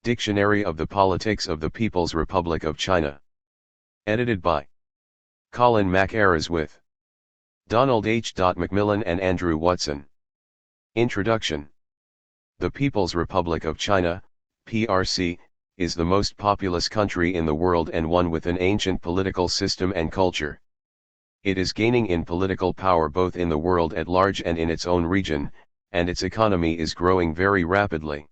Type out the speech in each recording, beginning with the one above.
Dictionary of the Politics of the People's Republic of China. Edited by Colin Mackerras with Donald H. McMillan and Andrew Watson. Introduction. The People's Republic of China, PRC, is the most populous country in the world and one with an ancient political system and culture. It is gaining in political power both in the world at large and in its own region, and its economy is growing very rapidly.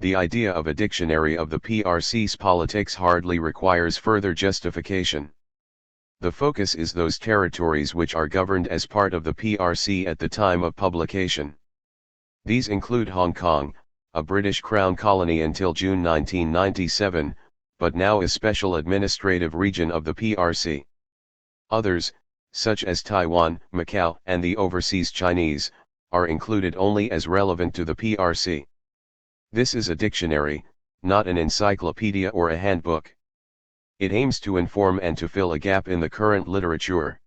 The idea of a dictionary of the PRC's politics hardly requires further justification. The focus is those territories which are governed as part of the PRC at the time of publication. These include Hong Kong, a British Crown colony until June 1997, but now a special administrative region of the PRC. Others, such as Taiwan, Macau, and the overseas Chinese, are included only as relevant to the PRC. This is a dictionary, not an encyclopedia or a handbook. It aims to inform and to fill a gap in the current literature.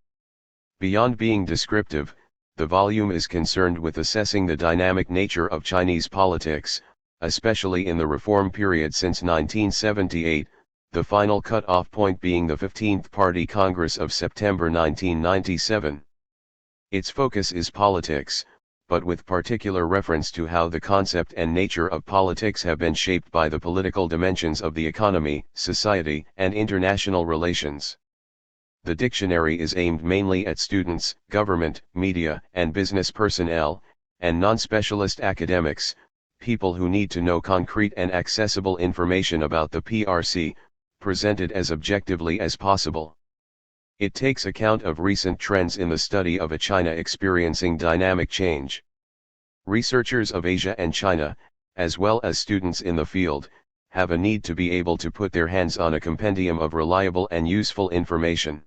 Beyond being descriptive, the volume is concerned with assessing the dynamic nature of Chinese politics, especially in the reform period since 1978, the final cut-off point being the 15th Party Congress of September 1997. Its focus is politics, but with particular reference to how the concept and nature of politics have been shaped by the political dimensions of the economy, society, and international relations. The dictionary is aimed mainly at students, government, media, and business personnel, and non-specialist academics, people who need to know concrete and accessible information about the PRC, presented as objectively as possible. It takes account of recent trends in the study of a China experiencing dynamic change. Researchers of Asia and China, as well as students in the field, have a need to be able to put their hands on a compendium of reliable and useful information.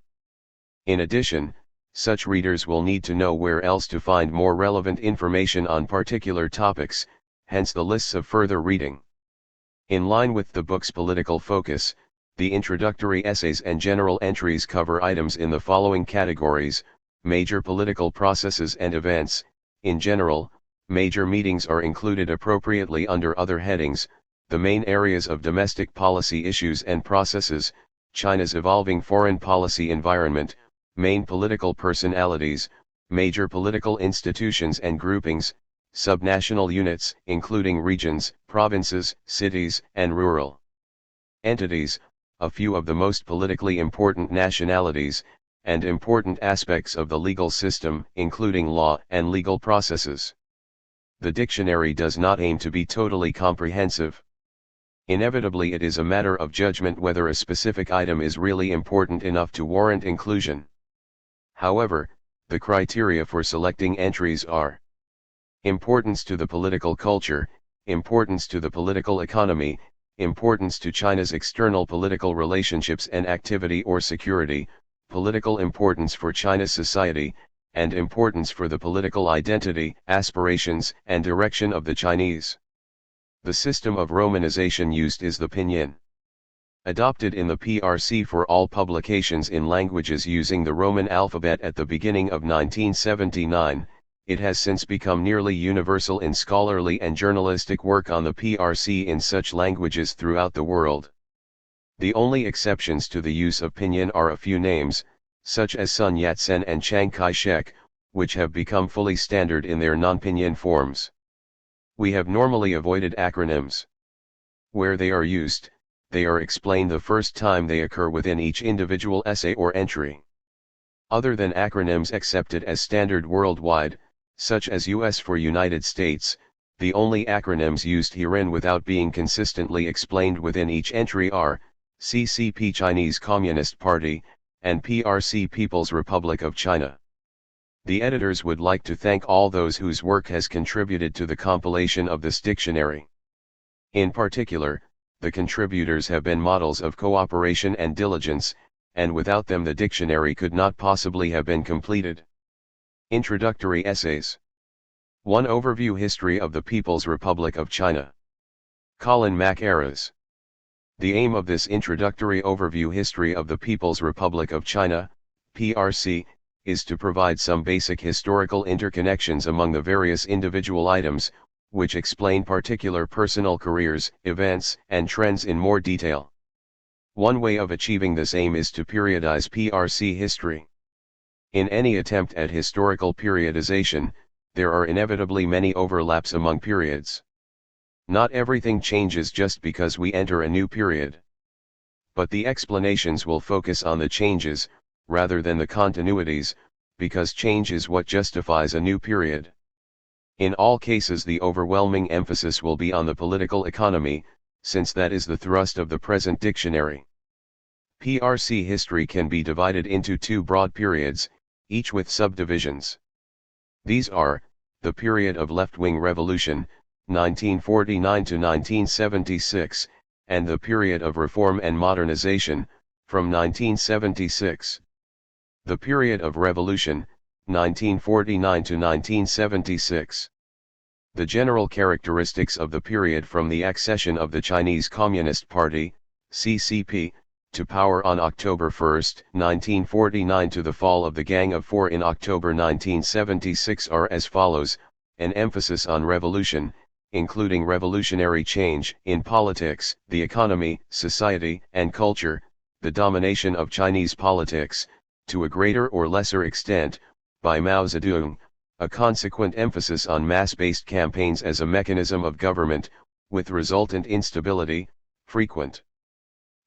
In addition, such readers will need to know where else to find more relevant information on particular topics, hence the lists of further reading. In line with the book's political focus, the introductory essays and general entries cover items in the following categories: major political processes and events. In general, major meetings are included appropriately under other headings: the main areas of domestic policy issues and processes, China's evolving foreign policy environment, main political personalities, major political institutions and groupings, subnational units including regions, provinces, cities, and rural entities, a few of the most politically important nationalities, and important aspects of the legal system, including law and legal processes. The dictionary does not aim to be totally comprehensive. Inevitably, it is a matter of judgment whether a specific item is really important enough to warrant inclusion. However, the criteria for selecting entries are: importance to the political culture, importance to the political economy, importance to China's external political relationships and activity or security, political importance for China's society, and importance for the political identity, aspirations, and direction of the Chinese. The system of romanization used is the pinyin. Adopted in the PRC for all publications in languages using the Roman alphabet at the beginning of 1979, it has since become nearly universal in scholarly and journalistic work on the PRC in such languages throughout the world. The only exceptions to the use of pinyin are a few names, such as Sun Yat-sen and Chiang Kai-shek, which have become fully standard in their non-pinyin forms. We have normally avoided acronyms. Where they are used, they are explained the first time they occur within each individual essay or entry. Other than acronyms accepted as standard worldwide, such as US for United States, the only acronyms used herein without being consistently explained within each entry are CCP Chinese Communist Party, and PRC People's Republic of China. The editors would like to thank all those whose work has contributed to the compilation of this dictionary. In particular, the contributors have been models of cooperation and diligence, and without them the dictionary could not possibly have been completed. Introductory Essays. 1. Overview History of the People's Republic of China. Colin Mackerras. The aim of this introductory overview history of the People's Republic of China, PRC, is to provide some basic historical interconnections among the various individual items, which explain particular personal careers, events, and trends in more detail. One way of achieving this aim is to periodize PRC history. In any attempt at historical periodization, there are inevitably many overlaps among periods. Not everything changes just because we enter a new period. But the explanations will focus on the changes, rather than the continuities, because change is what justifies a new period. In all cases, the overwhelming emphasis will be on the political economy, since that is the thrust of the present dictionary. PRC history can be divided into two broad periods, each with subdivisions. These are, the period of left-wing revolution, 1949 to 1976, and the period of reform and modernization, from 1976. The period of revolution, 1949 to 1976. The general characteristics of the period from the accession of the Chinese Communist Party, CCP, to power on October 1, 1949 to the fall of the Gang of Four in October 1976 are as follows: an emphasis on revolution, including revolutionary change in politics, the economy, society, and culture, the domination of Chinese politics, to a greater or lesser extent, by Mao Zedong, a consequent emphasis on mass-based campaigns as a mechanism of government, with resultant instability, frequent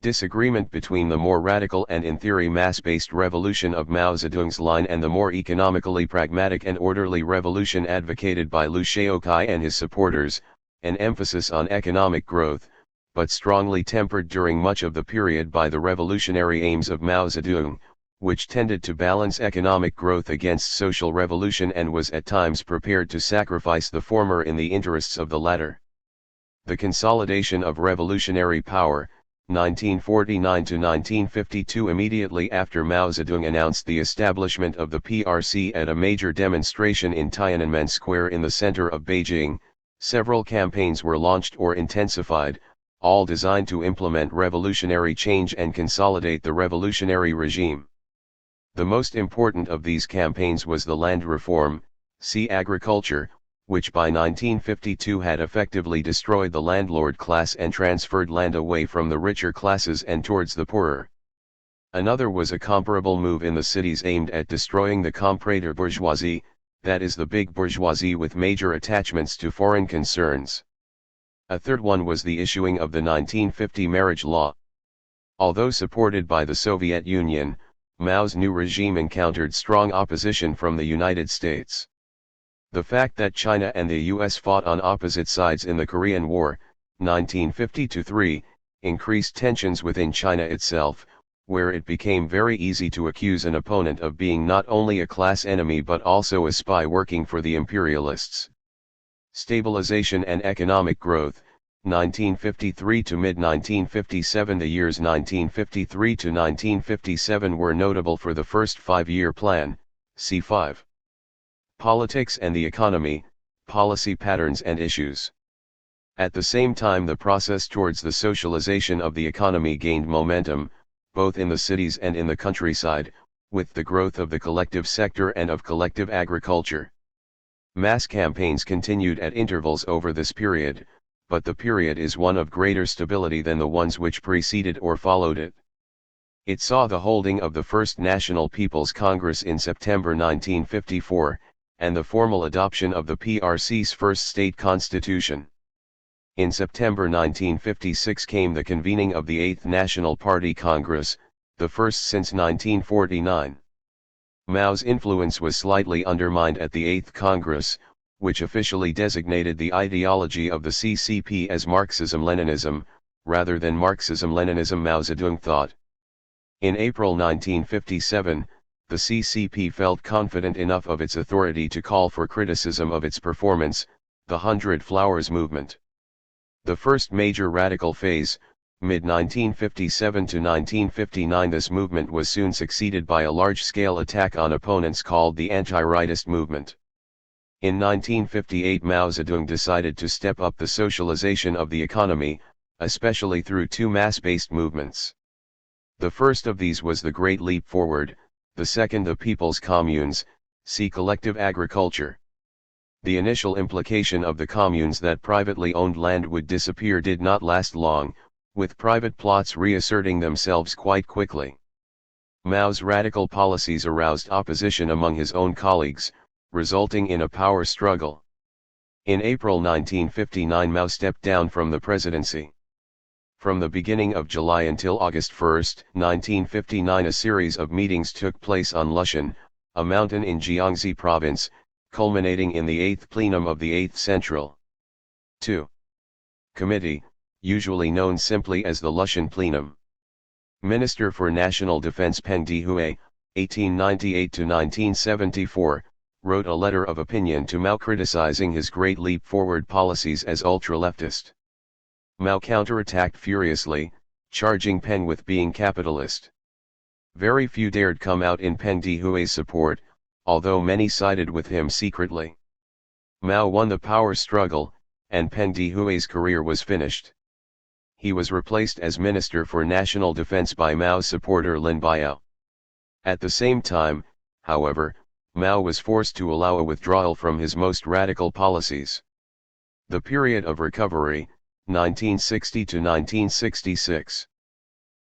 disagreement between the more radical and in theory mass-based revolution of Mao Zedong's line and the more economically pragmatic and orderly revolution advocated by Liu Shaoqai and his supporters, an emphasis on economic growth, but strongly tempered during much of the period by the revolutionary aims of Mao Zedong, which tended to balance economic growth against social revolution and was at times prepared to sacrifice the former in the interests of the latter. The consolidation of revolutionary power, 1949 to 1952. Immediately after Mao Zedong announced the establishment of the PRC at a major demonstration in Tiananmen Square in the center of Beijing, several campaigns were launched or intensified, all designed to implement revolutionary change and consolidate the revolutionary regime. The most important of these campaigns was the land reform, see agriculture, which by 1952 had effectively destroyed the landlord class and transferred land away from the richer classes and towards the poorer. Another was a comparable move in the cities aimed at destroying the comprador bourgeoisie, that is the big bourgeoisie with major attachments to foreign concerns. A third one was the issuing of the 1950 marriage law. Although supported by the Soviet Union, Mao's new regime encountered strong opposition from the United States. The fact that China and the US fought on opposite sides in the Korean War, 1950-3, increased tensions within China itself, where it became very easy to accuse an opponent of being not only a class enemy but also a spy working for the imperialists. Stabilization and economic growth, 1953 to mid-1957. The years 1953 to 1957 were notable for the first five-year plan, C5. Politics and the economy, policy patterns and issues. At the same time, the process towards the socialization of the economy gained momentum, both in the cities and in the countryside, with the growth of the collective sector and of collective agriculture. Mass campaigns continued at intervals over this period, but the period is one of greater stability than the ones which preceded or followed it. It saw the holding of the First National People's Congress in September 1954, and the formal adoption of the PRC's first state constitution. In September 1956 came the convening of the 8th National Party Congress, the first since 1949. Mao's influence was slightly undermined at the 8th Congress, which officially designated the ideology of the CCP as Marxism-Leninism, rather than Marxism-Leninism Mao Zedong thought. In April 1957, the CCP felt confident enough of its authority to call for criticism of its performance, the Hundred Flowers movement. The first major radical phase, mid-1957 to 1959. This movement was soon succeeded by a large-scale attack on opponents called the anti-rightist movement. In 1958 Mao Zedong decided to step up the socialization of the economy, especially through two mass-based movements. The first of these was the Great Leap Forward, the second the People's Communes, see collective agriculture. The initial implication of the communes that privately owned land would disappear did not last long, with private plots reasserting themselves quite quickly. Mao's radical policies aroused opposition among his own colleagues, resulting in a power struggle. In April 1959 Mao stepped down from the presidency. From the beginning of July until August 1, 1959 a series of meetings took place on Lushan, a mountain in Jiangxi province, culminating in the 8th plenum of the 8th Central 2. Committee, usually known simply as the Lushan Plenum. Minister for National Defense Peng Dehui, 1898–1974, wrote a letter of opinion to Mao criticizing his Great Leap Forward policies as ultra-leftist. Mao counterattacked furiously, charging Peng with being capitalist. Very few dared come out in Peng Dehui's support, although many sided with him secretly. Mao won the power struggle, and Peng Dehui's career was finished. He was replaced as Minister for National Defense by Mao's supporter Lin Biao. At the same time, however, Mao was forced to allow a withdrawal from his most radical policies. The period of recovery, 1960 to 1966.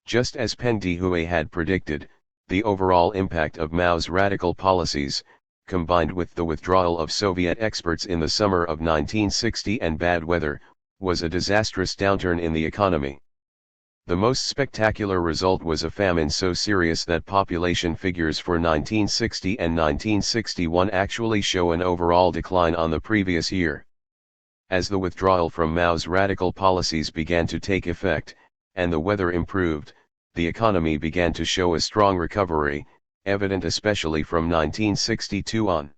Just as Peng Dehui had predicted, the overall impact of Mao's radical policies, combined with the withdrawal of Soviet experts in the summer of 1960 and bad weather, was a disastrous downturn in the economy. The most spectacular result was a famine so serious that population figures for 1960 and 1961 actually show an overall decline on the previous year. As the withdrawal from Mao's radical policies began to take effect, and the weather improved, the economy began to show a strong recovery, evident especially from 1962 on.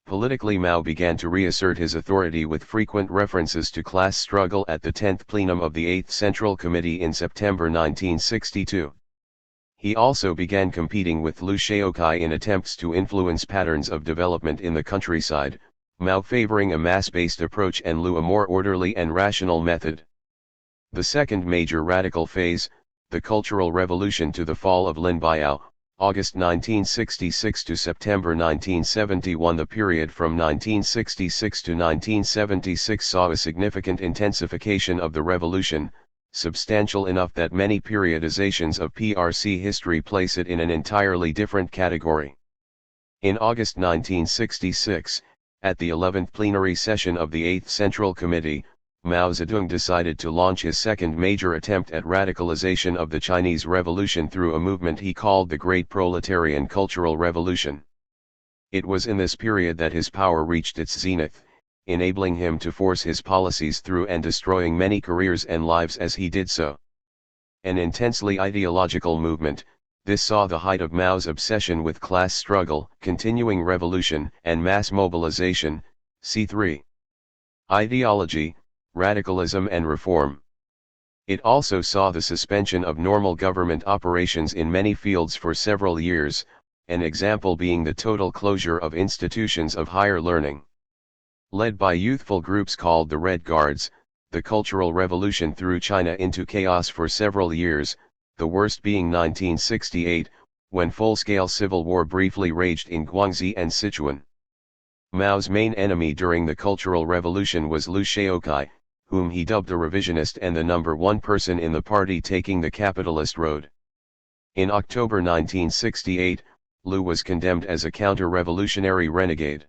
Politically, Mao began to reassert his authority with frequent references to class struggle at the 10th plenum of the 8th Central Committee in September 1962. He also began competing with Liu Shaoqai in attempts to influence patterns of development in the countryside, Mao favoring a mass-based approach and Liu a more orderly and rational method. The second major radical phase, the Cultural Revolution to the fall of Lin Biao, August 1966 to September 1971. The period from 1966 to 1976 saw a significant intensification of the revolution, substantial enough that many periodizations of PRC history place it in an entirely different category. In August 1966, at the 11th plenary session of the 8th Central Committee, Mao Zedong decided to launch his second major attempt at radicalization of the Chinese Revolution through a movement he called the Great Proletarian Cultural Revolution. It was in this period that his power reached its zenith, enabling him to force his policies through and destroying many careers and lives as he did so. An intensely ideological movement, this saw the height of Mao's obsession with class struggle, continuing revolution, and mass mobilization. C3. Ideology, radicalism and reform. It also saw the suspension of normal government operations in many fields for several years, an example being the total closure of institutions of higher learning. Led by youthful groups called the Red Guards, the Cultural Revolution threw China into chaos for several years, the worst being 1968, when full-scale civil war briefly raged in Guangxi and Sichuan. Mao's main enemy during the Cultural Revolution was Liu Shaoqai, whom he dubbed a revisionist and the number one person in the party taking the capitalist road. In October 1968, Liu was condemned as a counter-revolutionary renegade.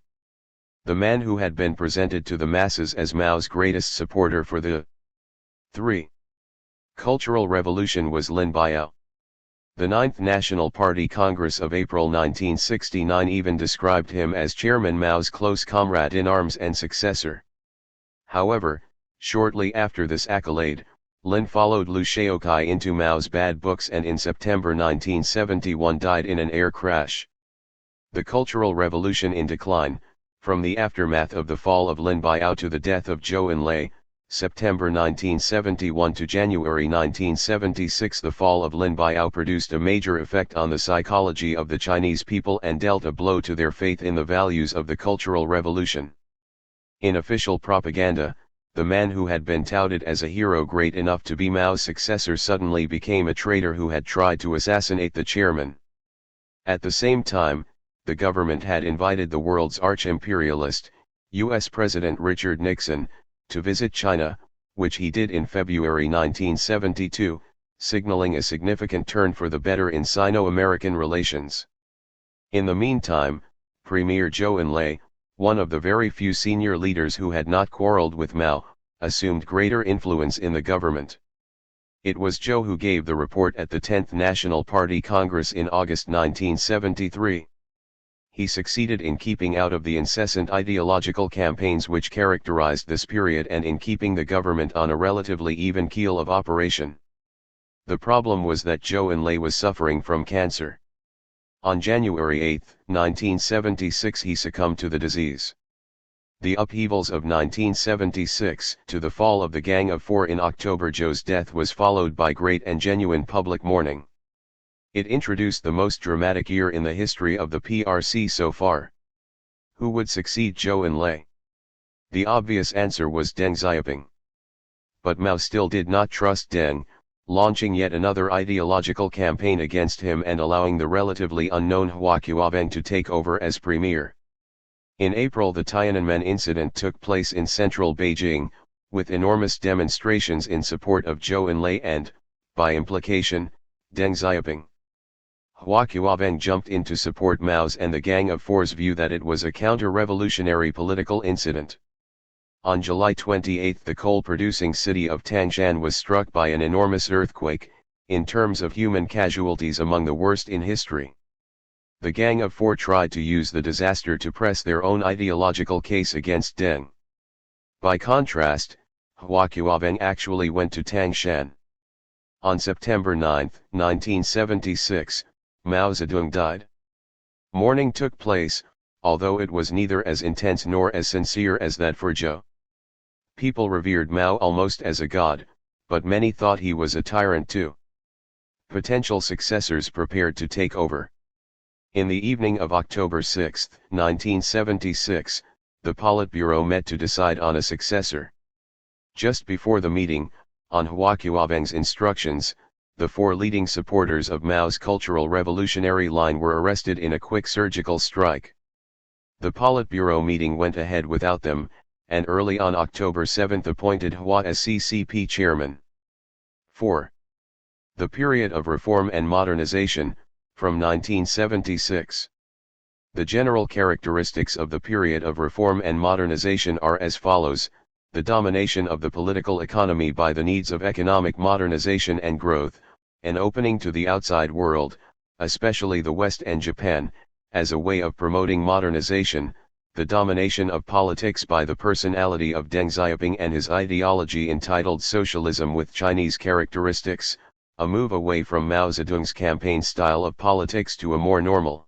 The man who had been presented to the masses as Mao's greatest supporter for the 3. Cultural Revolution was Lin Biao. The 9th National Party Congress of April 1969 even described him as Chairman Mao's close comrade in arms and successor. However, shortly after this accolade, Lin followed Liu Shaoqai into Mao's bad books and in September 1971 died in an air crash. The Cultural Revolution in decline, from the aftermath of the fall of Lin Biao to the death of Zhou Enlai, September 1971 to January 1976. The fall of Lin Biao produced a major effect on the psychology of the Chinese people and dealt a blow to their faith in the values of the Cultural Revolution. In official propaganda, the man who had been touted as a hero great enough to be Mao's successor suddenly became a traitor who had tried to assassinate the chairman. At the same time, the government had invited the world's arch-imperialist, U.S. President Richard Nixon, to visit China, which he did in February 1972, signaling a significant turn for the better in Sino-American relations. In the meantime, Premier Zhou Enlai, one of the very few senior leaders who had not quarreled with Mao, assumed greater influence in the government. It was Zhou who gave the report at the 10th National Party Congress in August 1973. He succeeded in keeping out of the incessant ideological campaigns which characterized this period and in keeping the government on a relatively even keel of operation. The problem was that Zhou Enlai was suffering from cancer. On January 8, 1976 he succumbed to the disease. The upheavals of 1976 to the fall of the Gang of Four in October. Zhou's death was followed by great and genuine public mourning. It introduced the most dramatic year in the history of the PRC so far. Who would succeed Zhou Enlai? The obvious answer was Deng Xiaoping. But Mao still did not trust Deng, launching yet another ideological campaign against him and allowing the relatively unknown Hua Qiaobang to take over as premier. In April the Tiananmen incident took place in central Beijing, with enormous demonstrations in support of Zhou Enlai and, by implication, Deng Xiaoping. Hua Qiaobang jumped in to support Mao's and the Gang of Four's view that it was a counter-revolutionary political incident. On July 28 the coal-producing city of Tangshan was struck by an enormous earthquake, in terms of human casualties among the worst in history. The Gang of Four tried to use the disaster to press their own ideological case against Deng. By contrast, Hua Qiaobang actually went to Tangshan. On September 9, 1976, Mao Zedong died. Mourning took place, although it was neither as intense nor as sincere as that for Zhou. People revered Mao almost as a god, but many thought he was a tyrant too. Potential successors prepared to take over. In the evening of October 6, 1976, the Politburo met to decide on a successor. Just before the meeting, on Hua Qiaobang's instructions, the four leading supporters of Mao's cultural revolutionary line were arrested in a quick surgical strike. The Politburo meeting went ahead without them, and early on October 7 appointed Hua as CCP chairman. 4. The period of reform and modernization, from 1976. The general characteristics of the period of reform and modernization are as follows: the domination of the political economy by the needs of economic modernization and growth, an opening to the outside world, especially the West and Japan, as a way of promoting modernization, the domination of politics by the personality of Deng Xiaoping and his ideology entitled socialism with Chinese characteristics, a move away from Mao Zedong's campaign style of politics to a more normal,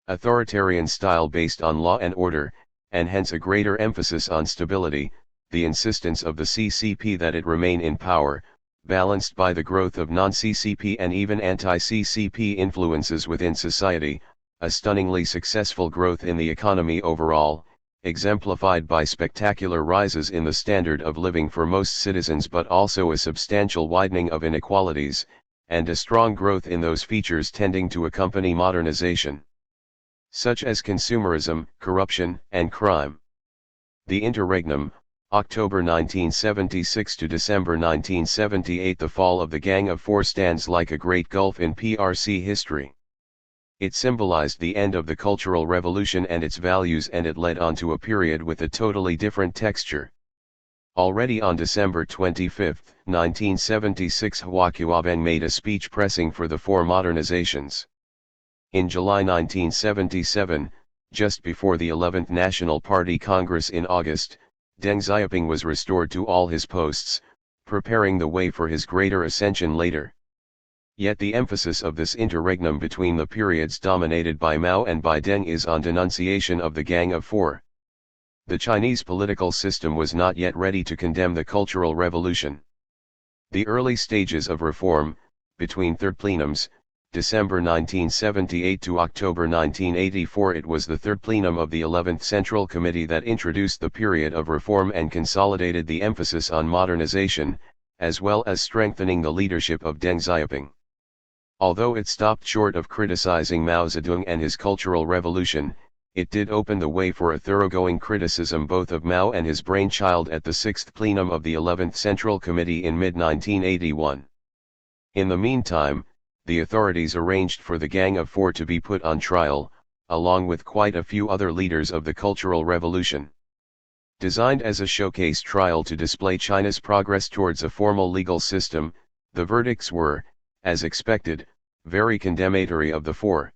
authoritarian style based on law and order, and hence a greater emphasis on stability, the insistence of the CCP that it remain in power, balanced by the growth of non-CCP and even anti-CCP influences within society, a stunningly successful growth in the economy overall, exemplified by spectacular rises in the standard of living for most citizens but also a substantial widening of inequalities, and a strong growth in those features tending to accompany modernization, such as consumerism, corruption, and crime. The interregnum, October 1976 to December 1978. The fall of the Gang of Four stands like a great gulf in PRC history. It symbolized the end of the Cultural Revolution and its values, and it led on to a period with a totally different texture. Already on December 25, 1976, Hua Qiaobang made a speech pressing for the four modernizations. In July 1977, just before the 11th National Party Congress in August, Deng Xiaoping was restored to all his posts, preparing the way for his greater ascension later. Yet the emphasis of this interregnum between the periods dominated by Mao and by Deng is on denunciation of the Gang of Four. The Chinese political system was not yet ready to condemn the Cultural Revolution. The early stages of reform, between third plenums, December 1978 to October 1984. It was the third plenum of the 11th Central Committee that introduced the period of reform and consolidated the emphasis on modernization, as well as strengthening the leadership of Deng Xiaoping. Although it stopped short of criticizing Mao Zedong and his Cultural Revolution, it did open the way for a thoroughgoing criticism both of Mao and his brainchild at the 6th plenum of the 11th Central Committee in mid-1981. In the meantime, the authorities arranged for the Gang of Four to be put on trial, along with quite a few other leaders of the Cultural Revolution. Designed as a showcase trial to display China's progress towards a formal legal system, the verdicts were, as expected, very condemnatory of the four.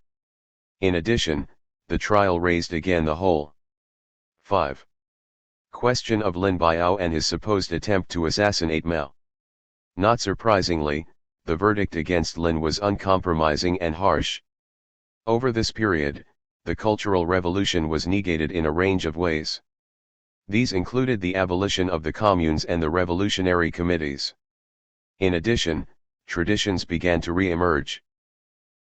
In addition, the trial raised again the whole 5. Question of Lin Biao and his supposed attempt to assassinate Mao. Not surprisingly, the verdict against Lin was uncompromising and harsh. Over this period, the Cultural Revolution was negated in a range of ways. These included the abolition of the communes and the revolutionary committees. In addition, traditions began to re-emerge.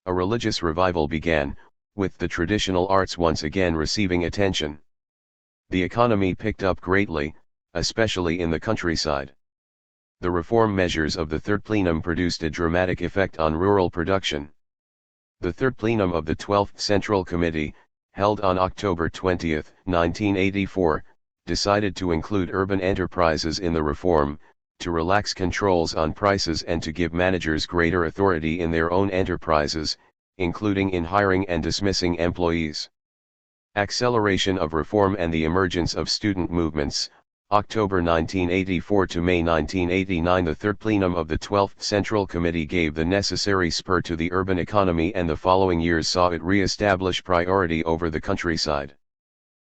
A religious revival began, with the traditional arts once again receiving attention. The economy picked up greatly, especially in the countryside. The reform measures of the Third Plenum produced a dramatic effect on rural production. The Third Plenum of the 12th Central Committee, held on October 20, 1984, decided to include urban enterprises in the reform, to relax controls on prices and to give managers greater authority in their own enterprises, including in hiring and dismissing employees. Acceleration of reform and the emergence of student movements. October 1984 to May 1989. The Third Plenum of the 12th Central Committee gave the necessary spur to the urban economy, and the following years saw it re-establish priority over the countryside.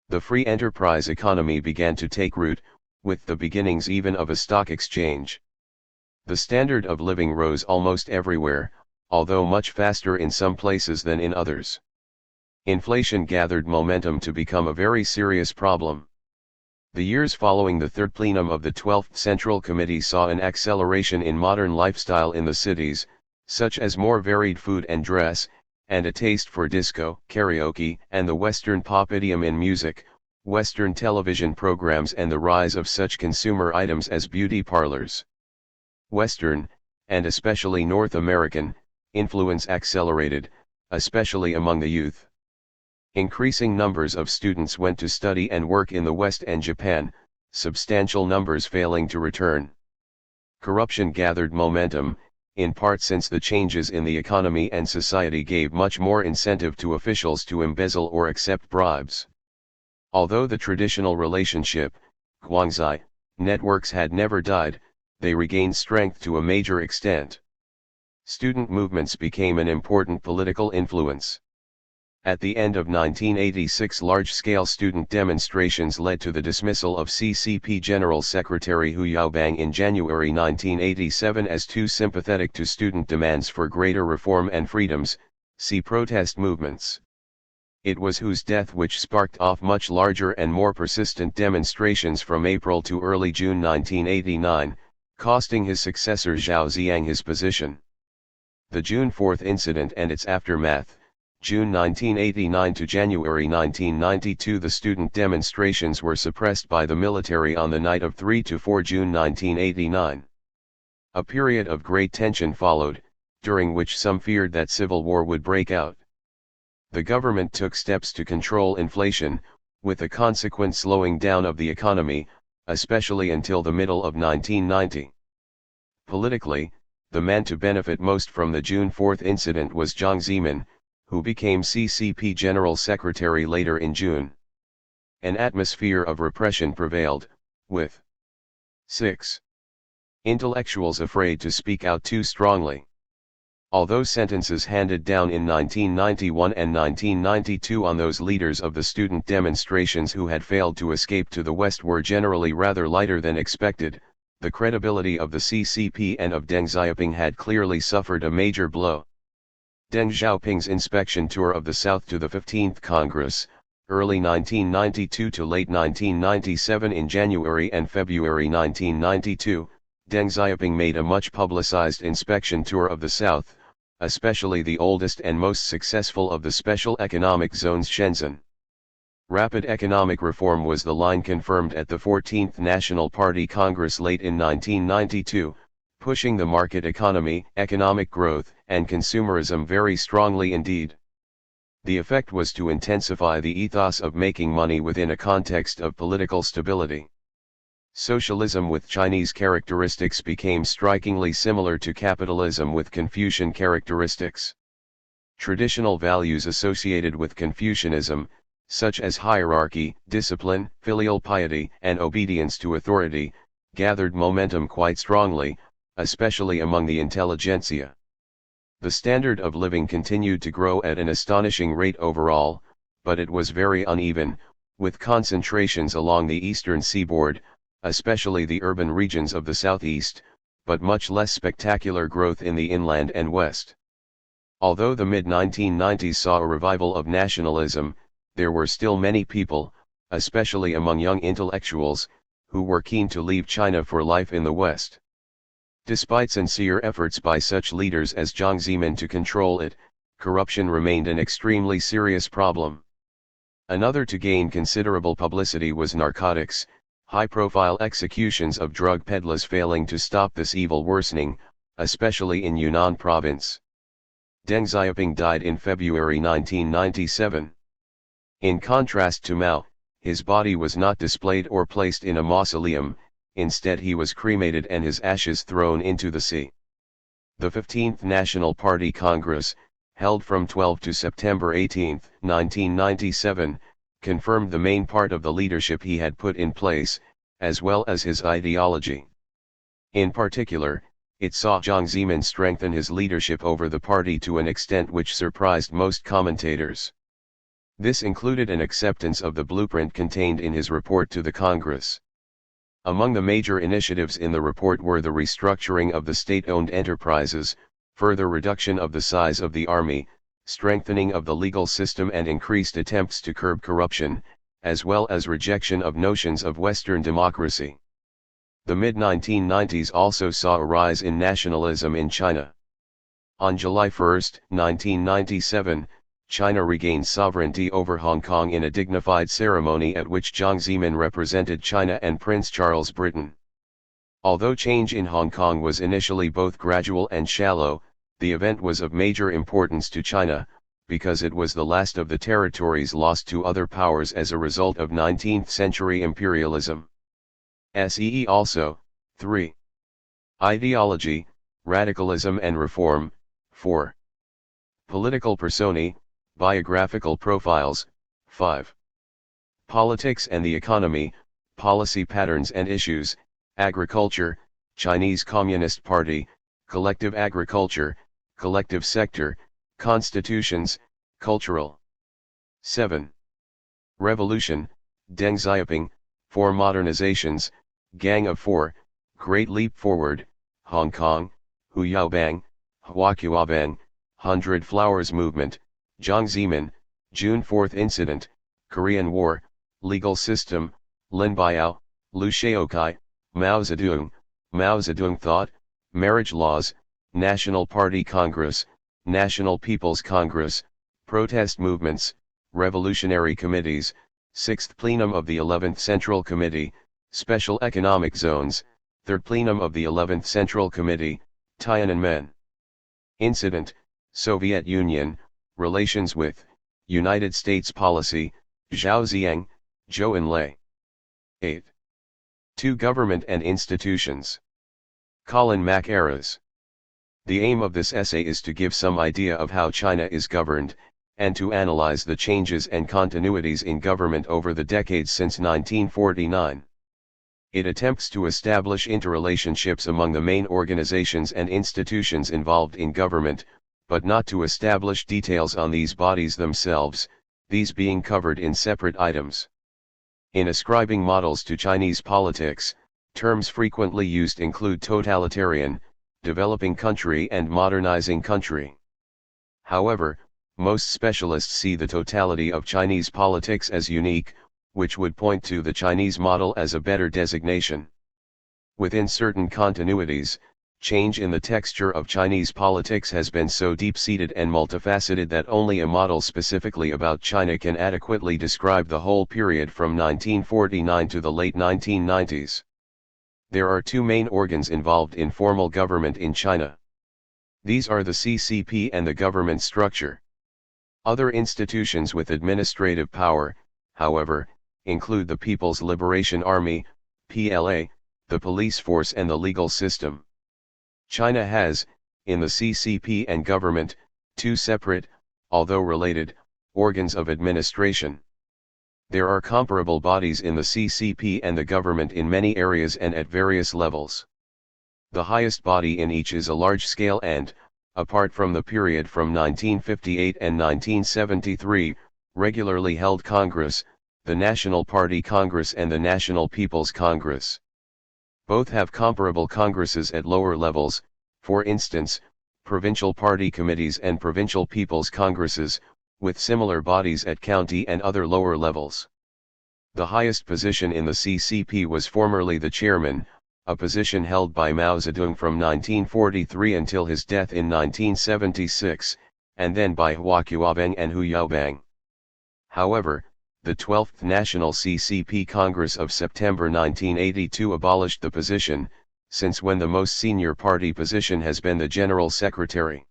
The free enterprise economy began to take root, with the beginnings even of a stock exchange. The standard of living rose almost everywhere, although much faster in some places than in others. Inflation gathered momentum to become a very serious problem. The years following the Third Plenum of the 12th Central Committee saw an acceleration in modern lifestyle in the cities, such as more varied food and dress, and a taste for disco, karaoke, and the Western pop idiom in music, Western television programs, and the rise of such consumer items as beauty parlors. Western, and especially North American, influence accelerated, especially among the youth. Increasing numbers of students went to study and work in the West and Japan, substantial numbers failing to return. Corruption gathered momentum, in part since the changes in the economy and society gave much more incentive to officials to embezzle or accept bribes. Although the traditional relationship, Guangzai, networks had never died, they regained strength to a major extent. Student movements became an important political influence. At the end of 1986, large-scale student demonstrations led to the dismissal of CCP General Secretary Hu Yaobang in January 1987 as too sympathetic to student demands for greater reform and freedoms. See protest movements. It was Hu's death which sparked off much larger and more persistent demonstrations from April to early June 1989, costing his successor Zhao Ziyang his position. The June 4 incident and its aftermath. June 1989 to January 1992. The student demonstrations were suppressed by the military on the night of 3 to 4 June 1989. A period of great tension followed, during which some feared that civil war would break out. The government took steps to control inflation, with a consequent slowing down of the economy, especially until the middle of 1990. Politically, the man to benefit most from the June 4 incident was Jiang Zemin, who became CCP General Secretary later in June. An atmosphere of repression prevailed, with 6. Intellectuals afraid to speak out too strongly. Although sentences handed down in 1991 and 1992 on those leaders of the student demonstrations who had failed to escape to the West were generally rather lighter than expected, the credibility of the CCP and of Deng Xiaoping had clearly suffered a major blow. Deng Xiaoping's inspection tour of the South to the 15th Congress, early 1992 to late 1997. In January and February 1992, Deng Xiaoping made a much publicized inspection tour of the South, especially the oldest and most successful of the special economic zones, Shenzhen. Rapid economic reform was the line confirmed at the 14th National Party Congress late in 1992, pushing the market economy, economic growth, and consumerism very strongly indeed. The effect was to intensify the ethos of making money within a context of political stability. Socialism with Chinese characteristics became strikingly similar to capitalism with Confucian characteristics. Traditional values associated with Confucianism, such as hierarchy, discipline, filial piety, and obedience to authority, gathered momentum quite strongly, especially among the intelligentsia. The standard of living continued to grow at an astonishing rate overall, but it was very uneven, with concentrations along the eastern seaboard, especially the urban regions of the southeast, but much less spectacular growth in the inland and west. Although the mid-1990s saw a revival of nationalism, there were still many people, especially among young intellectuals, who were keen to leave China for life in the West. Despite sincere efforts by such leaders as Jiang Zemin to control it, corruption remained an extremely serious problem. Another to gain considerable publicity was narcotics, high-profile executions of drug peddlers failing to stop this evil worsening, especially in Yunnan province. Deng Xiaoping died in February 1997. In contrast to Mao, his body was not displayed or placed in a mausoleum, instead he was cremated and his ashes thrown into the sea. The 15th National Party Congress, held from 12 to September 18, 1997, confirmed the main part of the leadership he had put in place, as well as his ideology. In particular, it saw Jiang Zemin strengthen his leadership over the party to an extent which surprised most commentators. This included an acceptance of the blueprint contained in his report to the Congress. Among the major initiatives in the report were the restructuring of the state-owned enterprises, further reduction of the size of the army, strengthening of the legal system and increased attempts to curb corruption, as well as rejection of notions of Western democracy. The mid-1990s also saw a rise in nationalism in China. On July 1, 1997, China regained sovereignty over Hong Kong in a dignified ceremony at which Jiang Zemin represented China and Prince Charles Britain. Although change in Hong Kong was initially both gradual and shallow, the event was of major importance to China, because it was the last of the territories lost to other powers as a result of 19th-century imperialism. See also, 3. Ideology, Radicalism and Reform, 4. Political personae, Biographical profiles, 5. Politics and the economy, Policy patterns and issues, Agriculture, Chinese Communist Party, Collective agriculture, Collective sector, Constitutions, Cultural. 7. Revolution, Deng Xiaoping, 4 Modernizations, Gang of 4, Great Leap Forward, Hong Kong, Hu Yaobang, Huaqiabang, 100 Flowers Movement, Jiang Zemin, June 4 Incident, Korean War, Legal System, Lin Biao, Liu Shaokai, Mao Zedong Thought, Marriage Laws, National Party Congress, National People's Congress, Protest Movements, Revolutionary Committees, 6th Plenum of the 11th Central Committee, Special Economic Zones, 3rd Plenum of the 11th Central Committee, Tiananmen. Incident, Soviet Union, Relations with, United States Policy, Zhao Ziyang, Zhou Enlai. 8. 2 Government and Institutions. Colin Mackerras. The aim of this essay is to give some idea of how China is governed, and to analyze the changes and continuities in government over the decades since 1949. It attempts to establish interrelationships among the main organizations and institutions involved in government, but not to establish details on these bodies themselves, these being covered in separate items. In ascribing models to Chinese politics, terms frequently used include totalitarian, developing country and modernizing country. However, most specialists see the totality of Chinese politics as unique, which would point to the Chinese model as a better designation. Within certain continuities, change in the texture of Chinese politics has been so deep-seated and multifaceted that only a model specifically about China can adequately describe the whole period from 1949 to the late 1990s. There are 2 main organs involved in formal government in China. These are the CCP and the government structure. Other institutions with administrative power, however, include the People's Liberation Army, PLA, the police force and the legal system. China has, in the CCP and government, two separate, although related, organs of administration. There are comparable bodies in the CCP and the government in many areas and at various levels. The highest body in each is a large-scale and, apart from the period from 1958 and 1973, regularly held Congress, the National Party Congress and the National People's Congress. Both have comparable congresses at lower levels, for instance, provincial party committees and provincial people's congresses, with similar bodies at county and other lower levels. The highest position in the CCP was formerly the chairman, a position held by Mao Zedong from 1943 until his death in 1976, and then by Hua Qiubang and Hu Yaobang. However, the 12th National CCP Congress of September 1982 abolished the position, since when the most senior party position has been the General Secretary.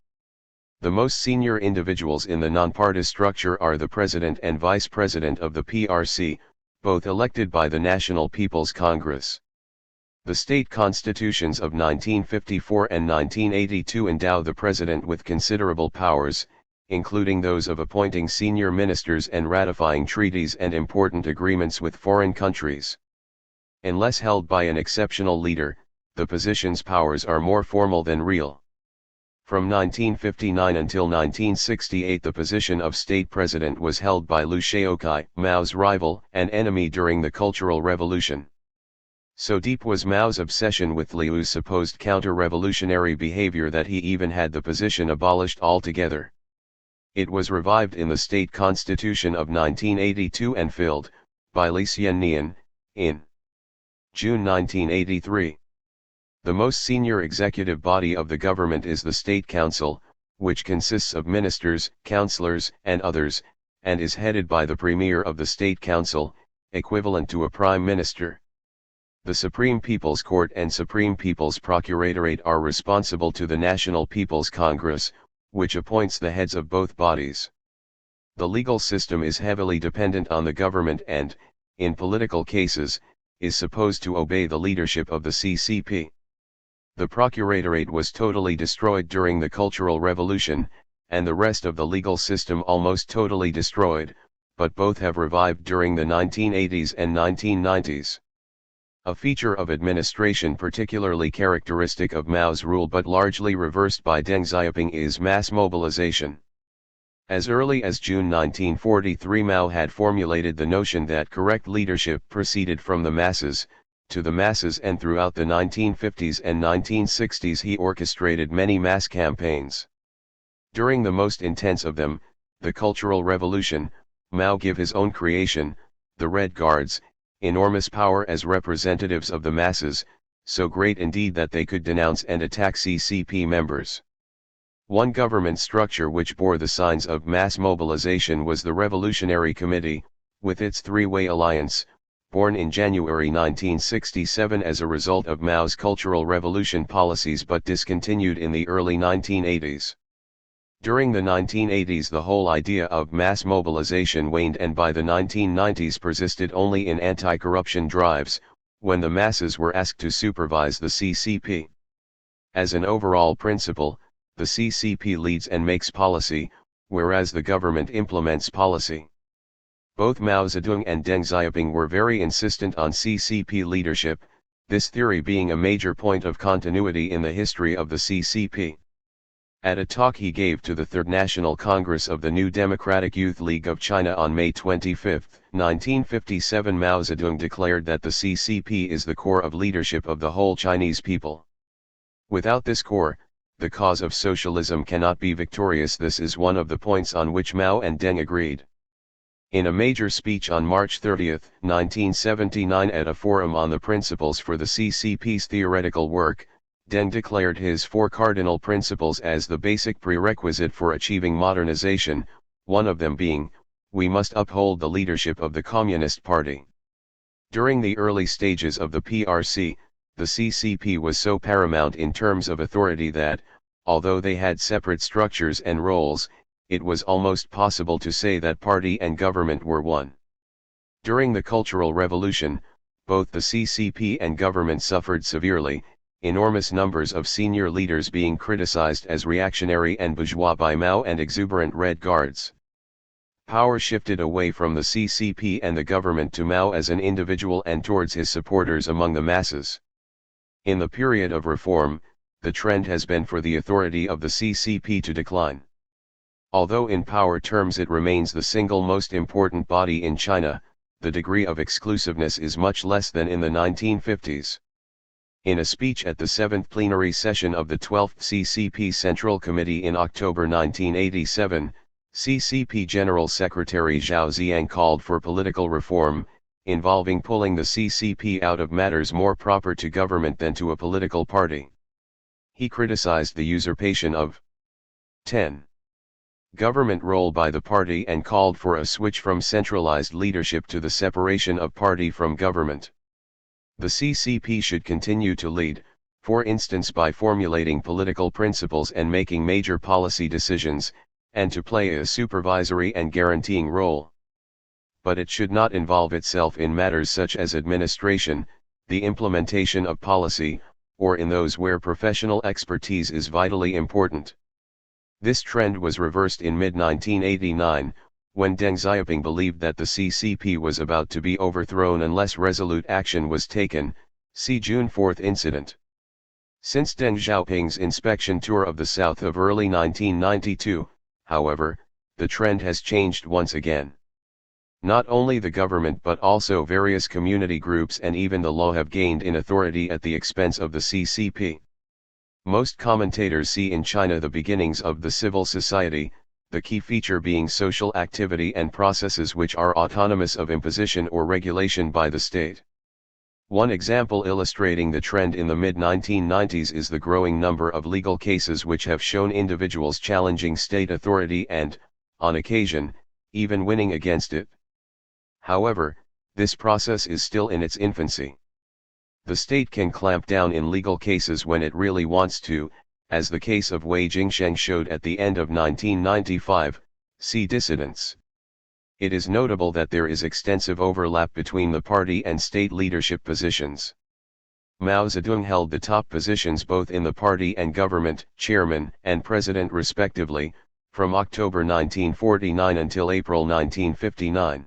The most senior individuals in the non-party structure are the President and Vice President of the PRC, both elected by the National People's Congress. The state constitutions of 1954 and 1982 endow the President with considerable powers, including those of appointing senior ministers and ratifying treaties and important agreements with foreign countries. Unless held by an exceptional leader, the position's powers are more formal than real. From 1959 until 1968 the position of state president was held by Liu Shaoqi, Mao's rival and enemy during the Cultural Revolution. So deep was Mao's obsession with Liu's supposed counter-revolutionary behavior that he even had the position abolished altogether. It was revived in the state constitution of 1982 and filled, by Li Xiannian, in June 1983. The most senior executive body of the government is the State Council, which consists of ministers, councillors, and others, and is headed by the Premier of the State Council, equivalent to a Prime Minister. The Supreme People's Court and Supreme People's Procuratorate are responsible to the National People's Congress, which appoints the heads of both bodies. The legal system is heavily dependent on the government and, in political cases, is supposed to obey the leadership of the CCP. The Procuratorate was totally destroyed during the Cultural Revolution, and the rest of the legal system almost totally destroyed, but both have revived during the 1980s and 1990s. A feature of administration particularly characteristic of Mao's rule but largely reversed by Deng Xiaoping is mass mobilization. As early as June 1943 Mao had formulated the notion that correct leadership proceeded from the masses, to the masses, and throughout the 1950s and 1960s he orchestrated many mass campaigns. During the most intense of them, the Cultural Revolution, Mao gave his own creation, the Red Guards, enormous power as representatives of the masses, so great indeed that they could denounce and attack CCP members. One government structure which bore the signs of mass mobilization was the Revolutionary Committee, with its three-way alliance, born in January 1967 as a result of Mao's Cultural Revolution policies but discontinued in the early 1980s. During the 1980s the whole idea of mass mobilization waned and by the 1990s persisted only in anti-corruption drives, when the masses were asked to supervise the CCP. As an overall principle, the CCP leads and makes policy, whereas the government implements policy. Both Mao Zedong and Deng Xiaoping were very insistent on CCP leadership, this theory being a major point of continuity in the history of the CCP. At a talk he gave to the Third National Congress of the New Democratic Youth League of China on May 25, 1957, Mao Zedong declared that the CCP is the core of leadership of the whole Chinese people. Without this core, the cause of socialism cannot be victorious. This is one of the points on which Mao and Deng agreed. In a major speech on March 30, 1979 at a forum on the principles for the CCP's theoretical work, Deng declared his four cardinal principles as the basic prerequisite for achieving modernization, one of them being, we must uphold the leadership of the Communist Party. During the early stages of the PRC, the CCP was so paramount in terms of authority that, although they had separate structures and roles, it was almost possible to say that party and government were one. During the Cultural Revolution, both the CCP and government suffered severely, enormous numbers of senior leaders being criticized as reactionary and bourgeois by Mao and exuberant Red Guards. Power shifted away from the CCP and the government to Mao as an individual and towards his supporters among the masses. In the period of reform, the trend has been for the authority of the CCP to decline. Although in power terms it remains the single most important body in China, the degree of exclusiveness is much less than in the 1950s. In a speech at the 7th plenary session of the 12th CCP Central Committee in October 1987, CCP General Secretary Zhao Ziyang called for political reform, involving pulling the CCP out of matters more proper to government than to a political party. He criticized the usurpation of 10. Government role by the party and called for a switch from centralized leadership to the separation of party from government. The CCP should continue to lead, for instance by formulating political principles and making major policy decisions, and to play a supervisory and guaranteeing role. But it should not involve itself in matters such as administration, the implementation of policy, or in those where professional expertise is vitally important. This trend was reversed in mid-1989, when Deng Xiaoping believed that the CCP was about to be overthrown unless resolute action was taken. See June 4 incident. Since Deng Xiaoping's inspection tour of the south of early 1992, however, the trend has changed once again. Not only the government but also various community groups and even the law have gained in authority at the expense of the CCP. Most commentators see in China the beginnings of the civil society, the key feature being social activity and processes which are autonomous of imposition or regulation by the state. One example illustrating the trend in the mid-1990s is the growing number of legal cases which have shown individuals challenging state authority and, on occasion, even winning against it. However, this process is still in its infancy. The state can clamp down in legal cases when it really wants to, as the case of Wei Jingsheng showed at the end of 1995, see dissidents. It is notable that there is extensive overlap between the party and state leadership positions. Mao Zedong held the top positions both in the party and government, chairman and president respectively, from October 1949 until April 1959.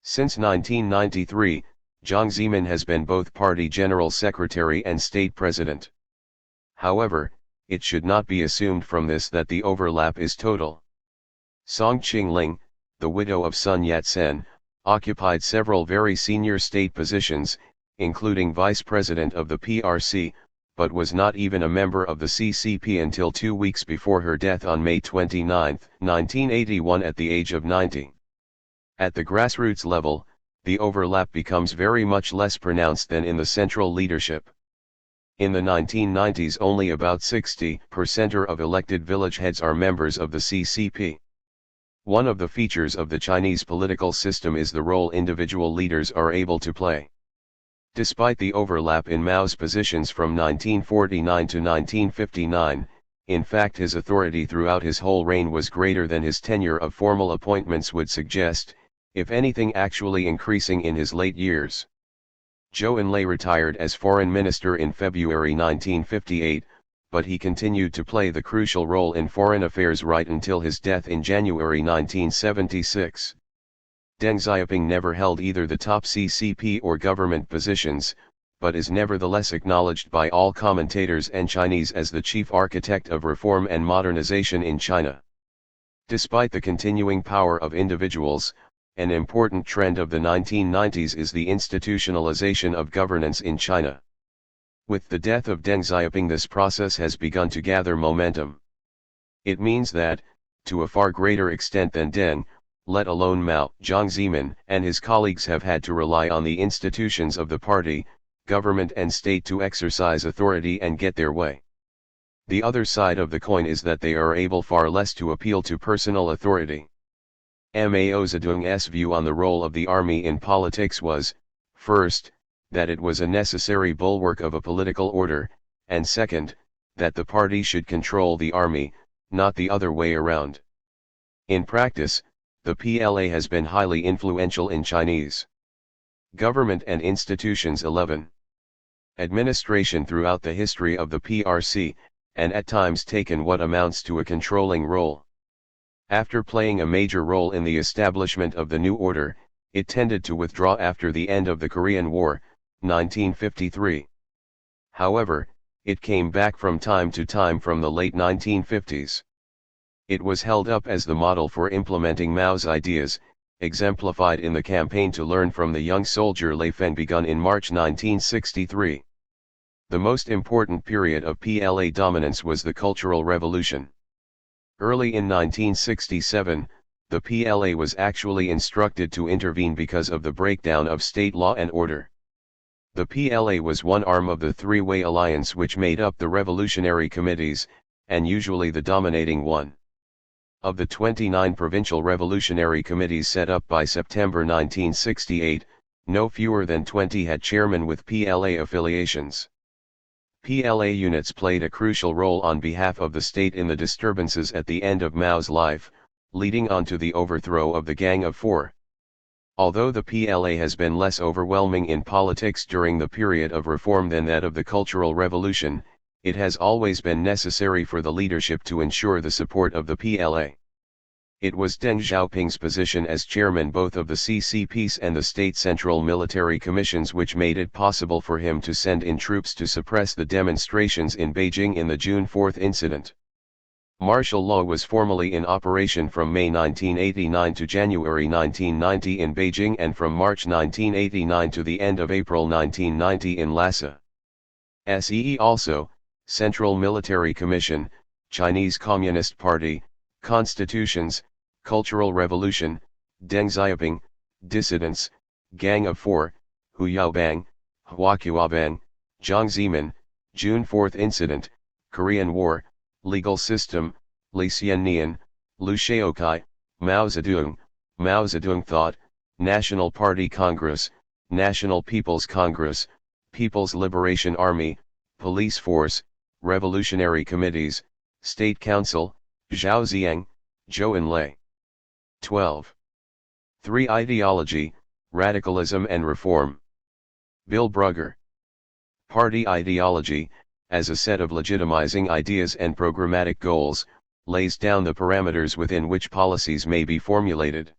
Since 1993, Jiang Zemin has been both party general secretary and state president. However, it should not be assumed from this that the overlap is total. Song Qingling, the widow of Sun Yat-sen, occupied several very senior state positions, including vice president of the PRC, but was not even a member of the CCP until 2 weeks before her death on May 29, 1981 at the age of 90. At the grassroots level, the overlap becomes very much less pronounced than in the central leadership. In the 1990s only about 60% of elected village heads are members of the CCP. One of the features of the Chinese political system is the role individual leaders are able to play. Despite the overlap in Mao's positions from 1949 to 1959, in fact his authority throughout his whole reign was greater than his tenure of formal appointments would suggest, if anything actually increasing in his late years. Zhou Enlai retired as foreign minister in February 1958, but he continued to play the crucial role in foreign affairs right until his death in January 1976. Deng Xiaoping never held either the top CCP or government positions, but is nevertheless acknowledged by all commentators and Chinese as the chief architect of reform and modernization in China. Despite the continuing power of individuals, an important trend of the 1990s is the institutionalization of governance in China. With the death of Deng Xiaoping, this process has begun to gather momentum. It means that, to a far greater extent than Deng, let alone Mao, Jiang Zemin and his colleagues have had to rely on the institutions of the party, government and state to exercise authority and get their way. The other side of the coin is that they are able far less to appeal to personal authority. Mao Zedong's view on the role of the army in politics was, first, that it was a necessary bulwark of a political order, and second, that the party should control the army, not the other way around. In practice, the PLA has been highly influential in Chinese government and institutions. 11. Administration throughout the history of the PRC, and at times taken what amounts to a controlling role. After playing a major role in the establishment of the new order, it tended to withdraw after the end of the Korean War, 1953. However, it came back from time to time from the late 1950s. It was held up as the model for implementing Mao's ideas, exemplified in the campaign to learn from the young soldier Lei Feng begun in March 1963. The most important period of PLA dominance was the Cultural Revolution. Early in 1967, the PLA was actually instructed to intervene because of the breakdown of state law and order. The PLA was one arm of the three-way alliance which made up the revolutionary committees, and usually the dominating one. Of the 29 provincial revolutionary committees set up by September 1968, no fewer than 20 had chairmen with PLA affiliations. PLA units played a crucial role on behalf of the state in the disturbances at the end of Mao's life, leading on to the overthrow of the Gang of Four. Although the PLA has been less overwhelming in politics during the period of reform than that of the Cultural Revolution, it has always been necessary for the leadership to ensure the support of the PLA. It was Deng Xiaoping's position as chairman both of the CCPs and the State Central Military Commissions which made it possible for him to send in troops to suppress the demonstrations in Beijing in the June 4 incident. Martial law was formally in operation from May 1989 to January 1990 in Beijing and from March 1989 to the end of April 1990 in Lhasa. SEE also, Central Military Commission, Chinese Communist Party, Constitutions, Cultural Revolution, Deng Xiaoping, Dissidents, Gang of Four, Hu Yaobang, Huaqiabang, Jiang Zemin, June 4 Incident, Korean War, Legal System, Li Xiannian, Lu Shaokai, Mao Zedong Thought, National Party Congress, National People's Congress, People's Liberation Army, Police Force, Revolutionary Committees, State Council, Zhaoxiang, Zhou Enlai. 12. 3. Ideology, Radicalism and Reform. Bill Brugger. Party ideology, as a set of legitimizing ideas and programmatic goals, lays down the parameters within which policies may be formulated.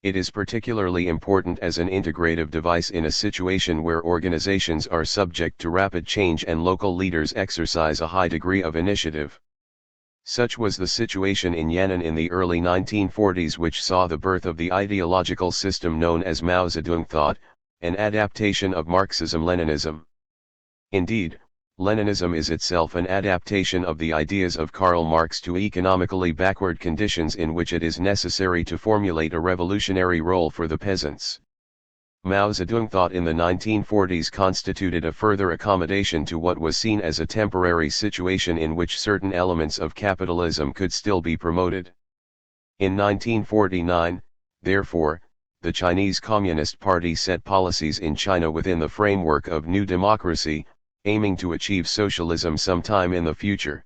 It is particularly important as an integrative device in a situation where organizations are subject to rapid change and local leaders exercise a high degree of initiative. Such was the situation in Yan'an in the early 1940s, which saw the birth of the ideological system known as Mao Zedong thought, an adaptation of Marxism-Leninism. Indeed, Leninism is itself an adaptation of the ideas of Karl Marx to economically backward conditions in which it is necessary to formulate a revolutionary role for the peasants. Mao Zedong thought in the 1940s constituted a further accommodation to what was seen as a temporary situation in which certain elements of capitalism could still be promoted. In 1949, therefore, the Chinese Communist Party set policies in China within the framework of New Democracy, aiming to achieve socialism sometime in the future.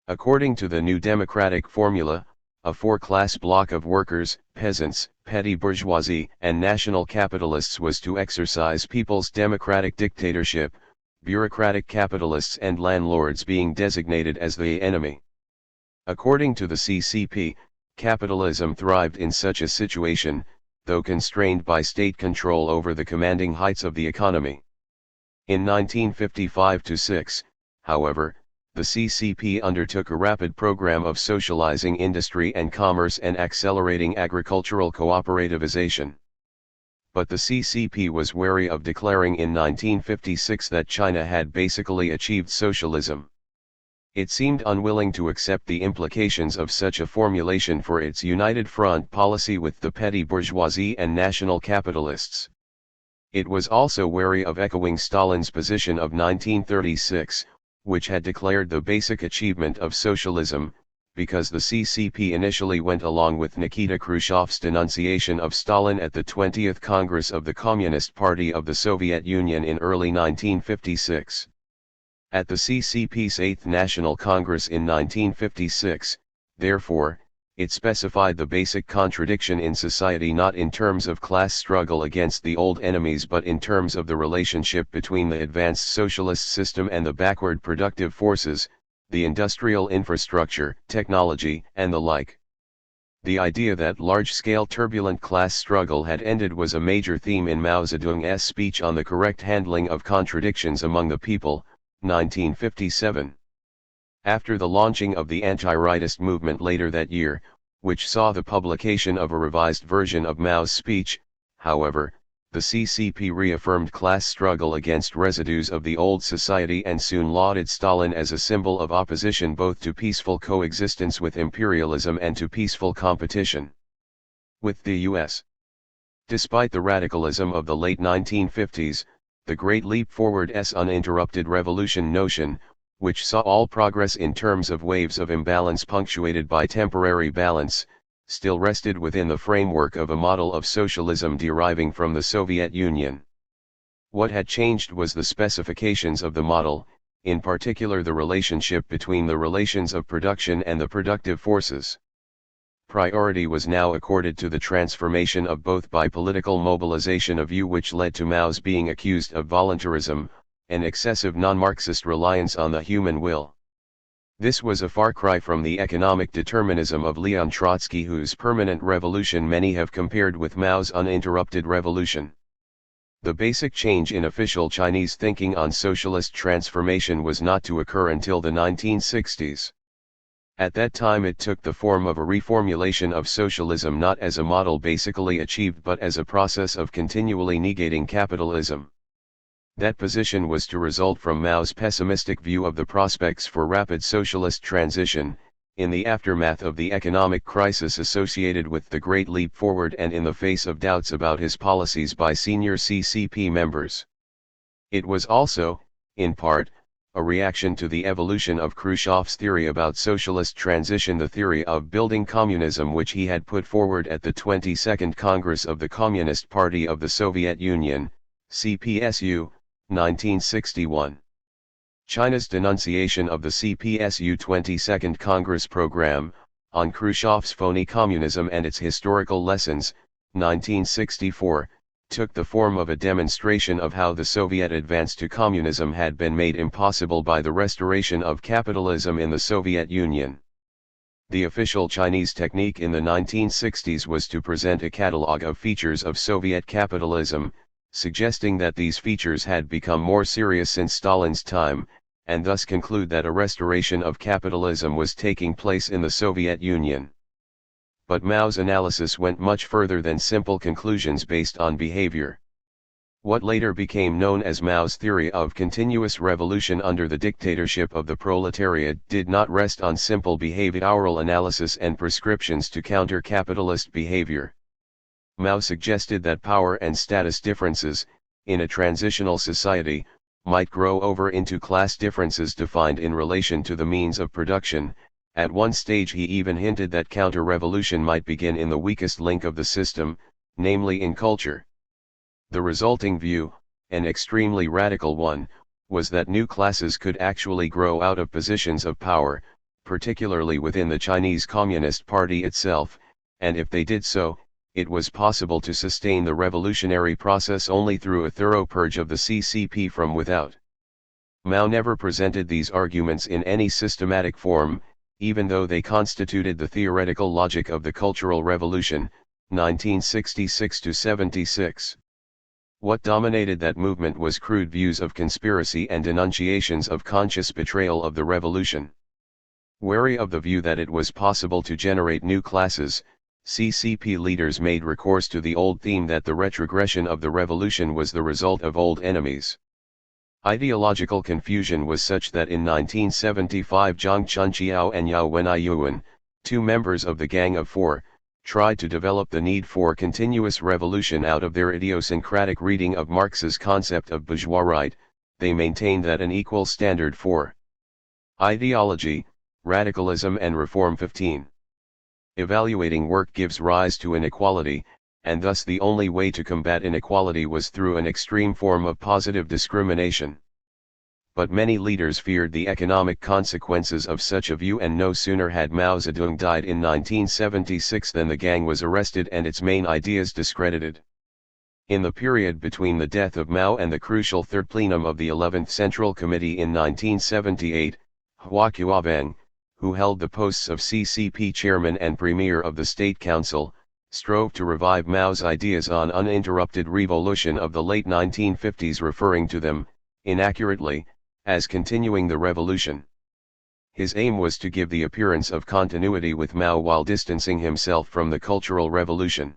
According to the New Democratic formula, a four-class block of workers, peasants, petty bourgeoisie, and national capitalists was to exercise people's democratic dictatorship, bureaucratic capitalists and landlords being designated as the enemy. According to the CCP, capitalism thrived in such a situation, though constrained by state control over the commanding heights of the economy. In 1955-6, however, the CCP undertook a rapid program of socializing industry and commerce and accelerating agricultural cooperativization. But the CCP was wary of declaring in 1956 that China had basically achieved socialism. It seemed unwilling to accept the implications of such a formulation for its united front policy with the petty bourgeoisie and national capitalists. It was also wary of echoing Stalin's position of 1936, which had declared the basic achievement of socialism, because the CCP initially went along with Nikita Khrushchev's denunciation of Stalin at the 20th Congress of the Communist Party of the Soviet Union in early 1956. At the CCP's 8th National Congress in 1956, therefore, it specified the basic contradiction in society not in terms of class struggle against the old enemies but in terms of the relationship between the advanced socialist system and the backward productive forces, the industrial infrastructure, technology, and the like. The idea that large-scale turbulent class struggle had ended was a major theme in Mao Zedong's speech on the correct handling of contradictions among the people, 1957. After the launching of the anti-rightist movement later that year, which saw the publication of a revised version of Mao's speech, however, the CCP reaffirmed class struggle against residues of the old society and soon lauded Stalin as a symbol of opposition both to peaceful coexistence with imperialism and to peaceful competition with the US. Despite the radicalism of the late 1950s, the Great Leap Forward's uninterrupted revolution notion, which saw all progress in terms of waves of imbalance punctuated by temporary balance, still rested within the framework of a model of socialism deriving from the Soviet Union. What had changed was the specifications of the model, in particular the relationship between the relations of production and the productive forces. Priority was now accorded to the transformation of both by political mobilization, a view which led to Mao's being accused of voluntarism, an excessive non-Marxist reliance on the human will. This was a far cry from the economic determinism of Leon Trotsky, whose permanent revolution many have compared with Mao's uninterrupted revolution. The basic change in official Chinese thinking on socialist transformation was not to occur until the 1960s. At that time it took the form of a reformulation of socialism not as a model basically achieved but as a process of continually negating capitalism. That position was to result from Mao's pessimistic view of the prospects for rapid socialist transition, in the aftermath of the economic crisis associated with the Great Leap Forward and in the face of doubts about his policies by senior CCP members. It was also, in part, a reaction to the evolution of Khrushchev's theory about socialist transition, the theory of building communism which he had put forward at the 22nd Congress of the Communist Party of the Soviet Union, CPSU, 1961. China's denunciation of the CPSU 22nd Congress program, on Khrushchev's phony communism and its historical lessons, 1964, took the form of a demonstration of how the Soviet advance to communism had been made impossible by the restoration of capitalism in the Soviet Union. The official Chinese technique in the 1960s was to present a catalogue of features of Soviet capitalism, suggesting that these features had become more serious since Stalin's time, and thus conclude that a restoration of capitalism was taking place in the Soviet Union. But Mao's analysis went much further than simple conclusions based on behavior. What later became known as Mao's theory of continuous revolution under the dictatorship of the proletariat did not rest on simple behavioral analysis and prescriptions to counter capitalist behavior. Mao suggested that power and status differences, in a transitional society, might grow over into class differences defined in relation to the means of production. At one stage he even hinted that counter-revolution might begin in the weakest link of the system, namely in culture. The resulting view, an extremely radical one, was that new classes could actually grow out of positions of power, particularly within the Chinese Communist Party itself, and if they did so, it was possible to sustain the revolutionary process only through a thorough purge of the CCP from without. Mao never presented these arguments in any systematic form, even though they constituted the theoretical logic of the Cultural Revolution, 1966–76. What dominated that movement was crude views of conspiracy and denunciations of conscious betrayal of the revolution. Wary of the view that it was possible to generate new classes, CCP leaders made recourse to the old theme that the retrogression of the revolution was the result of old enemies. Ideological confusion was such that in 1975 Zhang Chunqiao and Yao Wenyuan, two members of the Gang of Four, tried to develop the need for continuous revolution out of their idiosyncratic reading of Marx's concept of bourgeois right. They maintained that an equal standard for ideology, radicalism and reform 15. Evaluating work gives rise to inequality, and thus the only way to combat inequality was through an extreme form of positive discrimination. but many leaders feared the economic consequences of such a view, and no sooner had Mao Zedong died in 1976 than the gang was arrested and its main ideas discredited. In the period between the death of Mao and the crucial Third Plenum of the 11th Central Committee in 1978, Hua Qiubang, who held the posts of CCP chairman and premier of the State Council, strove to revive Mao's ideas on uninterrupted revolution of the late 1950s, referring to them, inaccurately, as continuing the revolution. His aim was to give the appearance of continuity with Mao while distancing himself from the Cultural Revolution.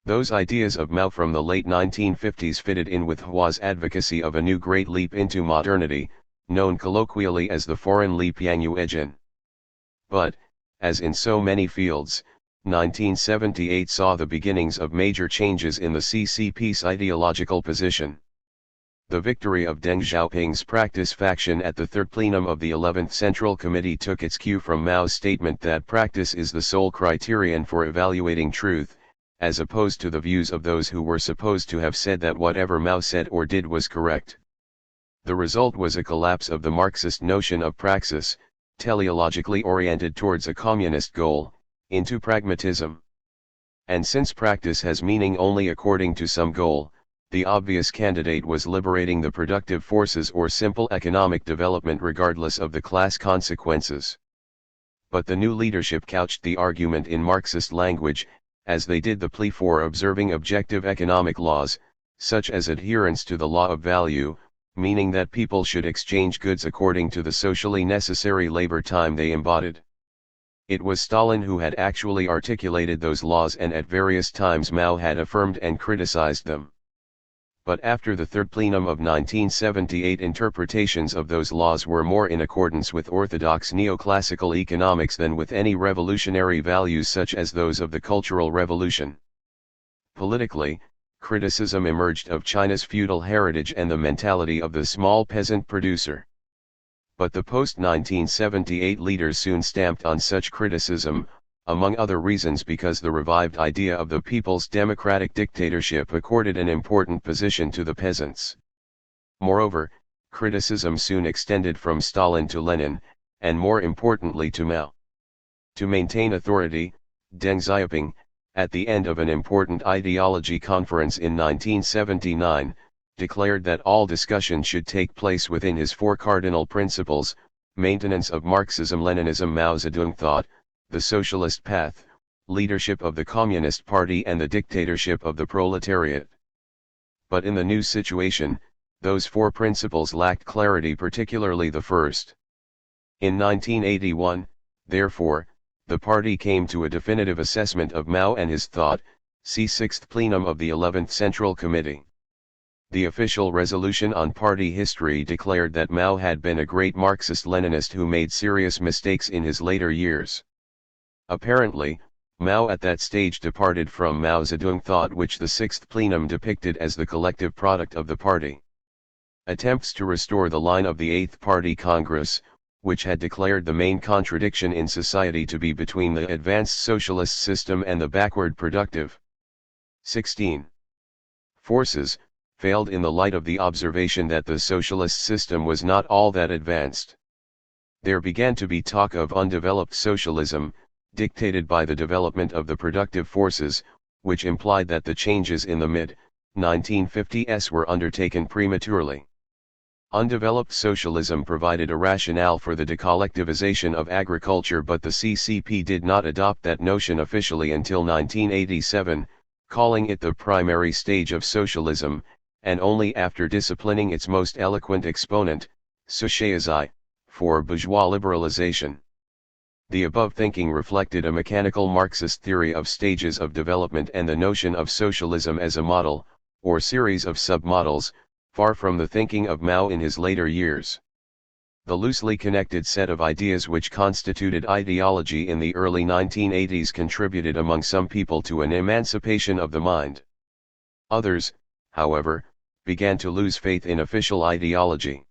Those ideas of Mao from the late 1950s fitted in with Hua's advocacy of a new great leap into modernity, known colloquially as the Foreign Leap Yang Yuejin. But, as in so many fields, 1978 saw the beginnings of major changes in the CCP's ideological position. The victory of Deng Xiaoping's practice faction at the Third Plenum of the 11th Central Committee took its cue from Mao's statement that practice is the sole criterion for evaluating truth, as opposed to the views of those who were supposed to have said that whatever Mao said or did was correct. The result was a collapse of the Marxist notion of praxis, teleologically oriented towards a communist goal, into pragmatism. And since practice has meaning only according to some goal, the obvious candidate was liberating the productive forces or simple economic development regardless of the class consequences. But the new leadership couched the argument in Marxist language, as they did the plea for observing objective economic laws, such as adherence to the law of value, meaning that people should exchange goods according to the socially necessary labor time they embodied. It was Stalin who had actually articulated those laws, and at various times Mao had affirmed and criticized them. But after the Third Plenum of 1978, interpretations of those laws were more in accordance with orthodox neoclassical economics than with any revolutionary values such as those of the Cultural Revolution. Politically, criticism emerged of China's feudal heritage and the mentality of the small peasant producer. But the post-1978 leaders soon stamped on such criticism, among other reasons because the revived idea of the people's democratic dictatorship accorded an important position to the peasants. Moreover, criticism soon extended from Stalin to Lenin, and more importantly to Mao. To maintain authority, Deng Xiaoping, at the end of an important ideology conference in 1979, declared that all discussion should take place within his four cardinal principles: maintenance of Marxism-Leninism, Mao Zedong thought, the socialist path, leadership of the Communist Party, and the dictatorship of the proletariat. But in the new situation, those four principles lacked clarity, particularly the first. In 1981, therefore, the party came to a definitive assessment of Mao and his thought, see 6th Plenum of the 11th Central Committee. The official resolution on party history declared that Mao had been a great Marxist-Leninist who made serious mistakes in his later years. Apparently, Mao at that stage departed from Mao Zedong thought, which the 6th Plenum depicted as the collective product of the party. Attempts to restore the line of the 8th Party Congress, which had declared the main contradiction in society to be between the advanced socialist system and the backward productive 16 forces, failed in the light of the observation that the socialist system was not all that advanced. There began to be talk of undeveloped socialism, dictated by the development of the productive forces, which implied that the changes in the mid-1950s were undertaken prematurely. Undeveloped socialism provided a rationale for the decollectivization of agriculture, but the CCP did not adopt that notion officially until 1987, calling it the primary stage of socialism, and only after disciplining its most eloquent exponent, Socialism, for bourgeois liberalization. The above thinking reflected a mechanical Marxist theory of stages of development and the notion of socialism as a model, or series of sub-models, far from the thinking of Mao in his later years. The loosely connected set of ideas which constituted ideology in the early 1980s contributed among some people to an emancipation of the mind. Others, however, began to lose faith in official ideology.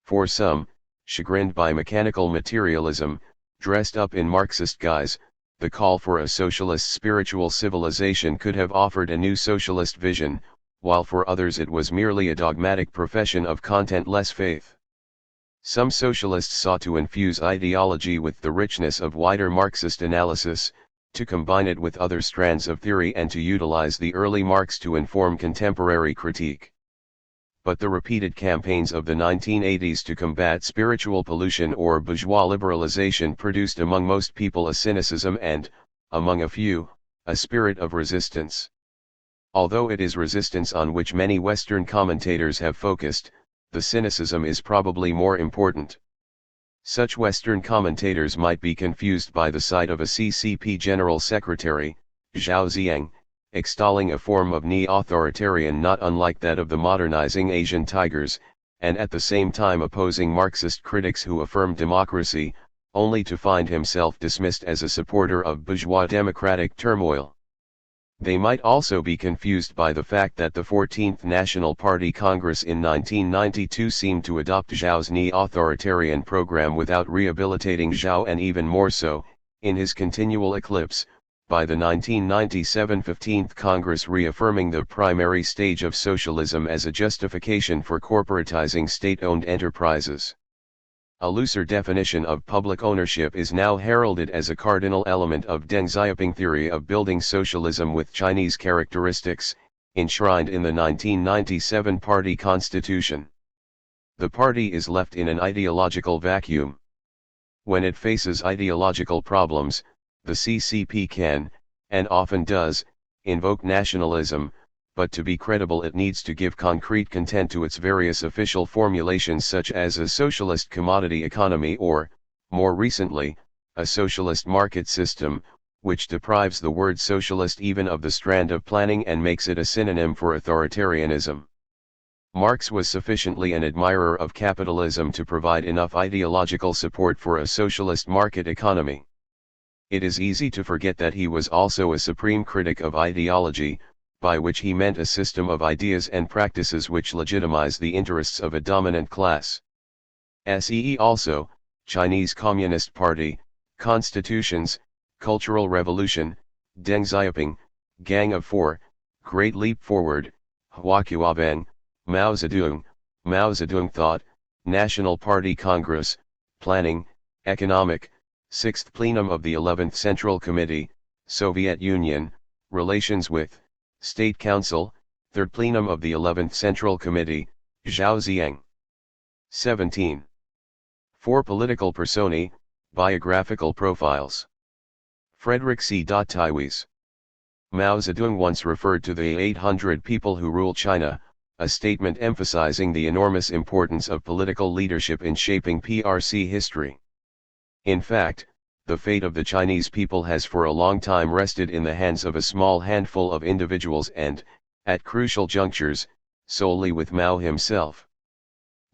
For some, chagrined by mechanical materialism, dressed up in Marxist guise, the call for a socialist spiritual civilization could have offered a new socialist vision, while for others it was merely a dogmatic profession of contentless faith. Some socialists sought to infuse ideology with the richness of wider Marxist analysis, to combine it with other strands of theory and to utilize the early Marx to inform contemporary critique. But the repeated campaigns of the 1980s to combat spiritual pollution or bourgeois liberalization produced among most people a cynicism and, among a few, a spirit of resistance. Although it is resistance on which many Western commentators have focused, the cynicism is probably more important. Such Western commentators might be confused by the sight of a CCP General Secretary, Zhao Ziyang, extolling a form of neo-authoritarian not unlike that of the modernizing Asian tigers, and at the same time opposing Marxist critics who affirm democracy, only to find himself dismissed as a supporter of bourgeois democratic turmoil. They might also be confused by the fact that the 14th National Party Congress in 1992 seemed to adopt Zhao's neo-authoritarian program without rehabilitating Zhao, and even more so, in his continual eclipse, by the 1997 15th Congress reaffirming the primary stage of socialism as a justification for corporatizing state-owned enterprises. A looser definition of public ownership is now heralded as a cardinal element of Deng Xiaoping theory of building socialism with Chinese characteristics, enshrined in the 1997 party constitution. The party is left in an ideological vacuum. When it faces ideological problems, the CCP can, and often does, invoke nationalism, but to be credible it needs to give concrete content to its various official formulations such as a socialist commodity economy or, more recently, a socialist market system, which deprives the word socialist even of the strand of planning and makes it a synonym for authoritarianism. Marx was sufficiently an admirer of capitalism to provide enough ideological support for a socialist market economy. It is easy to forget that he was also a supreme critic of ideology, by which he meant a system of ideas and practices which legitimize the interests of a dominant class. See also, Chinese Communist Party, Constitutions, Cultural Revolution, Deng Xiaoping, Gang of Four, Great Leap Forward, Huaqiabang, Mao Zedong Thought, National Party Congress, Planning, Economic, 6th Plenum of the 11th Central Committee, Soviet Union, Relations with State Council, 3rd Plenum of the 11th Central Committee, Zhao Ziyang. 17. 4 Political Personae, Biographical Profiles. Frederick C. Taiwes. Mao Zedong once referred to the 800 people who rule China, a statement emphasizing the enormous importance of political leadership in shaping PRC history. In fact, the fate of the Chinese people has for a long time rested in the hands of a small handful of individuals and, at crucial junctures, solely with Mao himself.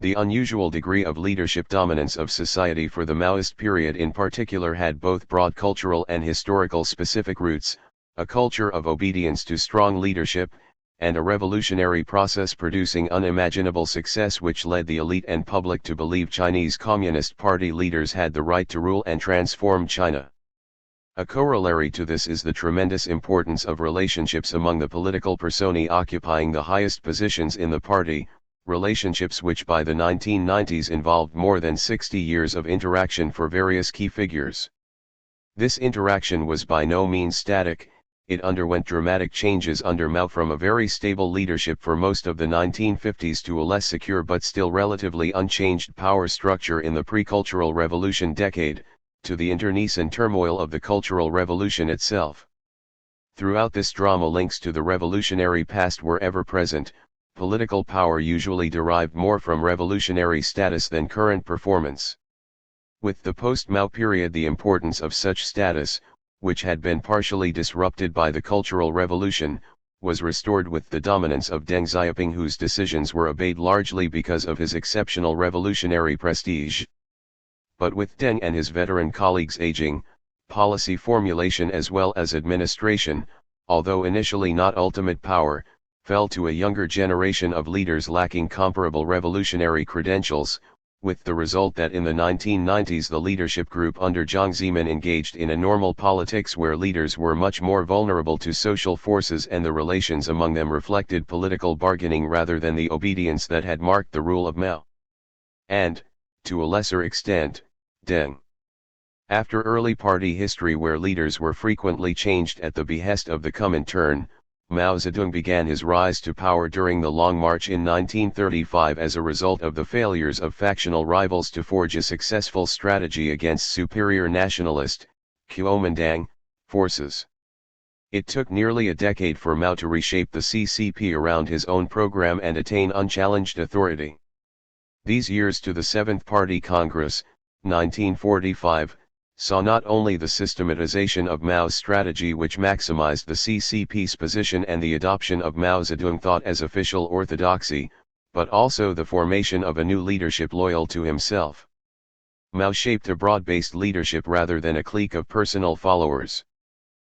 The unusual degree of leadership dominance of society for the Maoist period in particular had both broad cultural and historical specific roots, a culture of obedience to strong leadership, and a revolutionary process producing unimaginable success which led the elite and public to believe Chinese Communist Party leaders had the right to rule and transform China. A corollary to this is the tremendous importance of relationships among the political personae occupying the highest positions in the party, relationships which by the 1990s involved more than 60 years of interaction for various key figures. This interaction was by no means static. It underwent dramatic changes under Mao from a very stable leadership for most of the 1950s to a less secure but still relatively unchanged power structure in the pre-Cultural Revolution decade, to the internecine turmoil of the Cultural Revolution itself. Throughout this drama links to the revolutionary past were ever present. Political power usually derived more from revolutionary status than current performance. With the post-Mao period the importance of such status, which had been partially disrupted by the Cultural Revolution, was restored with the dominance of Deng Xiaoping, whose decisions were obeyed largely because of his exceptional revolutionary prestige. But with Deng and his veteran colleagues aging, policy formulation as well as administration, although initially not ultimate power, fell to a younger generation of leaders lacking comparable revolutionary credentials, with the result that in the 1990s the leadership group under Jiang Zemin engaged in a normal politics where leaders were much more vulnerable to social forces and the relations among them reflected political bargaining rather than the obedience that had marked the rule of Mao. And, to a lesser extent, Deng. After early party history where leaders were frequently changed at the behest of the Comintern, Mao Zedong began his rise to power during the Long March in 1935 as a result of the failures of factional rivals to forge a successful strategy against superior nationalist, Kuomintang, forces. It took nearly a decade for Mao to reshape the CCP around his own program and attain unchallenged authority. These years to the Seventh Party Congress, 1945, saw not only the systematization of Mao's strategy which maximized the CCP's position and the adoption of Mao Zedong thought as official orthodoxy, but also the formation of a new leadership loyal to himself. Mao shaped a broad-based leadership rather than a clique of personal followers.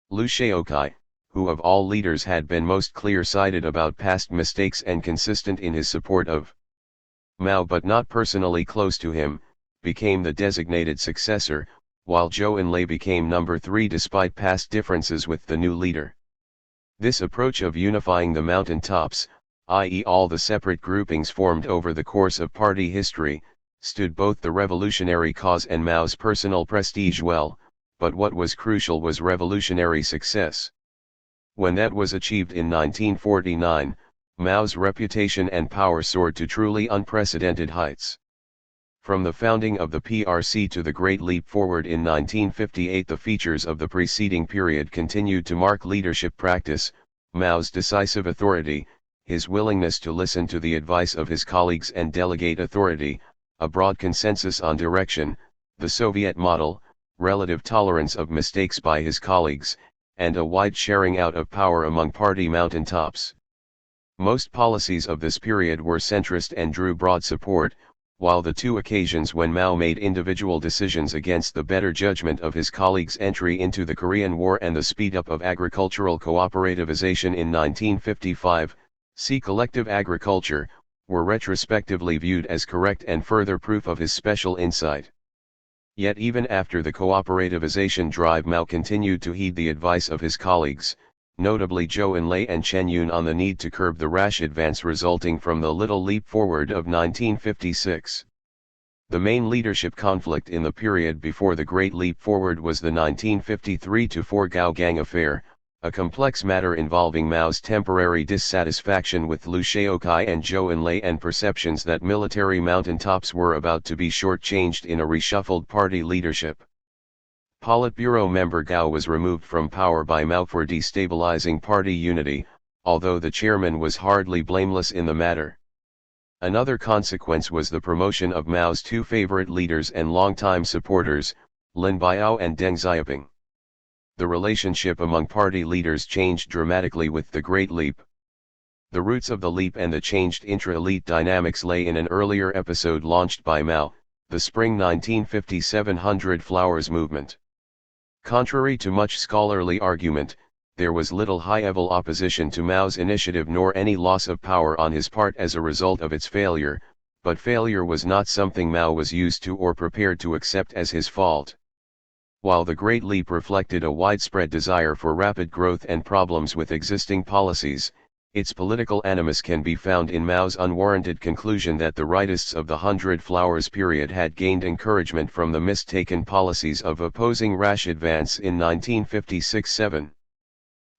Liu Shaoqi, who of all leaders had been most clear-sighted about past mistakes and consistent in his support of Mao but not personally close to him, became the designated successor, while Zhou Enlai became number 3 despite past differences with the new leader. This approach of unifying the mountaintops, i.e. all the separate groupings formed over the course of party history, stood both the revolutionary cause and Mao's personal prestige well, but what was crucial was revolutionary success. When that was achieved in 1949, Mao's reputation and power soared to truly unprecedented heights. From the founding of the PRC to the Great Leap Forward in 1958, the features of the preceding period continued to mark leadership practice, Mao's decisive authority, his willingness to listen to the advice of his colleagues and delegate authority, a broad consensus on direction, the Soviet model, relative tolerance of mistakes by his colleagues, and a wide sharing out of power among party mountaintops. Most policies of this period were centrist and drew broad support, while the two occasions when Mao made individual decisions against the better judgment of his colleagues' entry into the Korean War and the speed-up of agricultural cooperativization in 1955, see collective agriculture, were retrospectively viewed as correct and further proof of his special insight. Yet even after the cooperativization drive, Mao continued to heed the advice of his colleagues, notably Zhou Enlai and Chen Yun, on the need to curb the rash advance resulting from the Little Leap Forward of 1956. The main leadership conflict in the period before the Great Leap Forward was the 1953-4 Gao Gang affair, a complex matter involving Mao's temporary dissatisfaction with Liu Shaoqi and Zhou Enlai and perceptions that military mountaintops were about to be shortchanged in a reshuffled party leadership. Politburo member Gao was removed from power by Mao for destabilizing party unity, although the chairman was hardly blameless in the matter. Another consequence was the promotion of Mao's two favorite leaders and longtime supporters, Lin Biao and Deng Xiaoping. The relationship among party leaders changed dramatically with the Great Leap. The roots of the leap and the changed intra-elite dynamics lay in an earlier episode launched by Mao, the Spring 1957 100 Flowers movement. Contrary to much scholarly argument, there was little high-level opposition to Mao's initiative nor any loss of power on his part as a result of its failure, but failure was not something Mao was used to or prepared to accept as his fault. While the Great Leap reflected a widespread desire for rapid growth and problems with existing policies, its political animus can be found in Mao's unwarranted conclusion that the rightists of the 100 Flowers period had gained encouragement from the mistaken policies of opposing rash advance in 1956-7.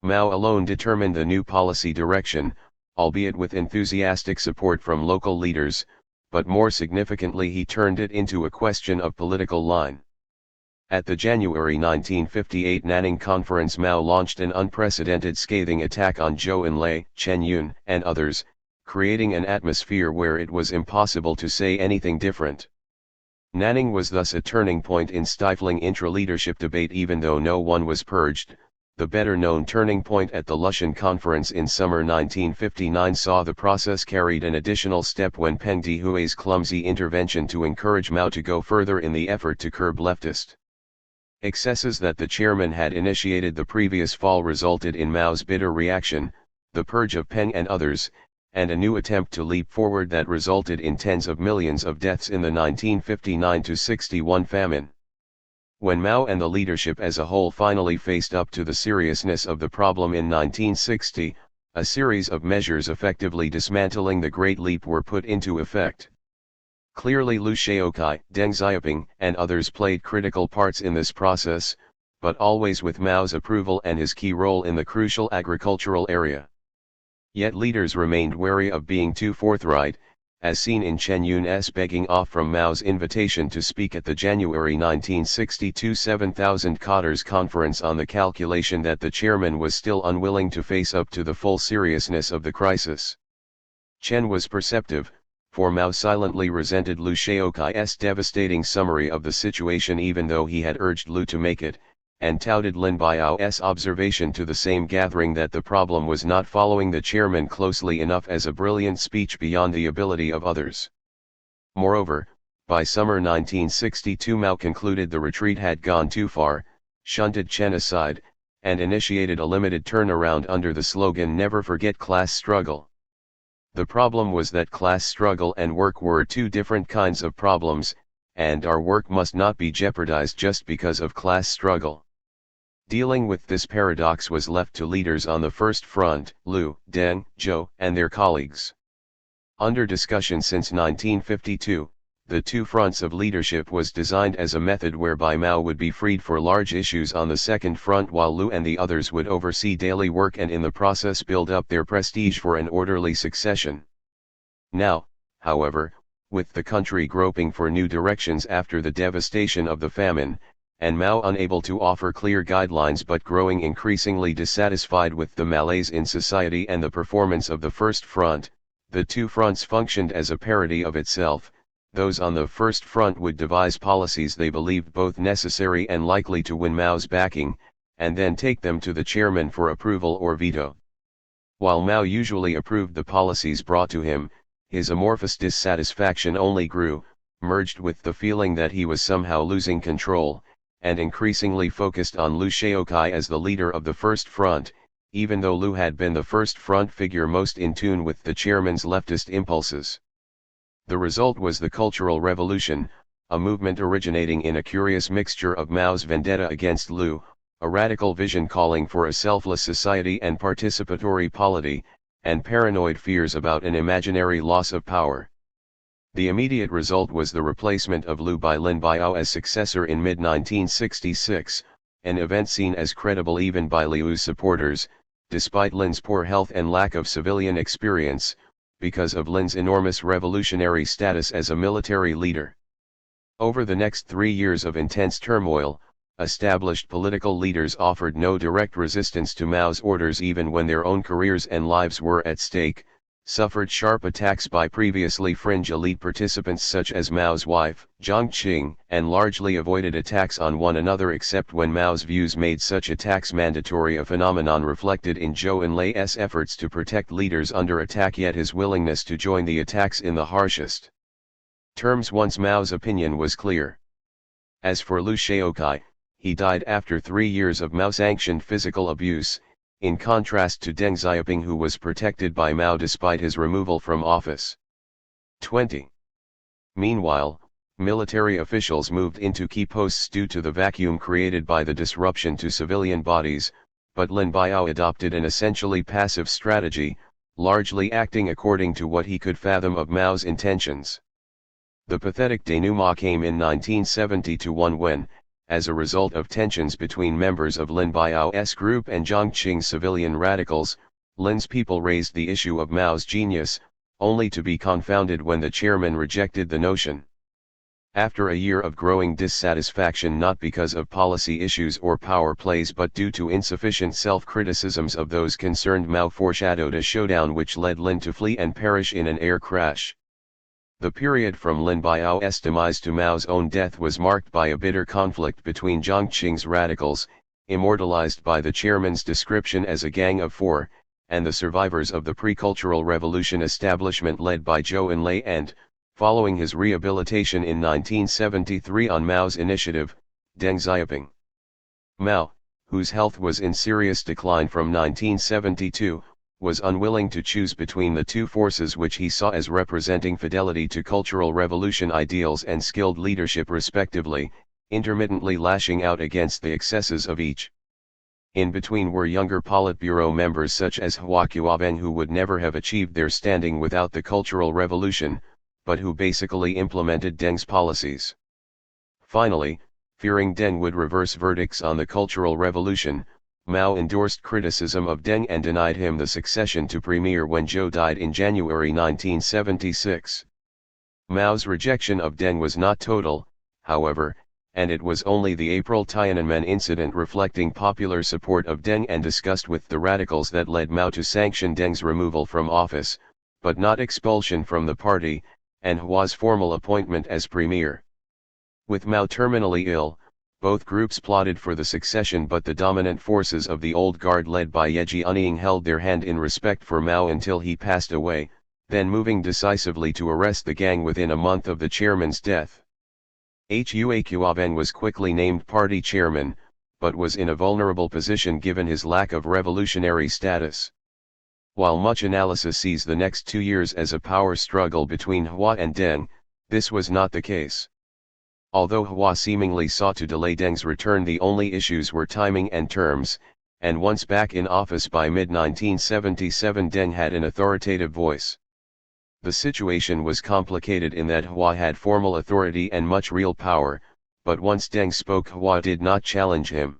Mao alone determined the new policy direction, albeit with enthusiastic support from local leaders, but more significantly he turned it into a question of political line. At the January 1958 Nanning Conference, Mao launched an unprecedented scathing attack on Zhou Enlai, Chen Yun, and others, creating an atmosphere where it was impossible to say anything different. Nanning was thus a turning point in stifling intra-leadership debate even though no one was purged. The better-known turning point at the Lushan Conference in summer 1959 saw the process carried an additional step when Peng Dehuai's clumsy intervention to encourage Mao to go further in the effort to curb leftist excesses that the chairman had initiated the previous fall resulted in Mao's bitter reaction, the purge of Peng and others, and a new attempt to leap forward that resulted in tens of millions of deaths in the 1959-61 famine. When Mao and the leadership as a whole finally faced up to the seriousness of the problem in 1960, a series of measures effectively dismantling the Great Leap were put into effect. Clearly Liu Shaoqi, Deng Xiaoping, and others played critical parts in this process, but always with Mao's approval and his key role in the crucial agricultural area. Yet leaders remained wary of being too forthright, as seen in Chen Yun's begging off from Mao's invitation to speak at the January 1962 7,000 cadres conference on the calculation that the chairman was still unwilling to face up to the full seriousness of the crisis. Chen was perceptive, for Mao silently resented Liu Shaoqi's devastating summary of the situation even though he had urged Liu to make it, and touted Lin Biao's observation to the same gathering that the problem was not following the chairman closely enough as a brilliant speech beyond the ability of others. Moreover, by summer 1962 Mao concluded the retreat had gone too far, shunted Chen aside, and initiated a limited turnaround under the slogan "Never Forget Class Struggle." The problem was that class struggle and work were two different kinds of problems, and our work must not be jeopardized just because of class struggle. Dealing with this paradox was left to leaders on the first front, Liu, Deng, Zhou, and their colleagues. Under discussion since 1952, the two fronts of leadership was designed as a method whereby Mao would be freed for large issues on the second front while Liu and the others would oversee daily work and in the process build up their prestige for an orderly succession. Now, however, with the country groping for new directions after the devastation of the famine, and Mao unable to offer clear guidelines but growing increasingly dissatisfied with the malaise in society and the performance of the first front, the two fronts functioned as a parody of itself. Those on the first front would devise policies they believed both necessary and likely to win Mao's backing, and then take them to the chairman for approval or veto. While Mao usually approved the policies brought to him, his amorphous dissatisfaction only grew, merged with the feeling that he was somehow losing control, and increasingly focused on Liu Shaoqi as the leader of the first front, even though Liu had been the first front figure most in tune with the chairman's leftist impulses. The result was the Cultural Revolution, a movement originating in a curious mixture of Mao's vendetta against Liu, a radical vision calling for a selfless society and participatory polity, and paranoid fears about an imaginary loss of power. The immediate result was the replacement of Liu by Lin Biao as successor in mid-1966, an event seen as credible even by Liu's supporters, despite Lin's poor health and lack of civilian experience, because of Lin's enormous revolutionary status as a military leader. Over the next 3 years of intense turmoil, established political leaders offered no direct resistance to Mao's orders even when their own careers and lives were at stake, suffered sharp attacks by previously fringe elite participants such as Mao's wife, Jiang Qing, and largely avoided attacks on one another except when Mao's views made such attacks mandatory, a phenomenon reflected in Zhou Enlai's efforts to protect leaders under attack yet his willingness to join the attacks in the harshest terms once Mao's opinion was clear. As for Liu Shaoqi, he died after 3 years of Mao-sanctioned physical abuse, in contrast to Deng Xiaoping who was protected by Mao despite his removal from office. 20. Meanwhile, military officials moved into key posts due to the vacuum created by the disruption to civilian bodies, but Lin Biao adopted an essentially passive strategy, largely acting according to what he could fathom of Mao's intentions. The pathetic denouement came in 1970-1 when, as a result of tensions between members of Lin Biao's group and Jiang Qing's civilian radicals, Lin's people raised the issue of Mao's genius, only to be confounded when the chairman rejected the notion. After a year of growing dissatisfaction not because of policy issues or power plays but due to insufficient self-criticisms of those concerned, Mao foreshadowed a showdown which led Lin to flee and perish in an air crash. The period from Lin Biao's demise to Mao's own death was marked by a bitter conflict between Jiang Qing's radicals, immortalized by the chairman's description as a gang of four, and the survivors of the pre-Cultural Revolution establishment led by Zhou Enlai and, following his rehabilitation in 1973 on Mao's initiative, Deng Xiaoping. Mao, whose health was in serious decline from 1972, was unwilling to choose between the two forces which he saw as representing fidelity to Cultural Revolution ideals and skilled leadership respectively, intermittently lashing out against the excesses of each. In between were younger Politburo members such as Hua Qiabeng who would never have achieved their standing without the Cultural Revolution, but who basically implemented Deng's policies. Finally, fearing Deng would reverse verdicts on the Cultural Revolution, Mao endorsed criticism of Deng and denied him the succession to premier when Zhou died in January 1976. Mao's rejection of Deng was not total, however, and it was only the April Tiananmen incident reflecting popular support of Deng and disgust with the radicals that led Mao to sanction Deng's removal from office, but not expulsion from the party, and Hua's formal appointment as premier. With Mao terminally ill, both groups plotted for the succession, but the dominant forces of the old guard led by Ye Jianying held their hand in respect for Mao until he passed away, then moving decisively to arrest the gang within a month of the chairman's death. Hua Qiaobang was quickly named party chairman, but was in a vulnerable position given his lack of revolutionary status. While much analysis sees the next 2 years as a power struggle between Hua and Deng, this was not the case. Although Hua seemingly sought to delay Deng's return, the only issues were timing and terms, and once back in office by mid-1977 Deng had an authoritative voice. The situation was complicated in that Hua had formal authority and much real power, but once Deng spoke, Hua did not challenge him.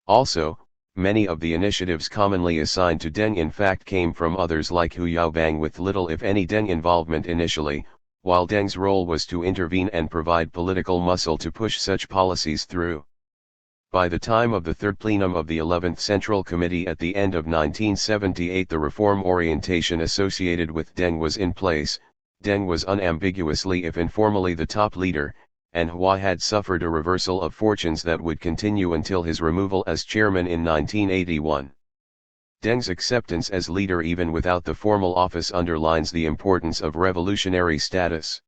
Also, many of the initiatives commonly assigned to Deng in fact came from others like Hu Yaobang with little if any Deng involvement initially, while Deng's role was to intervene and provide political muscle to push such policies through. By the time of the third plenum of the 11th Central Committee at the end of 1978, the reform orientation associated with Deng was in place. Deng was unambiguously if informally the top leader, and Hua had suffered a reversal of fortunes that would continue until his removal as chairman in 1981. Deng's acceptance as leader even without the formal office underlines the importance of revolutionary status.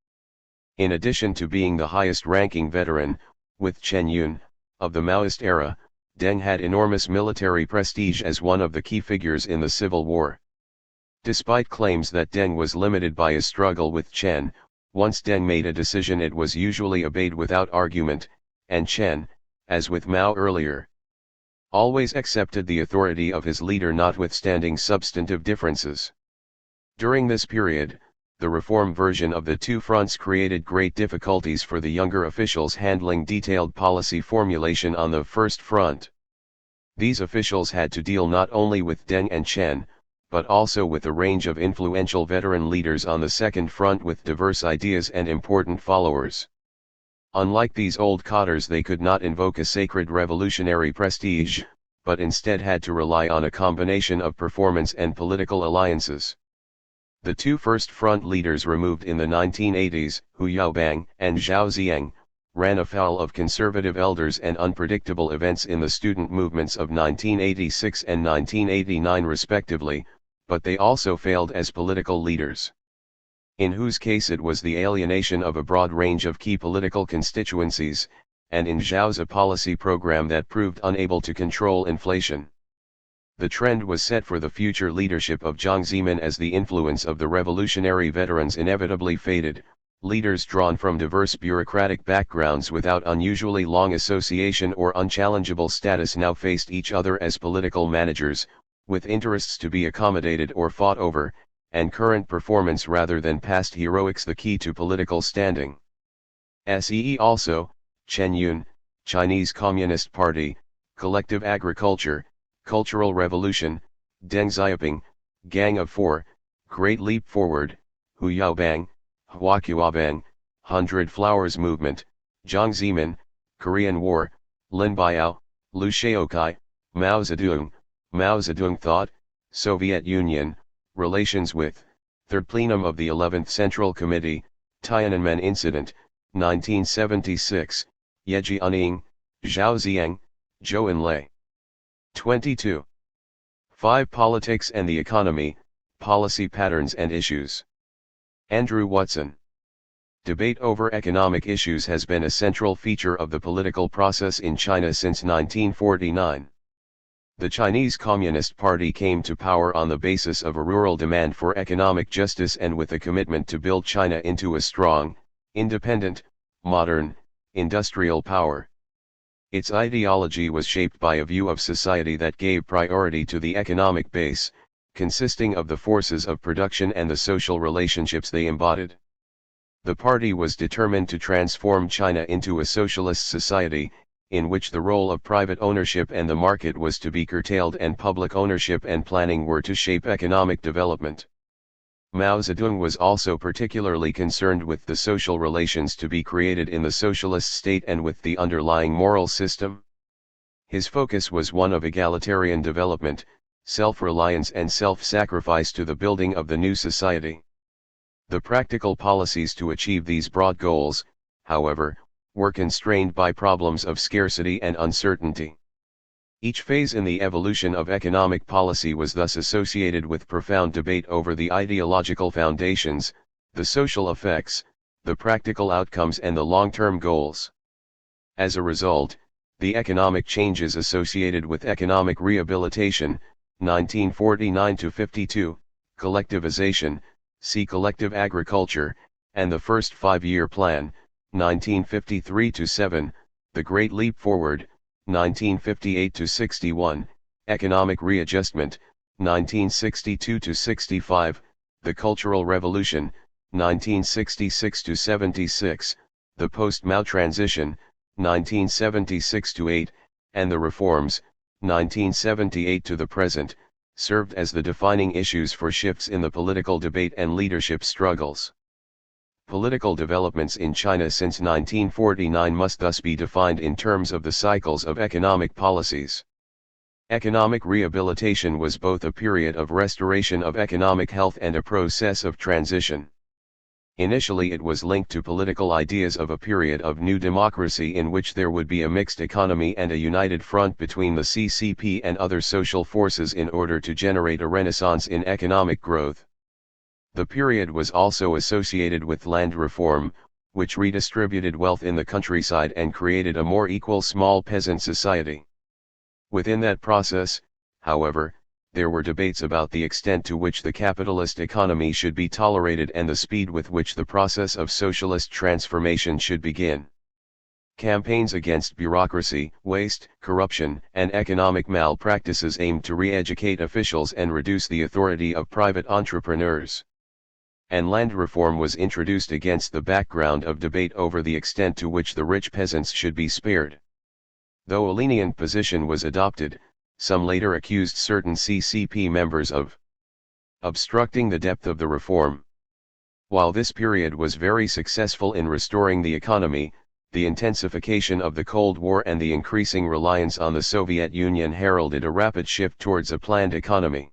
In addition to being the highest-ranking veteran, with Chen Yun, of the Maoist era, Deng had enormous military prestige as one of the key figures in the Civil War. Despite claims that Deng was limited by his struggle with Chen, once Deng made a decision it was usually obeyed without argument, and Chen, as with Mao earlier, always accepted the authority of his leader notwithstanding substantive differences. During this period, the reform version of the two fronts created great difficulties for the younger officials handling detailed policy formulation on the first front. These officials had to deal not only with Deng and Chen, but also with a range of influential veteran leaders on the second front with diverse ideas and important followers. Unlike these old cadres, they could not invoke a sacred revolutionary prestige, but instead had to rely on a combination of performance and political alliances. The two first front leaders removed in the 1980s, Hu Yaobang and Zhao Ziyang, ran afoul of conservative elders and unpredictable events in the student movements of 1986 and 1989 respectively, but they also failed as political leaders. In Hu's case it was the alienation of a broad range of key political constituencies, and in Zhao's a policy program that proved unable to control inflation. The trend was set for the future leadership of Jiang Zemin as the influence of the revolutionary veterans inevitably faded. Leaders drawn from diverse bureaucratic backgrounds without unusually long association or unchallengeable status now faced each other as political managers, with interests to be accommodated or fought over, and current performance rather than past heroics the key to political standing. See also, Chen Yun, Chinese Communist Party, Collective Agriculture, Cultural Revolution, Deng Xiaoping, Gang of Four, Great Leap Forward, Hu Yaobang, Hua Qiaobang, 100 Flowers Movement, Jiang Zemin, Korean War, Lin Biao, Liu Shaokai, Mao Zedong Thought, Soviet Union, Relations with, Third Plenum of the 11th Central Committee, Tiananmen Incident, 1976, Ye Jianying, Zhao Ziyang, Zhou Enlai. 22. 5. Politics and the Economy, Policy Patterns and Issues. Andrew Watson. Debate over economic issues has been a central feature of the political process in China since 1949. The Chinese Communist Party came to power on the basis of a rural demand for economic justice and with a commitment to build China into a strong, independent, modern, industrial power. Its ideology was shaped by a view of society that gave priority to the economic base, consisting of the forces of production and the social relationships they embodied. The party was determined to transform China into a socialist society, in which the role of private ownership and the market was to be curtailed and public ownership and planning were to shape economic development. Mao Zedong was also particularly concerned with the social relations to be created in the socialist state and with the underlying moral system. His focus was one of egalitarian development, self-reliance and self-sacrifice to the building of the new society. The practical policies to achieve these broad goals, however, were constrained by problems of scarcity and uncertainty. Each phase in the evolution of economic policy was thus associated with profound debate over the ideological foundations, the social effects, the practical outcomes and the long-term goals. As a result, the economic changes associated with economic rehabilitation, 1949-52, collectivization, see collective agriculture, and the first five-year plan, 1953-7, the Great Leap Forward, 1958-61, economic readjustment, 1962-65, the Cultural Revolution, 1966-76, the post-Mao transition, 1976-8, and the reforms, 1978 to the present, served as the defining issues for shifts in the political debate and leadership struggles. Political developments in China since 1949 must thus be defined in terms of the cycles of economic policies. Economic rehabilitation was both a period of restoration of economic health and a process of transition. Initially it was linked to political ideas of a period of new democracy in which there would be a mixed economy and a united front between the CCP and other social forces in order to generate a renaissance in economic growth. The period was also associated with land reform, which redistributed wealth in the countryside and created a more equal small peasant society. Within that process, however, there were debates about the extent to which the capitalist economy should be tolerated and the speed with which the process of socialist transformation should begin. Campaigns against bureaucracy, waste, corruption, and economic malpractices aimed to re-educate officials and reduce the authority of private entrepreneurs. And land reform was introduced against the background of debate over the extent to which the rich peasants should be spared. Though a lenient position was adopted, some later accused certain CCP members of obstructing the depth of the reform. While this period was very successful in restoring the economy, the intensification of the Cold War and the increasing reliance on the Soviet Union heralded a rapid shift towards a planned economy.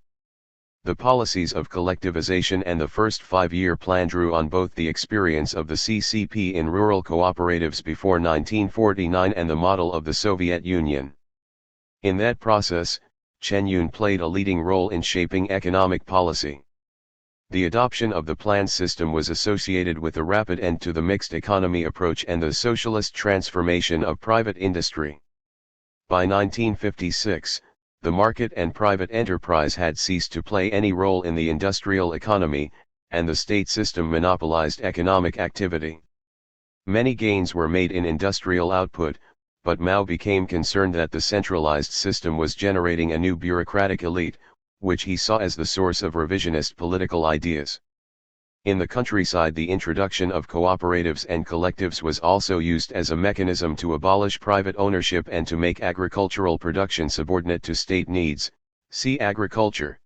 The policies of collectivization and the first five-year plan drew on both the experience of the CCP in rural cooperatives before 1949 and the model of the Soviet Union. In that process, Chen Yun played a leading role in shaping economic policy. The adoption of the plan system was associated with a rapid end to the mixed economy approach and the socialist transformation of private industry. By 1956, the market and private enterprise had ceased to play any role in the industrial economy, and the state system monopolized economic activity. Many gains were made in industrial output, but Mao became concerned that the centralized system was generating a new bureaucratic elite, which he saw as the source of revisionist political ideas. In the countryside, the introduction of cooperatives and collectives was also used as a mechanism to abolish private ownership and to make agricultural production subordinate to state needs. See agriculture.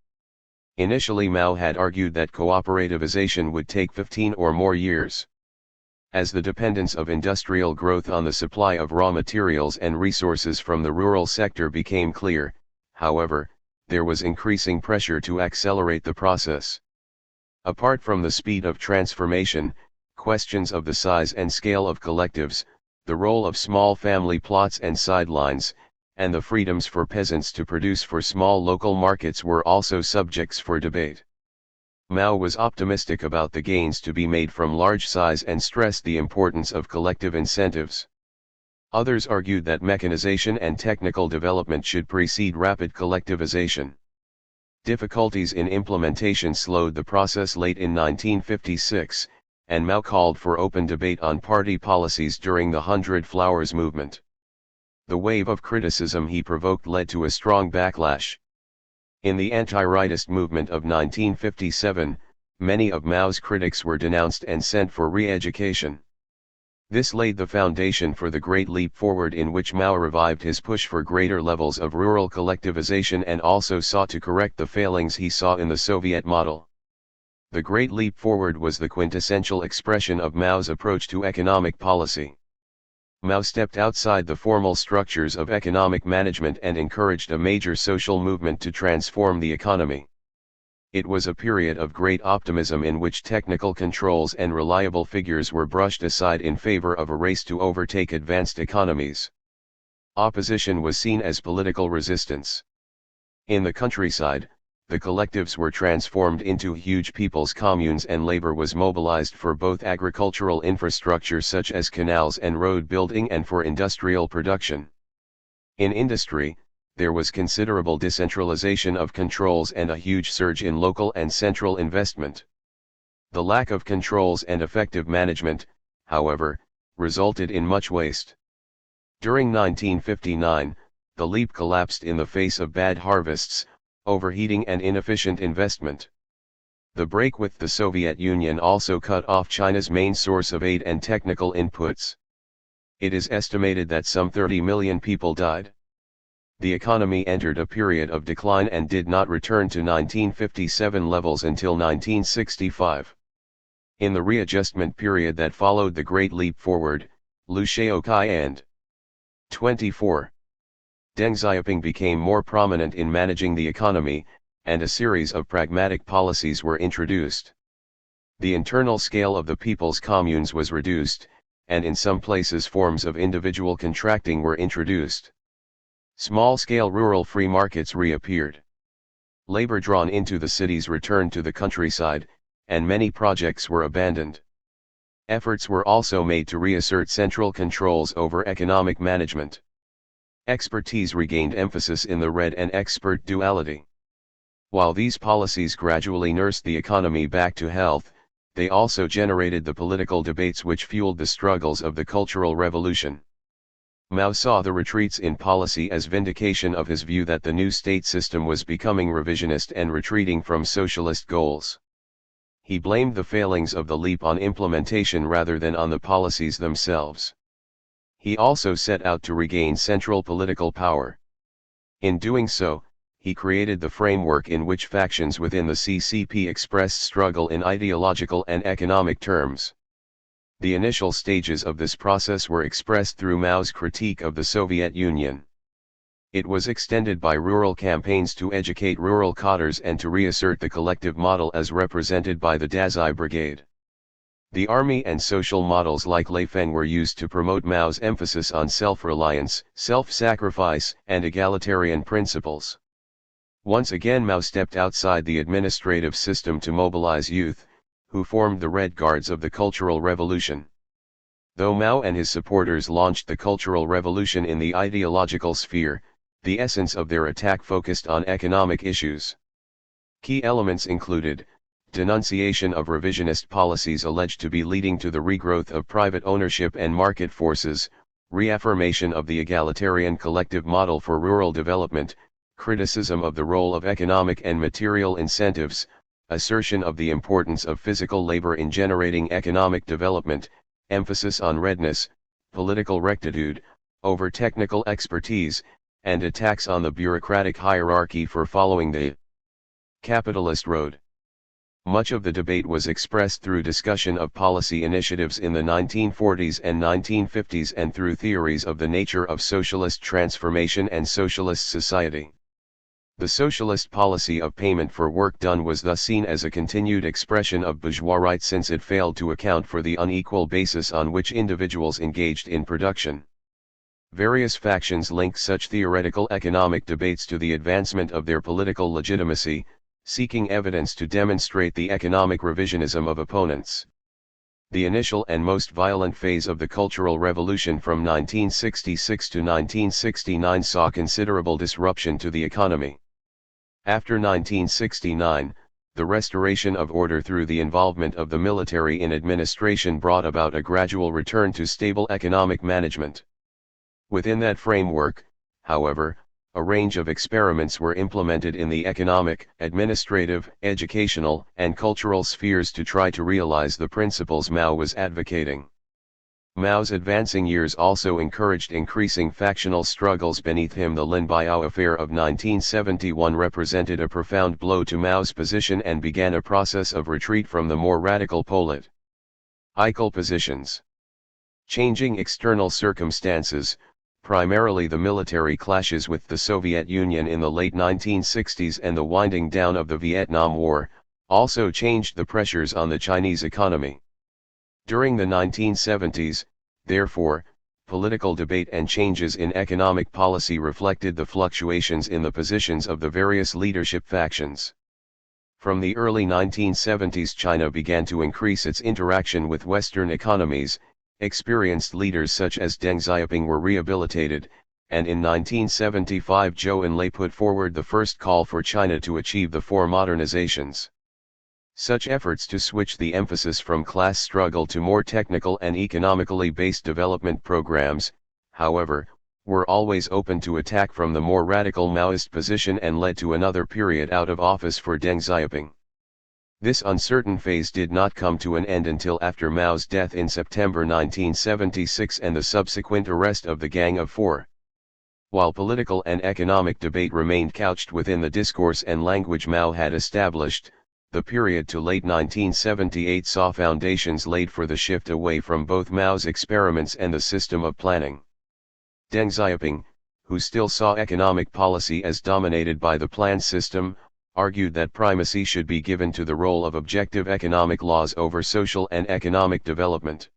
Initially, Mao had argued that cooperativization would take 15 or more years. As the dependence of industrial growth on the supply of raw materials and resources from the rural sector became clear, however, there was increasing pressure to accelerate the process. Apart from the speed of transformation, questions of the size and scale of collectives, the role of small family plots and sidelines, and the freedoms for peasants to produce for small local markets were also subjects for debate. Mao was optimistic about the gains to be made from large size and stressed the importance of collective incentives. Others argued that mechanization and technical development should precede rapid collectivization. Difficulties in implementation slowed the process late in 1956, and Mao called for open debate on party policies during the 100 Flowers movement. The wave of criticism he provoked led to a strong backlash. In the anti-rightist movement of 1957, many of Mao's critics were denounced and sent for re-education. This laid the foundation for the Great Leap Forward, in which Mao revived his push for greater levels of rural collectivization and also sought to correct the failings he saw in the Soviet model. The Great Leap Forward was the quintessential expression of Mao's approach to economic policy. Mao stepped outside the formal structures of economic management and encouraged a major social movement to transform the economy. It was a period of great optimism in which technical controls and reliable figures were brushed aside in favor of a race to overtake advanced economies. Opposition was seen as political resistance. In the countryside, the collectives were transformed into huge people's communes and labor was mobilized for both agricultural infrastructure such as canals and road building and for industrial production. In industry, there was considerable decentralization of controls and a huge surge in local and central investment. The lack of controls and effective management, however, resulted in much waste. During 1959, the leap collapsed in the face of bad harvests, overheating and inefficient investment. The break with the Soviet Union also cut off China's main source of aid and technical inputs. It is estimated that some 30 million people died. The economy entered a period of decline and did not return to 1957 levels until 1965. In the readjustment period that followed the Great Leap Forward, Liu Shaokai and 24. Deng Xiaoping became more prominent in managing the economy, and a series of pragmatic policies were introduced. The internal scale of the people's communes was reduced, and in some places forms of individual contracting were introduced. Small-scale rural free markets reappeared. Labor drawn into the cities returned to the countryside, and many projects were abandoned. Efforts were also made to reassert central controls over economic management. Expertise regained emphasis in the red and expert duality. While these policies gradually nursed the economy back to health, they also generated the political debates which fueled the struggles of the Cultural Revolution. Mao saw the retreats in policy as vindication of his view that the new state system was becoming revisionist and retreating from socialist goals. He blamed the failings of the leap on implementation rather than on the policies themselves. He also set out to regain central political power. In doing so, he created the framework in which factions within the CCP expressed struggle in ideological and economic terms. The initial stages of this process were expressed through Mao's critique of the Soviet Union. It was extended by rural campaigns to educate rural cadres and to reassert the collective model as represented by the Dazai Brigade. The army and social models like Lei Feng were used to promote Mao's emphasis on self-reliance, self-sacrifice, and egalitarian principles. Once again Mao stepped outside the administrative system to mobilize youth, who formed the Red Guards of the Cultural Revolution. Though Mao and his supporters launched the Cultural Revolution in the ideological sphere, the essence of their attack focused on economic issues. Key elements included denunciation of revisionist policies alleged to be leading to the regrowth of private ownership and market forces, reaffirmation of the egalitarian collective model for rural development, criticism of the role of economic and material incentives, assertion of the importance of physical labor in generating economic development, emphasis on redness, political rectitude, over technical expertise, and attacks on the bureaucratic hierarchy for following the capitalist road. Much of the debate was expressed through discussion of policy initiatives in the 1940s and 1950s and through theories of the nature of socialist transformation and socialist society. The socialist policy of payment for work done was thus seen as a continued expression of bourgeois rights since it failed to account for the unequal basis on which individuals engaged in production. Various factions linked such theoretical economic debates to the advancement of their political legitimacy, seeking evidence to demonstrate the economic revisionism of opponents. The initial and most violent phase of the Cultural Revolution from 1966 to 1969 saw considerable disruption to the economy. After 1969, the restoration of order through the involvement of the military in administration brought about a gradual return to stable economic management. Within that framework, however, a range of experiments were implemented in the economic, administrative, educational, and cultural spheres to try to realize the principles Mao was advocating. Mao's advancing years also encouraged increasing factional struggles beneath him. The Lin Biao affair of 1971 represented a profound blow to Mao's position and began a process of retreat from the more radical political positions. Changing external circumstances, primarily the military clashes with the Soviet Union in the late 1960s and the winding down of the Vietnam War, also changed the pressures on the Chinese economy. During the 1970s, therefore, political debate and changes in economic policy reflected the fluctuations in the positions of the various leadership factions. From the early 1970s, China began to increase its interaction with Western economies. Experienced leaders such as Deng Xiaoping were rehabilitated, and in 1975 Zhou Enlai put forward the first call for China to achieve the four modernizations. Such efforts to switch the emphasis from class struggle to more technical and economically based development programs, however, were always open to attack from the more radical Maoist position and led to another period out of office for Deng Xiaoping. This uncertain phase did not come to an end until after Mao's death in September 1976 and the subsequent arrest of the Gang of Four. While political and economic debate remained couched within the discourse and language Mao had established, the period to late 1978 saw foundations laid for the shift away from both Mao's experiments and the system of planning. Deng Xiaoping, who still saw economic policy as dominated by the plan system, argued that primacy should be given to the role of objective economic laws over social and economic development.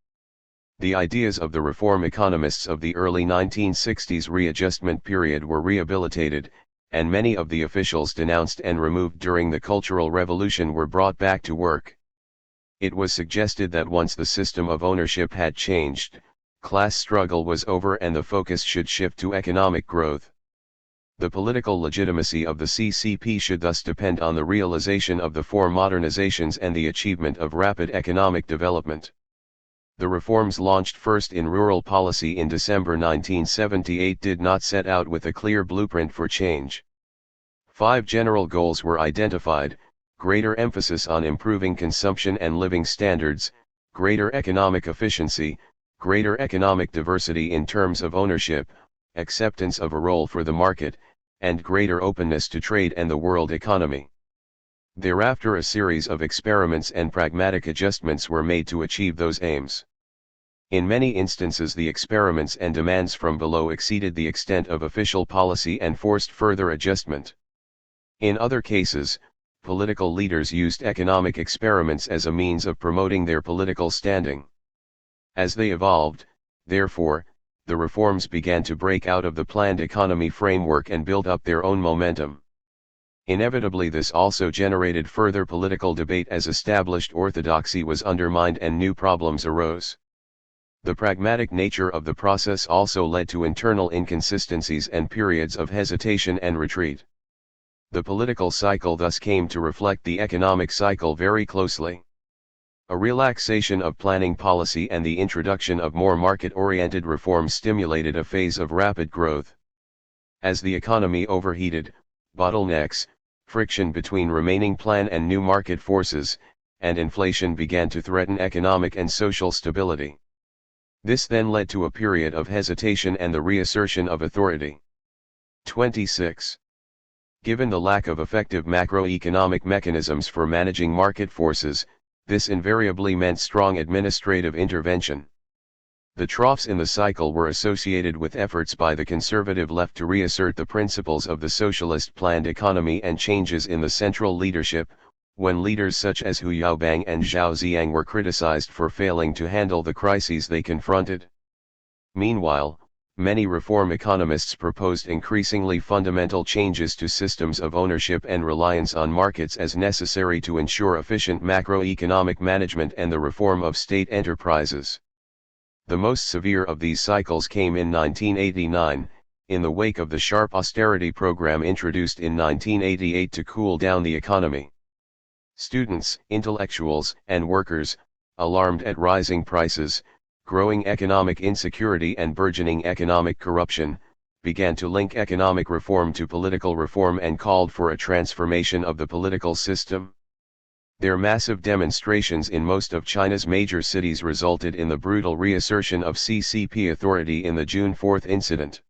The ideas of the reform economists of the early 1960s readjustment period were rehabilitated, and many of the officials denounced and removed during the Cultural Revolution were brought back to work. It was suggested that once the system of ownership had changed, class struggle was over and the focus should shift to economic growth. The political legitimacy of the CCP should thus depend on the realization of the four modernizations and the achievement of rapid economic development. The reforms launched first in rural policy in December 1978 did not set out with a clear blueprint for change. 5 general goals were identified: greater emphasis on improving consumption and living standards, greater economic efficiency, greater economic diversity in terms of ownership, acceptance of a role for the market, and greater openness to trade and the world economy. Thereafter a series of experiments and pragmatic adjustments were made to achieve those aims. In many instances the experiments and demands from below exceeded the extent of official policy and forced further adjustment. In other cases, political leaders used economic experiments as a means of promoting their political standing. As they evolved, therefore, the reforms began to break out of the planned economy framework and build up their own momentum. Inevitably this also generated further political debate as established orthodoxy was undermined and new problems arose. The pragmatic nature of the process also led to internal inconsistencies and periods of hesitation and retreat. The political cycle thus came to reflect the economic cycle very closely. A relaxation of planning policy and the introduction of more market-oriented reforms stimulated a phase of rapid growth. As the economy overheated, bottlenecks, friction between remaining plan and new market forces, and inflation began to threaten economic and social stability. This then led to a period of hesitation and the reassertion of authority. 26. Given the lack of effective macroeconomic mechanisms for managing market forces, this invariably meant strong administrative intervention. The troughs in the cycle were associated with efforts by the conservative left to reassert the principles of the socialist planned economy and changes in the central leadership, when leaders such as Hu Yaobang and Zhao Ziyang were criticized for failing to handle the crises they confronted. Meanwhile, many reform economists proposed increasingly fundamental changes to systems of ownership and reliance on markets as necessary to ensure efficient macroeconomic management and the reform of state enterprises. The most severe of these cycles came in 1989, in the wake of the sharp austerity program introduced in 1988 to cool down the economy. Students, intellectuals, and workers, alarmed at rising prices, growing economic insecurity and burgeoning economic corruption, began to link economic reform to political reform and called for a transformation of the political system. Their massive demonstrations in most of China's major cities resulted in the brutal reassertion of CCP authority in the June 4 incident.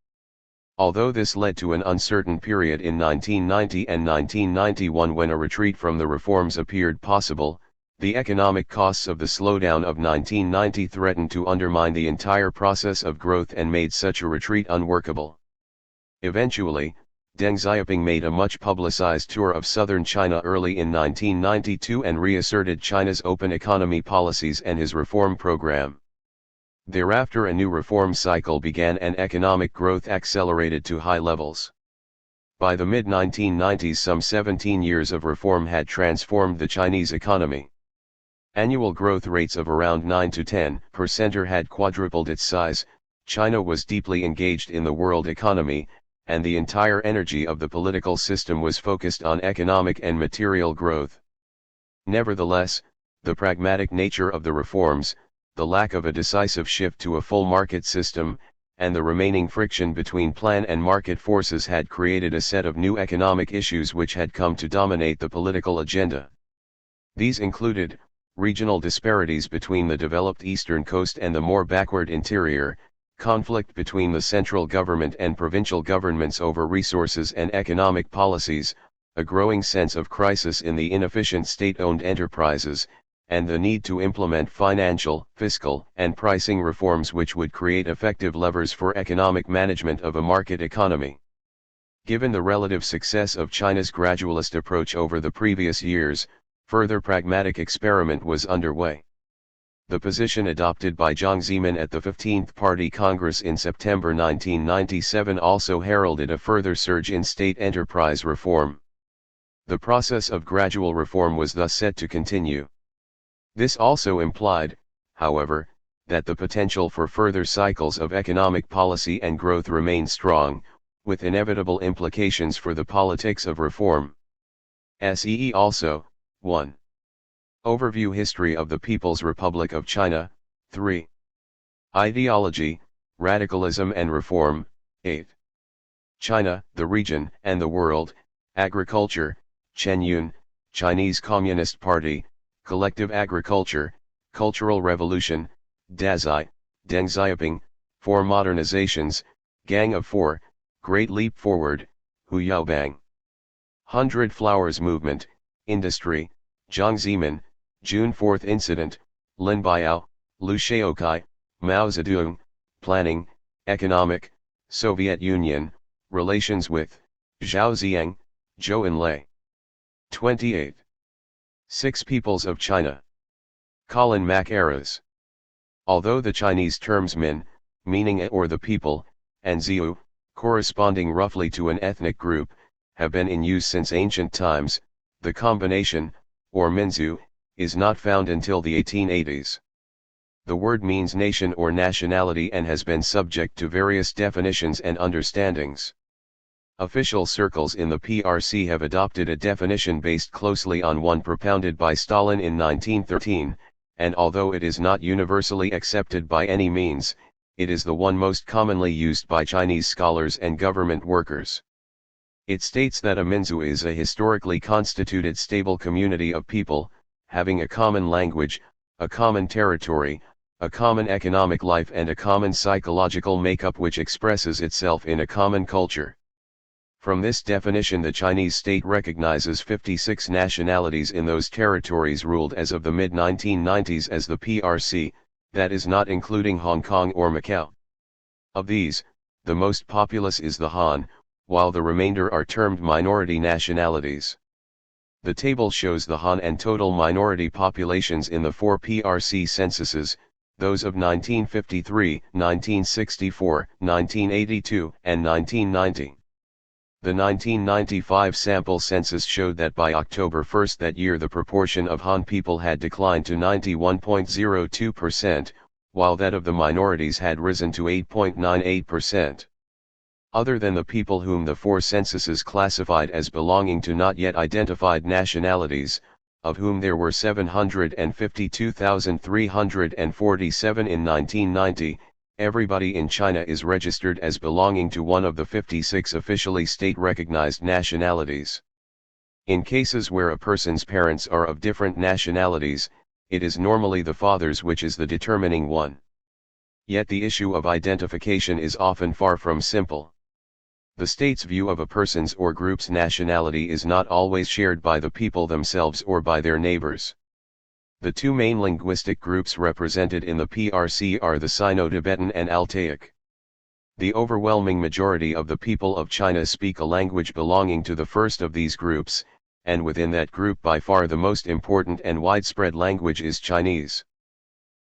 Although this led to an uncertain period in 1990 and 1991 when a retreat from the reforms appeared possible, the economic costs of the slowdown of 1990 threatened to undermine the entire process of growth and made such a retreat unworkable. Eventually, Deng Xiaoping made a much publicized tour of southern China early in 1992 and reasserted China's open economy policies and his reform program. Thereafter a new reform cycle began and economic growth accelerated to high levels. By the mid-1990s some 17 years of reform had transformed the Chinese economy. Annual growth rates of around 9 to 10% had quadrupled its size, China was deeply engaged in the world economy, and the entire energy of the political system was focused on economic and material growth. Nevertheless, the pragmatic nature of the reforms, the lack of a decisive shift to a full market system, and the remaining friction between plan and market forces had created a set of new economic issues which had come to dominate the political agenda. These included regional disparities between the developed eastern coast and the more backward interior, conflict between the central government and provincial governments over resources and economic policies, a growing sense of crisis in the inefficient state-owned enterprises, and the need to implement financial, fiscal, and pricing reforms which would create effective levers for economic management of a market economy. Given the relative success of China's gradualist approach over the previous years, further pragmatic experiment was underway. The position adopted by Jiang Zemin at the 15th Party Congress in September 1997 also heralded a further surge in state enterprise reform. The process of gradual reform was thus set to continue. This also implied, however, that the potential for further cycles of economic policy and growth remained strong, with inevitable implications for the politics of reform. See also, 1. Overview History of the People's Republic of China, 3. Ideology, Radicalism and Reform, 8. China, the Region and the World, Agriculture, Chen Yun, Chinese Communist Party, Collective Agriculture, Cultural Revolution, Dazai, Deng Xiaoping, Four Modernizations, Gang of Four, Great Leap Forward, Hu Yaobang. 100 Flowers Movement, Industry, Jiang Zemin, June 4 Incident, Lin Biao, Liu Shaokai, Mao Zedong, Planning, Economic, Soviet Union, Relations with, Zhao Ziyang, Zhou Enlai. 28. Six Peoples of China. Colin Mackerras. Although the Chinese terms Min, meaning it or the people, and Ziu, corresponding roughly to an ethnic group, have been in use since ancient times, the combination, or Minzu, is not found until the 1880s. The word means nation or nationality and has been subject to various definitions and understandings. Official circles in the PRC have adopted a definition based closely on one propounded by Stalin in 1913, and although it is not universally accepted by any means, it is the one most commonly used by Chinese scholars and government workers. It states that a Minzu is a historically constituted stable community of people, having a common language, a common territory, a common economic life and a common psychological makeup which expresses itself in a common culture. From this definition, the Chinese state recognizes 56 nationalities in those territories ruled as of the mid-1990s as the PRC, that is not including Hong Kong or Macau. Of these, the most populous is the Han, while the remainder are termed minority nationalities. The table shows the Han and total minority populations in the four PRC censuses, those of 1953, 1964, 1982, and 1990. The 1995 sample census showed that by October 1 that year the proportion of Han people had declined to 91.02%, while that of the minorities had risen to 8.98%. Other than the people whom the four censuses classified as belonging to not yet identified nationalities, of whom there were 752,347 in 1990, everybody in China is registered as belonging to one of the 56 officially state-recognized nationalities. In cases where a person's parents are of different nationalities, it is normally the father's which is the determining one. Yet the issue of identification is often far from simple. The state's view of a person's or group's nationality is not always shared by the people themselves or by their neighbors. The two main linguistic groups represented in the PRC are the Sino-Tibetan and Altaic. The overwhelming majority of the people of China speak a language belonging to the first of these groups, and within that group by far the most important and widespread language is Chinese.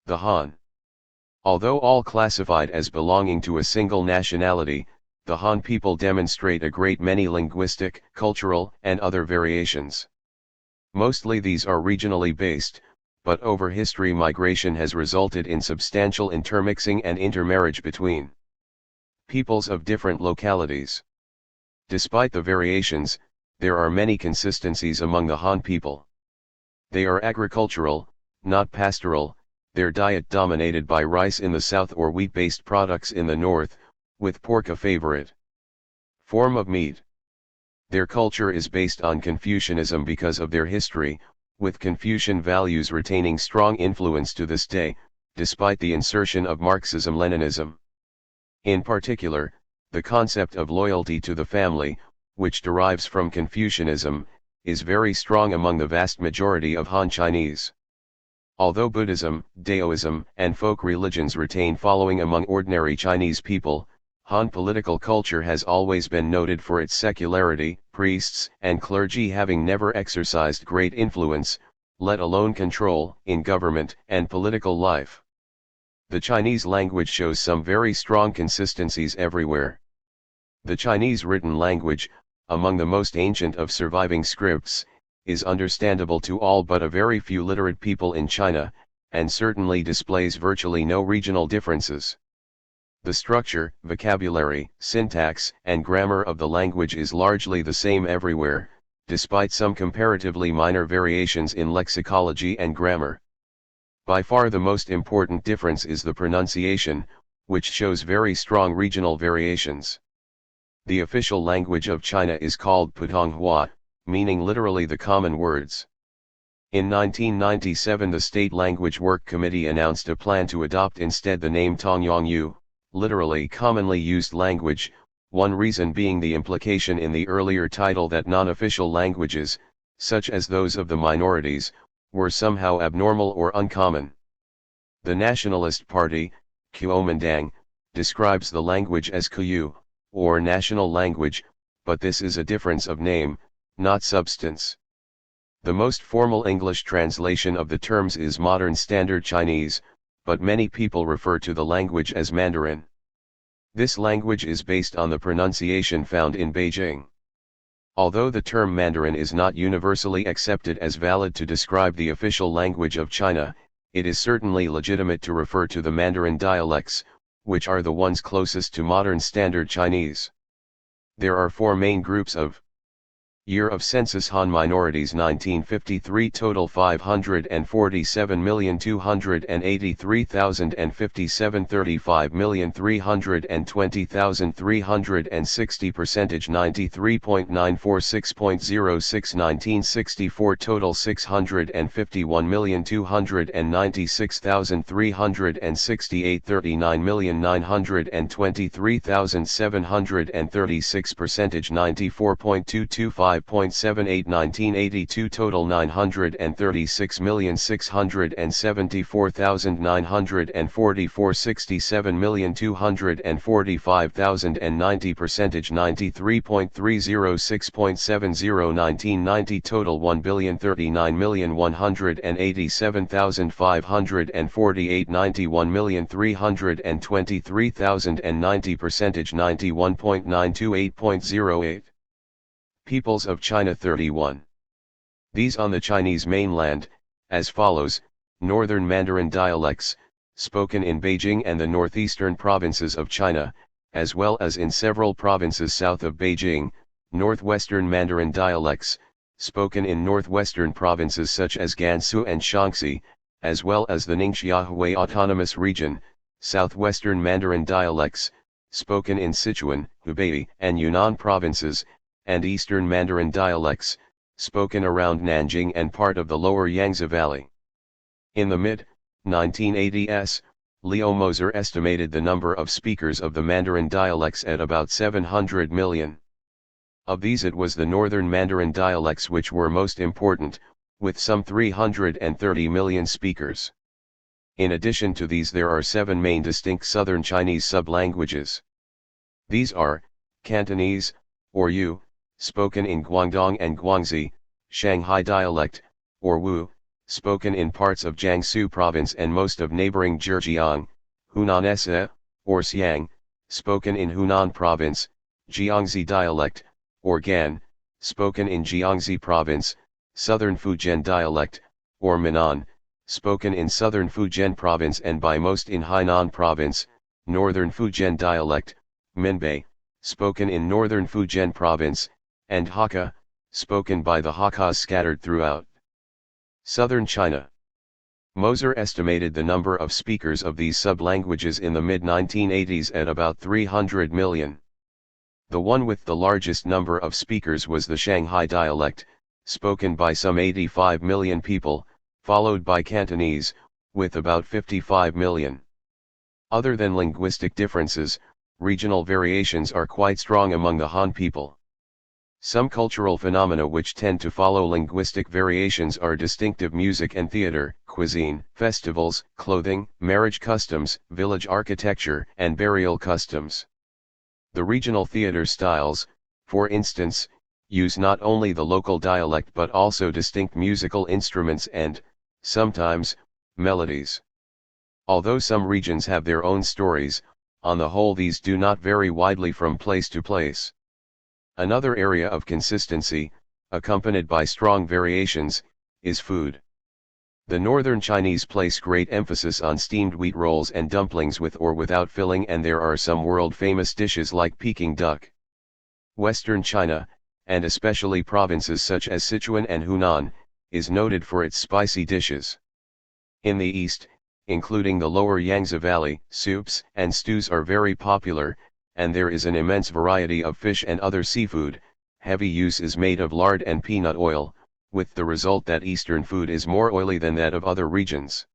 The Han. Although all classified as belonging to a single nationality, the Han people demonstrate a great many linguistic, cultural, and other variations. Mostly these are regionally based, but over history migration has resulted in substantial intermixing and intermarriage between peoples of different localities. Despite the variations, there are many consistencies among the Han people. They are agricultural, not pastoral, their diet dominated by rice in the south or wheat-based products in the north, with pork a favorite form of meat. Their culture is based on Confucianism because of their history, with Confucian values retaining strong influence to this day, despite the insertion of Marxism-Leninism. In particular, the concept of loyalty to the family, which derives from Confucianism, is very strong among the vast majority of Han Chinese. Although Buddhism, Daoism, and folk religions retain following among ordinary Chinese people, Han political culture has always been noted for its secularity, priests and clergy having never exercised great influence, let alone control, in government and political life. The Chinese language shows some very strong consistencies everywhere. The Chinese written language, among the most ancient of surviving scripts, is understandable to all but a very few literate people in China, and certainly displays virtually no regional differences. The structure, vocabulary, syntax, and grammar of the language is largely the same everywhere, despite some comparatively minor variations in lexicology and grammar. By far the most important difference is the pronunciation, which shows very strong regional variations. The official language of China is called Putonghua, meaning literally the common words. In 1997 the State Language Work Committee announced a plan to adopt instead the name Tongyongyu, literally commonly used language, one reason being the implication in the earlier title that non-official languages, such as those of the minorities, were somehow abnormal or uncommon. The Nationalist Party, Kuomintang, describes the language as Kuyu, or national language, but this is a difference of name, not substance. The most formal English translation of the terms is Modern Standard Chinese, but many people refer to the language as Mandarin. This language is based on the pronunciation found in Beijing. Although the term Mandarin is not universally accepted as valid to describe the official language of China, it is certainly legitimate to refer to the Mandarin dialects, which are the ones closest to modern Standard Chinese. There are four main groups of Year of Census Han minorities 1953 total 547,283,057 35,320,360 percentage 93.946.06 1964 total 651,296,368 39,923,736 percentage 94.225.78 1982 total 936,674,944 67,245,090 percentage 93.306.70 1990 total 1,039,187,548 91,323,090 percentage 91.928.08 Peoples of China 31. These on the Chinese mainland, as follows: Northern Mandarin dialects, spoken in Beijing and the northeastern provinces of China, as well as in several provinces south of Beijing; Northwestern Mandarin dialects, spoken in northwestern provinces such as Gansu and Shaanxi, as well as the Ningxia Hui Autonomous Region, southwestern Mandarin dialects, spoken in Sichuan, Hubei, and Yunnan provinces, and eastern Mandarin dialects, spoken around Nanjing and part of the lower Yangtze Valley. In the mid-1980s, Leo Moser estimated the number of speakers of the Mandarin dialects at about 700 million. Of these it was the northern Mandarin dialects which were most important, with some 330 million speakers. In addition to these there are 7 main distinct southern Chinese sublanguages. These are, Cantonese, or Yu, spoken in Guangdong and Guangxi, Shanghai dialect, or Wu, spoken in parts of Jiangsu province and most of neighboring Zhejiang, Hunan-Se, or Xiang, spoken in Hunan province, Jiangxi dialect, or Gan, spoken in Jiangxi province, southern Fujian dialect, or Minnan, spoken in southern Fujian province and by most in Hainan province, northern Fujian dialect, Minbei, spoken in northern Fujian province, and Hakka, spoken by the Hakkas scattered throughout southern China. Moser estimated the number of speakers of these sublanguages in the mid-1980s at about 300 million. The one with the largest number of speakers was the Shanghai dialect, spoken by some 85 million people, followed by Cantonese, with about 55 million. Other than linguistic differences, regional variations are quite strong among the Han people. Some cultural phenomena which tend to follow linguistic variations are distinctive music and theater, cuisine, festivals, clothing, marriage customs, village architecture, and burial customs. The regional theater styles, for instance, use not only the local dialect but also distinct musical instruments and, sometimes, melodies. Although some regions have their own stories, on the whole these do not vary widely from place to place. Another area of consistency, accompanied by strong variations, is food. The northern Chinese place great emphasis on steamed wheat rolls and dumplings with or without filling, and there are some world-famous dishes like Peking duck. Western China, and especially provinces such as Sichuan and Hunan, is noted for its spicy dishes. In the east, including the lower Yangtze Valley, soups and stews are very popular, and there is an immense variety of fish and other seafood. Heavy use is made of lard and peanut oil, with the result that eastern food is more oily than that of other regions.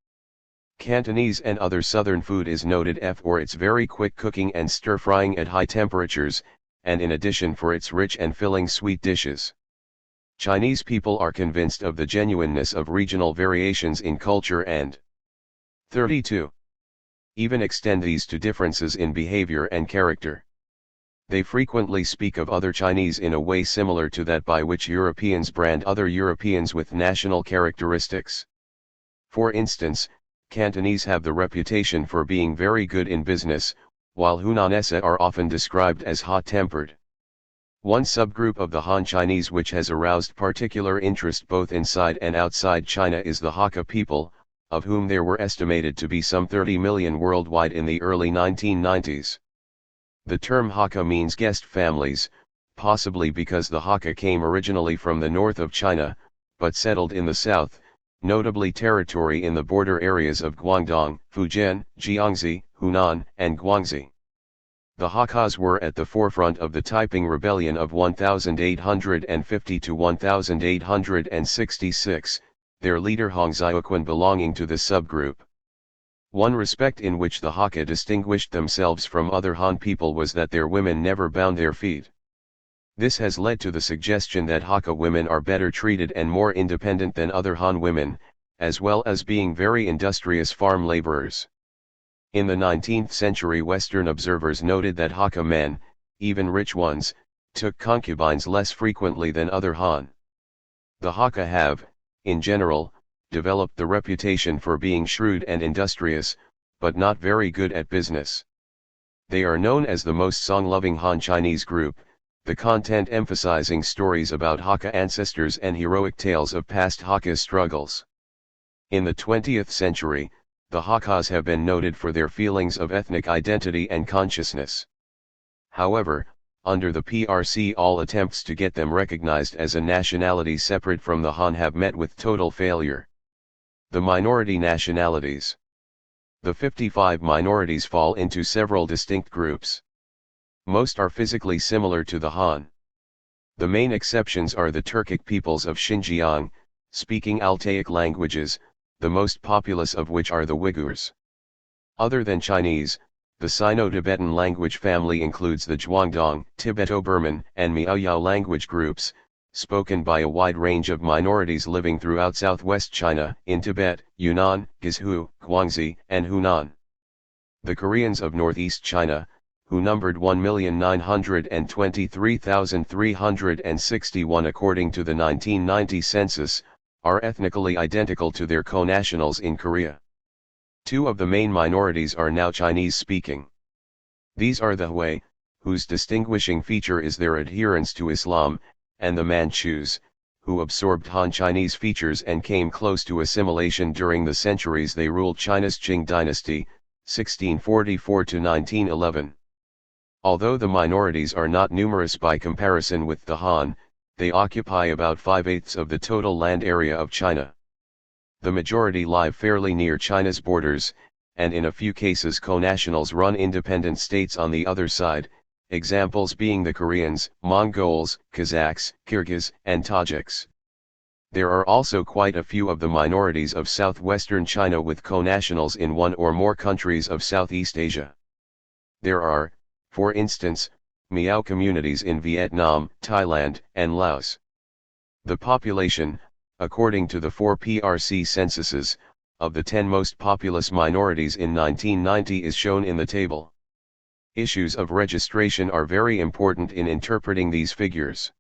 Cantonese and other southern food is noted for its very quick cooking and stir-frying at high temperatures, and in addition for its rich and filling sweet dishes. Chinese people are convinced of the genuineness of regional variations in culture and 32. Even extend these to differences in behavior and character. They frequently speak of other Chinese in a way similar to that by which Europeans brand other Europeans with national characteristics. For instance, Cantonese have the reputation for being very good in business, while Hunan-Se are often described as hot-tempered. One subgroup of the Han Chinese which has aroused particular interest both inside and outside China is the Hakka people, of whom there were estimated to be some 30 million worldwide in the early 1990s. The term Hakka means guest families, possibly because the Hakka came originally from the north of China, but settled in the south, notably territory in the border areas of Guangdong, Fujian, Jiangxi, Hunan, and Guangxi. The Hakkas were at the forefront of the Taiping Rebellion of 1850 to 1866, their leader Hong Xiuquan belonging to this subgroup. One respect in which the Hakka distinguished themselves from other Han people was that their women never bound their feet. This has led to the suggestion that Hakka women are better treated and more independent than other Han women, as well as being very industrious farm laborers. In the 19th century Western observers noted that Hakka men, even rich ones, took concubines less frequently than other Han. The Hakka have, in general, developed the reputation for being shrewd and industrious, but not very good at business. They are known as the most song-loving Han Chinese group, the content emphasizing stories about Hakka ancestors and heroic tales of past Hakka struggles. In the 20th century, the Hakkas have been noted for their feelings of ethnic identity and consciousness. However, under the PRC all attempts to get them recognized as a nationality separate from the Han have met with total failure. The minority nationalities. The 55 minorities fall into several distinct groups. Most are physically similar to the Han. The main exceptions are the Turkic peoples of Xinjiang, speaking Altaic languages, the most populous of which are the Uyghurs. Other than Chinese, the Sino-Tibetan language family includes the Zhuangdong, Tibeto-Burman, and Miaoyao language groups, spoken by a wide range of minorities living throughout southwest China, in Tibet, Yunnan, Guizhou, Guangxi, and Hunan. The Koreans of northeast China, who numbered 1,923,361 according to the 1990 census, are ethnically identical to their co-nationals in Korea. Two of the main minorities are now Chinese-speaking. These are the Hui, whose distinguishing feature is their adherence to Islam, and the Manchus, who absorbed Han Chinese features and came close to assimilation during the centuries they ruled China's Qing dynasty, 1644 to 1911. Although the minorities are not numerous by comparison with the Han, they occupy about 5/8 of the total land area of China. The majority live fairly near China's borders, and in a few cases co-nationals run independent states on the other side, examples being the Koreans, Mongols, Kazakhs, Kyrgyz, and Tajiks. There are also quite a few of the minorities of southwestern China with co-nationals in one or more countries of Southeast Asia. There are, for instance, Miao communities in Vietnam, Thailand, and Laos. The population, according to the 4 PRC censuses, of the 10 most populous minorities in 1990 is shown in the table. Issues of registration are very important in interpreting these figures.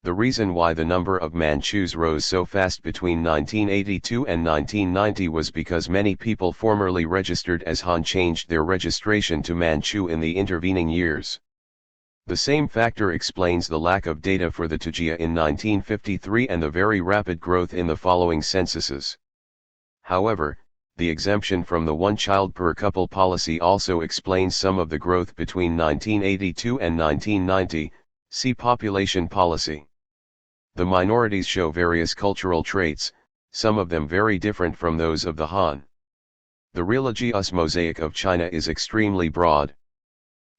The reason why the number of Manchus rose so fast between 1982 and 1990 was because many people formerly registered as Han changed their registration to Manchu in the intervening years. The same factor explains the lack of data for the Tujia in 1953 and the very rapid growth in the following censuses. However, the exemption from the one-child-per-couple policy also explains some of the growth between 1982 and 1990, see population policy. The minorities show various cultural traits, some of them very different from those of the Han. The religious mosaic of China is extremely broad.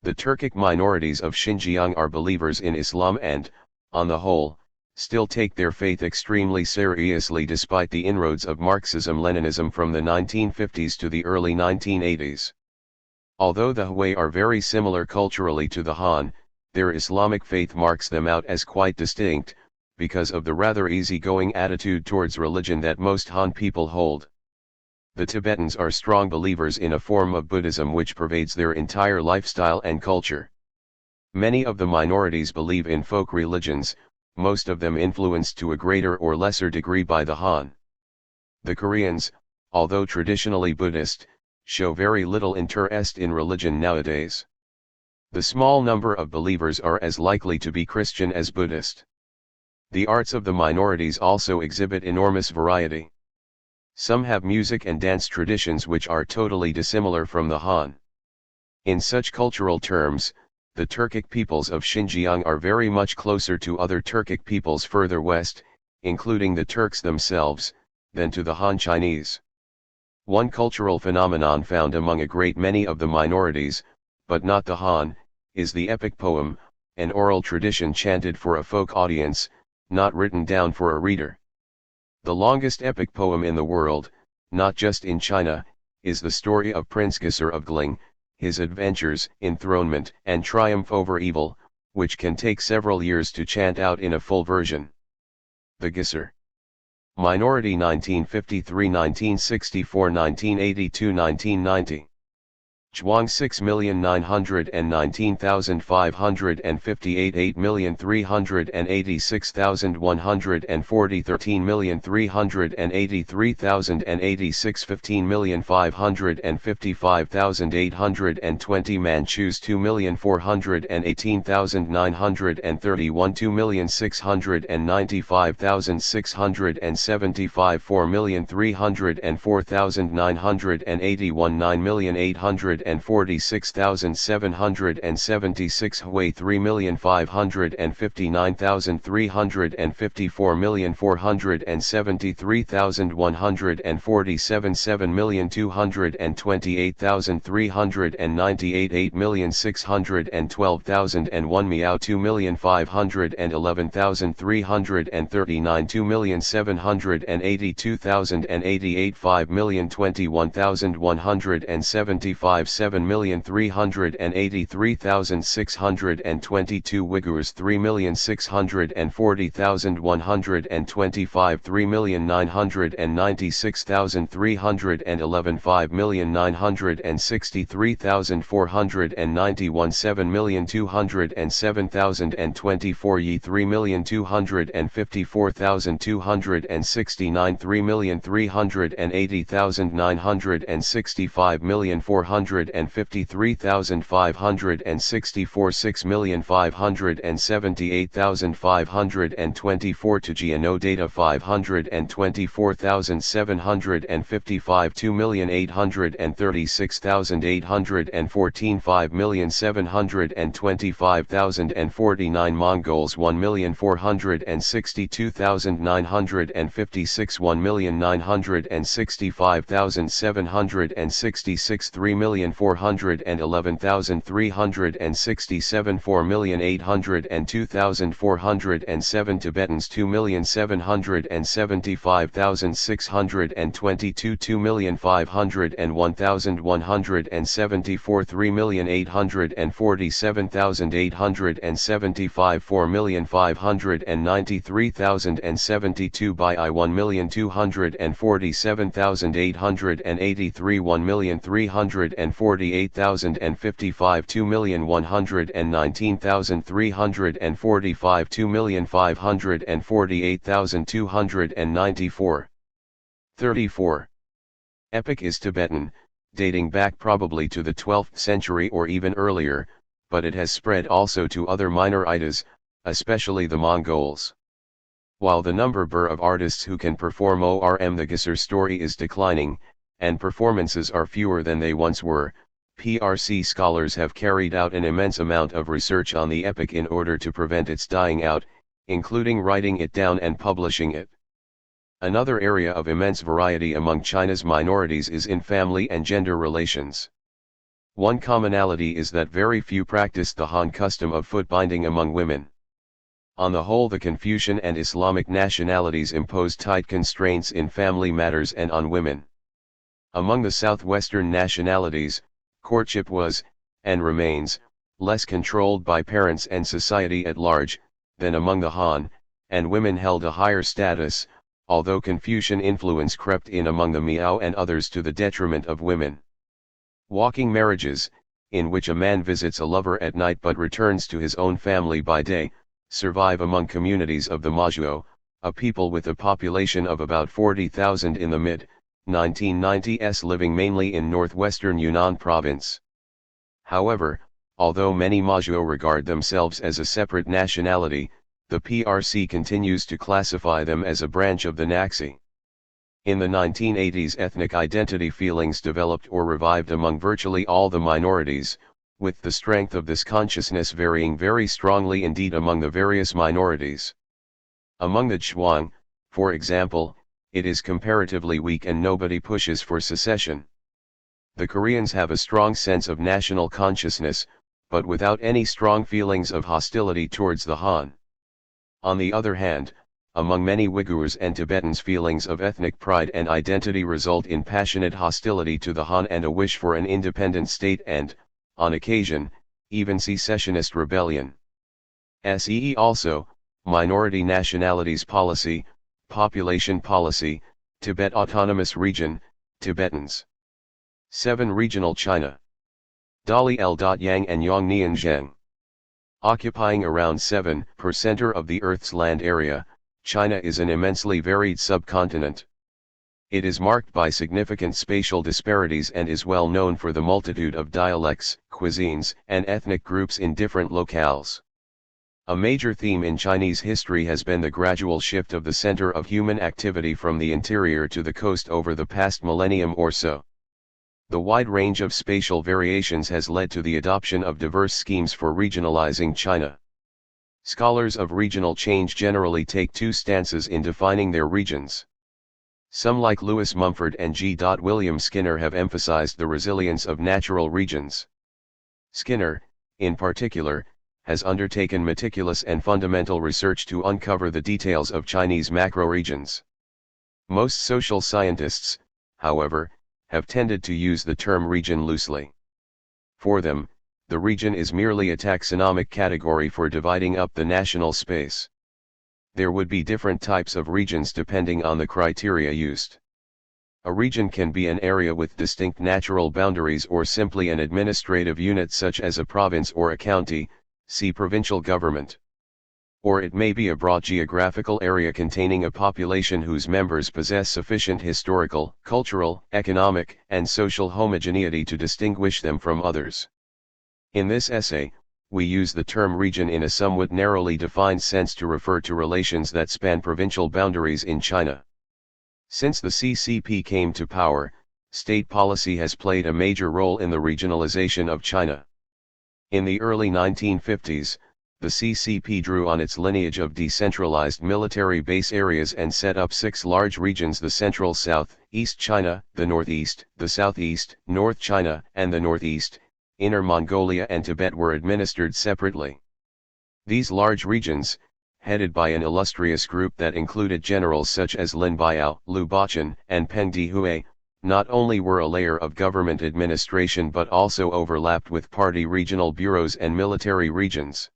The Turkic minorities of Xinjiang are believers in Islam and, on the whole, still take their faith extremely seriously despite the inroads of Marxism-Leninism from the 1950s to the early 1980s. Although the Hui are very similar culturally to the Han, their Islamic faith marks them out as quite distinct, because of the rather easygoing attitude towards religion that most Han people hold. The Tibetans are strong believers in a form of Buddhism which pervades their entire lifestyle and culture. Many of the minorities believe in folk religions, most of them influenced to a greater or lesser degree by the Han. The Koreans, although traditionally Buddhist, show very little interest in religion nowadays. The small number of believers are as likely to be Christian as Buddhist. The arts of the minorities also exhibit enormous variety. Some have music and dance traditions which are totally dissimilar from the Han. In such cultural terms, the Turkic peoples of Xinjiang are very much closer to other Turkic peoples further west, including the Turks themselves, than to the Han Chinese. One cultural phenomenon found among a great many of the minorities, but not the Han, is the epic poem, an oral tradition chanted for a folk audience, not written down for a reader. The longest epic poem in the world, not just in China, is the story of Prince Gisser of Gling, his adventures, enthronement, and triumph over evil, which can take several years to chant out in a full version. The Gisser Minority 1953, 1964, 1982, 1990. Zhuang 6,919,558, 8,386,140, 13,383,086, 15,555,820 Manchus, 2,418,931, 2,695,675, 4,304,981, 9,800 3,346,776 Hui 3,559,354,473,147 7,228,398 8,612,001 Miao 2,511,339 2,782,088 5,021,175 7,383,622 Uyghurs 3,640,125 3,996,311 5,963,491 7,207,024 Yi 3,254,269 3,380,965 453,564 6,578,524 to GNO data 524,755 2,836,814 5,725,049 Mongols 1,462,956 1,965,766 3,411,367 4,802,407 Tibetans 2,775,622 2,501,174 3,847,875 4,593,072 by I 1,247,883 1,348,055 2,119,345 2,548,294 34. Epic is Tibetan, dating back probably to the 12th century or even earlier, but it has spread also to other minor Idas, especially the Mongols. While the number of artists who can perform ORM the Gisser story is declining, and performances are fewer than they once were, PRC scholars have carried out an immense amount of research on the epic in order to prevent its dying out, including writing it down and publishing it. Another area of immense variety among China's minorities is in family and gender relations. One commonality is that very few practice the Han custom of foot binding among women. On the whole, the Confucian and Islamic nationalities impose tight constraints in family matters and on women. Among the southwestern nationalities, courtship was, and remains, less controlled by parents and society at large, than among the Han, and women held a higher status, although Confucian influence crept in among the Miao and others to the detriment of women. Walking marriages, in which a man visits a lover at night but returns to his own family by day, survive among communities of the Majuo, a people with a population of about 40,000 in the mid-1990s living mainly in northwestern Yunnan province. However, although many Majuo regard themselves as a separate nationality, the PRC continues to classify them as a branch of the Naxi. In the 1980s, ethnic identity feelings developed or revived among virtually all the minorities, with the strength of this consciousness varying very strongly indeed among the various minorities. Among the Zhuang, for example, it is comparatively weak and nobody pushes for secession. The Koreans have a strong sense of national consciousness, but without any strong feelings of hostility towards the Han. On the other hand, among many Uyghurs and Tibetans, feelings of ethnic pride and identity result in passionate hostility to the Han and a wish for an independent state and, on occasion, even secessionist rebellion. See also, Minority Nationalities Policy, Population Policy, Tibet Autonomous Region, Tibetans. 7. Regional China. Dali L. Yang and Yongnian Zheng. Occupying around 7% of the Earth's land area, China is an immensely varied subcontinent. It is marked by significant spatial disparities and is well known for the multitude of dialects, cuisines, and ethnic groups in different locales. A major theme in Chinese history has been the gradual shift of the center of human activity from the interior to the coast over the past millennium or so. The wide range of spatial variations has led to the adoption of diverse schemes for regionalizing China. Scholars of regional change generally take two stances in defining their regions. Some like Lewis Mumford and G. William Skinner have emphasized the resilience of natural regions. Skinner, in particular, has undertaken meticulous and fundamental research to uncover the details of Chinese macroregions. Most social scientists, however, have tended to use the term region loosely. For them, the region is merely a taxonomic category for dividing up the national space. There would be different types of regions depending on the criteria used. A region can be an area with distinct natural boundaries or simply an administrative unit such as a province or a county, see provincial government. Or it may be a broad geographical area containing a population whose members possess sufficient historical, cultural, economic, and social homogeneity to distinguish them from others. In this essay, we use the term region in a somewhat narrowly defined sense to refer to relations that span provincial boundaries in China. Since the CCP came to power, state policy has played a major role in the regionalization of China. In the early 1950s, the CCP drew on its lineage of decentralized military base areas and set up 6 large regions: the Central South, East China, the Northeast, the Southeast, North China, and the Northeast. Inner Mongolia and Tibet were administered separately. These large regions, headed by an illustrious group that included generals such as Lin Biao, Liu Bachan, and Peng Dehui, not only were a layer of government administration but also overlapped with party regional bureaus and military regions.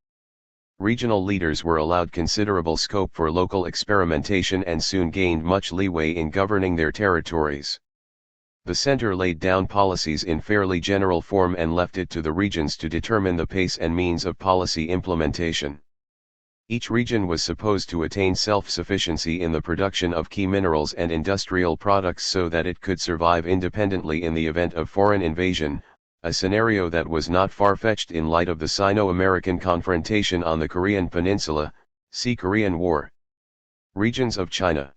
Regional leaders were allowed considerable scope for local experimentation and soon gained much leeway in governing their territories. The center laid down policies in fairly general form and left it to the regions to determine the pace and means of policy implementation. Each region was supposed to attain self-sufficiency in the production of key minerals and industrial products so that it could survive independently in the event of foreign invasion, a scenario that was not far-fetched in light of the Sino-American confrontation on the Korean Peninsula, see Korean War. Regions of China.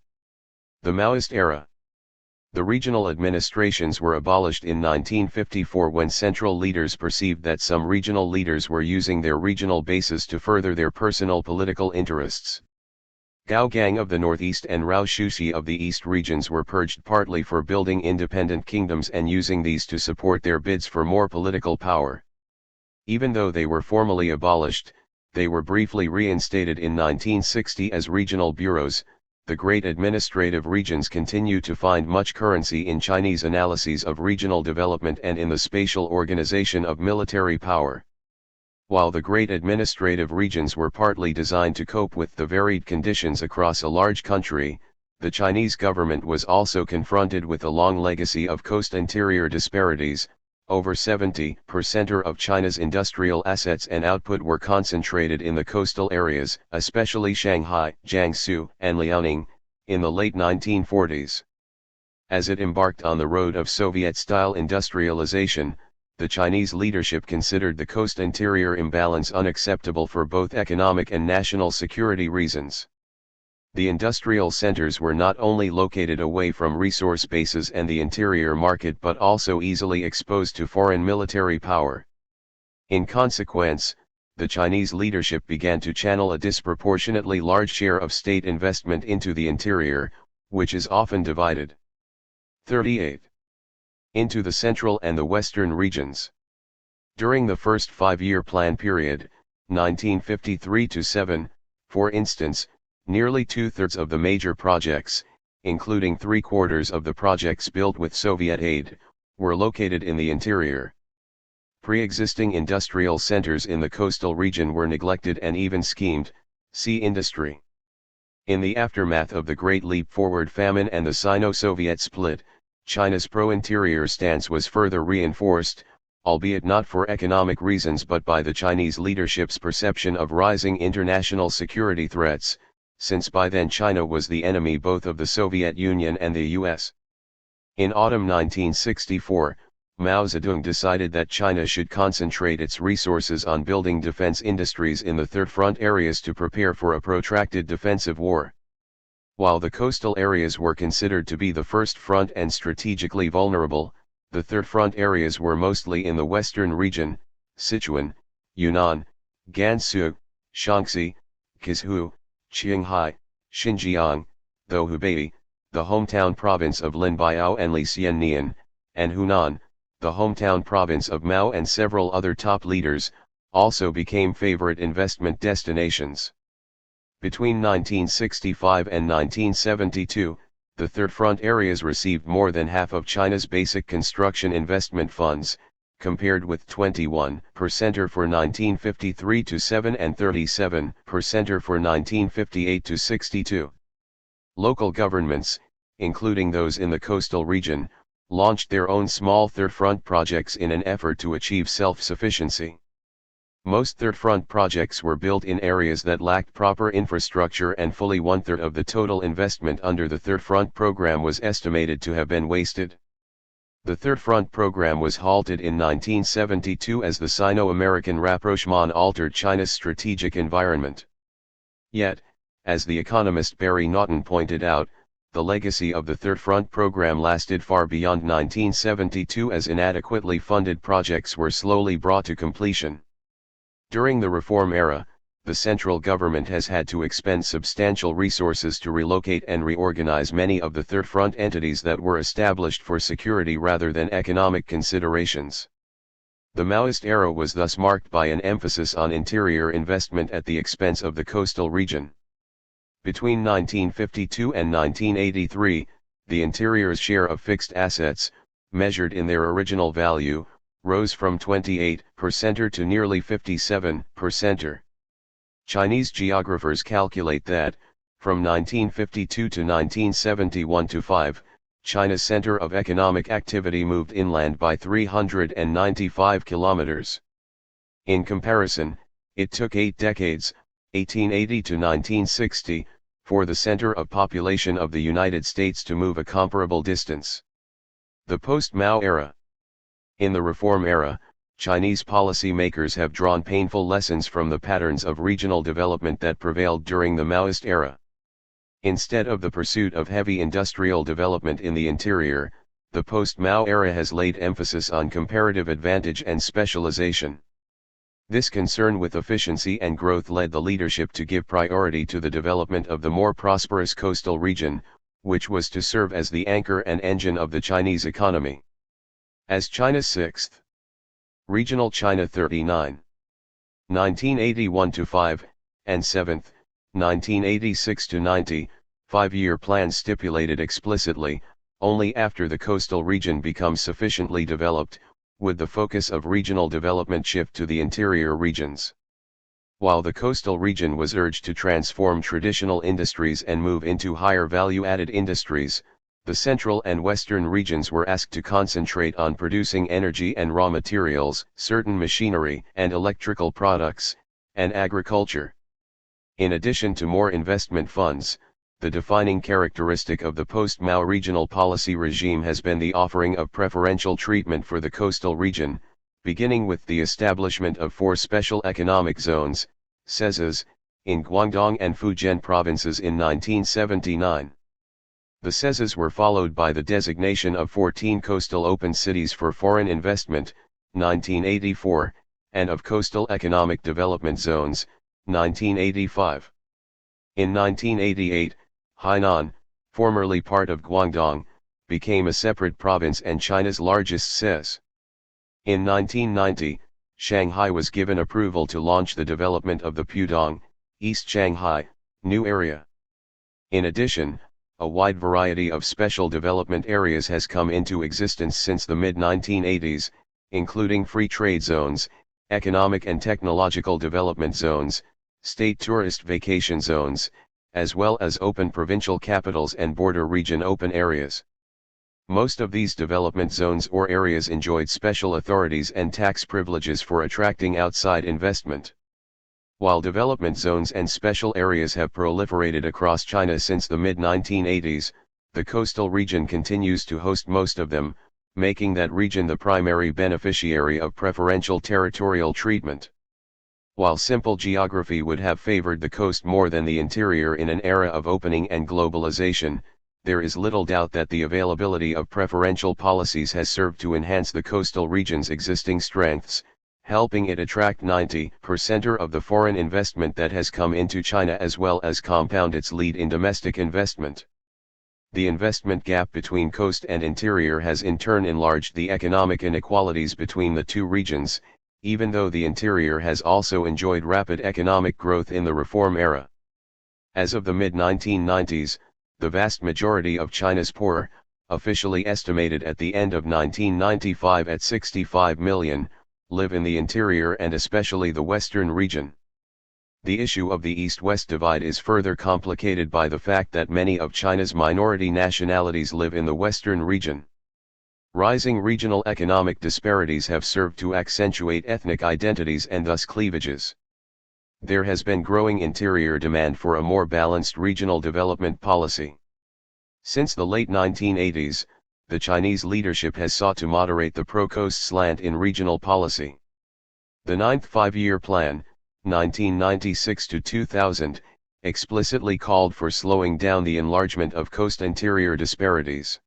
The Maoist era. The regional administrations were abolished in 1954 when central leaders perceived that some regional leaders were using their regional bases to further their personal political interests. Gao Gang of the Northeast and Rao Shuxi of the East regions were purged partly for building independent kingdoms and using these to support their bids for more political power. Even though they were formally abolished, they were briefly reinstated in 1960 as regional bureaus. The great administrative regions continue to find much currency in Chinese analyses of regional development and in the spatial organization of military power. While the great administrative regions were partly designed to cope with the varied conditions across a large country, the Chinese government was also confronted with a long legacy of coast-interior disparities. Over 70% of China's industrial assets and output were concentrated in the coastal areas, especially Shanghai, Jiangsu, and Liaoning, in the late 1940s. As it embarked on the road of Soviet-style industrialization, the Chinese leadership considered the coast-interior imbalance unacceptable for both economic and national security reasons. The industrial centers were not only located away from resource bases and the interior market but also easily exposed to foreign military power. In consequence, the Chinese leadership began to channel a disproportionately large share of state investment into the interior, which is often divided. 38. Into the central and the western regions. During the first 5-year plan period, 1953-7, for instance, nearly 2/3 of the major projects, including 3/4 of the projects built with Soviet aid, were located in the interior. Pre-existing industrial centers in the coastal region were neglected and even schemed, see industry. In the aftermath of the Great Leap Forward famine and the Sino-Soviet split, China's pro-interior stance was further reinforced, albeit not for economic reasons but by the Chinese leadership's perception of rising international security threats, since by then China was the enemy both of the Soviet Union and the US. In autumn 1964, Mao Zedong decided that China should concentrate its resources on building defense industries in the Third Front areas to prepare for a protracted defensive war. While the coastal areas were considered to be the first front and strategically vulnerable, The Third Front areas were mostly in the western region: Sichuan, Yunnan, Gansu, Shaanxi, Qizhou, Qinghai, Xinjiang, though Hubei, the hometown province of Lin Biao and Li Xiannian, and Hunan, the hometown province of Mao and several other top leaders, also became favorite investment destinations. Between 1965 and 1972, the Third Front areas received more than half of China's basic construction investment funds, compared with 21% for 1953-7 and 37% for 1958-62. Local governments, including those in the coastal region, launched their own small Third Front projects in an effort to achieve self-sufficiency. Most Third Front projects were built in areas that lacked proper infrastructure, and fully one-third of the total investment under the Third Front program was estimated to have been wasted. The Third Front program was halted in 1972 as the Sino-American rapprochement altered China's strategic environment. Yet, as the economist Barry Naughton pointed out, the legacy of the Third Front program lasted far beyond 1972, as inadequately funded projects were slowly brought to completion. During the reform era, the central government has had to expend substantial resources to relocate and reorganize many of the Third Front entities that were established for security rather than economic considerations. The Maoist era was thus marked by an emphasis on interior investment at the expense of the coastal region. Between 1952 and 1983, the interior's share of fixed assets, measured in their original value, rose from 28% to nearly 57%. Chinese geographers calculate that, from 1952 to 1971-5, China's center of economic activity moved inland by 395 kilometers. In comparison, it took 8 decades, 1880 to 1960, for the center of population of the United States to move a comparable distance. The post-Mao era. In the reform era, Chinese policy-makers have drawn painful lessons from the patterns of regional development that prevailed during the Maoist era. Instead of the pursuit of heavy industrial development in the interior, the post-Mao era has laid emphasis on comparative advantage and specialization. This concern with efficiency and growth led the leadership to give priority to the development of the more prosperous coastal region, which was to serve as the anchor and engine of the Chinese economy. As China's sixth regional China 39, 1981-5, and 7th, 1986-90, 5-year plans stipulated explicitly, only after the coastal region becomes sufficiently developed, would the focus of regional development shift to the interior regions. While the coastal region was urged to transform traditional industries and move into higher value-added industries, the central and western regions were asked to concentrate on producing energy and raw materials, certain machinery and electrical products, and agriculture. In addition to more investment funds, the defining characteristic of the post-Mao regional policy regime has been the offering of preferential treatment for the coastal region, beginning with the establishment of 4 special economic zones, SEZs, in Guangdong and Fujian provinces in 1979. The SEZs were followed by the designation of 14 coastal open cities for foreign investment, 1984, and of coastal economic development zones, 1985. In 1988, Hainan, formerly part of Guangdong, became a separate province and China's largest SEZ. In 1990, Shanghai was given approval to launch the development of the Pudong, East Shanghai, new area. In addition, a wide variety of special development areas has come into existence since the mid-1980s, including free trade zones, economic and technological development zones, state tourist vacation zones, as well as open provincial capitals and border region open areas. Most of these development zones or areas enjoyed special authorities and tax privileges for attracting outside investment. While development zones and special areas have proliferated across China since the mid-1980s, the coastal region continues to host most of them, making that region the primary beneficiary of preferential territorial treatment. While simple geography would have favored the coast more than the interior in an era of opening and globalization, there is little doubt that the availability of preferential policies has served to enhance the coastal region's existing strengths, helping it attract 90% of the foreign investment that has come into China as well as compound its lead in domestic investment. The investment gap between coast and interior has in turn enlarged the economic inequalities between the two regions, even though the interior has also enjoyed rapid economic growth in the reform era. As of the mid-1990s, the vast majority of China's poor, officially estimated at the end of 1995 at 65 million, live in the interior and especially the western region. The issue of the East-West divide is further complicated by the fact that many of China's minority nationalities live in the western region. Rising regional economic disparities have served to accentuate ethnic identities and thus cleavages. There has been growing interior demand for a more balanced regional development policy. Since the late 1980s, the Chinese leadership has sought to moderate the pro-coast slant in regional policy. The Ninth Five-Year Plan, 1996 to 2000, explicitly called for slowing down the enlargement of coast-interior disparities.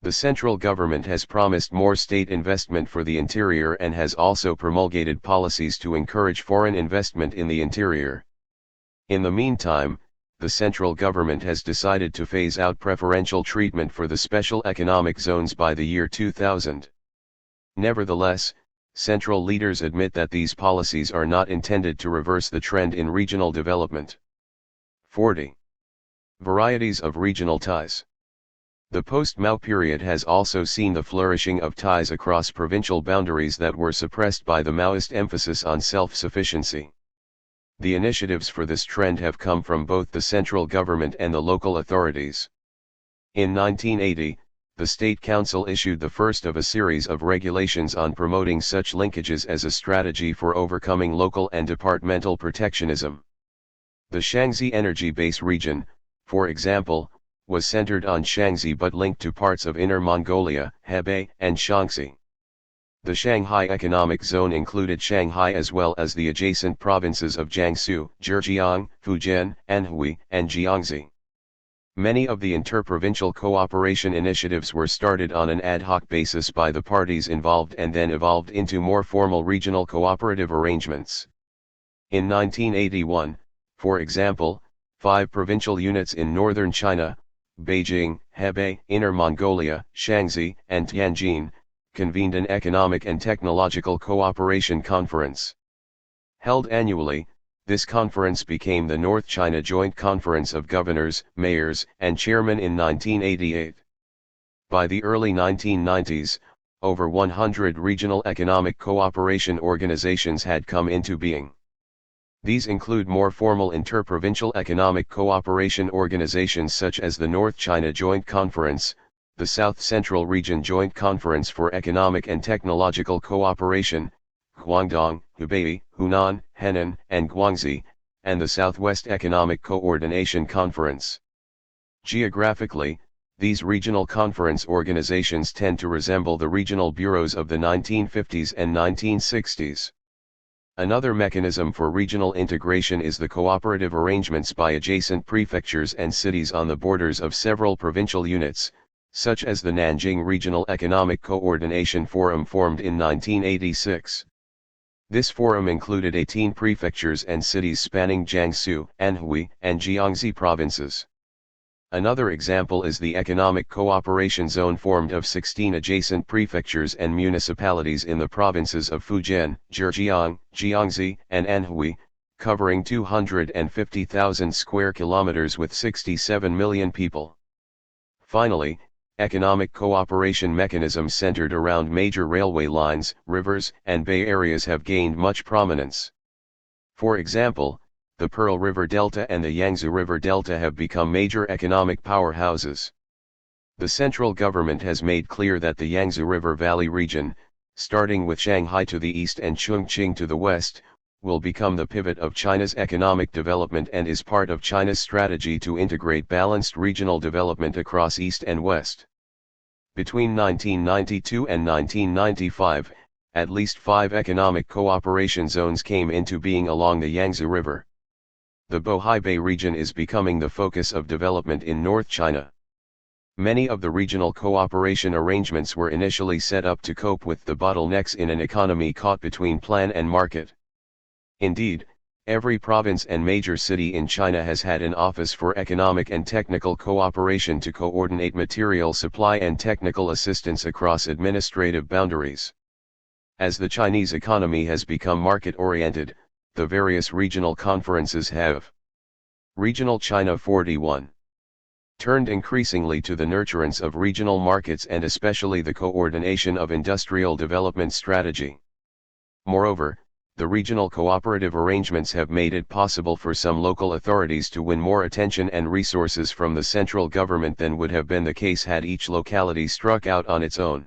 The central government has promised more state investment for the interior and has also promulgated policies to encourage foreign investment in the interior. In the meantime, the central government has decided to phase out preferential treatment for the special economic zones by the year 2000. Nevertheless, central leaders admit that these policies are not intended to reverse the trend in regional development. 40. Varieties of regional ties. The post-Mao period has also seen the flourishing of ties across provincial boundaries that were suppressed by the Maoist emphasis on self-sufficiency. The initiatives for this trend have come from both the central government and the local authorities. In 1980, the State Council issued the first of a series of regulations on promoting such linkages as a strategy for overcoming local and departmental protectionism. The Shaanxi Energy Base region, for example, was centered on Shaanxi but linked to parts of Inner Mongolia, Hebei, and Shaanxi. The Shanghai Economic Zone included Shanghai as well as the adjacent provinces of Jiangsu, Zhejiang, Fujian, Anhui, and Jiangxi. Many of the interprovincial cooperation initiatives were started on an ad hoc basis by the parties involved and then evolved into more formal regional cooperative arrangements. In 1981, for example, 5 provincial units in northern China, Beijing, Hebei, Inner Mongolia, Shaanxi, and Tianjin, convened an Economic and Technological Cooperation Conference. Held annually, this conference became the North China Joint Conference of Governors, Mayors, and Chairmen in 1988. By the early 1990s, over 100 regional economic cooperation organizations had come into being. These include more formal interprovincial economic cooperation organizations such as the North China Joint Conference, the South Central Region Joint Conference for Economic and Technological Cooperation, Guangdong, Hubei, Hunan, Henan, and Guangxi, and the Southwest Economic Coordination Conference. Geographically, these regional conference organizations tend to resemble the regional bureaus of the 1950s and 1960s. Another mechanism for regional integration is the cooperative arrangements by adjacent prefectures and cities on the borders of several provincial units, such as the Nanjing Regional Economic Coordination Forum formed in 1986. This forum included 18 prefectures and cities spanning Jiangsu, Anhui, and Jiangxi provinces. Another example is the Economic Cooperation Zone formed of 16 adjacent prefectures and municipalities in the provinces of Fujian, Zhejiang, Jiangxi, and Anhui, covering 250,000 square kilometers with 67 million people. Finally, economic cooperation mechanisms centered around major railway lines, rivers, and bay areas have gained much prominence. For example, the Pearl River Delta and the Yangtze River Delta have become major economic powerhouses. The central government has made clear that the Yangtze River Valley region, starting with Shanghai to the east and Chongqing to the west, will become the pivot of China's economic development and is part of China's strategy to integrate balanced regional development across east and west. Between 1992 and 1995, at least 5 economic cooperation zones came into being along the Yangtze River. The Bohai Bay region is becoming the focus of development in North China. Many of the regional cooperation arrangements were initially set up to cope with the bottlenecks in an economy caught between plan and market. Indeed, every province and major city in China has had an office for economic and technical cooperation to coordinate material supply and technical assistance across administrative boundaries. As the Chinese economy has become market-oriented, the various regional conferences have Regional China 41 turned increasingly to the nurturance of regional markets and especially the coordination of industrial development strategy. Moreover, the regional cooperative arrangements have made it possible for some local authorities to win more attention and resources from the central government than would have been the case had each locality struck out on its own.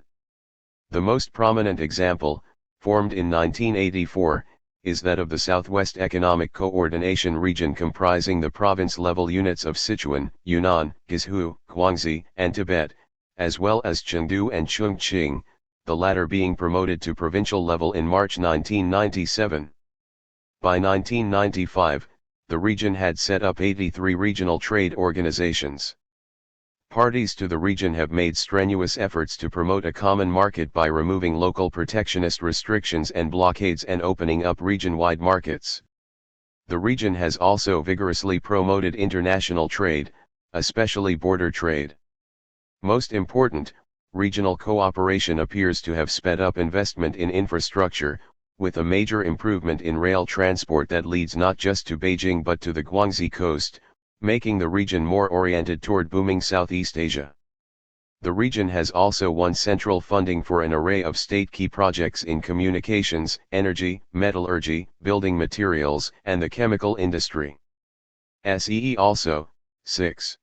The most prominent example, formed in 1984, is that of the Southwest Economic Coordination Region comprising the province-level units of Sichuan, Yunnan, Guizhou, Guangxi, and Tibet, as well as Chengdu and Chongqing, the latter being promoted to provincial level in March 1997. By 1995, the region had set up 83 regional trade organizations. Parties to the region have made strenuous efforts to promote a common market by removing local protectionist restrictions and blockades and opening up region-wide markets. The region has also vigorously promoted international trade, especially border trade. Most important, regional cooperation appears to have sped up investment in infrastructure, with a major improvement in rail transport that leads not just to Beijing but to the Guangxi coast, making the region more oriented toward booming Southeast Asia. The region has also won central funding for an array of state key projects in communications, energy, metallurgy, building materials, and the chemical industry. SEE also, 6.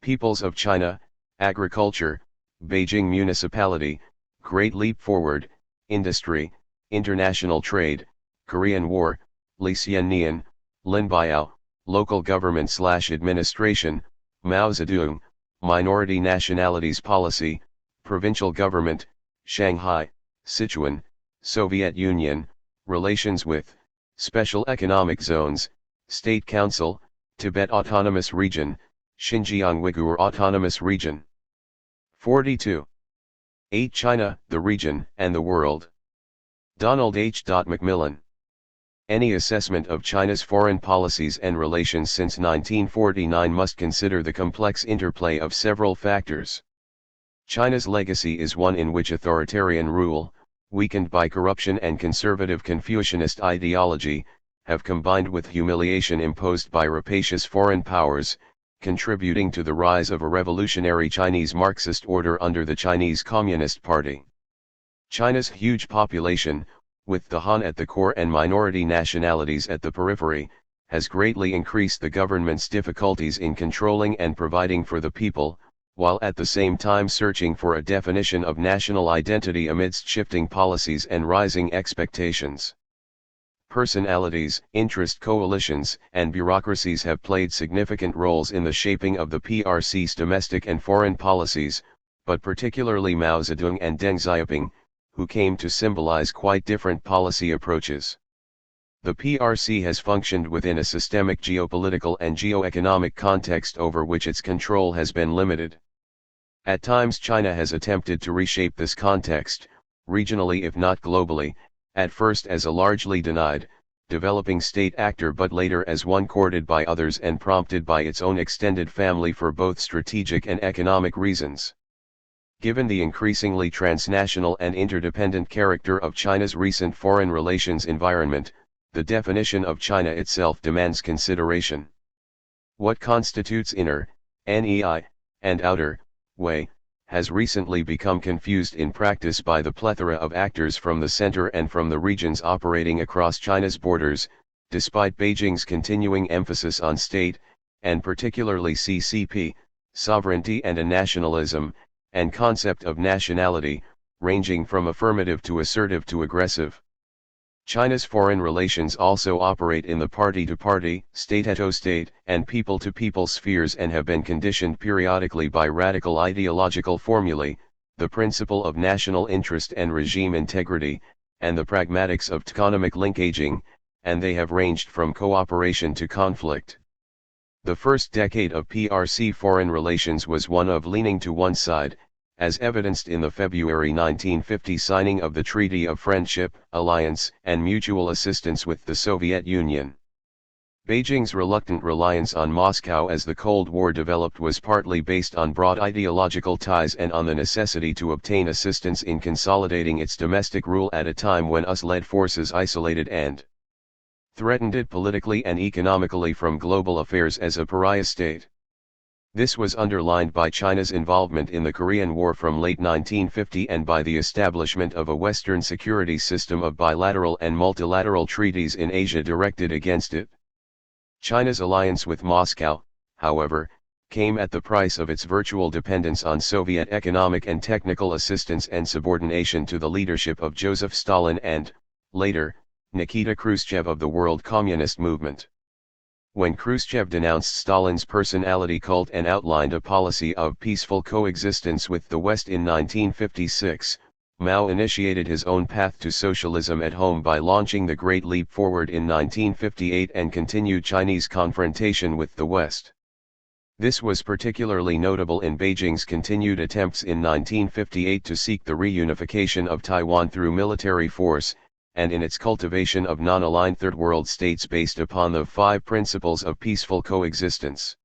Peoples of China, Agriculture, Beijing Municipality, Great Leap Forward, Industry, International Trade, Korean War, Li Xiannian, Lin Biao, Local Government/Administration, Mao Zedong, Minority Nationalities Policy, Provincial Government, Shanghai, Sichuan, Soviet Union, Relations with, Special Economic Zones, State Council, Tibet Autonomous Region, Xinjiang Uyghur Autonomous Region. 42. 8 China, the Region, and the World. Donald H. McMill. Any assessment of China's foreign policies and relations since 1949 must consider the complex interplay of several factors. China's legacy is one in which authoritarian rule, weakened by corruption and conservative Confucianist ideology, have combined with humiliation imposed by rapacious foreign powers, contributing to the rise of a revolutionary Chinese Marxist order under the Chinese Communist Party. China's huge population, with the Han at the core and minority nationalities at the periphery, has greatly increased the government's difficulties in controlling and providing for the people, while at the same time searching for a definition of national identity amidst shifting policies and rising expectations. Personalities, interest coalitions, and bureaucracies have played significant roles in the shaping of the PRC's domestic and foreign policies, but particularly Mao Zedong and Deng Xiaoping, who came to symbolize quite different policy approaches. The PRC has functioned within a systemic geopolitical and geoeconomic context over which its control has been limited. At times China has attempted to reshape this context, regionally if not globally, at first as a largely denied, developing state actor but later as one courted by others and prompted by its own extended family for both strategic and economic reasons. Given the increasingly transnational and interdependent character of China's recent foreign relations environment, the definition of China itself demands consideration. What constitutes inner, NEI, and outer, way, has recently become confused in practice by the plethora of actors from the center and from the regions operating across China's borders, despite Beijing's continuing emphasis on state, and particularly CCP, sovereignty and a nationalism, and concept of nationality, ranging from affirmative to assertive to aggressive. China's foreign relations also operate in the party-to-party, state-to-state, and people-to-people spheres and have been conditioned periodically by radical ideological formulae, the principle of national interest and regime integrity, and the pragmatics of tokenomic linkaging, and they have ranged from cooperation to conflict. The first decade of PRC foreign relations was one of leaning to one side, as evidenced in the February 1950 signing of the Treaty of Friendship, Alliance, and Mutual Assistance with the Soviet Union. Beijing's reluctant reliance on Moscow as the Cold War developed was partly based on broad ideological ties and on the necessity to obtain assistance in consolidating its domestic rule at a time when US-led forces isolated and threatened it politically and economically from global affairs as a pariah state. This was underlined by China's involvement in the Korean War from late 1950 and by the establishment of a Western security system of bilateral and multilateral treaties in Asia directed against it. China's alliance with Moscow, however, came at the price of its virtual dependence on Soviet economic and technical assistance and subordination to the leadership of Joseph Stalin and, later, Nikita Khrushchev of the World Communist Movement. When Khrushchev denounced Stalin's personality cult and outlined a policy of peaceful coexistence with the West in 1956, Mao initiated his own path to socialism at home by launching the Great Leap Forward in 1958 and continued Chinese confrontation with the West. This was particularly notable in Beijing's continued attempts in 1958 to seek the reunification of Taiwan through military force, and in its cultivation of non-aligned Third World states based upon the 5 principles of peaceful coexistence.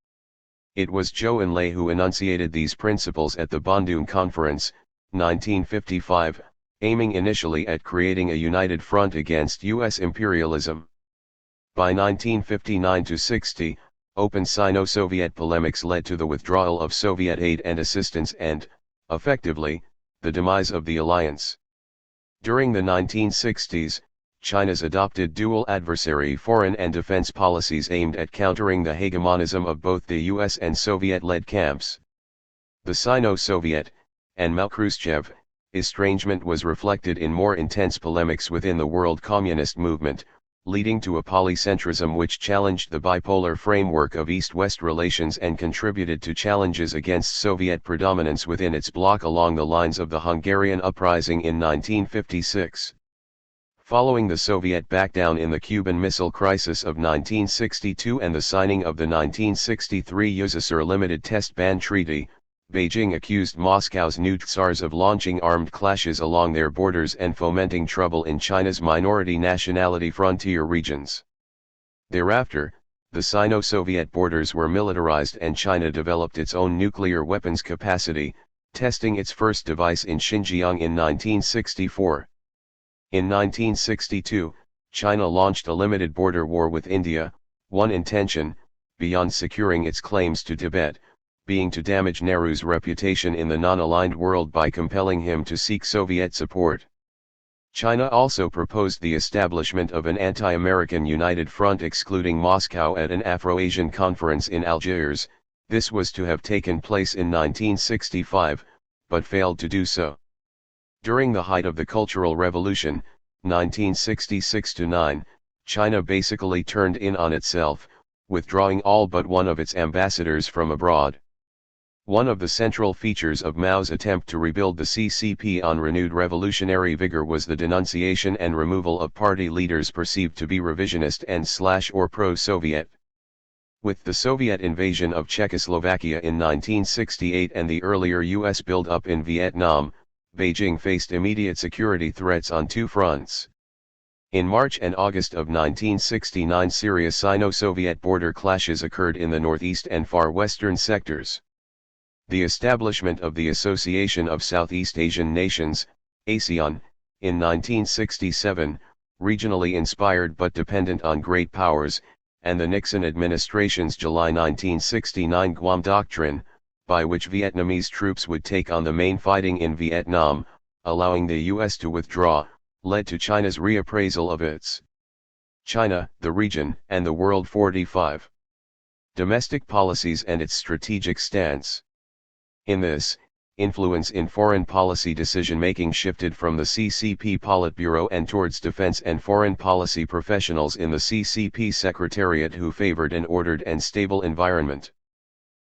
It was Zhou Enlai who enunciated these principles at the Bandung Conference, 1955, aiming initially at creating a united front against U.S. imperialism. By 1959-60, open Sino-Soviet polemics led to the withdrawal of Soviet aid and assistance and, effectively, the demise of the alliance. During the 1960s, China's adopted dual adversary foreign and defense policies aimed at countering the hegemonism of both the US and Soviet-led camps. The Sino-Soviet, and Mao-Khrushchev, estrangement was reflected in more intense polemics within the world communist movement, leading to a polycentrism which challenged the bipolar framework of East-West relations and contributed to challenges against Soviet predominance within its bloc along the lines of the Hungarian uprising in 1956. Following the Soviet backdown in the Cuban Missile Crisis of 1962 and the signing of the 1963 USSR Limited Test Ban Treaty, Beijing accused Moscow's new tsars of launching armed clashes along their borders and fomenting trouble in China's minority nationality frontier regions. Thereafter, the Sino-Soviet borders were militarized and China developed its own nuclear weapons capacity, testing its first device in Xinjiang in 1964. In 1962, China launched a limited border war with India, one intention, beyond securing its claims to Tibet, being to damage Nehru's reputation in the non-aligned world by compelling him to seek Soviet support. China also proposed the establishment of an anti-American united front excluding Moscow at an Afro-Asian conference in Algiers. This was to have taken place in 1965, but failed to do so. During the height of the Cultural Revolution, 1966-9, China basically turned in on itself, withdrawing all but one of its ambassadors from abroad. One of the central features of Mao's attempt to rebuild the CCP on renewed revolutionary vigor was the denunciation and removal of party leaders perceived to be revisionist and/or pro-Soviet. With the Soviet invasion of Czechoslovakia in 1968 and the earlier U.S. build-up in Vietnam, Beijing faced immediate security threats on 2 fronts. In March and August of 1969, serious Sino-Soviet border clashes occurred in the northeast and far western sectors. The establishment of the Association of Southeast Asian Nations, ASEAN, in 1967, regionally inspired but dependent on great powers, and the Nixon administration's July 1969 Guam Doctrine, by which Vietnamese troops would take on the main fighting in Vietnam, allowing the U.S. to withdraw, led to China's reappraisal of its China, the region, and the world 45 domestic policies and its strategic stance. In this, influence in foreign policy decision-making shifted from the CCP Politburo and towards defense and foreign policy professionals in the CCP Secretariat who favored an ordered and stable environment.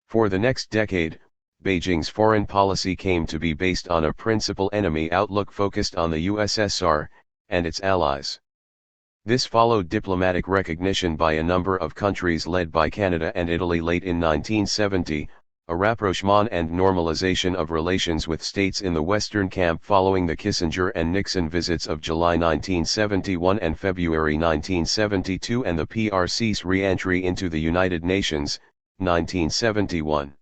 For the next decade, Beijing's foreign policy came to be based on a principal enemy outlook focused on the USSR and its allies. This followed diplomatic recognition by a number of countries led by Canada and Italy late in 1970, a rapprochement and normalization of relations with states in the Western camp following the Kissinger and Nixon visits of July 1971 and February 1972 and the PRC's re-entry into the United Nations, 1971.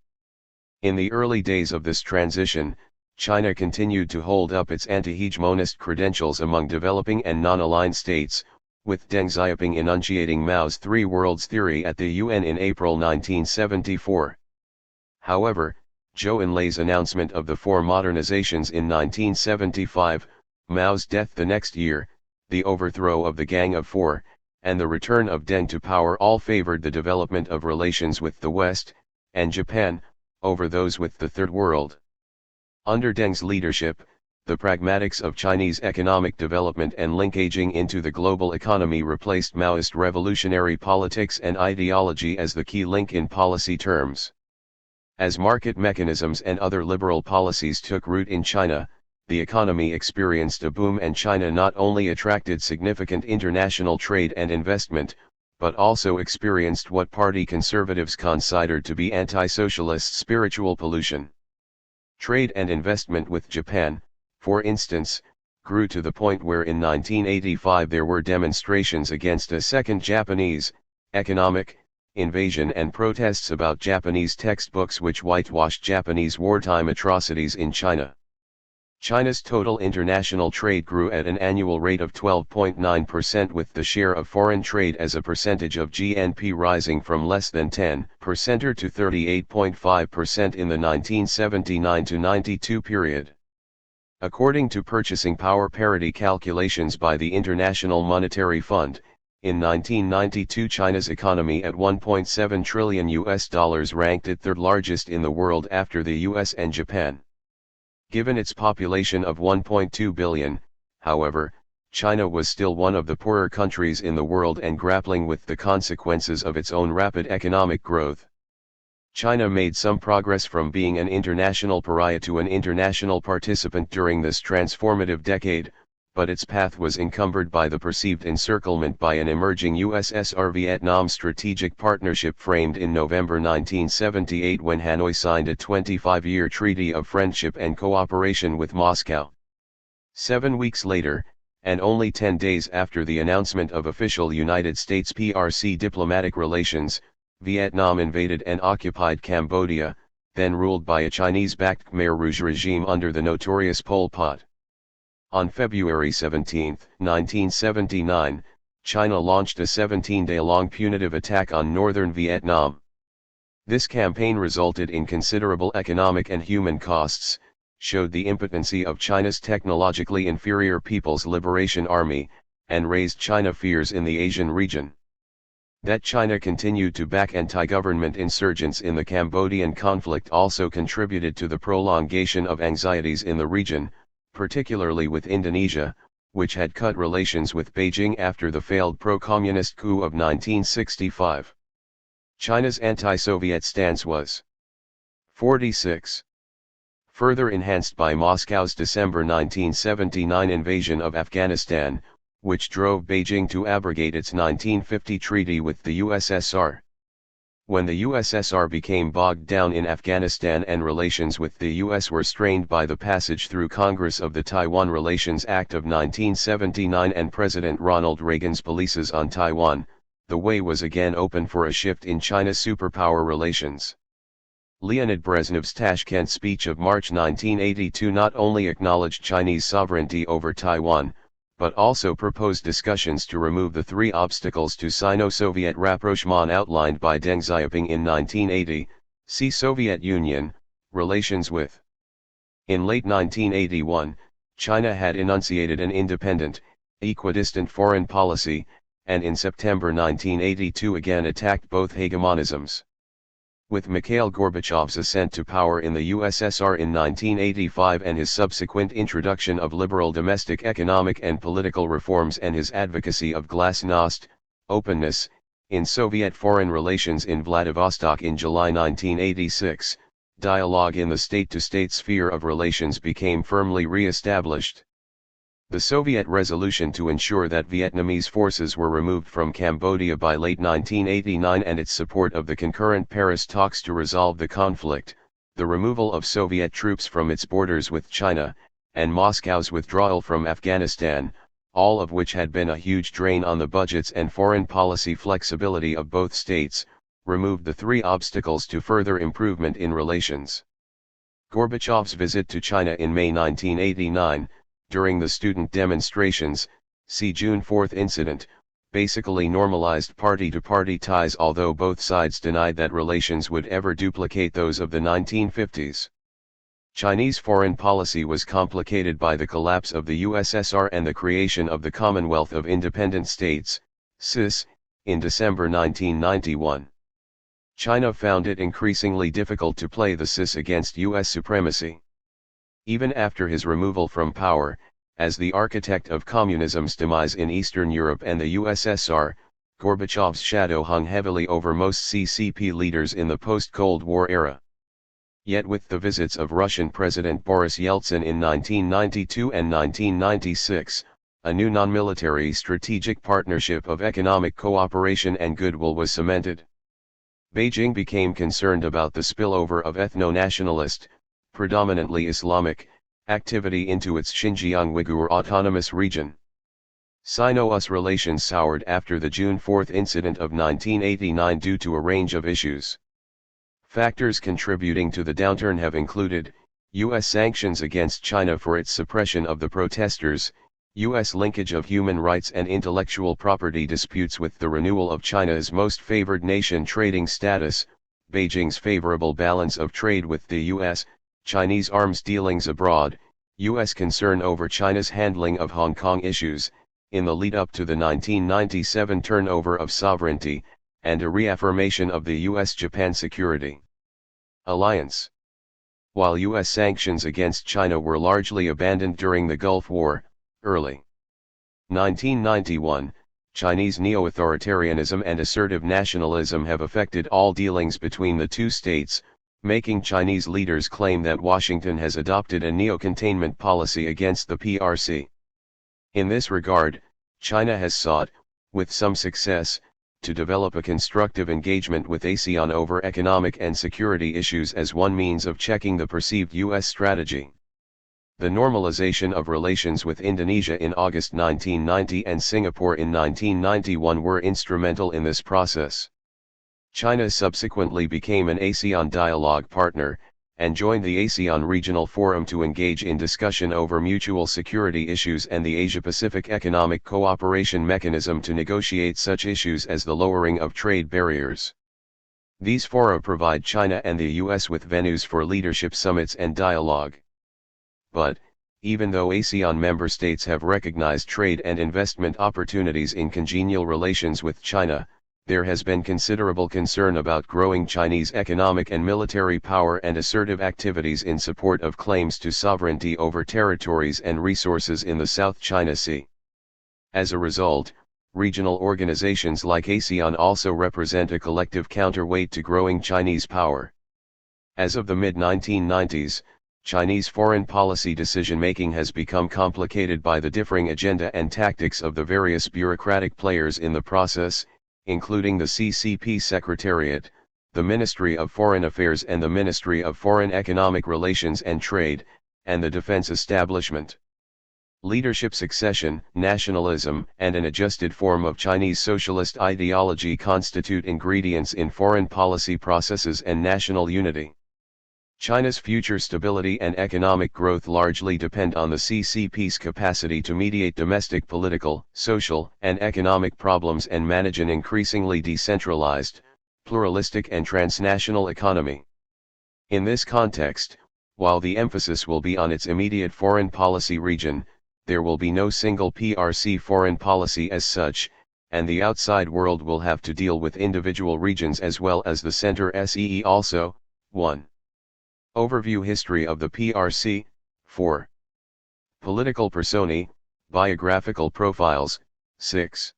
In the early days of this transition, China continued to hold up its anti-hegemonist credentials among developing and non-aligned states, with Deng Xiaoping enunciating Mao's Three Worlds theory at the UN in April 1974. However, Zhou Enlai's announcement of the Four Modernizations in 1975, Mao's death the next year, the overthrow of the Gang of Four, and the return of Deng to power all favored the development of relations with the West, and Japan, over those with the Third World. Under Deng's leadership, the pragmatics of Chinese economic development and linkaging into the global economy replaced Maoist revolutionary politics and ideology as the key link in policy terms. As market mechanisms and other liberal policies took root in China, the economy experienced a boom, and China not only attracted significant international trade and investment, but also experienced what party conservatives considered to be anti-socialist spiritual pollution. Trade and investment with Japan, for instance, grew to the point where in 1985 there were demonstrations against a second Japanese economic invasion and protests about Japanese textbooks which whitewashed Japanese wartime atrocities in China. China's total international trade grew at an annual rate of 12.9%, with the share of foreign trade as a percentage of GNP rising from less than 10% to 38.5% in the 1979-92 period. According to purchasing power parity calculations by the International Monetary Fund, in 1992 China's economy at $1.7 trillion ranked it third largest in the world after the US and Japan. Given its population of 1.2 billion, however, China was still one of the poorer countries in the world and grappling with the consequences of its own rapid economic growth. China made some progress from being an international pariah to an international participant during this transformative decade, but its path was encumbered by the perceived encirclement by an emerging USSR-Vietnam strategic partnership framed in November 1978 when Hanoi signed a 25-year treaty of friendship and cooperation with Moscow. 7 weeks later, and only 10 days after the announcement of official United States PRC diplomatic relations, Vietnam invaded and occupied Cambodia, then ruled by a Chinese-backed Khmer Rouge regime under the notorious Pol Pot. On February 17, 1979, China launched a 17-day-long punitive attack on northern Vietnam. This campaign resulted in considerable economic and human costs, showed the impotency of China's technologically inferior People's Liberation Army, and raised China fears in the Asian region. That China continued to back anti-government insurgents in the Cambodian conflict also contributed to the prolongation of anxieties in the region, particularly with Indonesia, which had cut relations with Beijing after the failed pro-communist coup of 1965. China's anti-Soviet stance was 46. Further enhanced by Moscow's December 1979 invasion of Afghanistan, which drove Beijing to abrogate its 1950 treaty with the USSR. When the USSR became bogged down in Afghanistan and relations with the US were strained by the passage through Congress of the Taiwan Relations Act of 1979 and President Ronald Reagan's policies on Taiwan, the way was again open for a shift in China's superpower relations. Leonid Brezhnev's Tashkent speech of March 1982 not only acknowledged Chinese sovereignty over Taiwan, but also proposed discussions to remove the three obstacles to Sino-Soviet rapprochement outlined by Deng Xiaoping in 1980, see Soviet Union, relations with. In late 1981, China had enunciated an independent, equidistant foreign policy, and in September 1982 again attacked both hegemonisms. With Mikhail Gorbachev's ascent to power in the USSR in 1985 and his subsequent introduction of liberal domestic economic and political reforms and his advocacy of glasnost, openness, in Soviet foreign relations in Vladivostok in July 1986, dialogue in the state-to-state sphere of relations became firmly re-established. The Soviet resolution to ensure that Vietnamese forces were removed from Cambodia by late 1989 and its support of the concurrent Paris talks to resolve the conflict, the removal of Soviet troops from its borders with China, and Moscow's withdrawal from Afghanistan, all of which had been a huge drain on the budgets and foreign policy flexibility of both states, removed the three obstacles to further improvement in relations. Gorbachev's visit to China in May 1989, during the student demonstrations, see June 4 incident, basically normalized party-to-party ties, although both sides denied that relations would ever duplicate those of the 1950s. Chinese foreign policy was complicated by the collapse of the USSR and the creation of the Commonwealth of Independent States, CIS, in December 1991. China found it increasingly difficult to play the CIS against US supremacy. Even after his removal from power, as the architect of communism's demise in Eastern Europe and the USSR, Gorbachev's shadow hung heavily over most CCP leaders in the post-Cold War era. Yet with the visits of Russian President Boris Yeltsin in 1992 and 1996, a new non-military strategic partnership of economic cooperation and goodwill was cemented. Beijing became concerned about the spillover of ethno-nationalist, predominantly Islamic, activity into its Xinjiang Uyghur Autonomous Region. Sino-US relations soured after the June 4 incident of 1989 due to a range of issues. Factors contributing to the downturn have included, U.S. sanctions against China for its suppression of the protesters, U.S. linkage of human rights and intellectual property disputes with the renewal of China's most favored nation trading status, Beijing's favorable balance of trade with the U.S., Chinese arms dealings abroad, U.S. concern over China's handling of Hong Kong issues, in the lead-up to the 1997 turnover of sovereignty, and a reaffirmation of the U.S.-Japan security alliance. While U.S. sanctions against China were largely abandoned during the Gulf War, early 1991, Chinese neo-authoritarianism and assertive nationalism have affected all dealings between the two states, making Chinese leaders claim that Washington has adopted a neo-containment policy against the PRC. In this regard, China has sought, with some success, to develop a constructive engagement with ASEAN over economic and security issues as one means of checking the perceived U.S. strategy. The normalization of relations with Indonesia in August 1990 and Singapore in 1991 were instrumental in this process. China subsequently became an ASEAN dialogue partner, and joined the ASEAN Regional Forum to engage in discussion over mutual security issues and the Asia-Pacific Economic Cooperation Mechanism to negotiate such issues as the lowering of trade barriers. These fora provide China and the US with venues for leadership summits and dialogue. But, even though ASEAN member states have recognized trade and investment opportunities in congenial relations with China, there has been considerable concern about growing Chinese economic and military power and assertive activities in support of claims to sovereignty over territories and resources in the South China Sea. As a result, regional organizations like ASEAN also represent a collective counterweight to growing Chinese power. As of the mid-1990s, Chinese foreign policy decision-making has become complicated by the differing agenda and tactics of the various bureaucratic players in the process, including the CCP Secretariat, the Ministry of Foreign Affairs and the Ministry of Foreign Economic Relations and Trade, and the defense establishment. Leadership succession, nationalism, and an adjusted form of Chinese socialist ideology constitute ingredients in foreign policy processes and national unity. China's future stability and economic growth largely depend on the CCP's capacity to mediate domestic political, social, and economic problems and manage an increasingly decentralized, pluralistic and transnational economy. In this context, while the emphasis will be on its immediate foreign policy region, there will be no single PRC foreign policy as such, and the outside world will have to deal with individual regions as well as the Center SEE also. 1. Overview History of the PRC. 4. Political Personae, Biographical Profiles. 6.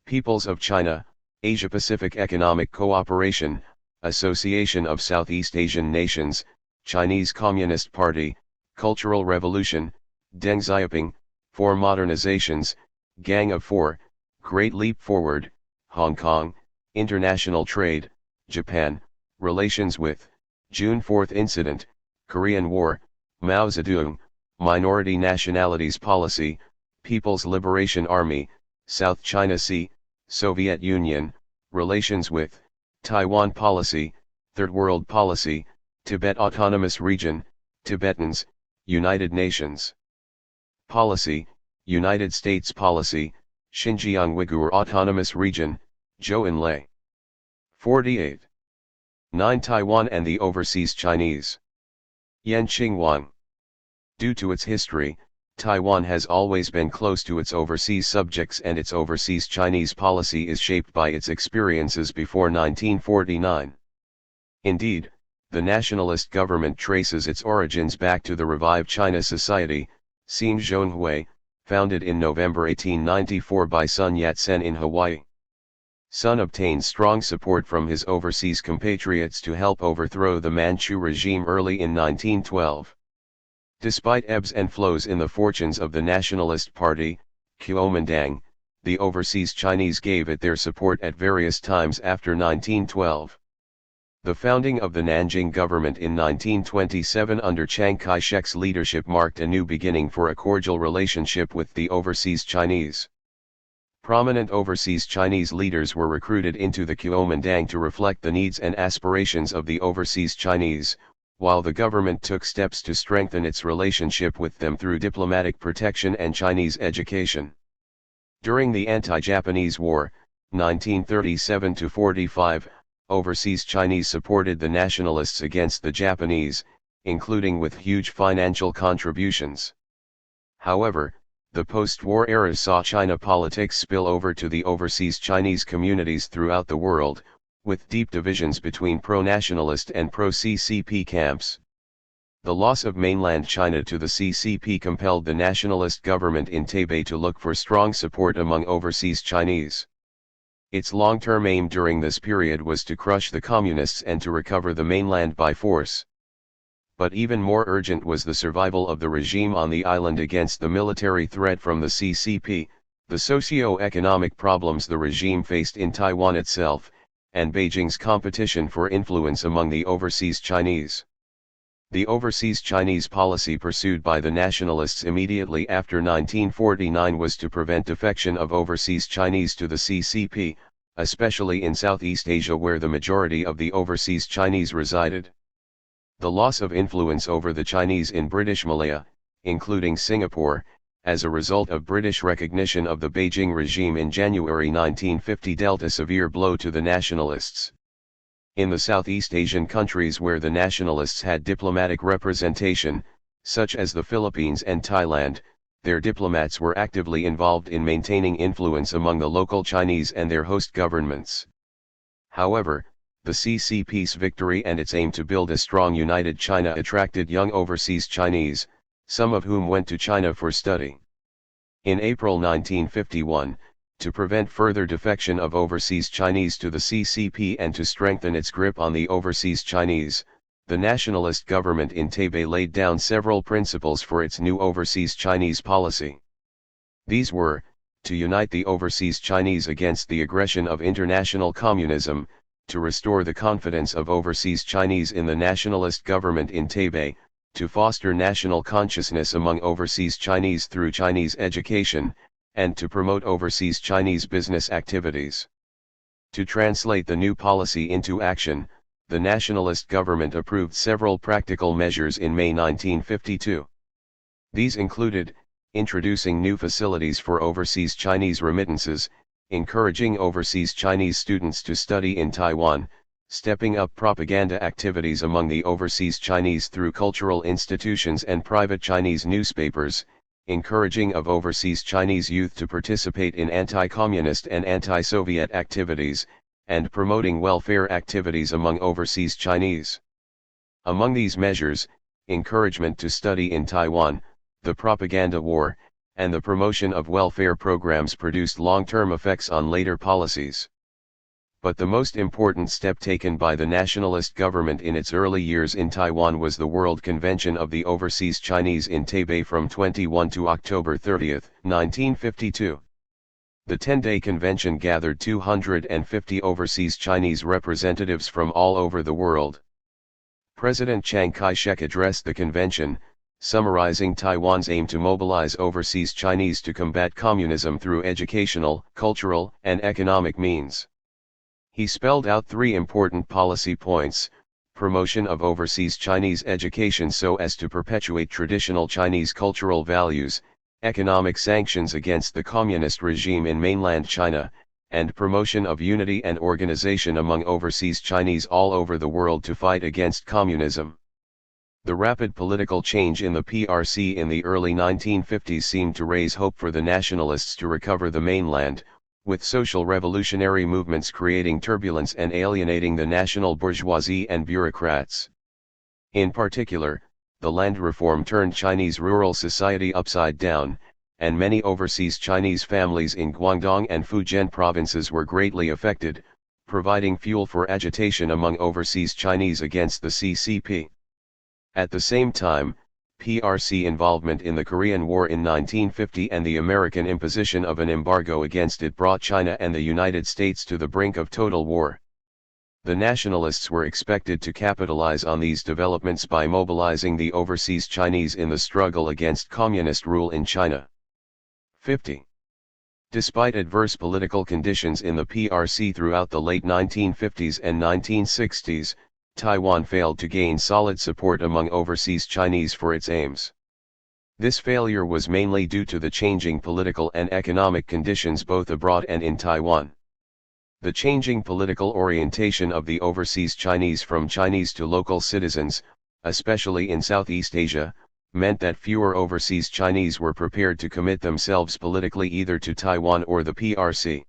Peoples of China, Asia-Pacific Economic Cooperation, Association of Southeast Asian Nations, Chinese Communist Party, Cultural Revolution, Deng Xiaoping, 4 modernizations, Gang of Four, Great Leap Forward, Hong Kong, international trade, Japan, relations with, June 4 incident, Korean War, Mao Zedong, minority nationalities policy, People's Liberation Army, South China Sea, Soviet Union, relations with, Taiwan policy, Third World policy, Tibet Autonomous Region, Tibetans, United Nations policy, United States policy, Xinjiang Uyghur Autonomous Region, Zhou Enlai. 48. 9. Taiwan and the overseas Chinese. Yan Qingwang. Due to its history, Taiwan has always been close to its overseas subjects, and its overseas Chinese policy is shaped by its experiences before 1949. Indeed, the nationalist government traces its origins back to the revived China Society, Xinzhonghui, founded in November 1894 by Sun Yat-sen in Hawaii. Sun obtained strong support from his overseas compatriots to help overthrow the Manchu regime early in 1912. Despite ebbs and flows in the fortunes of the Nationalist Party, Kuomintang, the overseas Chinese gave it their support at various times after 1912. The founding of the Nanjing government in 1927 under Chiang Kai-shek's leadership marked a new beginning for a cordial relationship with the overseas Chinese. Prominent overseas Chinese leaders were recruited into the Kuomintang to reflect the needs and aspirations of the overseas Chinese, while the government took steps to strengthen its relationship with them through diplomatic protection and Chinese education. During the Anti-Japanese War, 1937–45, overseas Chinese supported the nationalists against the Japanese, including with huge financial contributions. However, the post-war era saw China politics spill over to the overseas Chinese communities throughout the world, with deep divisions between pro-nationalist and pro-CCP camps. The loss of mainland China to the CCP compelled the nationalist government in Taipei to look for strong support among overseas Chinese. Its long-term aim during this period was to crush the communists and to recover the mainland by force. But even more urgent was the survival of the regime on the island against the military threat from the CCP, the socio-economic problems the regime faced in Taiwan itself, and Beijing's competition for influence among the overseas Chinese. The overseas Chinese policy pursued by the nationalists immediately after 1949 was to prevent defection of overseas Chinese to the CCP, especially in Southeast Asia where the majority of the overseas Chinese resided. The loss of influence over the Chinese in British Malaya, including Singapore, as a result of British recognition of the Beijing regime in January 1950 dealt a severe blow to the nationalists. In the Southeast Asian countries where the nationalists had diplomatic representation, such as the Philippines and Thailand, their diplomats were actively involved in maintaining influence among the local Chinese and their host governments. However, the CCP's victory and its aim to build a strong united China attracted young overseas Chinese, some of whom went to China for study. In April 1951, to prevent further defection of overseas Chinese to the CCP and to strengthen its grip on the overseas Chinese, the nationalist government in Taipei laid down several principles for its new overseas Chinese policy. These were, to unite the overseas Chinese against the aggression of international communism, to restore the confidence of overseas Chinese in the nationalist government in Taipei, to foster national consciousness among overseas Chinese through Chinese education, and to promote overseas Chinese business activities. To translate the new policy into action, the nationalist government approved several practical measures in May 1952. These included, introducing new facilities for overseas Chinese remittances, encouraging overseas Chinese students to study in Taiwan, stepping up propaganda activities among the overseas Chinese through cultural institutions and private Chinese newspapers, encouraging of overseas Chinese youth to participate in anti-communist and anti-Soviet activities, and promoting welfare activities among overseas Chinese. Among these measures, encouragement to study in Taiwan, the propaganda war, and the promotion of welfare programs produced long-term effects on later policies. But the most important step taken by the nationalist government in its early years in Taiwan was the World Convention of the Overseas Chinese in Taipei from 21 to October 30, 1952. The 10-day convention gathered 250 overseas Chinese representatives from all over the world. President Chiang Kai-shek addressed the convention, summarizing Taiwan's aim to mobilize overseas Chinese to combat communism through educational, cultural, and economic means. He spelled out three important policy points: promotion of overseas Chinese education so as to perpetuate traditional Chinese cultural values, economic sanctions against the communist regime in mainland China, and promotion of unity and organization among overseas Chinese all over the world to fight against communism. The rapid political change in the PRC in the early 1950s seemed to raise hope for the nationalists to recover the mainland, with social revolutionary movements creating turbulence and alienating the national bourgeoisie and bureaucrats. In particular, the land reform turned Chinese rural society upside down, and many overseas Chinese families in Guangdong and Fujian provinces were greatly affected, providing fuel for agitation among overseas Chinese against the CCP. At the same time, PRC involvement in the Korean War in 1950 and the American imposition of an embargo against it brought China and the United States to the brink of total war. The nationalists were expected to capitalize on these developments by mobilizing the overseas Chinese in the struggle against communist rule in China. 50. Despite adverse political conditions in the PRC throughout the late 1950s and 1960s, Taiwan failed to gain solid support among overseas Chinese for its aims. This failure was mainly due to the changing political and economic conditions both abroad and in Taiwan. The changing political orientation of the overseas Chinese from Chinese to local citizens, especially in Southeast Asia, meant that fewer overseas Chinese were prepared to commit themselves politically either to Taiwan or the PRC.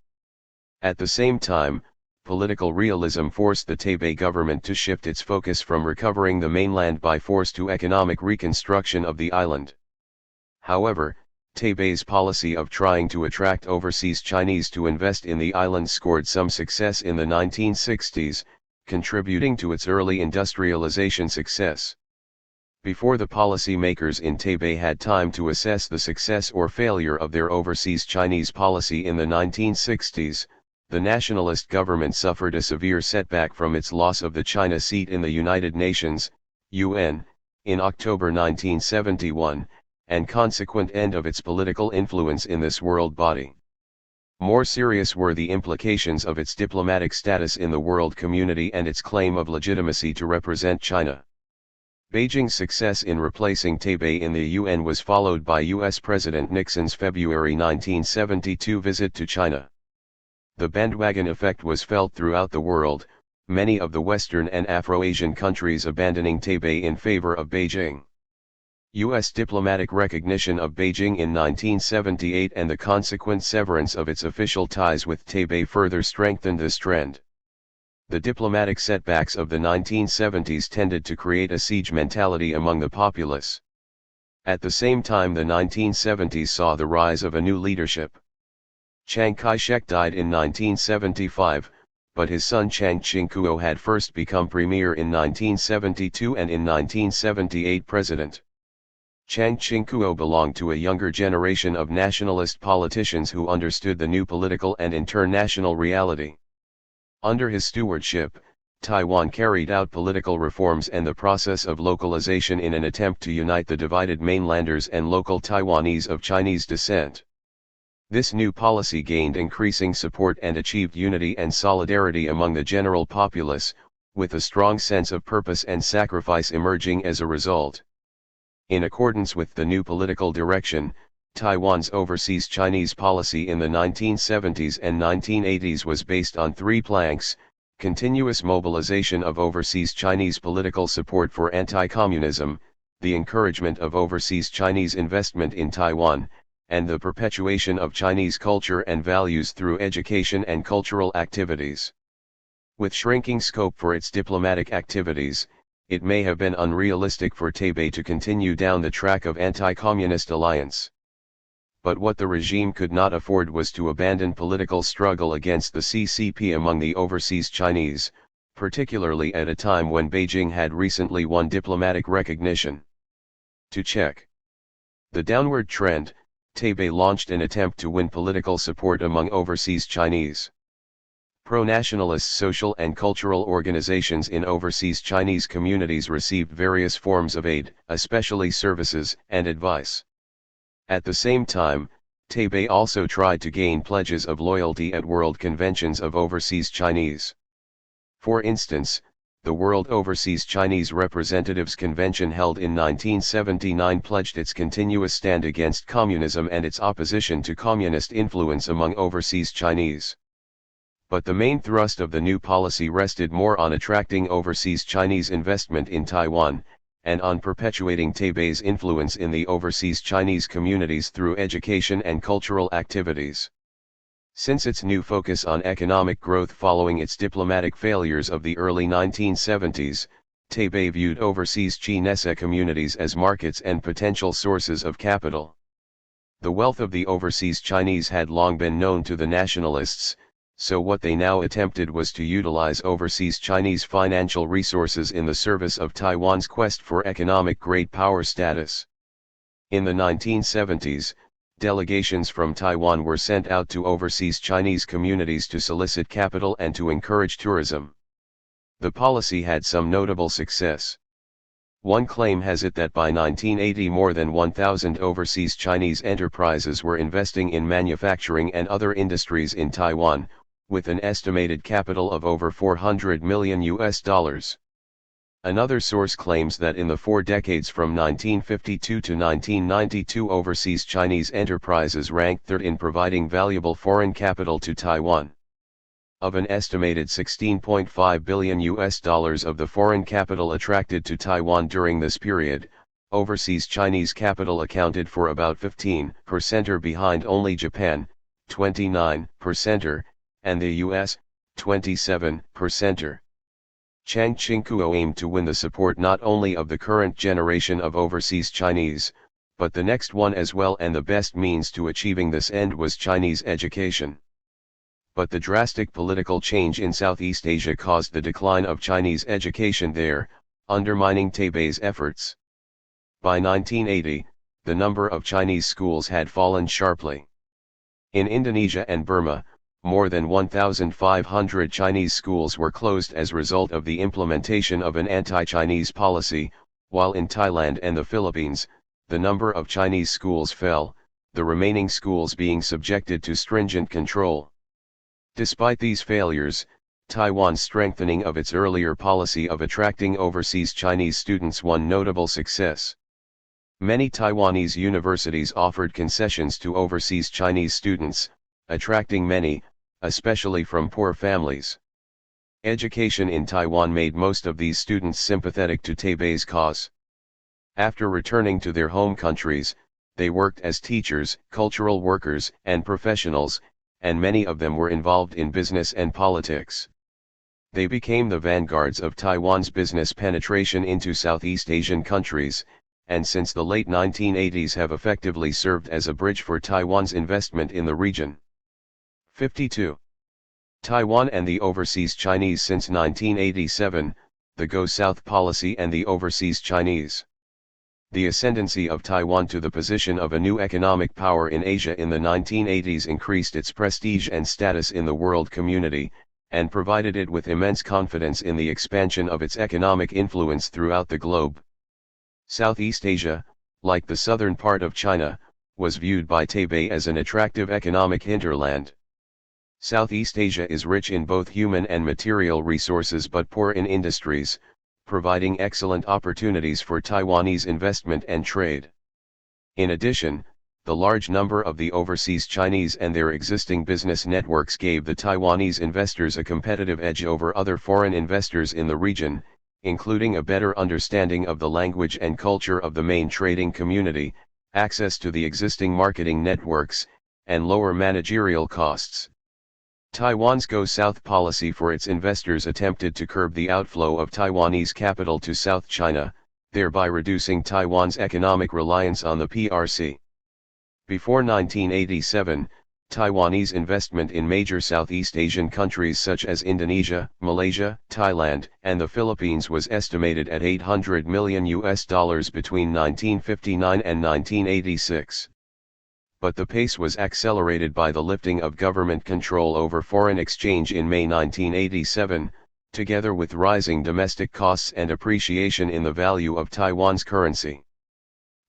At the same time, political realism forced the Taipei government to shift its focus from recovering the mainland by force to economic reconstruction of the island. However, Taipei's policy of trying to attract overseas Chinese to invest in the island scored some success in the 1960s, contributing to its early industrialization success. Before the policy makers in Taipei had time to assess the success or failure of their overseas Chinese policy in the 1960s, the nationalist government suffered a severe setback from its loss of the China seat in the United Nations, UN, in October 1971, and consequent end of its political influence in this world body. More serious were the implications of its diplomatic status in the world community and its claim of legitimacy to represent China. Beijing's success in replacing Taipei in the UN was followed by US President Nixon's February 1972 visit to China. The bandwagon effect was felt throughout the world, many of the Western and Afro-Asian countries abandoning Taipei in favor of Beijing. U.S. diplomatic recognition of Beijing in 1978 and the consequent severance of its official ties with Taipei further strengthened this trend. The diplomatic setbacks of the 1970s tended to create a siege mentality among the populace. At the same time, the 1970s saw the rise of a new leadership. Chiang Kai-shek died in 1975, but his son Chiang Ching-kuo had first become premier in 1972 and in 1978 president. Chiang Ching-kuo belonged to a younger generation of nationalist politicians who understood the new political and international reality. Under his stewardship, Taiwan carried out political reforms and the process of localization in an attempt to unite the divided mainlanders and local Taiwanese of Chinese descent. This new policy gained increasing support and achieved unity and solidarity among the general populace, with a strong sense of purpose and sacrifice emerging as a result. In accordance with the new political direction, Taiwan's overseas Chinese policy in the 1970s and 1980s was based on three planks: continuous mobilization of overseas Chinese political support for anti-communism, the encouragement of overseas Chinese investment in Taiwan, and the perpetuation of Chinese culture and values through education and cultural activities. With shrinking scope for its diplomatic activities, it may have been unrealistic for Taipei to continue down the track of anti-communist alliance. but what the regime could not afford was to abandon political struggle against the CCP among the overseas Chinese, particularly at a time when Beijing had recently won diplomatic recognition. To check the downward trend, Taipei launched an attempt to win political support among overseas Chinese. Pro-nationalist social and cultural organizations in overseas Chinese communities received various forms of aid, especially services and advice. At the same time, Taipei also tried to gain pledges of loyalty at world conventions of overseas Chinese. For instance, the World Overseas Chinese Representatives Convention held in 1979 pledged its continuous stand against communism and its opposition to communist influence among overseas Chinese. But the main thrust of the new policy rested more on attracting overseas Chinese investment in Taiwan, and on perpetuating Taipei's influence in the overseas Chinese communities through education and cultural activities. Since its new focus on economic growth following its diplomatic failures of the early 1970s, Taipei viewed overseas Chinese communities as markets and potential sources of capital. The wealth of the overseas Chinese had long been known to the nationalists, so what they now attempted was to utilize overseas Chinese financial resources in the service of Taiwan's quest for economic great power status. In the 1970s, delegations from Taiwan were sent out to overseas Chinese communities to solicit capital and to encourage tourism. The policy had some notable success. One claim has it that by 1980 more than 1,000 overseas Chinese enterprises were investing in manufacturing and other industries in Taiwan, with an estimated capital of over $400 million. Another source claims that in the 4 decades from 1952 to 1992 overseas Chinese enterprises ranked third in providing valuable foreign capital to Taiwan. Of an estimated $16.5 billion of the foreign capital attracted to Taiwan during this period, overseas Chinese capital accounted for about 15% or behind only Japan, 29%, and the US, 27%. Chiang Ching-kuo aimed to win the support not only of the current generation of overseas Chinese, but the next one as well, and the best means to achieving this end was Chinese education. But the drastic political change in Southeast Asia caused the decline of Chinese education there, undermining Taipei's efforts. By 1980, the number of Chinese schools had fallen sharply. In Indonesia and Burma, more than 1,500 Chinese schools were closed as a result of the implementation of an anti-Chinese policy, while in Thailand and the Philippines, the number of Chinese schools fell, the remaining schools being subjected to stringent control. Despite these failures, Taiwan's strengthening of its earlier policy of attracting overseas Chinese students won notable success. Many Taiwanese universities offered concessions to overseas Chinese students, attracting many, especially from poor families. Education in Taiwan made most of these students sympathetic to Taipei's cause. After returning to their home countries, they worked as teachers, cultural workers, and professionals, and many of them were involved in business and politics. They became the vanguards of Taiwan's business penetration into Southeast Asian countries, and since the late 1980s have effectively served as a bridge for Taiwan's investment in the region. 52. Taiwan and the overseas Chinese. Since 1987, the Go South policy and the overseas Chinese. The ascendancy of Taiwan to the position of a new economic power in Asia in the 1980s increased its prestige and status in the world community, and provided it with immense confidence in the expansion of its economic influence throughout the globe. Southeast Asia, like the southern part of China, was viewed by Taipei as an attractive economic hinterland. Southeast Asia is rich in both human and material resources but poor in industries, providing excellent opportunities for Taiwanese investment and trade. In addition, the large number of the overseas Chinese and their existing business networks gave the Taiwanese investors a competitive edge over other foreign investors in the region, including a better understanding of the language and culture of the main trading community, access to the existing marketing networks, and lower managerial costs. Taiwan's Go South policy for its investors attempted to curb the outflow of Taiwanese capital to South China, thereby reducing Taiwan's economic reliance on the PRC. Before 1987, Taiwanese investment in major Southeast Asian countries such as Indonesia, Malaysia, Thailand, and the Philippines was estimated at $800 million between 1959 and 1986. But the pace was accelerated by the lifting of government control over foreign exchange in May 1987, together with rising domestic costs and appreciation in the value of Taiwan's currency.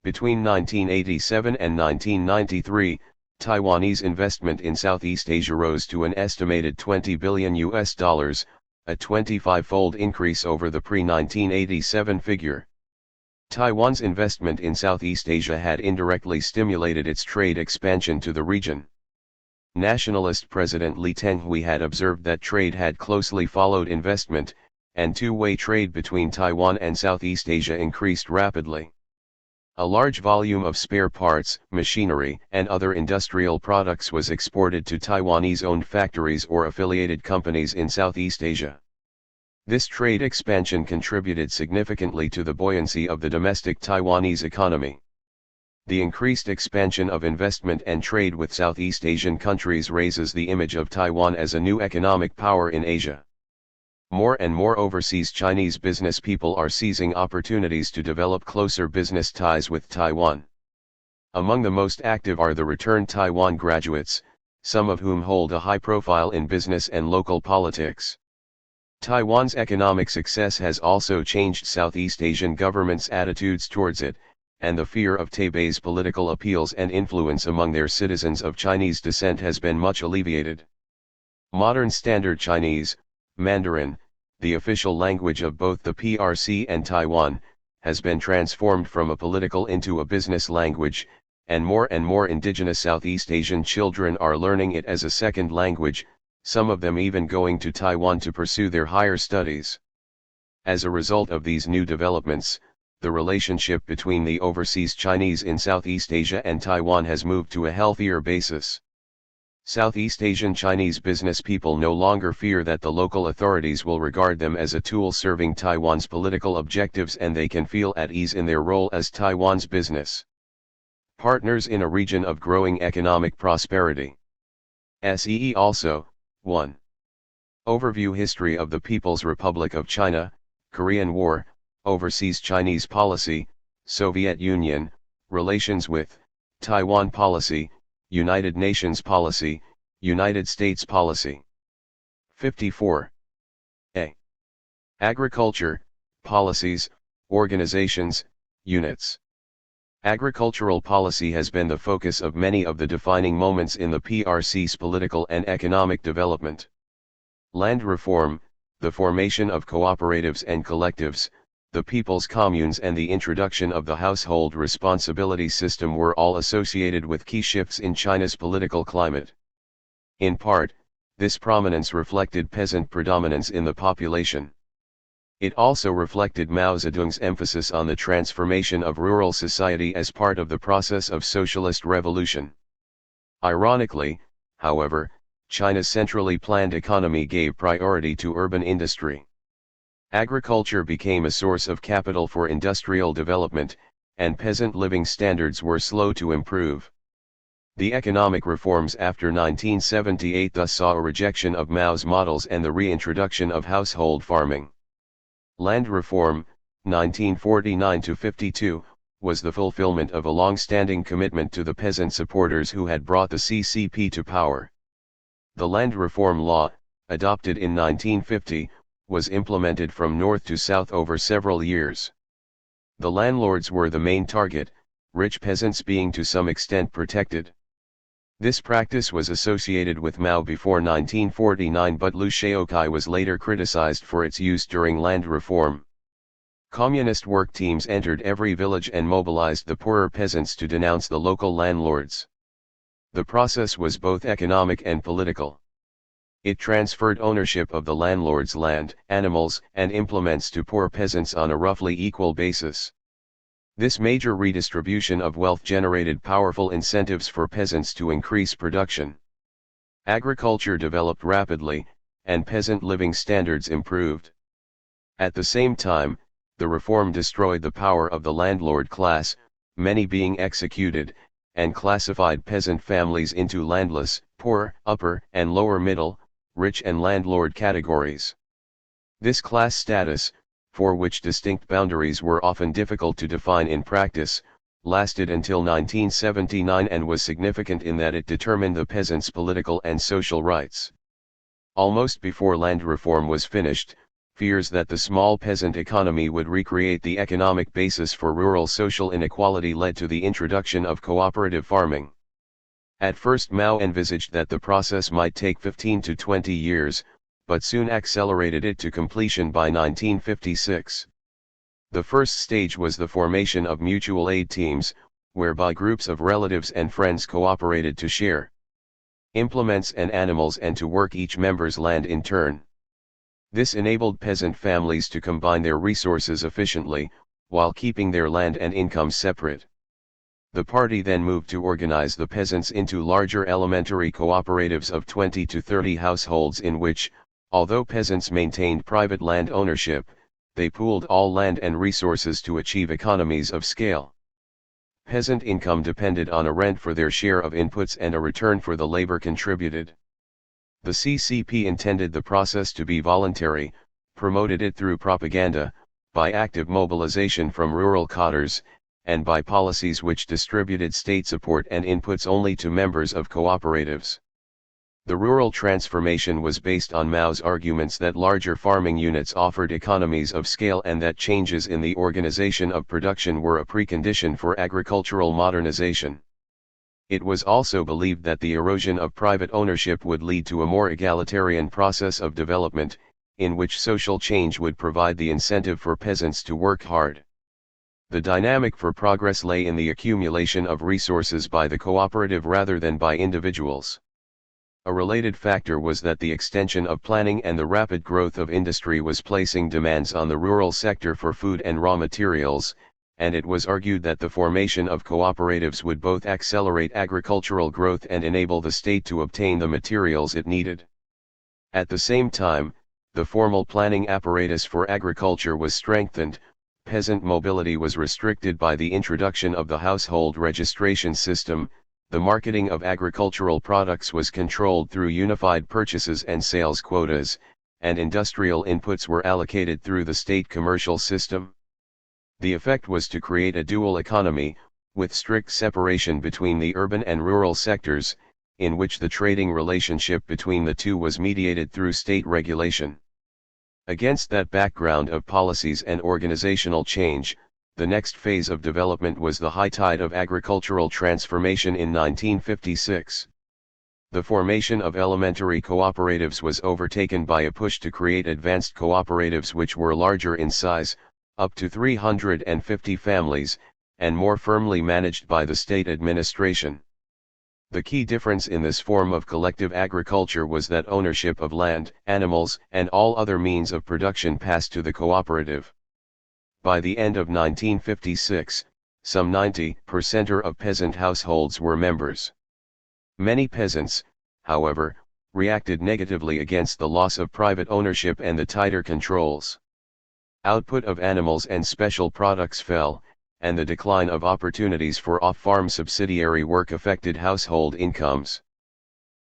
Between 1987 and 1993, Taiwanese investment in Southeast Asia rose to an estimated $20 billion, a 25-fold increase over the pre-1987 figure. Taiwan's investment in Southeast Asia had indirectly stimulated its trade expansion to the region. Nationalist President Lee Teng-hui had observed that trade had closely followed investment, and two-way trade between Taiwan and Southeast Asia increased rapidly. A large volume of spare parts, machinery, and other industrial products was exported to Taiwanese-owned factories or affiliated companies in Southeast Asia. This trade expansion contributed significantly to the buoyancy of the domestic Taiwanese economy. The increased expansion of investment and trade with Southeast Asian countries raises the image of Taiwan as a new economic power in Asia. More and more overseas Chinese business people are seizing opportunities to develop closer business ties with Taiwan. Among the most active are the returned Taiwan graduates, some of whom hold a high profile in business and local politics. Taiwan's economic success has also changed Southeast Asian governments' attitudes towards it, and the fear of Taipei's political appeals and influence among their citizens of Chinese descent has been much alleviated. Modern Standard Chinese, Mandarin, the official language of both the PRC and Taiwan, has been transformed from a political into a business language, and more indigenous Southeast Asian children are learning it as a second language, some of them even going to Taiwan to pursue their higher studies. As a result of these new developments, the relationship between the overseas Chinese in Southeast Asia and Taiwan has moved to a healthier basis. Southeast Asian Chinese business people no longer fear that the local authorities will regard them as a tool serving Taiwan's political objectives, and they can feel at ease in their role as Taiwan's business partners in a region of growing economic prosperity. SEE also, 1. Overview History of the People's Republic of China, Korean War, Overseas Chinese Policy, Soviet Union, Relations with Taiwan Policy, United Nations Policy, United States Policy. 54. A. Agriculture, Policies, Organizations, Units. Agricultural policy has been the focus of many of the defining moments in the PRC's political and economic development. Land reform, the formation of cooperatives and collectives, the people's communes, and the introduction of the household responsibility system were all associated with key shifts in China's political climate. In part, this prominence reflected peasant predominance in the population. It also reflected Mao Zedong's emphasis on the transformation of rural society as part of the process of socialist revolution. Ironically, however, China's centrally planned economy gave priority to urban industry. Agriculture became a source of capital for industrial development, and peasant living standards were slow to improve. The economic reforms after 1978 thus saw a rejection of Mao's models and the reintroduction of household farming. Land reform, 1949-52, was the fulfillment of a long-standing commitment to the peasant supporters who had brought the CCP to power. The Land Reform Law, adopted in 1950, was implemented from north to south over several years. The landlords were the main target, rich peasants being to some extent protected. This practice was associated with Mao before 1949, but Liu Shaoqai was later criticized for its use during land reform. Communist work teams entered every village and mobilized the poorer peasants to denounce the local landlords. The process was both economic and political. It transferred ownership of the landlord's land, animals, and implements to poor peasants on a roughly equal basis. This major redistribution of wealth generated powerful incentives for peasants to increase production. Agriculture developed rapidly, and peasant living standards improved. At the same time, the reform destroyed the power of the landlord class, many being executed, and classified peasant families into landless, poor, upper and lower middle, rich and landlord categories. This class status, for which distinct boundaries were often difficult to define in practice, lasted until 1979 and was significant in that it determined the peasants' political and social rights. Almost before land reform was finished, fears that the small peasant economy would recreate the economic basis for rural social inequality led to the introduction of cooperative farming. At first Mao envisaged that the process might take 15 to 20 years, but soon accelerated it to completion by 1956. The first stage was the formation of mutual aid teams, whereby groups of relatives and friends cooperated to share implements and animals and to work each member's land in turn. This enabled peasant families to combine their resources efficiently, while keeping their land and income separate. The party then moved to organize the peasants into larger elementary cooperatives of 20 to 30 households in which, although peasants maintained private land ownership, they pooled all land and resources to achieve economies of scale. Peasant income depended on a rent for their share of inputs and a return for the labor contributed. The CCP intended the process to be voluntary, promoted it through propaganda, by active mobilization from rural cadres, and by policies which distributed state support and inputs only to members of cooperatives. The rural transformation was based on Mao's arguments that larger farming units offered economies of scale and that changes in the organization of production were a precondition for agricultural modernization. It was also believed that the erosion of private ownership would lead to a more egalitarian process of development, in which social change would provide the incentive for peasants to work hard. The dynamic for progress lay in the accumulation of resources by the cooperative rather than by individuals. A related factor was that the extension of planning and the rapid growth of industry was placing demands on the rural sector for food and raw materials, and it was argued that the formation of cooperatives would both accelerate agricultural growth and enable the state to obtain the materials it needed. At the same time, the formal planning apparatus for agriculture was strengthened, peasant mobility was restricted by the introduction of the household registration system, the marketing of agricultural products was controlled through unified purchases and sales quotas, and industrial inputs were allocated through the state commercial system. The effect was to create a dual economy, with strict separation between the urban and rural sectors, in which the trading relationship between the two was mediated through state regulation. Against that background of policies and organizational change, the next phase of development was the high tide of agricultural transformation in 1956. The formation of elementary cooperatives was overtaken by a push to create advanced cooperatives which were larger in size, up to 350 families, and more firmly managed by the state administration. The key difference in this form of collective agriculture was that ownership of land, animals, and all other means of production passed to the cooperative. By the end of 1956, some 90% of peasant households were members. Many peasants, however, reacted negatively against the loss of private ownership and the tighter controls. Output of animals and special products fell, and the decline of opportunities for off-farm subsidiary work affected household incomes.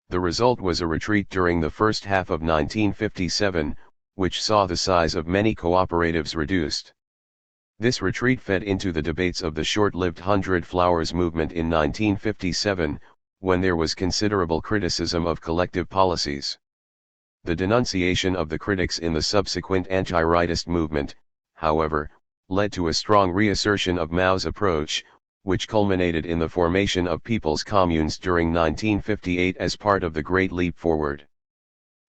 The result was a retreat during the first half of 1957, which saw the size of many cooperatives reduced. This retreat fed into the debates of the short-lived Hundred Flowers movement in 1957, when there was considerable criticism of collective policies. The denunciation of the critics in the subsequent anti-rightist movement, however, led to a strong reassertion of Mao's approach, which culminated in the formation of people's communes during 1958 as part of the Great Leap Forward.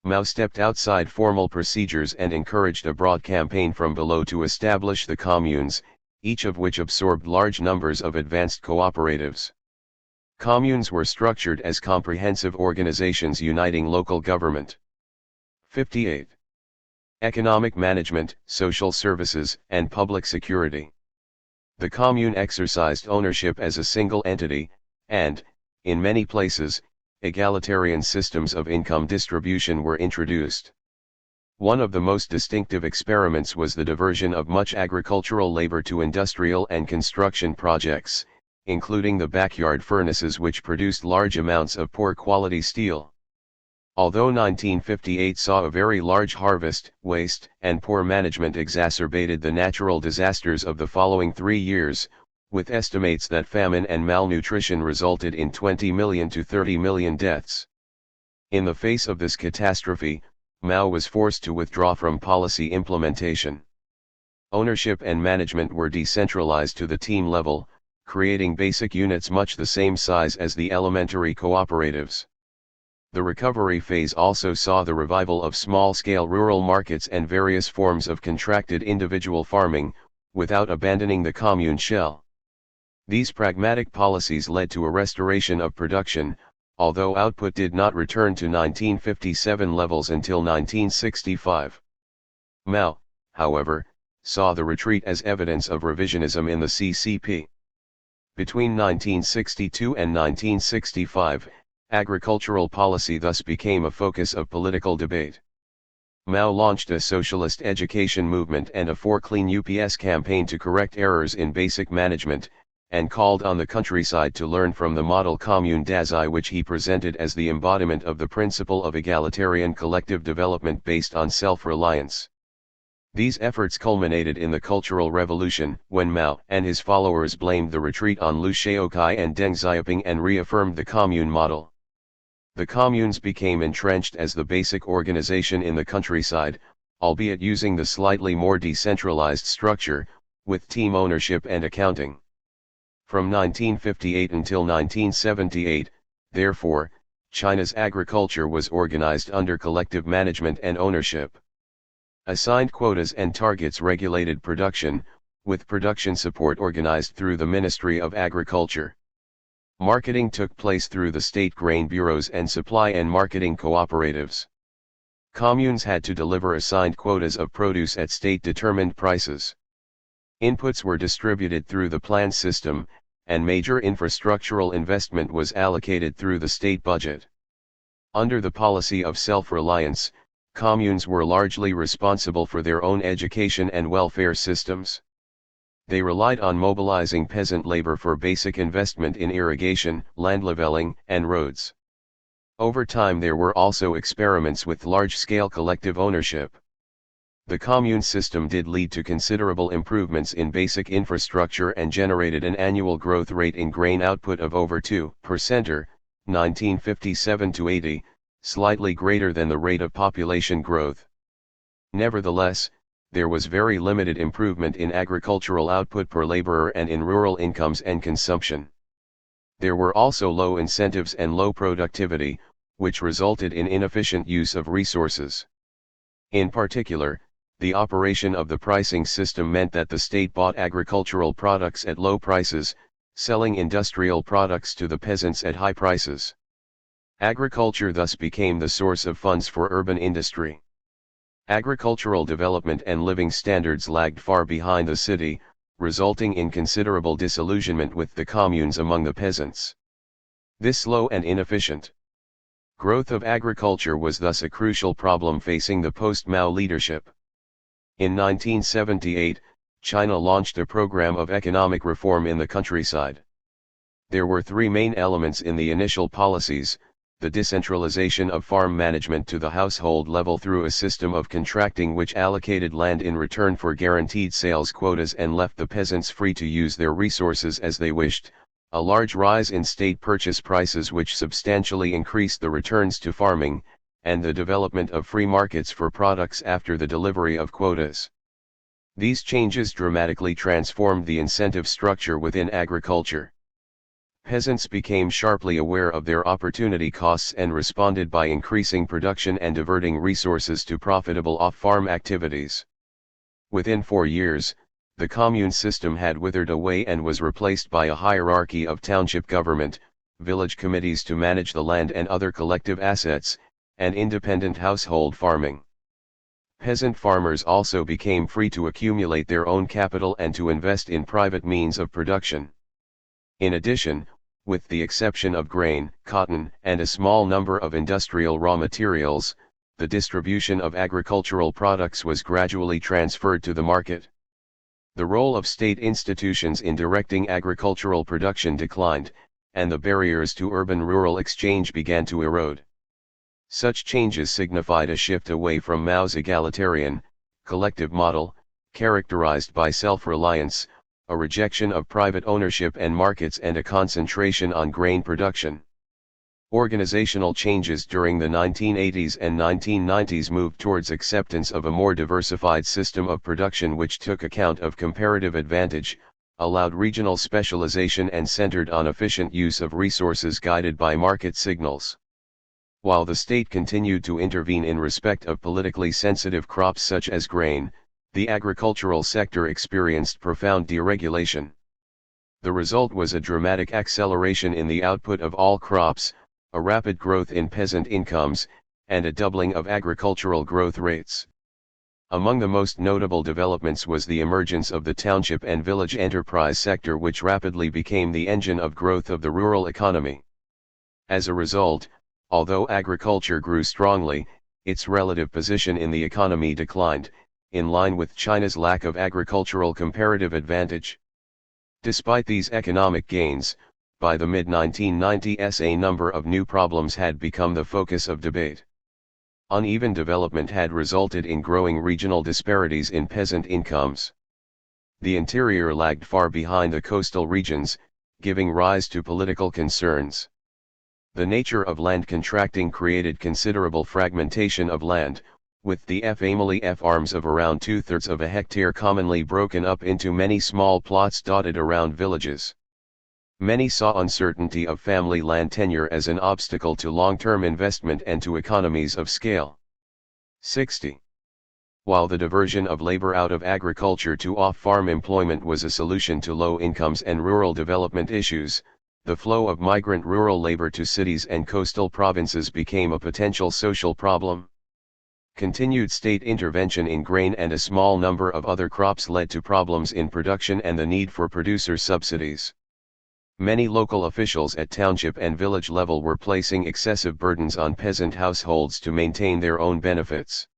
Mao stepped outside formal procedures and encouraged a broad campaign from below to establish the communes, each of which absorbed large numbers of advanced cooperatives. Communes were structured as comprehensive organizations uniting local government. 58. Economic management, social services, and public security. The commune exercised ownership as a single entity, and, in many places, egalitarian systems of income distribution were introduced. One of the most distinctive experiments was the diversion of much agricultural labor to industrial and construction projects, including the backyard furnaces which produced large amounts of poor quality steel. Although 1958 saw a very large harvest, waste and poor management exacerbated the natural disasters of the following 3 years, with estimates that famine and malnutrition resulted in 20 million to 30 million deaths. In the face of this catastrophe, Mao was forced to withdraw from policy implementation. Ownership and management were decentralized to the team level, creating basic units much the same size as the elementary cooperatives. The recovery phase also saw the revival of small-scale rural markets and various forms of contracted individual farming, without abandoning the commune shell. These pragmatic policies led to a restoration of production, although output did not return to 1957 levels until 1965. Mao, however, saw the retreat as evidence of revisionism in the CCP. Between 1962 and 1965, agricultural policy thus became a focus of political debate. Mao launched a socialist education movement and a For Clean UPS campaign to correct errors in basic management, and called on the countryside to learn from the model commune d'Asie, which he presented as the embodiment of the principle of egalitarian collective development based on self-reliance. These efforts culminated in the Cultural Revolution, when Mao and his followers blamed the retreat on Liu Shaoqi and Deng Xiaoping and reaffirmed the commune model. The communes became entrenched as the basic organization in the countryside, albeit using the slightly more decentralized structure, with team ownership and accounting. From 1958 until 1978, therefore, China's agriculture was organized under collective management and ownership. Assigned quotas and targets regulated production, with production support organized through the Ministry of Agriculture. Marketing took place through the state grain bureaus and supply and marketing cooperatives. Communes had to deliver assigned quotas of produce at state-determined prices. Inputs were distributed through the plan system, and major infrastructural investment was allocated through the state budget. Under the policy of self-reliance, communes were largely responsible for their own education and welfare systems. They relied on mobilizing peasant labor for basic investment in irrigation, land leveling, and roads. Over time there were also experiments with large-scale collective ownership. The commune system did lead to considerable improvements in basic infrastructure and generated an annual growth rate in grain output of over 2% or 1957 to 80, slightly greater than the rate of population growth. Nevertheless, there was very limited improvement in agricultural output per laborer and in rural incomes and consumption. There were also low incentives and low productivity, which resulted in inefficient use of resources. In particular, the operation of the pricing system meant that the state bought agricultural products at low prices, selling industrial products to the peasants at high prices. Agriculture thus became the source of funds for urban industry. Agricultural development and living standards lagged far behind the city, resulting in considerable disillusionment with the communes among the peasants. This slow and inefficient growth of agriculture was thus a crucial problem facing the post-Mao leadership. In 1978, China launched a program of economic reform in the countryside. There were 3 main elements in the initial policies: the decentralization of farm management to the household level through a system of contracting which allocated land in return for guaranteed sales quotas and left the peasants free to use their resources as they wished, a large rise in state purchase prices which substantially increased the returns to farming, and the development of free markets for products after the delivery of quotas. These changes dramatically transformed the incentive structure within agriculture. Peasants became sharply aware of their opportunity costs and responded by increasing production and diverting resources to profitable off-farm activities. Within 4 years, the commune system had withered away and was replaced by a hierarchy of township government, village committees to manage the land and other collective assets, and independent household farming. Peasant farmers also became free to accumulate their own capital and to invest in private means of production. In addition, with the exception of grain, cotton, and a small number of industrial raw materials, the distribution of agricultural products was gradually transferred to the market. The role of state institutions in directing agricultural production declined, and the barriers to urban-rural exchange began to erode. Such changes signified a shift away from Mao's egalitarian, collective model, characterized by self-reliance, a rejection of private ownership and markets, and a concentration on grain production. Organizational changes during the 1980s and 1990s moved towards acceptance of a more diversified system of production which took account of comparative advantage, allowed regional specialization, and centered on efficient use of resources guided by market signals. While the state continued to intervene in respect of politically sensitive crops such as grain, the agricultural sector experienced profound deregulation. The result was a dramatic acceleration in the output of all crops, a rapid growth in peasant incomes, and a doubling of agricultural growth rates. Among the most notable developments was the emergence of the township and village enterprise sector, which rapidly became the engine of growth of the rural economy. As a result, although agriculture grew strongly, its relative position in the economy declined, in line with China's lack of agricultural comparative advantage. Despite these economic gains, by the mid-1990s a number of new problems had become the focus of debate. Uneven development had resulted in growing regional disparities in peasant incomes. The interior lagged far behind the coastal regions, giving rise to political concerns. The nature of land contracting created considerable fragmentation of land, with the family farms of around 2/3 of a hectare commonly broken up into many small plots dotted around villages. Many saw uncertainty of family land tenure as an obstacle to long-term investment and to economies of scale. 60. While the diversion of labor out of agriculture to off-farm employment was a solution to low incomes and rural development issues, the flow of migrant rural labor to cities and coastal provinces became a potential social problem. Continued state intervention in grain and a small number of other crops led to problems in production and the need for producer subsidies. Many local officials at township and village level were placing excessive burdens on peasant households to maintain their own benefits.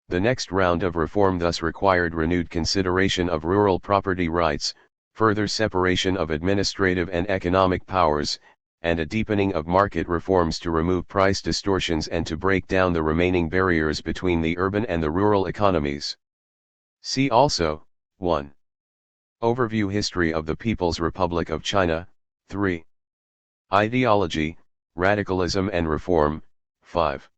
The next round of reform thus required renewed consideration of rural property rights, further separation of administrative and economic powers, and a deepening of market reforms to remove price distortions and to break down the remaining barriers between the urban and the rural economies. See also, 1. Overview History of the People's Republic of China, 3. Ideology, Radicalism and Reform, 5.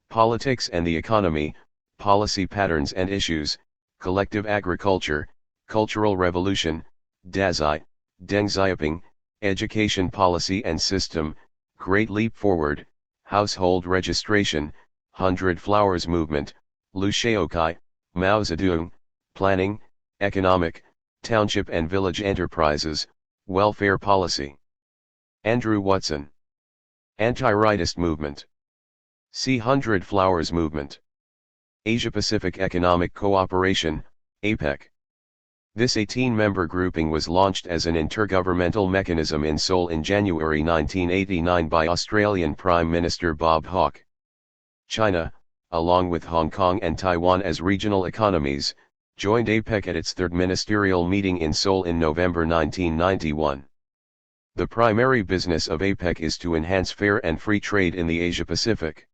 Politics and the Economy, Policy Patterns and Issues, Collective Agriculture, Cultural Revolution, Dazai, Deng Xiaoping, Education Policy and System, Great Leap Forward, Household Registration, 100 Flowers Movement, Lu Shaokai, Mao Zedong, Planning, Economic, Township and Village Enterprises, Welfare Policy. Andrew Watson. Anti-Rightist Movement. See 100 Flowers Movement. Asia-Pacific Economic Cooperation, APEC. This 18-member grouping was launched as an intergovernmental mechanism in Seoul in January 1989 by Australian Prime Minister Bob Hawke. China, along with Hong Kong and Taiwan as regional economies, joined APEC at its third ministerial meeting in Seoul in November 1991. The primary business of APEC is to enhance fair and free trade in the Asia-Pacific.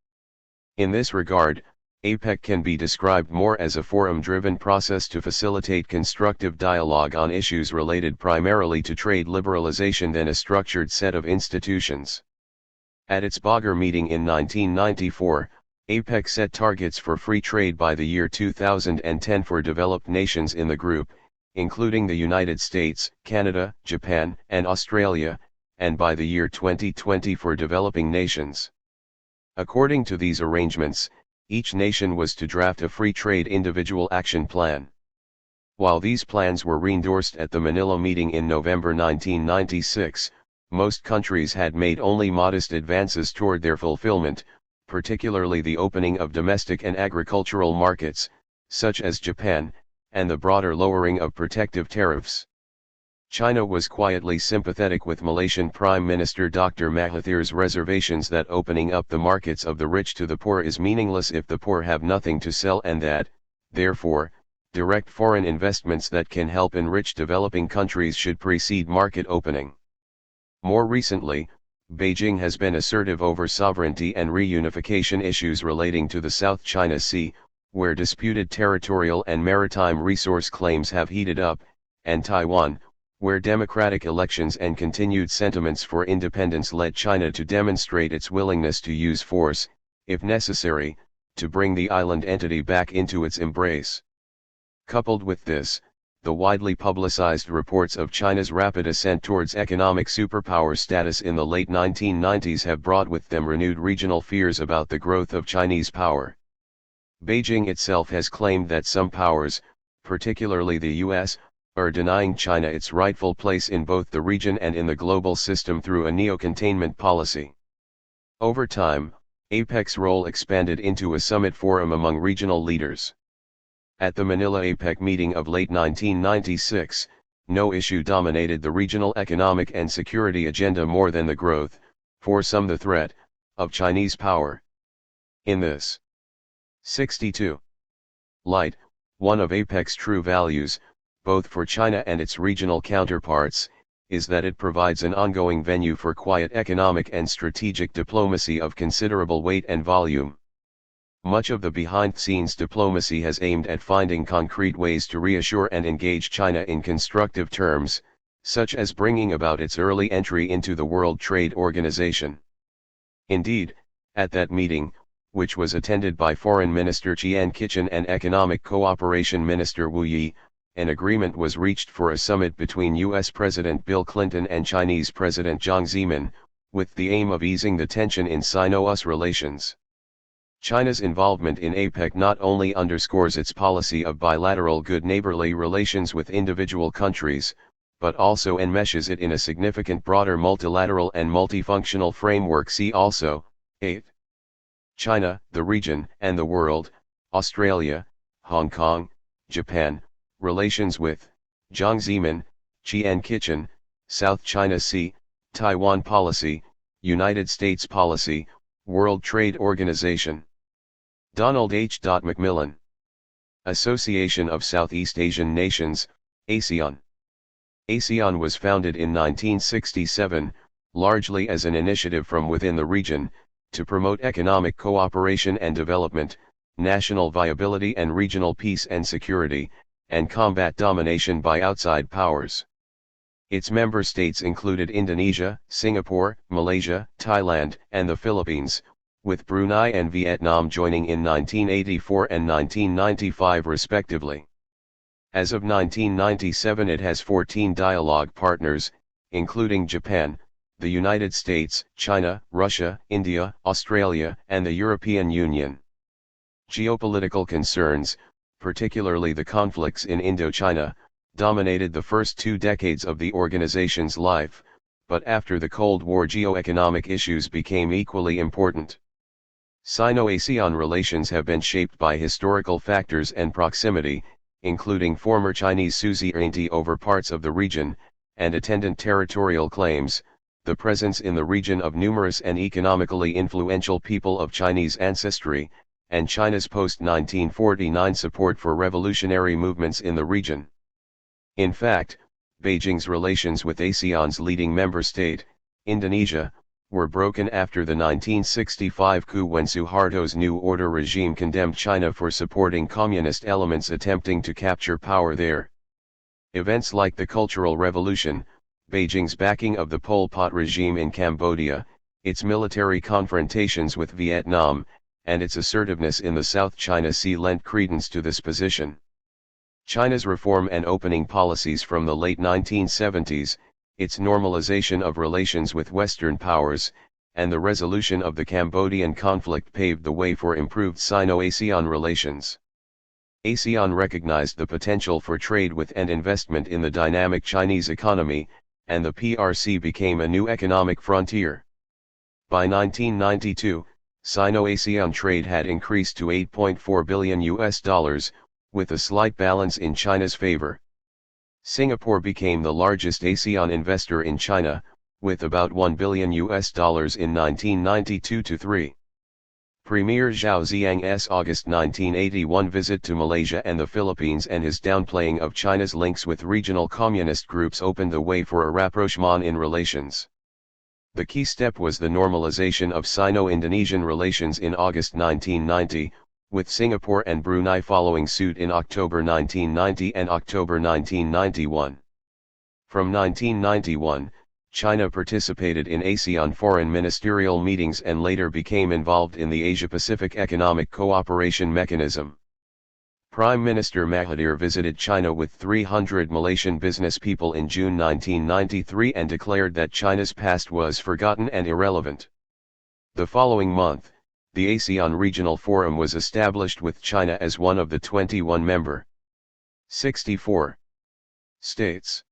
In this regard, APEC can be described more as a forum-driven process to facilitate constructive dialogue on issues related primarily to trade liberalization than a structured set of institutions. At its Bogor meeting in 1994, APEC set targets for free trade by the year 2010 for developed nations in the group, including the United States, Canada, Japan, and Australia, and by the year 2020 for developing nations. According to these arrangements, each nation was to draft a free trade individual action plan. While these plans were re-endorsed at the Manila meeting in November 1996, most countries had made only modest advances toward their fulfillment, particularly the opening of domestic and agricultural markets, such as Japan, and the broader lowering of protective tariffs. China was quietly sympathetic with Malaysian Prime Minister Dr. Mahathir's reservations that opening up the markets of the rich to the poor is meaningless if the poor have nothing to sell and that, therefore, direct foreign investments that can help enrich developing countries should precede market opening. More recently, Beijing has been assertive over sovereignty and reunification issues relating to the South China Sea, where disputed territorial and maritime resource claims have heated up, and Taiwan, where democratic elections and continued sentiments for independence led China to demonstrate its willingness to use force, if necessary, to bring the island entity back into its embrace. Coupled with this, the widely publicized reports of China's rapid ascent towards economic superpower status in the late 1990s have brought with them renewed regional fears about the growth of Chinese power. Beijing itself has claimed that some powers, particularly the US, are denying China its rightful place in both the region and in the global system through a neo-containment policy. Over time, APEC's role expanded into a summit forum among regional leaders. At the Manila APEC meeting of late 1996, no issue dominated the regional economic and security agenda more than the growth, for some the threat, of Chinese power. In this 62 light, one of APEC's true values, both for China and its regional counterparts, is that it provides an ongoing venue for quiet economic and strategic diplomacy of considerable weight and volume. Much of the behind-the-scenes diplomacy has aimed at finding concrete ways to reassure and engage China in constructive terms, such as bringing about its early entry into the World Trade Organization. Indeed, at that meeting, which was attended by Foreign Minister Chiang Kai-shek and Economic Cooperation Minister Wu Yi, an agreement was reached for a summit between U.S. President Bill Clinton and Chinese President Jiang Zemin, with the aim of easing the tension in Sino-US relations. China's involvement in APEC not only underscores its policy of bilateral good neighborly relations with individual countries, but also enmeshes it in a significant broader multilateral and multifunctional framework. See also, 8. China, the region and the world, Australia, Hong Kong, Japan, relations with, Jiang Zemin, Chiang Kai-shek, South China Sea, Taiwan policy, United States policy, World Trade Organization. Donald H. McMill. Association of Southeast Asian Nations, ASEAN. ASEAN was founded in 1967, largely as an initiative from within the region, to promote economic cooperation and development, national viability and regional peace and security, and combat domination by outside powers. Its member states included Indonesia, Singapore, Malaysia, Thailand, and the Philippines, with Brunei and Vietnam joining in 1984 and 1995 respectively. As of 1997 it has 14 dialogue partners, including Japan, the United States, China, Russia, India, Australia, and the European Union. Geopolitical concerns, particularly the conflicts in Indochina, dominated the first 2 decades of the organization's life, but after the Cold War geoeconomic issues became equally important. Sino-ASEAN relations have been shaped by historical factors and proximity, including former Chinese suzerainty over parts of the region, and attendant territorial claims, the presence in the region of numerous and economically influential people of Chinese ancestry, and China's post-1949 support for revolutionary movements in the region. In fact, Beijing's relations with ASEAN's leading member state, Indonesia, were broken after the 1965 coup when Suharto's New Order regime condemned China for supporting communist elements attempting to capture power there. Events like the Cultural Revolution, Beijing's backing of the Pol Pot regime in Cambodia, its military confrontations with Vietnam, and its assertiveness in the South China Sea lent credence to this position. China's reform and opening policies from the late 1970s, its normalization of relations with Western powers, and the resolution of the Cambodian conflict paved the way for improved Sino-ASEAN relations. ASEAN recognized the potential for trade with and investment in the dynamic Chinese economy, and the PRC became a new economic frontier. By 1992, Sino-ASEAN trade had increased to $8.4 billion, with a slight balance in China's favor. Singapore became the largest ASEAN investor in China, with about $1 billion in 1992-3. Premier Zhao Ziyang's August 1981 visit to Malaysia and the Philippines and his downplaying of China's links with regional communist groups opened the way for a rapprochement in relations. The key step was the normalization of Sino-Indonesian relations in August 1990, with Singapore and Brunei following suit in October 1990 and October 1991. From 1991, China participated in ASEAN foreign ministerial meetings and later became involved in the Asia-Pacific Economic Cooperation Mechanism. Prime Minister Mahathir visited China with 300 Malaysian business people in June 1993 and declared that China's past was forgotten and irrelevant. The following month, the ASEAN Regional Forum was established with China as one of the 21 member 64 states.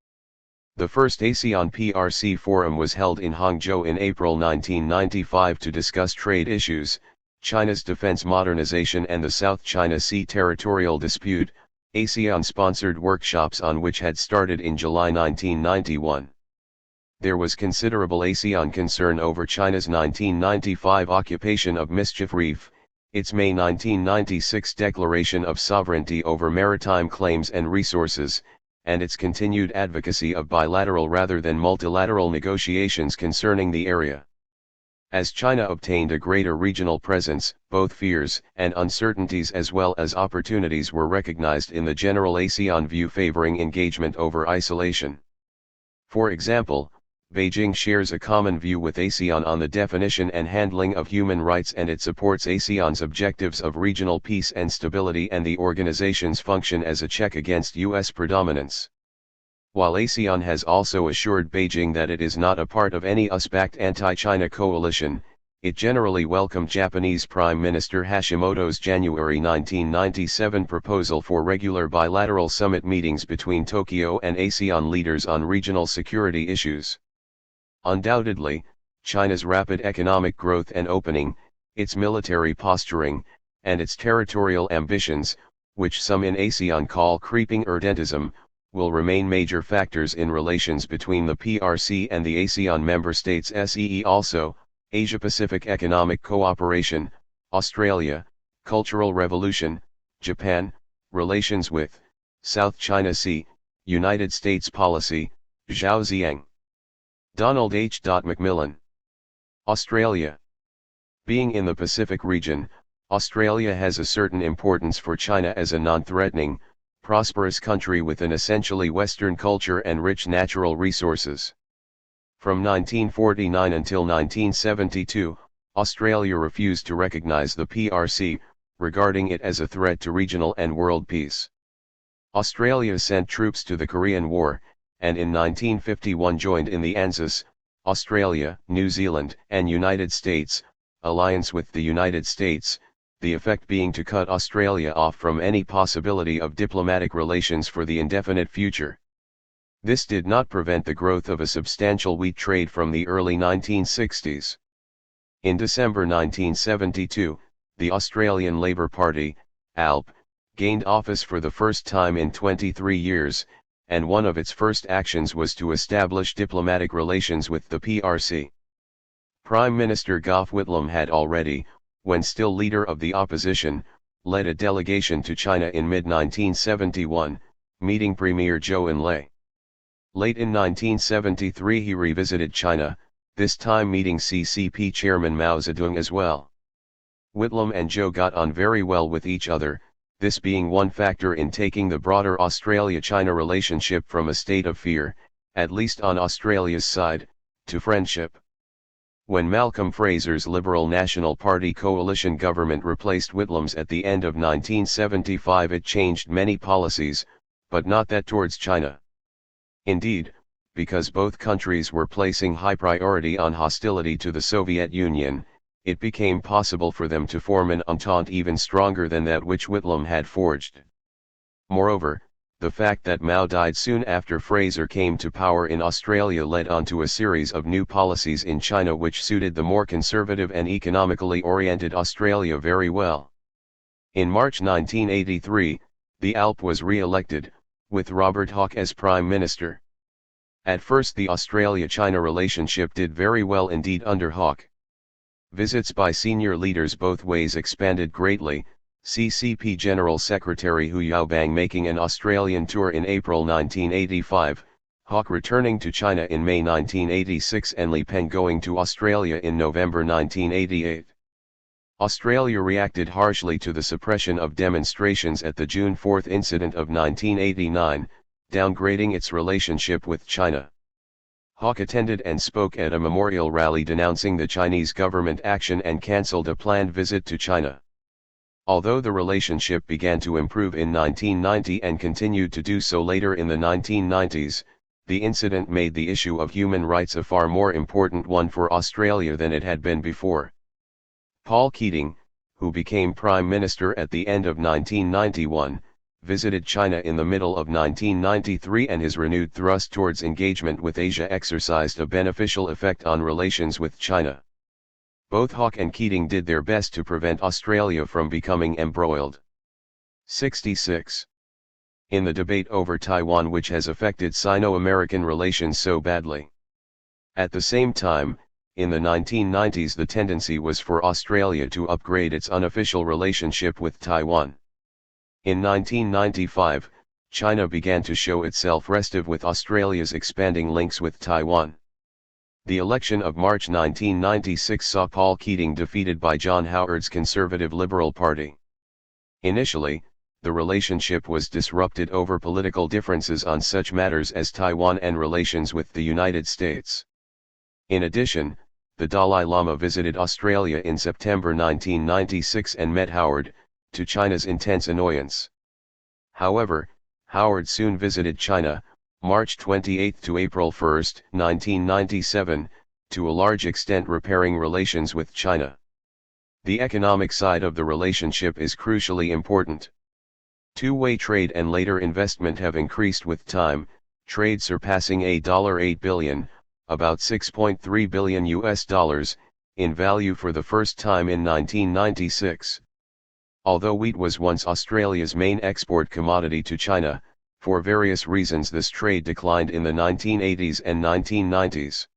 The first ASEAN PRC Forum was held in Hangzhou in April 1995 to discuss trade issues, China's defense modernization and the South China Sea territorial dispute. ASEAN-sponsored workshops on which had started in July 1991. There was considerable ASEAN concern over China's 1995 occupation of Mischief Reef, its May 1996 declaration of sovereignty over maritime claims and resources, and its continued advocacy of bilateral rather than multilateral negotiations concerning the area. As China obtained a greater regional presence, both fears and uncertainties as well as opportunities were recognized in the general ASEAN view favoring engagement over isolation. For example, Beijing shares a common view with ASEAN on the definition and handling of human rights, and it supports ASEAN's objectives of regional peace and stability and the organization's function as a check against U.S. predominance. While ASEAN has also assured Beijing that it is not a part of any US-backed anti-China coalition, it generally welcomed Japanese Prime Minister Hashimoto's January 1997 proposal for regular bilateral summit meetings between Tokyo and ASEAN leaders on regional security issues. Undoubtedly, China's rapid economic growth and opening, its military posturing, and its territorial ambitions, which some in ASEAN call creeping irredentism, will remain major factors in relations between the PRC and the ASEAN member states. Also, Asia-Pacific Economic Cooperation, Australia, Cultural Revolution, Japan, relations with South China Sea, United States policy, Zhao Ziyang. Donald H. McMillan. Australia. Being in the Pacific region, Australia has a certain importance for China as a non-threatening, prosperous country with an essentially Western culture and rich natural resources. From 1949 until 1972, Australia refused to recognize the PRC, regarding it as a threat to regional and world peace. Australia sent troops to the Korean War, and in 1951 joined in the ANZUS, Australia, New Zealand, and United States, alliance with the United States, the effect being to cut Australia off from any possibility of diplomatic relations for the indefinite future. This did not prevent the growth of a substantial wheat trade from the early 1960s. In December 1972, the Australian Labor Party, ALP, gained office for the first time in 23 years, and one of its first actions was to establish diplomatic relations with the PRC. Prime Minister Gough Whitlam had already, when still leader of the opposition, led a delegation to China in mid-1971, meeting Premier Zhou Enlai. Late in 1973 he revisited China, this time meeting CCP Chairman Mao Zedong as well. Whitlam and Zhou got on very well with each other, this being one factor in taking the broader Australia-China relationship from a state of fear, at least on Australia's side, to friendship. When Malcolm Fraser's Liberal National Party coalition government replaced Whitlam's at the end of 1975, it changed many policies, but not that towards China. Indeed, because both countries were placing high priority on hostility to the Soviet Union, it became possible for them to form an entente even stronger than that which Whitlam had forged. Moreover, the fact that Mao died soon after Fraser came to power in Australia led on to a series of new policies in China which suited the more conservative and economically oriented Australia very well. In March 1983, the ALP was re-elected, with Robert Hawke as Prime Minister. At first the Australia-China relationship did very well indeed under Hawke. Visits by senior leaders both ways expanded greatly, CCP General Secretary Hu Yaobang making an Australian tour in April 1985, Hawke returning to China in May 1986 and Li Peng going to Australia in November 1988. Australia reacted harshly to the suppression of demonstrations at the June 4 incident of 1989, downgrading its relationship with China. Hawke attended and spoke at a memorial rally denouncing the Chinese government action and cancelled a planned visit to China. Although the relationship began to improve in 1990 and continued to do so later in the 1990s, the incident made the issue of human rights a far more important one for Australia than it had been before. Paul Keating, who became Prime Minister at the end of 1991, visited China in the middle of 1993 and his renewed thrust towards engagement with Asia exercised a beneficial effect on relations with China. Both Hawke and Keating did their best to prevent Australia from becoming embroiled. 66. In the debate over Taiwan which has affected Sino-American relations so badly. At the same time, in the 1990s the tendency was for Australia to upgrade its unofficial relationship with Taiwan. In 1995, China began to show itself restive with Australia's expanding links with Taiwan. The election of March 1996 saw Paul Keating defeated by John Howard's Conservative Liberal Party. Initially, the relationship was disrupted over political differences on such matters as Taiwan and relations with the United States. In addition, the Dalai Lama visited Australia in September 1996 and met Howard, to China's intense annoyance. However, Howard soon visited China, March 28 to April 1, 1997, to a large extent repairing relations with China. The economic side of the relationship is crucially important. Two-way trade and later investment have increased with time, trade surpassing $8 billion, about $6.3 billion in value for the first time in 1996. Although wheat was once Australia's main export commodity to China, for various reasons this trade declined in the 1980s and 1990s.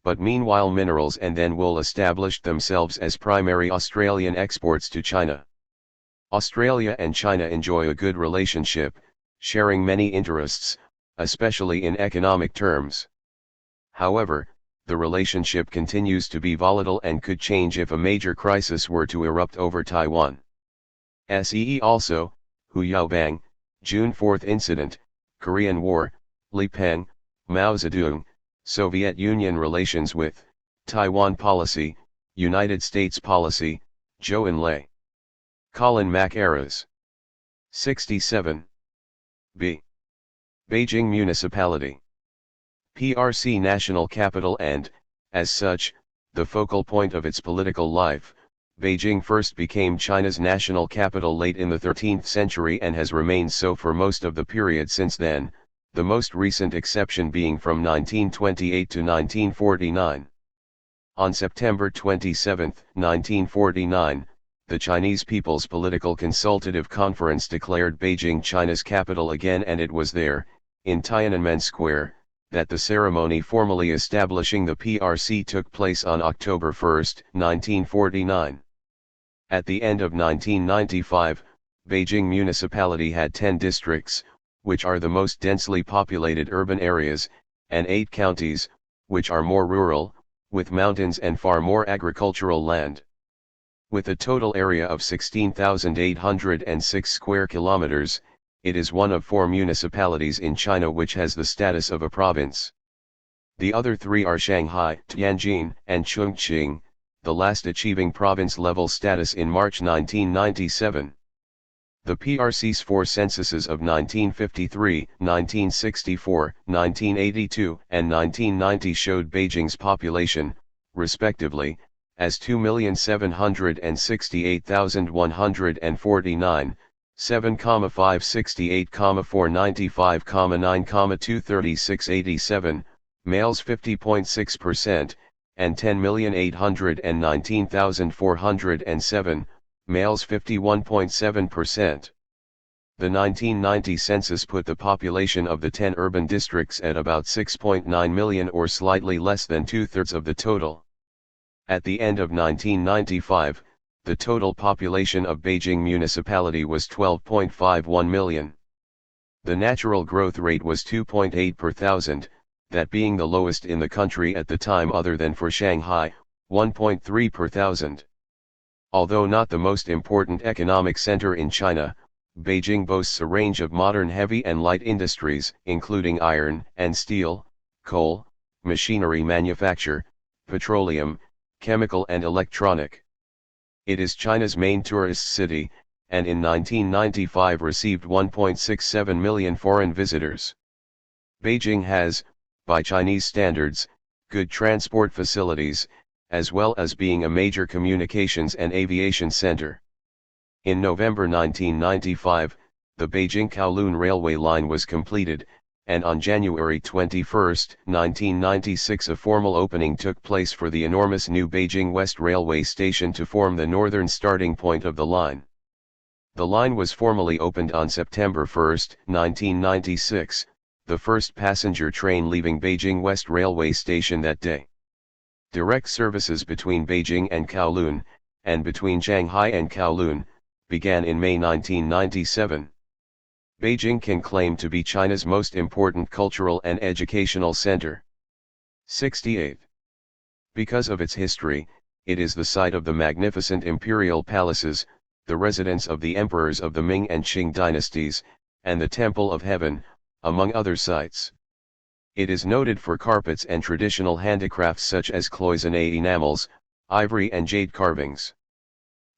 But meanwhile minerals and then wool established themselves as primary Australian exports to China. Australia and China enjoy a good relationship, sharing many interests, especially in economic terms. However, the relationship continues to be volatile and could change if a major crisis were to erupt over Taiwan. See also, Hu Yaobang, June 4 incident, Korean War, Li Peng, Mao Zedong, Soviet Union relations with, Taiwan policy, United States policy, Zhou Enlai. Colin Mackerras. 67. B. Beijing Municipality. PRC national capital and, as such, the focal point of its political life. Beijing first became China's national capital late in the 13th century and has remained so for most of the period since then, the most recent exception being from 1928 to 1949. On September 27, 1949, the Chinese People's Political Consultative Conference declared Beijing China's capital again, and it was there, in Tiananmen Square, that the ceremony formally establishing the PRC took place on October 1, 1949. At the end of 1995, Beijing Municipality had 10 districts, which are the most densely populated urban areas, and 8 counties, which are more rural, with mountains and far more agricultural land. With a total area of 16,806 square kilometers, it is one of 4 municipalities in China which has the status of a province. The other 3 are Shanghai, Tianjin, and Chongqing, the last achieving province-level status in March 1997. The PRC's 4 censuses of 1953, 1964, 1982, and 1990 showed Beijing's population, respectively, as 2,768,149, 7,568,495,9,236,87, males 50.6%, and 10,819,407, males 51.7%. The 1990 census put the population of the 10 urban districts at about 6.9 million or slightly less than 2/3 of the total. At the end of 1995, the total population of Beijing municipality was 12.51 million. The natural growth rate was 2.8 per thousand, that being the lowest in the country at the time other than for Shanghai, 1.3 per thousand. Although not the most important economic center in China, Beijing boasts a range of modern heavy and light industries, including iron and steel, coal, machinery manufacture, petroleum, chemical and electronic. It is China's main tourist city, and in 1995 received 1.67 million foreign visitors. Beijing has, by Chinese standards, good transport facilities, as well as being a major communications and aviation center. In November 1995, the Beijing-Kowloon railway line was completed, and on January 21, 1996 a formal opening took place for the enormous new Beijing West Railway Station to form the northern starting point of the line. The line was formally opened on September 1, 1996, the first passenger train leaving Beijing West Railway Station that day. Direct services between Beijing and Kowloon, and between Shanghai and Kowloon, began in May 1997. Beijing can claim to be China's most important cultural and educational center. 68. Because of its history, it is the site of the magnificent imperial palaces, the residence of the emperors of the Ming and Qing dynasties, and the Temple of Heaven, among other sites. It is noted for carpets and traditional handicrafts such as cloisonné enamels, ivory and jade carvings.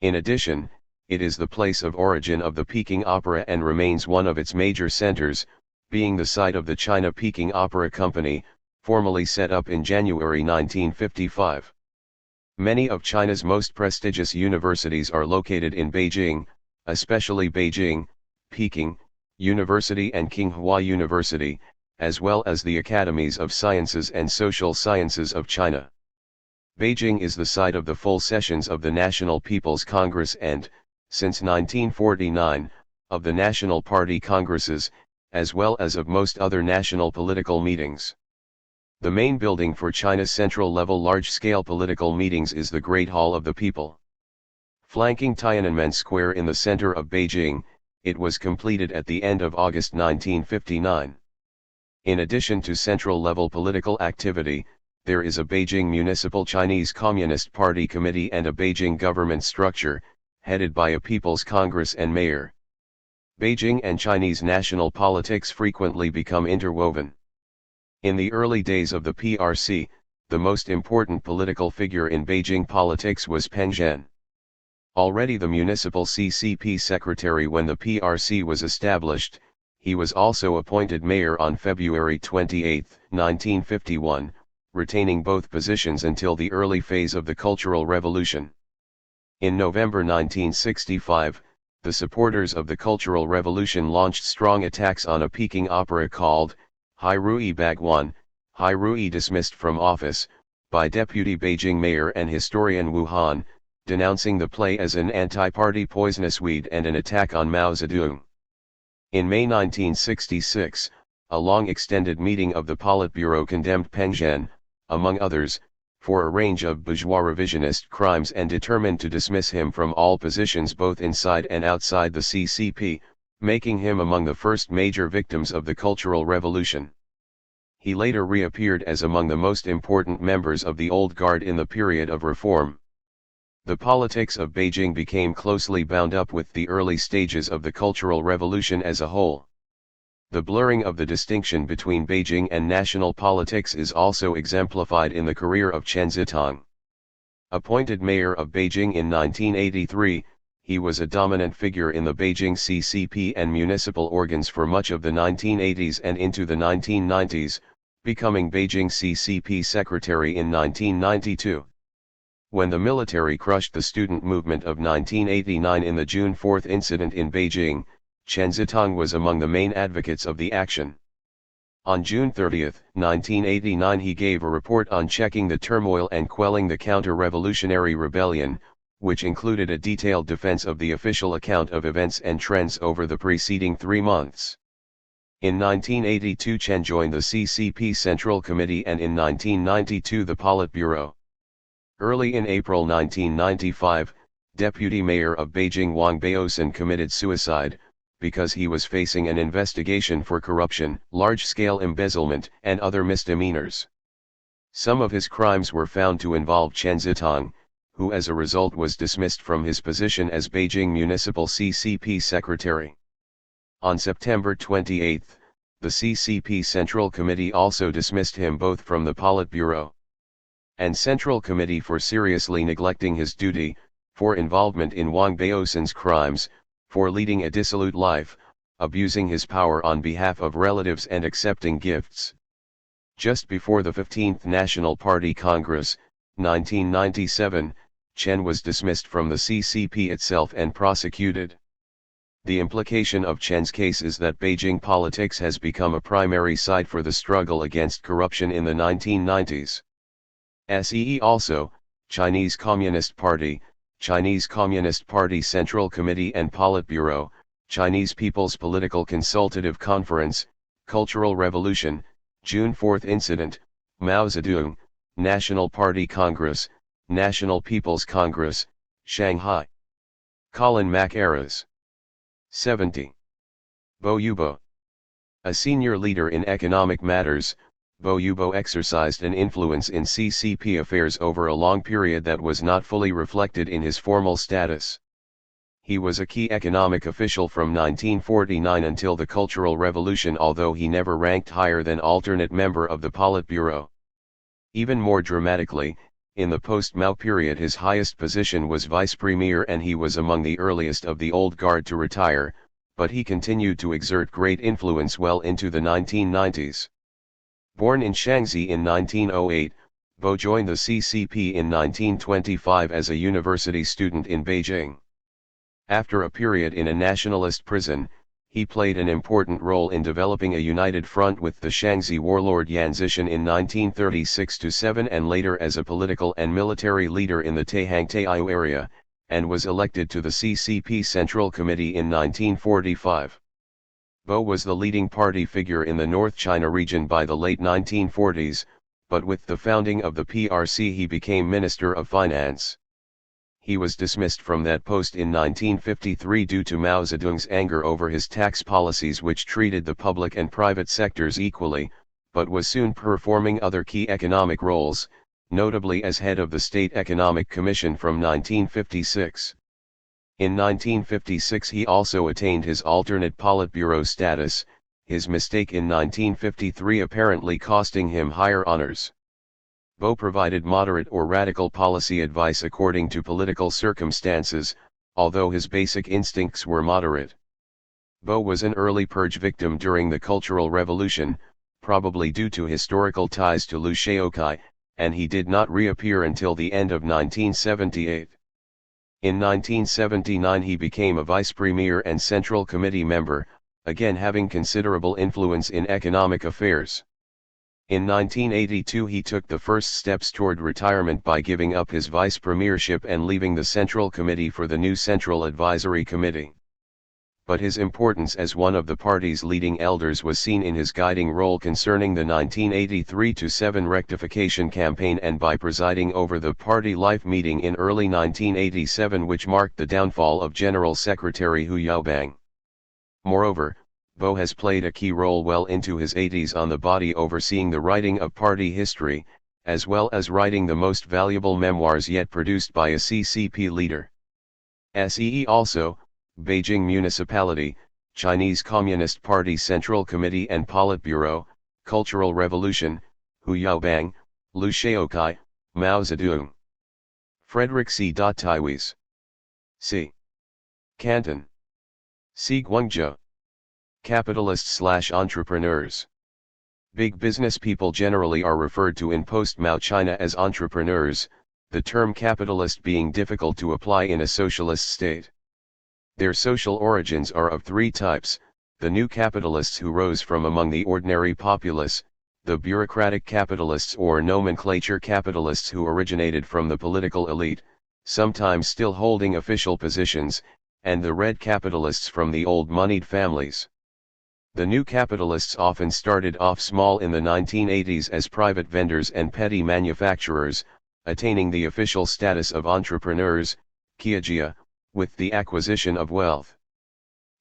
In addition, it is the place of origin of the Peking Opera and remains one of its major centers, being the site of the China Peking Opera Company, formally set up in January 1955. Many of China's most prestigious universities are located in Beijing, especially Beijing, Peking University and Tsinghua University, as well as the Academies of Sciences and Social Sciences of China. Beijing is the site of the full sessions of the National People's Congress and, since 1949, of the National Party Congresses, as well as of most other national political meetings. The main building for China's central-level large-scale political meetings is the Great Hall of the People. Flanking Tiananmen Square in the center of Beijing, it was completed at the end of August 1959. In addition to central-level political activity, there is a Beijing Municipal Chinese Communist Party Committee and a Beijing government structure, headed by a People's Congress and mayor. Beijing and Chinese national politics frequently become interwoven. In the early days of the PRC, the most important political figure in Beijing politics was Peng Zhen. Already the municipal CCP secretary when the PRC was established, he was also appointed mayor on February 28, 1951, retaining both positions until the early phase of the Cultural Revolution. In November 1965, the supporters of the Cultural Revolution launched strong attacks on a Peking opera called Hai Rui Bagwan, Hai Rui dismissed from office, by Deputy Beijing Mayor and historian Wu Han, denouncing the play as an anti-party poisonous weed and an attack on Mao Zedong. In May 1966, a long extended meeting of the Politburo condemned Peng Zhen, among others, for a range of bourgeois revisionist crimes and determined to dismiss him from all positions both inside and outside the CCP, making him among the first major victims of the Cultural Revolution. He later reappeared as among the most important members of the Old Guard in the period of reform. The politics of Beijing became closely bound up with the early stages of the Cultural Revolution as a whole. The blurring of the distinction between Beijing and national politics is also exemplified in the career of Chen Zitong. Appointed mayor of Beijing in 1983, he was a dominant figure in the Beijing CCP and municipal organs for much of the 1980s and into the 1990s, becoming Beijing CCP secretary in 1992. When the military crushed the student movement of 1989 in the June 4 incident in Beijing, Chen Zitong was among the main advocates of the action. On June 30, 1989 he gave a report on checking the turmoil and quelling the counter-revolutionary rebellion, which included a detailed defense of the official account of events and trends over the preceding 3 months. In 1982 Chen joined the CCP Central Committee and in 1992 the Politburo. Early in April 1995, Deputy Mayor of Beijing Wang Baosan committed suicide, because he was facing an investigation for corruption, large-scale embezzlement, and other misdemeanors. Some of his crimes were found to involve Chen Zitong, who as a result was dismissed from his position as Beijing Municipal CCP Secretary. On September 28, the CCP Central Committee also dismissed him both from the Politburo and Central Committee for seriously neglecting his duty, for involvement in Wang Baosan's crimes, for leading a dissolute life, abusing his power on behalf of relatives and accepting gifts. Just before the 15th National Party Congress, 1997, Chen was dismissed from the CCP itself and prosecuted. The implication of Chen's case is that Beijing politics has become a primary site for the struggle against corruption in the 1990s. SEE also, Chinese Communist Party, Chinese Communist Party Central Committee and Politburo, Chinese People's Political Consultative Conference, Cultural Revolution, June 4 Incident, Mao Zedong, National Party Congress, National People's Congress, Shanghai. Colin Mackerras. 70. Bo Yubo. A senior leader in economic matters, Bo Yubo exercised an influence in CCP affairs over a long period that was not fully reflected in his formal status. He was a key economic official from 1949 until the Cultural Revolution, although he never ranked higher than alternate member of the Politburo. Even more dramatically, in the post-Mao period his highest position was vice premier and he was among the earliest of the old guard to retire, but he continued to exert great influence well into the 1990s. Born in Shaanxi in 1908, Bo joined the CCP in 1925 as a university student in Beijing. After a period in a nationalist prison, he played an important role in developing a united front with the Shaanxi warlord Yan Zishan in 1936-7 and later as a political and military leader in the Taihang-Taiyu area, and was elected to the CCP Central Committee in 1945. Bo was the leading party figure in the North China region by the late 1940s, but with the founding of the PRC he became Minister of Finance. He was dismissed from that post in 1953 due to Mao Zedong's anger over his tax policies which treated the public and private sectors equally, but was soon performing other key economic roles, notably as head of the State Economic Commission from 1956. In 1956 he also attained his alternate Politburo status, his mistake in 1953 apparently costing him higher honors. Bo provided moderate or radical policy advice according to political circumstances, although his basic instincts were moderate. Bo was an early purge victim during the Cultural Revolution, probably due to historical ties to Liu Shaokai, and he did not reappear until the end of 1978. In 1979 he became a vice premier and Central Committee member, again having considerable influence in economic affairs. In 1982 he took the first steps toward retirement by giving up his vice premiership and leaving the Central Committee for the new Central Advisory Committee. But his importance as one of the party's leading elders was seen in his guiding role concerning the 1983-7 rectification campaign and by presiding over the party life meeting in early 1987 which marked the downfall of General Secretary Hu Yaobang. Moreover, Bo has played a key role well into his 80s on the body overseeing the writing of party history, as well as writing the most valuable memoirs yet produced by a CCP leader. SEE also, Beijing Municipality, Chinese Communist Party Central Committee and Politburo, Cultural Revolution, Hu Yaobang, Liu Shaokai, Mao Zedong. Frederick C. Taiwis. C. Canton. C. Guangzhou. Capitalists/entrepreneurs. Big business people generally are referred to in post-Mao China as entrepreneurs, the term capitalist being difficult to apply in a socialist state. Their social origins are of three types: the new capitalists who rose from among the ordinary populace, the bureaucratic capitalists or nomenclature capitalists who originated from the political elite, sometimes still holding official positions, and the red capitalists from the old moneyed families. The new capitalists often started off small in the 1980s as private vendors and petty manufacturers, attaining the official status of entrepreneurs, Kiajia, with the acquisition of wealth.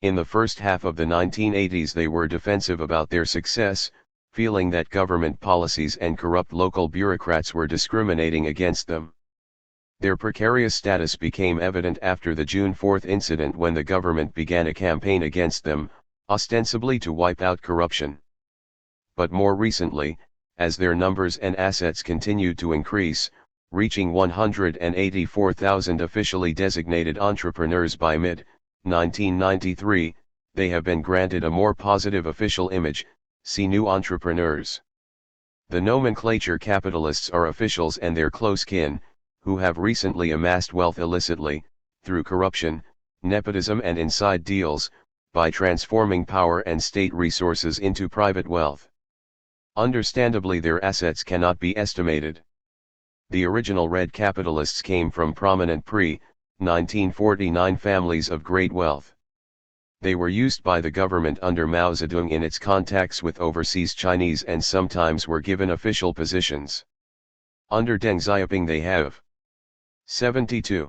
In the first half of the 1980s they were defensive about their success, feeling that government policies and corrupt local bureaucrats were discriminating against them. Their precarious status became evident after the June 4 incident when the government began a campaign against them, ostensibly to wipe out corruption. But more recently, as their numbers and assets continued to increase, reaching 184,000 officially designated entrepreneurs by mid-1993, they have been granted a more positive official image, see new entrepreneurs. The nomenclature capitalists are officials and their close kin, who have recently amassed wealth illicitly, through corruption, nepotism and inside deals, by transforming power and state resources into private wealth. Understandably their assets cannot be estimated. The original red capitalists came from prominent pre-1949 families of great wealth. They were used by the government under Mao Zedong in its contacts with overseas Chinese and sometimes were given official positions. Under Deng Xiaoping they have 72.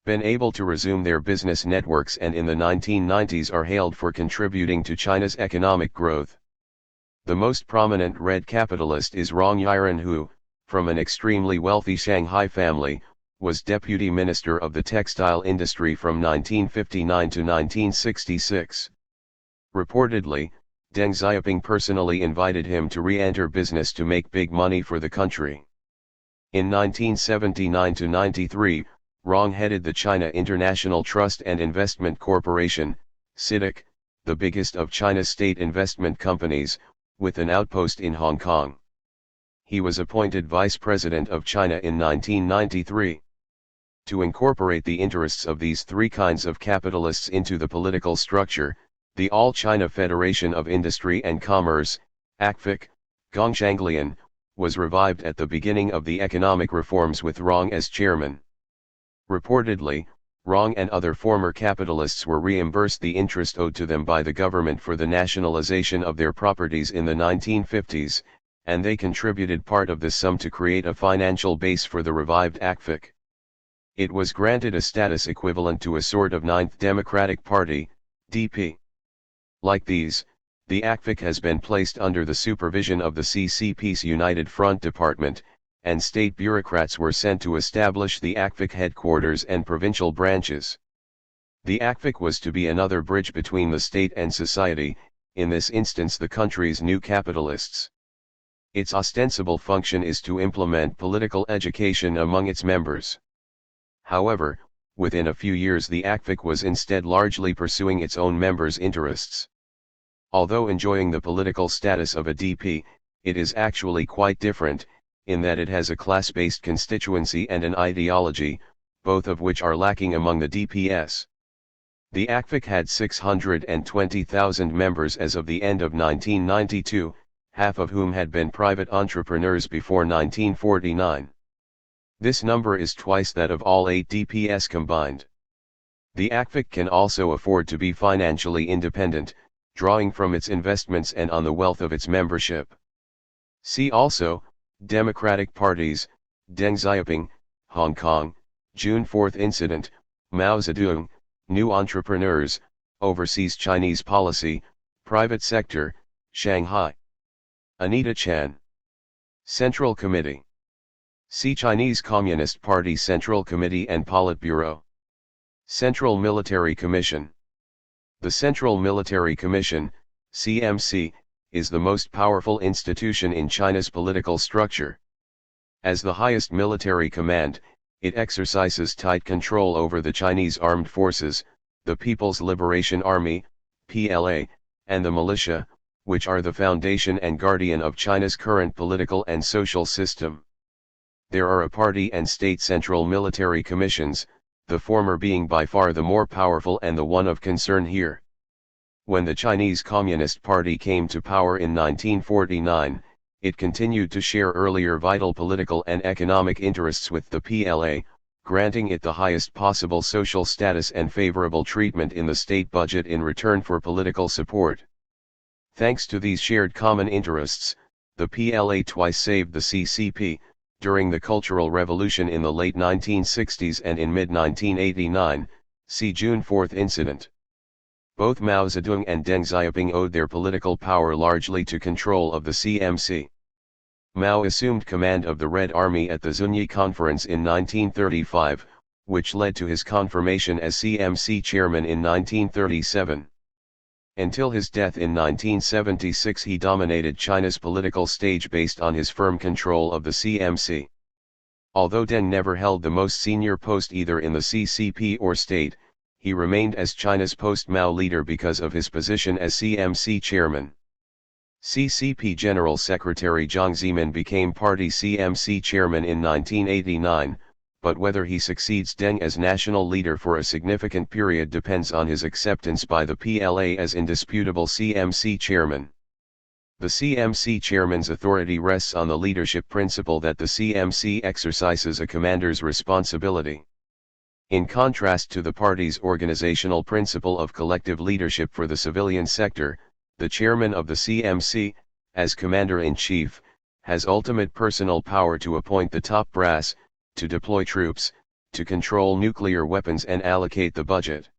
Been able to resume their business networks and in the 1990s are hailed for contributing to China's economic growth. The most prominent red capitalist is Rong Yiren who, from an extremely wealthy Shanghai family, was deputy minister of the textile industry from 1959 to 1966. Reportedly, Deng Xiaoping personally invited him to re-enter business to make big money for the country. In 1979 to 93, Rong headed the China International Trust and Investment Corporation, CITIC, the biggest of China's state investment companies, with an outpost in Hong Kong. He was appointed Vice President of China in 1993. To incorporate the interests of these three kinds of capitalists into the political structure, the All-China Federation of Industry and Commerce, ACFIC, Gongshanglian, was revived at the beginning of the economic reforms with Rong as chairman. Reportedly, Rong and other former capitalists were reimbursed the interest owed to them by the government for the nationalization of their properties in the 1950s, and they contributed part of this sum to create a financial base for the revived ACFIC. It was granted a status equivalent to a sort of Ninth Democratic Party, DP. Like these, the ACFIC has been placed under the supervision of the CCP's United Front Department, and state bureaucrats were sent to establish the ACFIC headquarters and provincial branches. The ACFIC was to be another bridge between the state and society, in this instance the country's new capitalists. Its ostensible function is to implement political education among its members. However, within a few years the ACFIC was instead largely pursuing its own members' interests. Although enjoying the political status of a DP, it is actually quite different, in that it has a class-based constituency and an ideology, both of which are lacking among the DPS. The ACFIC had 620,000 members as of the end of 1992, half of whom had been private entrepreneurs before 1949. This number is twice that of all 8 DPS combined. The ACFIC can also afford to be financially independent, drawing from its investments and on the wealth of its membership. See also, Democratic Parties, Deng Xiaoping, Hong Kong, June 4 incident, Mao Zedong, new entrepreneurs, overseas Chinese policy, private sector, Shanghai. Anita Chan. Central Committee. See Chinese Communist Party Central Committee and Politburo. Central Military Commission. The Central Military Commission, CMC, is the most powerful institution in China's political structure. As the highest military command, it exercises tight control over the Chinese armed forces, the People's Liberation Army, PLA, and the militia, which are the foundation and guardian of China's current political and social system. There are a party and state central military commissions, the former being by far the more powerful and the one of concern here. When the Chinese Communist Party came to power in 1949, it continued to share earlier vital political and economic interests with the PLA, granting it the highest possible social status and favorable treatment in the state budget in return for political support. Thanks to these shared common interests, the PLA twice saved the CCP, During the Cultural Revolution in the late 1960s and in mid-1989, see June 4 incident. Both Mao Zedong and Deng Xiaoping owed their political power largely to control of the CMC. Mao assumed command of the Red Army at the Zunyi Conference in 1935, which led to his confirmation as CMC chairman in 1937. Until his death in 1976 he dominated China's political stage based on his firm control of the CMC. Although Deng never held the most senior post either in the CCP or state, he remained as China's post-Mao leader because of his position as CMC chairman. CCP General Secretary Jiang Zemin became party CMC chairman in 1989, but whether he succeeds Deng as national leader for a significant period depends on his acceptance by the PLA as indisputable CMC chairman. The CMC chairman's authority rests on the leadership principle that the CMC exercises a commander's responsibility. In contrast to the party's organizational principle of collective leadership for the civilian sector, the chairman of the CMC, as commander-in-chief, has ultimate personal power to appoint the top brass, to deploy troops, to control nuclear weapons and allocate the budget.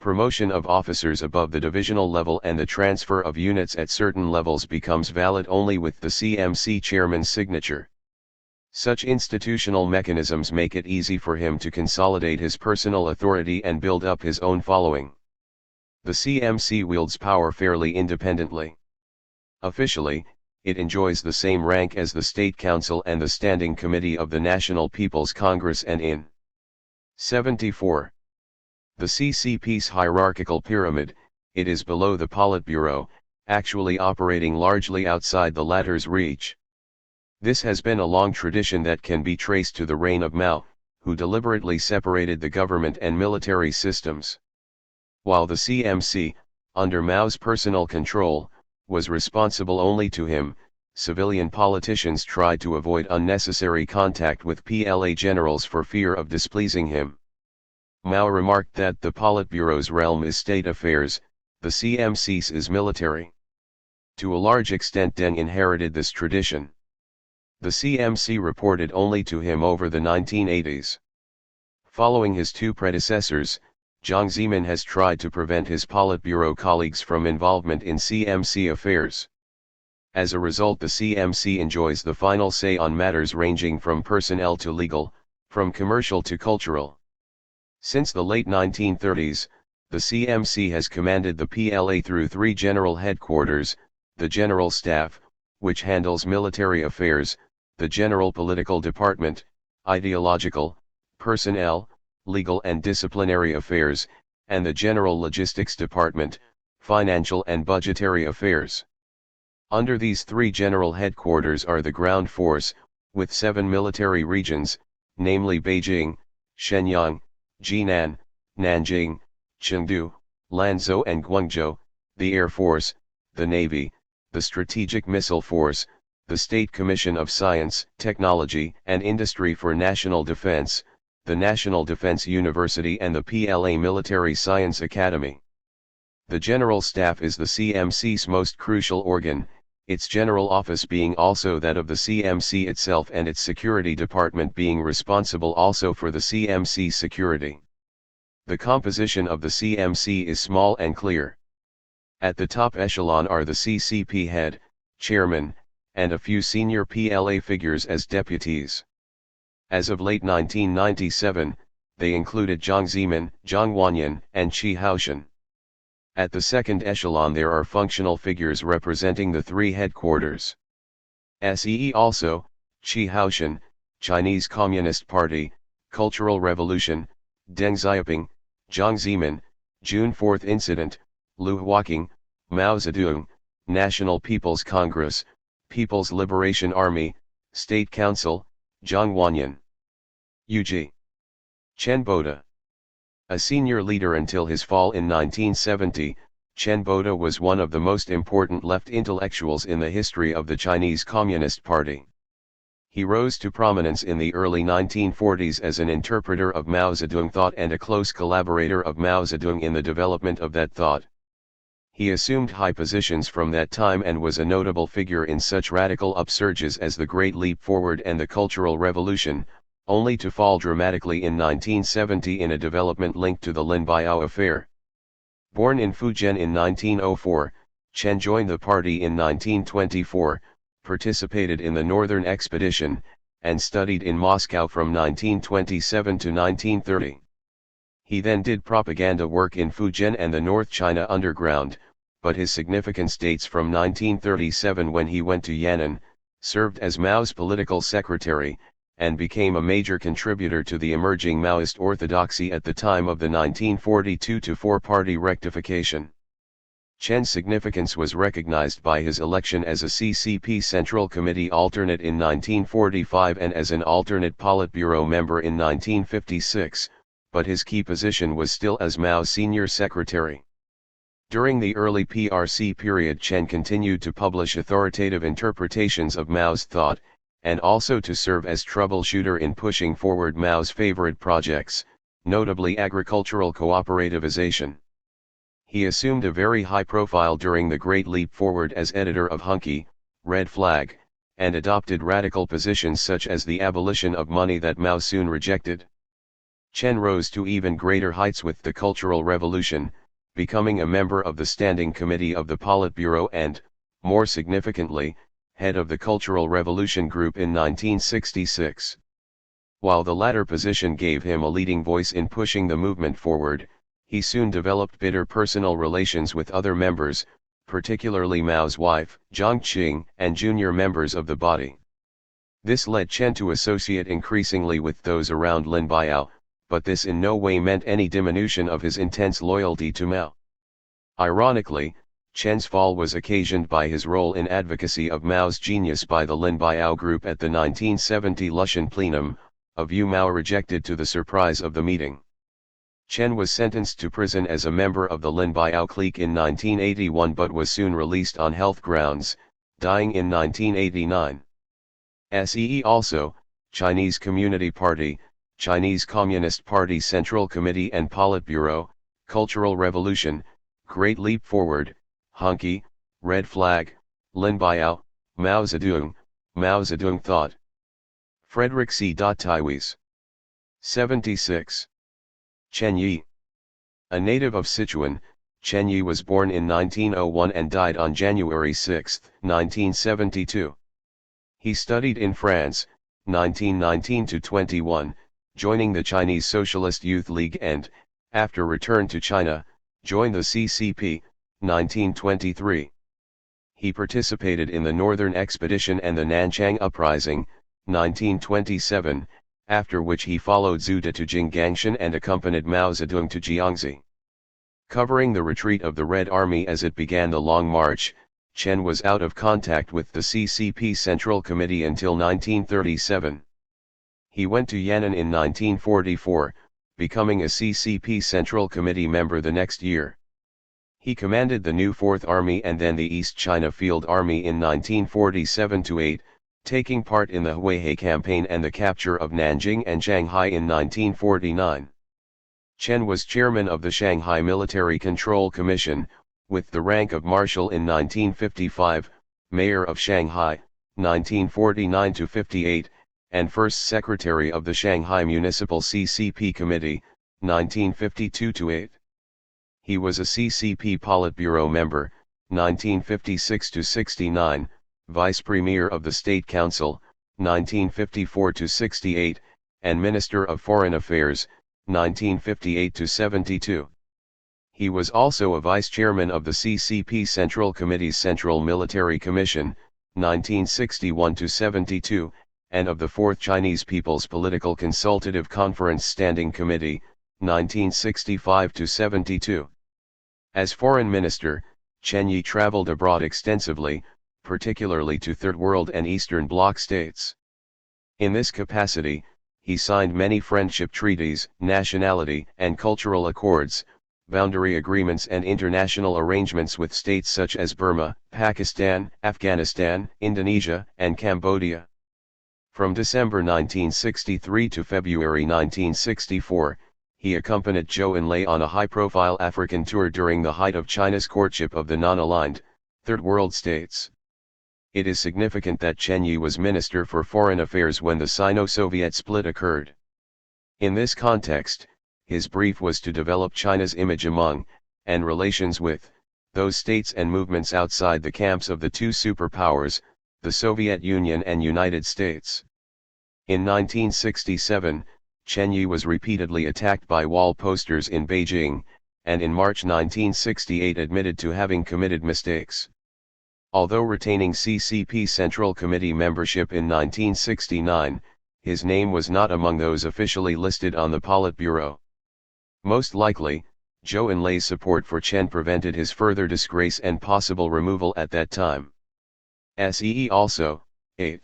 Promotion of officers above the divisional level and the transfer of units at certain levels becomes valid only with the CMC chairman's signature. Such institutional mechanisms make it easy for him to consolidate his personal authority and build up his own following. The CMC wields power fairly independently. Officially, it enjoys the same rank as the State Council and the Standing Committee of the National People's Congress and in 74. The CCP's hierarchical pyramid, it is below the Politburo, actually operating largely outside the latter's reach. This has been a long tradition that can be traced to the reign of Mao, who deliberately separated the government and military systems. While the CMC, under Mao's personal control, was responsible only to him, civilian politicians tried to avoid unnecessary contact with PLA generals for fear of displeasing him. Mao remarked that the Politburo's realm is state affairs, the CMC's is military. To a large extent Deng inherited this tradition. The CMC reported only to him over the 1980s. Following his two predecessors, Jiang Zemin has tried to prevent his Politburo colleagues from involvement in CMC affairs. As a result, the CMC enjoys the final say on matters ranging from personnel to legal, from commercial to cultural. Since the late 1930s, the CMC has commanded the PLA through three general headquarters: the General Staff, which handles military affairs, the General Political Department, ideological, personnel, legal and disciplinary affairs, and the General Logistics Department, financial and budgetary affairs. Under these three general headquarters are the ground force, with 7 military regions, namely Beijing, Shenyang, Jinan, Nanjing, Chengdu, Lanzhou and Guangzhou, the Air Force, the Navy, the Strategic Missile Force, the State Commission of Science, Technology and Industry for National Defense, the National Defense University and the PLA Military Science Academy. The General Staff is the CMC's most crucial organ, its general office being also that of the CMC itself and its security department being responsible also for the CMC security. The composition of the CMC is small and clear. At the top echelon are the CCP head, chairman, and a few senior PLA figures as deputies. As of late 1997, they included Jiang Zemin, Zhang Wanyan, and Qi Haoshan. At the second echelon there are functional figures representing the three headquarters. SEE also, Qi Haoshan, Chinese Communist Party, Cultural Revolution, Deng Xiaoping, Jiang Zemin, June 4 Incident, Liu Huaqing, Mao Zedong, National People's Congress, People's Liberation Army, State Council, Zhang Wanyan. U.G. Chen Boda. A senior leader until his fall in 1970, Chen Boda was one of the most important left intellectuals in the history of the Chinese Communist Party. He rose to prominence in the early 1940s as an interpreter of Mao Zedong thought and a close collaborator of Mao Zedong in the development of that thought. He assumed high positions from that time and was a notable figure in such radical upsurges as the Great Leap Forward and the Cultural Revolution, only to fall dramatically in 1970 in a development linked to the Lin Biao affair. Born in Fujian in 1904, Chen joined the party in 1924, participated in the Northern Expedition, and studied in Moscow from 1927 to 1930. He then did propaganda work in Fujian and the North China Underground, but his significance dates from 1937 when he went to Yan'an, served as Mao's political secretary, and became a major contributor to the emerging Maoist orthodoxy at the time of the 1942 four-party rectification. Chen's significance was recognized by his election as a CCP Central Committee alternate in 1945 and as an alternate Politburo member in 1956, but his key position was still as Mao's senior secretary. During the early PRC period, Chen continued to publish authoritative interpretations of Mao's thought, and also to serve as troubleshooter in pushing forward Mao's favorite projects, notably agricultural cooperativization. He assumed a very high profile during the Great Leap Forward as editor of Hunky, Red Flag, and adopted radical positions such as the abolition of money that Mao soon rejected. Chen rose to even greater heights with the Cultural Revolution, becoming a member of the Standing Committee of the Politburo and, more significantly, head of the Cultural Revolution Group in 1966. While the latter position gave him a leading voice in pushing the movement forward, he soon developed bitter personal relations with other members, particularly Mao's wife, Jiang Qing, and junior members of the body. This led Chen to associate increasingly with those around Lin Biao, but this in no way meant any diminution of his intense loyalty to Mao. Ironically, Chen's fall was occasioned by his role in advocacy of Mao's genius by the Lin Biao group at the 1970 Lushan plenum, a view Mao rejected to the surprise of the meeting. Chen was sentenced to prison as a member of the Lin Biao clique in 1981 but was soon released on health grounds, dying in 1989. SEE also, Chinese Community Party, Chinese Communist Party Central Committee and Politburo, Cultural Revolution, Great Leap Forward, Hunky, Red Flag, Lin Biao, Mao Zedong Thought. Frederick C. Taiwis. 76. Chen Yi. A native of Sichuan, Chen Yi was born in 1901 and died on January 6, 1972. He studied in France, 1919–21, joining the Chinese Socialist Youth League and, after return to China, joined the CCP, 1923. He participated in the Northern Expedition and the Nanchang Uprising, 1927, after which he followed Zhu De to Jinggangshan and accompanied Mao Zedong to Jiangxi. Covering the retreat of the Red Army as it began the Long March, Chen was out of contact with the CCP Central Committee until 1937. He went to Yan'an in 1944, becoming a CCP Central Committee member the next year. He commanded the new Fourth Army and then the East China Field Army in 1947–8, taking part in the Huihai Campaign and the capture of Nanjing and Shanghai in 1949. Chen was chairman of the Shanghai Military Control Commission, with the rank of marshal in 1955, mayor of Shanghai, 1949–58, and first secretary of the Shanghai Municipal CCP Committee, 1952–8. He was a CCP Politburo member, 1956–69, Vice Premier of the State Council, 1954–68, and Minister of Foreign Affairs, 1958–72. He was also a Vice Chairman of the CCP Central Committee's Central Military Commission, 1961–72, and of the Fourth Chinese People's Political Consultative Conference Standing Committee, 1965–72. As Foreign Minister, Chen Yi traveled abroad extensively, particularly to Third World and Eastern Bloc states. In this capacity, he signed many friendship treaties, nationality and cultural accords, boundary agreements and international arrangements with states such as Burma, Pakistan, Afghanistan, Indonesia, and Cambodia. From December 1963 to February 1964, he accompanied Zhou Enlai on a high-profile African tour during the height of China's courtship of the non-aligned, Third World states. It is significant that Chen Yi was Minister for Foreign Affairs when the Sino-Soviet split occurred. In this context, his brief was to develop China's image among, and relations with, those states and movements outside the camps of the two superpowers, the Soviet Union and United States. In 1967, Chen Yi was repeatedly attacked by wall posters in Beijing, and in March 1968 admitted to having committed mistakes. Although retaining CCP Central Committee membership in 1969, his name was not among those officially listed on the Politburo. Most likely, Zhou Enlai's support for Chen prevented his further disgrace and possible removal at that time. See also, 8.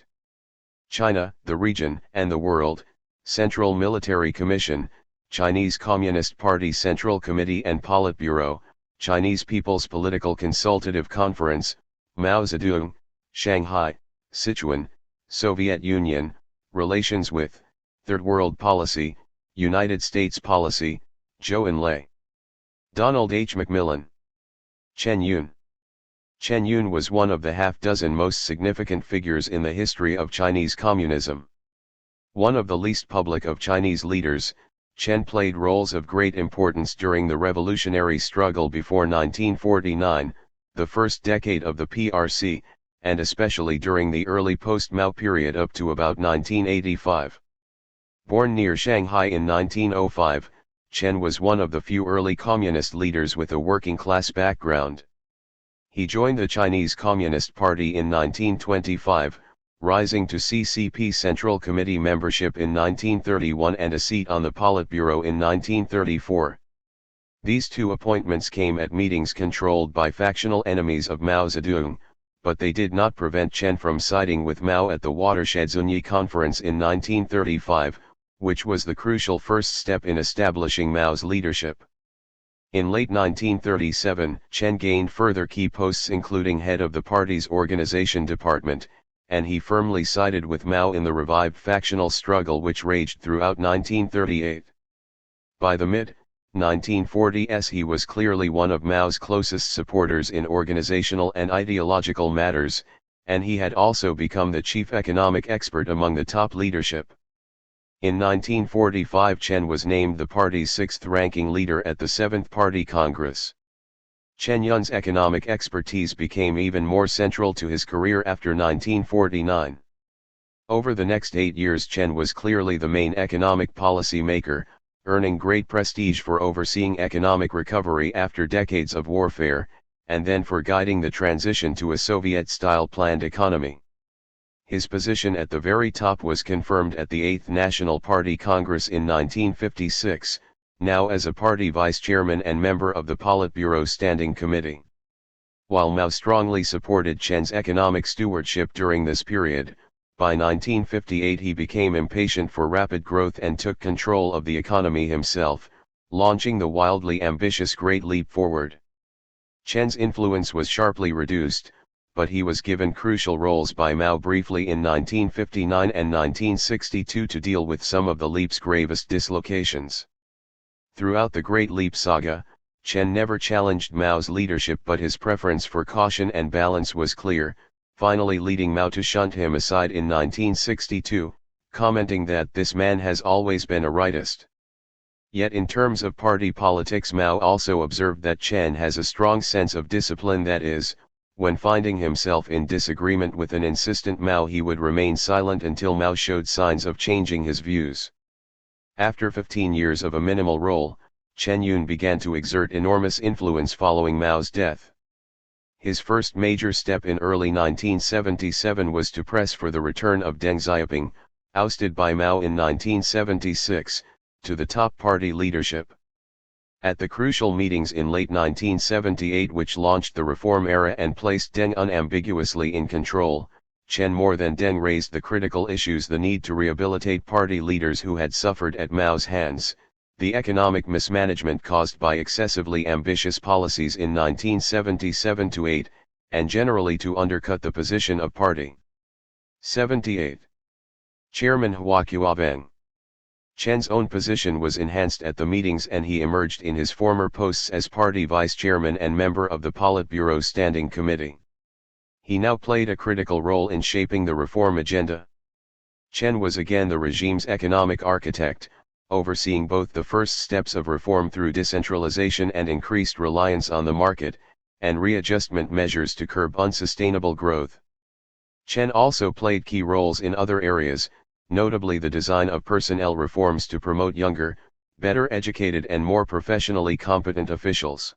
China, the Region and the World, Central Military Commission, Chinese Communist Party Central Committee and Politburo, Chinese People's Political Consultative Conference, Mao Zedong, Shanghai, Sichuan, Soviet Union, Relations with, Third World Policy, United States Policy, Zhou Enlai. Donald H. McMillan. Chen Yun. Chen Yun was one of the half-dozen most significant figures in the history of Chinese communism. One of the least public of Chinese leaders, Chen played roles of great importance during the revolutionary struggle before 1949, the first decade of the PRC, and especially during the early post-Mao period up to about 1985. Born near Shanghai in 1905, Chen was one of the few early communist leaders with a working-class background. He joined the Chinese Communist Party in 1925, rising to CCP Central Committee membership in 1931 and a seat on the Politburo in 1934. These two appointments came at meetings controlled by factional enemies of Mao Zedong, but they did not prevent Chen from siding with Mao at the Watershed Zunyi Conference in 1935, which was the crucial first step in establishing Mao's leadership. In late 1937, Chen gained further key posts including head of the party's organization department, and he firmly sided with Mao in the revived factional struggle which raged throughout 1938. By the mid-1940s he was clearly one of Mao's closest supporters in organizational and ideological matters, and he had also become the chief economic expert among the top leadership. In 1945 Chen was named the party's sixth-ranking leader at the 7th Party Congress. Chen Yun's economic expertise became even more central to his career after 1949. Over the next 8 years Chen was clearly the main economic policy maker, earning great prestige for overseeing economic recovery after decades of warfare, and then for guiding the transition to a Soviet-style planned economy. His position at the very top was confirmed at the 8th National Party Congress in 1956, now as a party vice-chairman and member of the Politburo Standing Committee. While Mao strongly supported Chen's economic stewardship during this period, by 1958 he became impatient for rapid growth and took control of the economy himself, launching the wildly ambitious Great Leap Forward. Chen's influence was sharply reduced, but he was given crucial roles by Mao briefly in 1959 and 1962 to deal with some of the leap's gravest dislocations. Throughout the Great Leap saga, Chen never challenged Mao's leadership, but his preference for caution and balance was clear, finally leading Mao to shunt him aside in 1962, commenting that this man has always been a rightist. Yet in terms of party politics Mao also observed that Chen has a strong sense of discipline, that is, when finding himself in disagreement with an insistent Mao he would remain silent until Mao showed signs of changing his views. After 15 years of a minimal role, Chen Yun began to exert enormous influence following Mao's death. His first major step in early 1977 was to press for the return of Deng Xiaoping, ousted by Mao in 1976, to the top party leadership. At the crucial meetings in late 1978 which launched the reform era and placed Deng unambiguously in control, Chen more than Deng raised the critical issues: the need to rehabilitate party leaders who had suffered at Mao's hands, the economic mismanagement caused by excessively ambitious policies in 1977-8, and generally to undercut the position of party. 78. Chairman Hua Qiaveng. Chen's own position was enhanced at the meetings and he emerged in his former posts as party vice-chairman and member of the Politburo Standing Committee. He now played a critical role in shaping the reform agenda. Chen was again the regime's economic architect, overseeing both the first steps of reform through decentralization and increased reliance on the market, and readjustment measures to curb unsustainable growth. Chen also played key roles in other areas, notably the design of personnel reforms to promote younger, better educated and more professionally competent officials.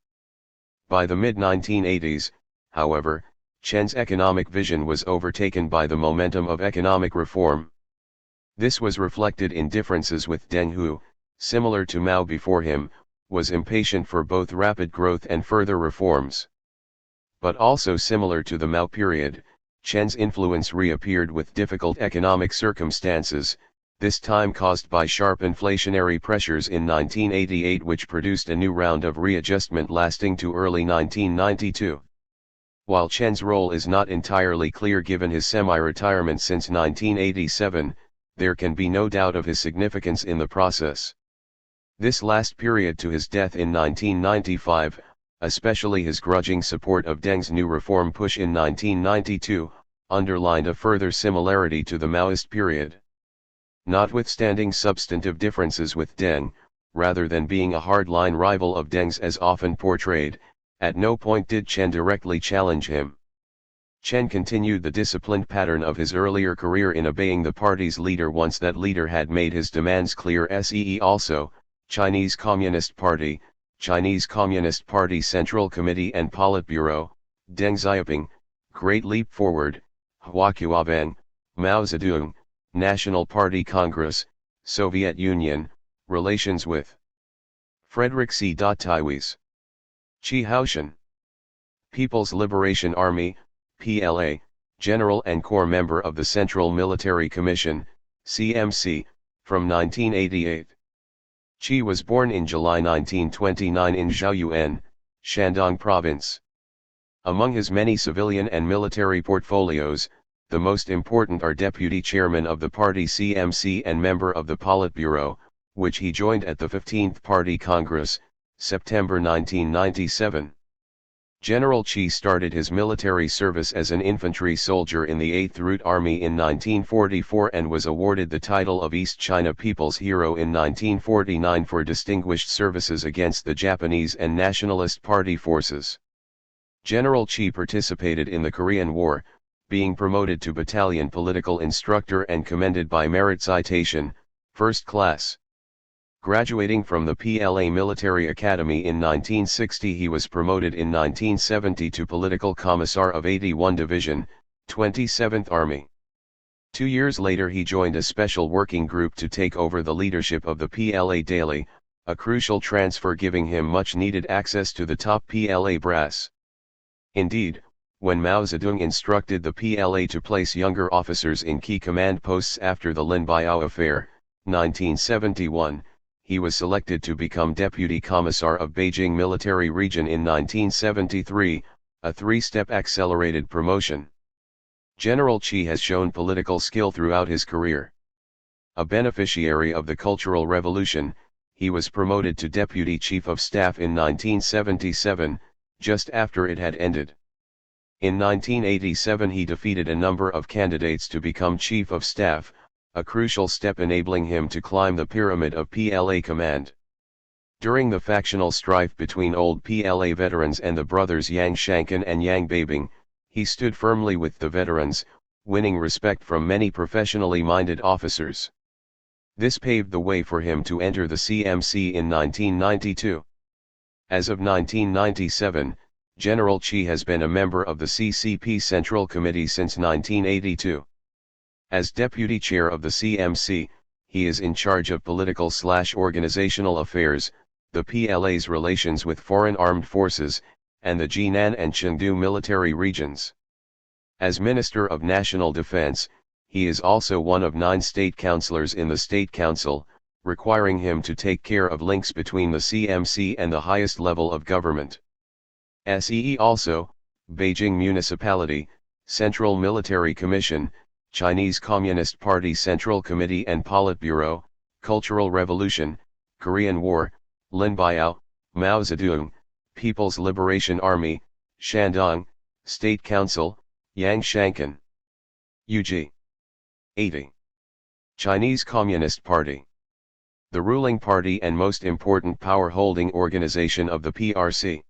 By the mid-1980s, however, Chen's economic vision was overtaken by the momentum of economic reform. This was reflected in differences with Deng who, similar to Mao before him, was impatient for both rapid growth and further reforms. But also similar to the Mao period, Chen's influence reappeared with difficult economic circumstances, this time caused by sharp inflationary pressures in 1988 which produced a new round of readjustment lasting to early 1992. While Chen's role is not entirely clear given his semi-retirement since 1987, there can be no doubt of his significance in the process. This last period to his death in 1995, especially his grudging support of Deng's new reform push in 1992, underlined a further similarity to the Maoist period. Notwithstanding substantive differences with Deng, rather than being a hardline rival of Deng's as often portrayed, at no point did Chen directly challenge him. Chen continued the disciplined pattern of his earlier career in obeying the party's leader once that leader had made his demands clear. Also, Chinese Communist Party, Chinese Communist Party Central Committee and Politburo, Deng Xiaoping, Great Leap Forward, Huaqiaobang, Mao Zedong, National Party Congress, Soviet Union, relations with Frederick C. Taiwis. Qi Haoshan. People's Liberation Army, PLA, General and Corps member of the Central Military Commission, CMC, from 1988. Qi was born in July 1929 in Zhaoyuan, Shandong Province. Among his many civilian and military portfolios, the most important are Deputy Chairman of the party CMC and member of the Politburo, which he joined at the 15th Party Congress, September 1997. General Qi started his military service as an infantry soldier in the 8th Route Army in 1944 and was awarded the title of East China People's Hero in 1949 for distinguished services against the Japanese and Nationalist Party forces. General Qi participated in the Korean War, being promoted to battalion political instructor and commended by merit citation, first class. Graduating from the PLA Military Academy in 1960, he was promoted in 1970 to Political Commissar of 81 Division, 27th Army. 2 years later he joined a special working group to take over the leadership of the PLA Daily, a crucial transfer giving him much needed access to the top PLA brass. Indeed, when Mao Zedong instructed the PLA to place younger officers in key command posts after the Lin Biao affair, 1971, he was selected to become Deputy Commissar of Beijing Military Region in 1973, a three-step accelerated promotion. General Qi has shown political skill throughout his career. A beneficiary of the Cultural Revolution, he was promoted to Deputy Chief of Staff in 1977, just after it had ended. In 1987 he defeated a number of candidates to become Chief of Staff, a crucial step enabling him to climb the pyramid of PLA command. During the factional strife between old PLA veterans and the brothers Yang Shankan and Yang Beibing, he stood firmly with the veterans, winning respect from many professionally minded officers. This paved the way for him to enter the CMC in 1992. As of 1997, General Qi has been a member of the CCP Central Committee since 1982. As Deputy Chair of the CMC, he is in charge of political/organizational affairs, the PLA's relations with foreign armed forces, and the Jinan and Chengdu military regions. As Minister of National Defense, he is also one of 9 state councillors in the State Council, requiring him to take care of links between the CMC and the highest level of government. SEE also, Beijing Municipality, Central Military Commission, Chinese Communist Party Central Committee and Politburo, Cultural Revolution, Korean War, Lin Biao, Mao Zedong, People's Liberation Army, Shandong, State Council, Yang Shankan. UG 80. Chinese Communist Party. The ruling party and most important power-holding organization of the PRC.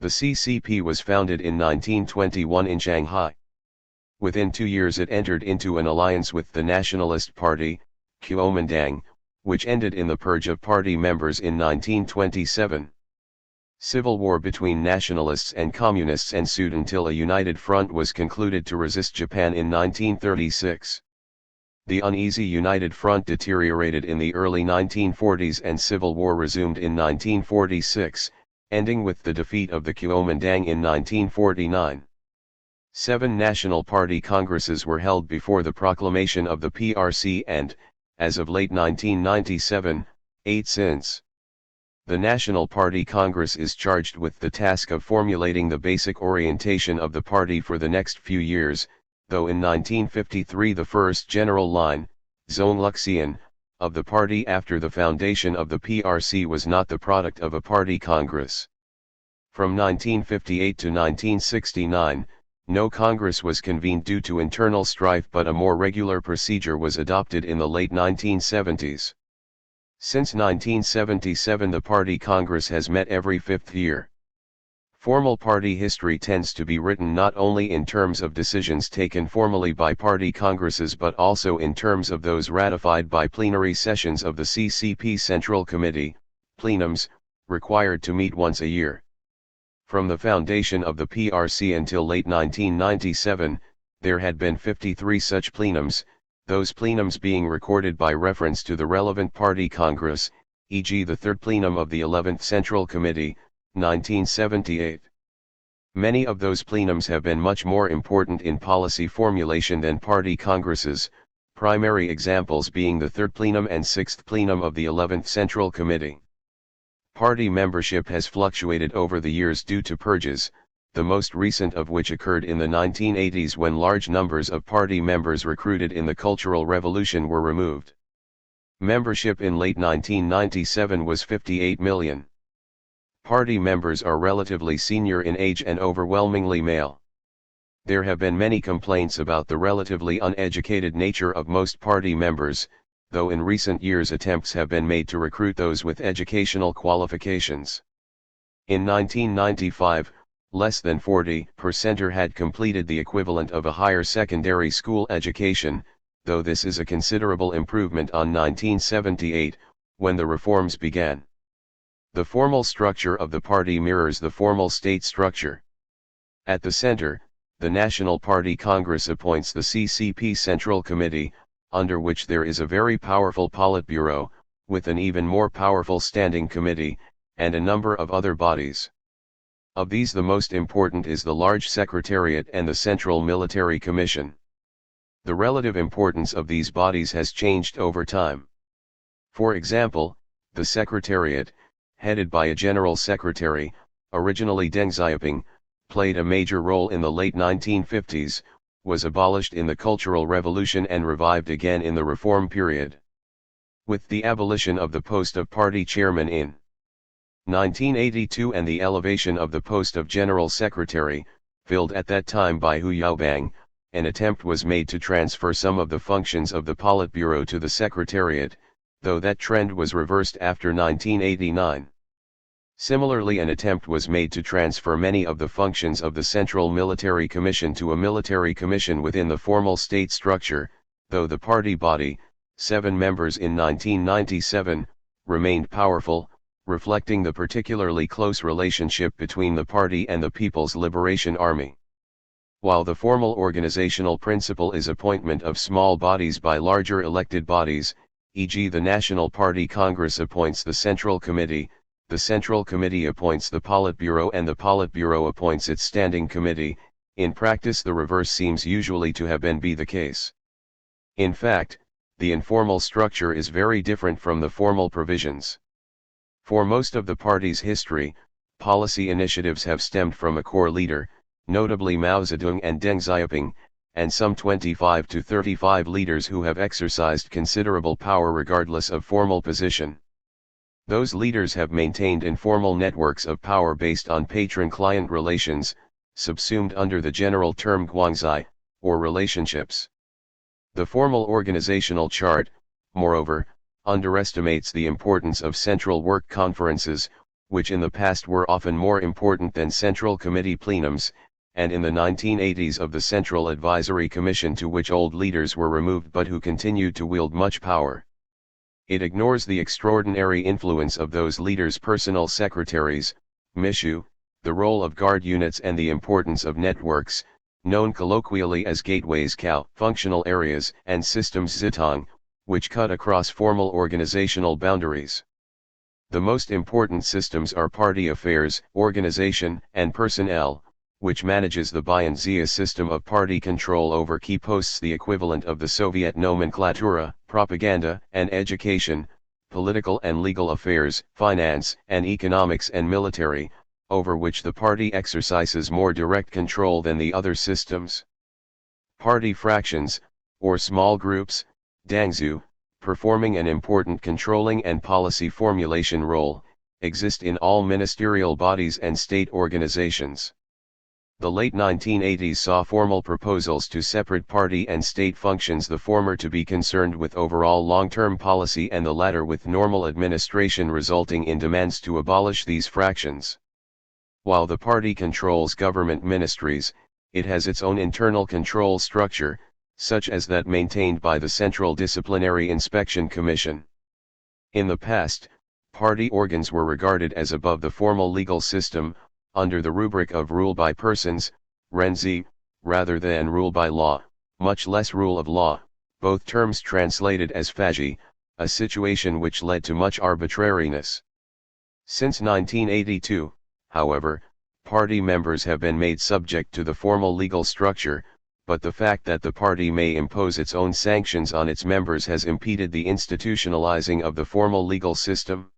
The CCP was founded in 1921 in Shanghai. Within 2 years it entered into an alliance with the Nationalist Party, Kuomintang, which ended in the purge of party members in 1927. Civil war between nationalists and communists ensued until a united front was concluded to resist Japan in 1936. The uneasy United Front deteriorated in the early 1940s and civil war resumed in 1946, ending with the defeat of the Kuomintang in 1949. 7 National Party Congresses were held before the proclamation of the PRC and, as of late 1997, 8 since. The National Party Congress is charged with the task of formulating the basic orientation of the party for the next few years, though in 1953 the first general line, Zhongluxian, of the party after the foundation of the PRC was not the product of a party congress. From 1958 to 1969, no congress was convened due to internal strife, but a more regular procedure was adopted in the late 1970s. Since 1977 the party congress has met every 5th year. Formal party history tends to be written not only in terms of decisions taken formally by party congresses but also in terms of those ratified by plenary sessions of the CCP Central Committee, plenums, required to meet once a year. From the foundation of the PRC until late 1997, there had been 53 such plenums, those plenums being recorded by reference to the relevant party congress, e.g. the 3rd plenum of the 11th Central Committee, 1978. Many of those plenums have been much more important in policy formulation than party congresses, primary examples being the 3rd plenum and 6th plenum of the 11th Central Committee. Party membership has fluctuated over the years due to purges, the most recent of which occurred in the 1980s when large numbers of party members recruited in the Cultural Revolution were removed. Membership in late 1997 was 58 million. Party members are relatively senior in age and overwhelmingly male. There have been many complaints about the relatively uneducated nature of most party members, though in recent years attempts have been made to recruit those with educational qualifications. In 1995, less than 40% had completed the equivalent of a higher secondary school education, though this is a considerable improvement on 1978, when the reforms began. The formal structure of the party mirrors the formal state structure. At the center, the National Party Congress appoints the CCP Central Committee, under which there is a very powerful Politburo, with an even more powerful Standing Committee, and a number of other bodies. Of these the most important is the large Secretariat and the Central Military Commission. The relative importance of these bodies has changed over time. For example, the Secretariat, headed by a General Secretary, originally Deng Xiaoping, played a major role in the late 1950s, was abolished in the Cultural Revolution and revived again in the Reform period. With the abolition of the post of party chairman in 1982 and the elevation of the post of General Secretary, filled at that time by Hu Yaobang, an attempt was made to transfer some of the functions of the Politburo to the Secretariat, though that trend was reversed after 1989. Similarly, an attempt was made to transfer many of the functions of the Central Military Commission to a military commission within the formal state structure, though the party body, 7 members in 1997, remained powerful, reflecting the particularly close relationship between the party and the People's Liberation Army. While the formal organizational principle is appointment of small bodies by larger elected bodies, e.g. the National Party Congress appoints the Central Committee, the Central Committee appoints the Politburo and the Politburo appoints its Standing Committee, in practice the reverse seems usually to have been the case. In fact, the informal structure is very different from the formal provisions. For most of the party's history, policy initiatives have stemmed from a core leader, notably Mao Zedong and Deng Xiaoping, and some 25 to 35 leaders who have exercised considerable power regardless of formal position. Those leaders have maintained informal networks of power based on patron-client relations, subsumed under the general term guangzai, or relationships. The formal organizational chart, moreover, underestimates the importance of central work conferences, which in the past were often more important than central committee plenums, and in the 1980s of the Central Advisory Commission, to which old leaders were removed but who continued to wield much power. It ignores the extraordinary influence of those leaders' personal secretaries, mishu, the role of guard units, and the importance of networks, known colloquially as gateways, functional areas, and systems zitong, which cut across formal organizational boundaries. The most important systems are party affairs, organization, and personnel, which manages the Bianzia system of party control over key posts, the equivalent of the Soviet nomenclatura, propaganda and education, political and legal affairs, finance and economics, and military, over which the party exercises more direct control than the other systems. Party fractions, or small groups, dangzu, performing an important controlling and policy formulation role, exist in all ministerial bodies and state organizations. The late 1980s saw formal proposals to separate party and state functions, the former to be concerned with overall long-term policy and the latter with normal administration, resulting in demands to abolish these fractions. While the party controls government ministries, it has its own internal control structure, such as that maintained by the Central Disciplinary Inspection Commission. In the past, party organs were regarded as above the formal legal system, under the rubric of rule by persons, renzi, rather than rule by law, much less rule of law, both terms translated as faji, a situation which led to much arbitrariness. Since 1982, however, party members have been made subject to the formal legal structure, but the fact that the party may impose its own sanctions on its members has impeded the institutionalizing of the formal legal system.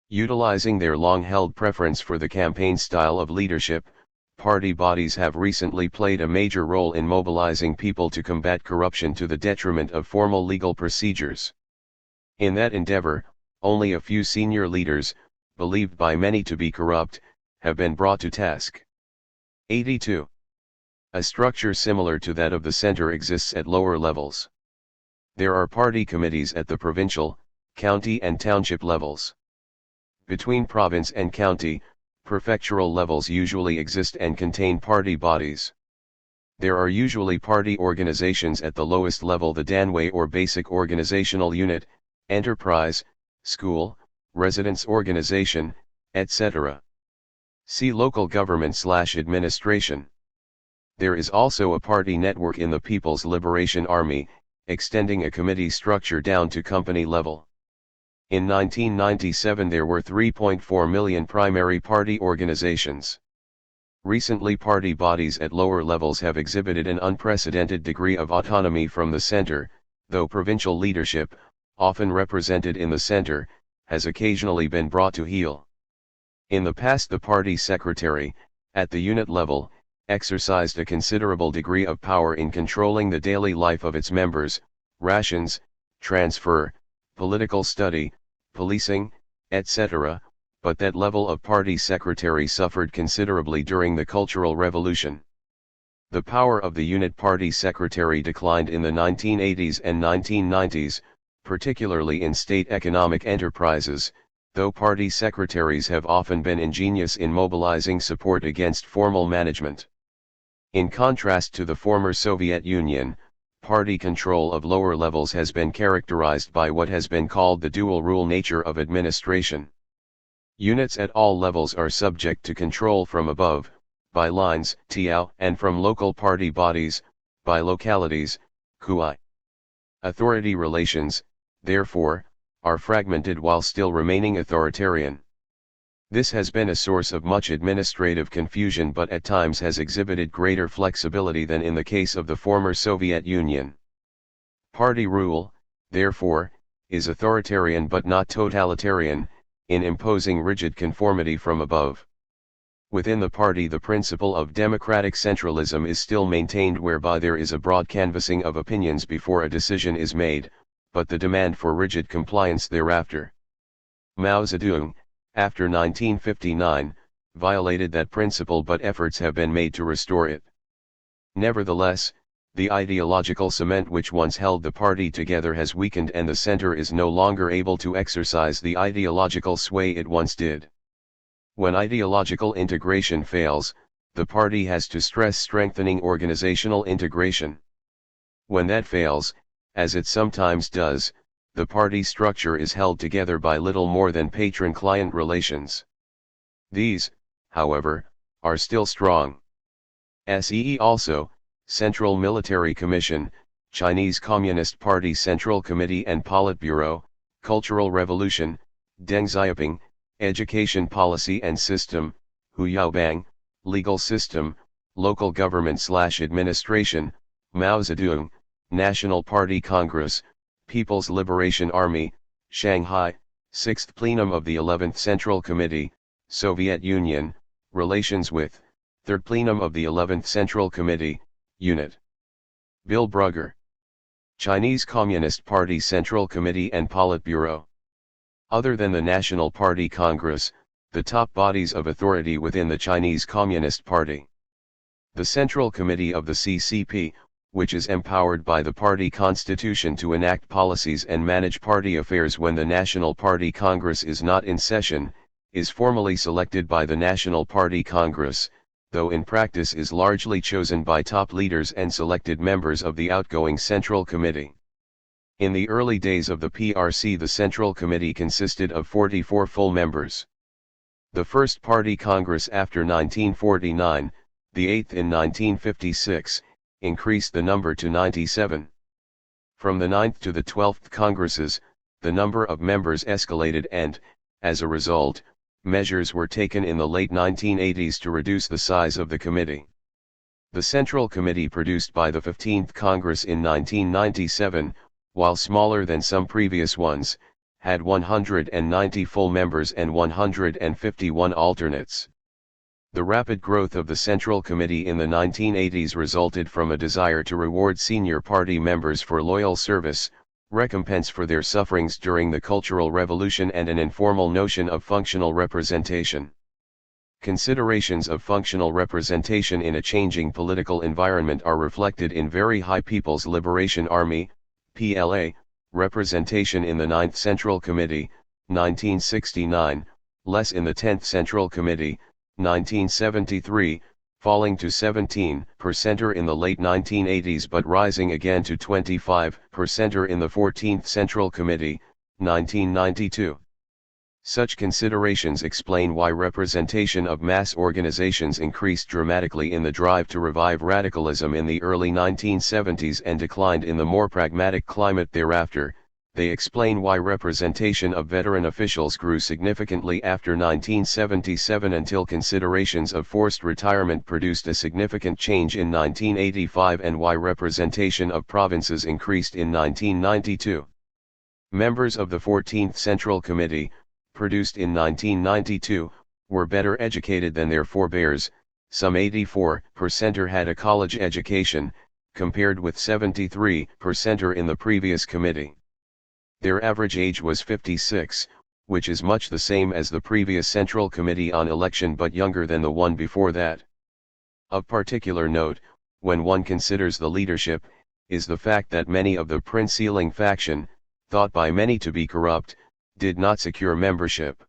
Utilizing their long-held preference for the campaign style of leadership, party bodies have recently played a major role in mobilizing people to combat corruption to the detriment of formal legal procedures. In that endeavor, only a few senior leaders, believed by many to be corrupt, have been brought to task. 82. A structure similar to that of the center exists at lower levels. There are party committees at the provincial, county and township levels. Between province and county, prefectural levels usually exist and contain party bodies. There are usually party organizations at the lowest level, the danwei or basic organizational unit, enterprise, school, residence organization, etc. See local government/administration. There is also a party network in the People's Liberation Army, extending a committee structure down to company level. In 1997 there were 3.4 million primary party organizations. Recently party bodies at lower levels have exhibited an unprecedented degree of autonomy from the center, though provincial leadership, often represented in the center, has occasionally been brought to heel. In the past the party secretary, at the unit level, exercised a considerable degree of power in controlling the daily life of its members, rations, transfer, political study, policing, etc., but that level of party secretary suffered considerably during the Cultural Revolution. The power of the unit party secretary declined in the 1980s and 1990s, particularly in state economic enterprises, though party secretaries have often been ingenious in mobilizing support against formal management. In contrast to the former Soviet Union, party control of lower levels has been characterized by what has been called the dual rule nature of administration. Units at all levels are subject to control from above, by lines, tiao, and from local party bodies, by localities, kui. Authority relations, therefore, are fragmented while still remaining authoritarian. This has been a source of much administrative confusion but at times has exhibited greater flexibility than in the case of the former Soviet Union. Party rule, therefore, is authoritarian but not totalitarian, in imposing rigid conformity from above. Within the party the principle of democratic centralism is still maintained, whereby there is a broad canvassing of opinions before a decision is made, but the demand for rigid compliance thereafter. Mao Zedong, after 1959, violated that principle, but efforts have been made to restore it. Nevertheless, the ideological cement which once held the party together has weakened, and the center is no longer able to exercise the ideological sway it once did. When ideological integration fails, the party has to stress strengthening organizational integration. When that fails, as it sometimes does, the party structure is held together by little more than patron-client relations. These, however, are still strong. See also, Central Military Commission, Chinese Communist Party Central Committee and Politburo, Cultural Revolution, Deng Xiaoping, Education Policy and System, Hu Yaobang, Legal System, Local Government/Administration, Mao Zedong, National Party Congress, People's Liberation Army, Shanghai, 6th Plenum of the 11th Central Committee, Soviet Union, Relations with, 3rd Plenum of the 11th Central Committee, Unit. Bill Brugger. Chinese Communist Party Central Committee and Politburo. Other than the National Party Congress, the top bodies of authority within the Chinese Communist Party. The Central Committee of the CCP, which is empowered by the party constitution to enact policies and manage party affairs when the National Party Congress is not in session, is formally selected by the National Party Congress, though in practice is largely chosen by top leaders and selected members of the outgoing Central Committee. In the early days of the PRC, the Central Committee consisted of 44 full members. The first Party Congress after 1949, the 8th in 1956, increased the number to 97. From the 9th to the 12th Congresses, the number of members escalated and, as a result, measures were taken in the late 1980s to reduce the size of the committee. The Central Committee produced by the 15th Congress in 1997, while smaller than some previous ones, had 190 full members and 151 alternates. The rapid growth of the Central Committee in the 1980s resulted from a desire to reward senior party members for loyal service, recompense for their sufferings during the Cultural Revolution, and an informal notion of functional representation. Considerations of functional representation in a changing political environment are reflected in very high People's Liberation Army, PLA, representation in the 9th Central Committee, 1969, less in the 10th Central Committee, 1973, falling to 17% in the late 1980s but rising again to 25% in the 14th Central Committee, 1992. Such considerations explain why representation of mass organizations increased dramatically in the drive to revive radicalism in the early 1970s and declined in the more pragmatic climate thereafter. They explain why representation of veteran officials grew significantly after 1977 until considerations of forced retirement produced a significant change in 1985, and why representation of provinces increased in 1992. Members of the 14th Central Committee, produced in 1992, were better educated than their forebears. Some 84% had a college education, compared with 73% in the previous committee. Their average age was 56, which is much the same as the previous Central Committee on Election but younger than the one before that. Of particular note, when one considers the leadership, is the fact that many of the Prince-Sealing faction, thought by many to be corrupt, did not secure membership.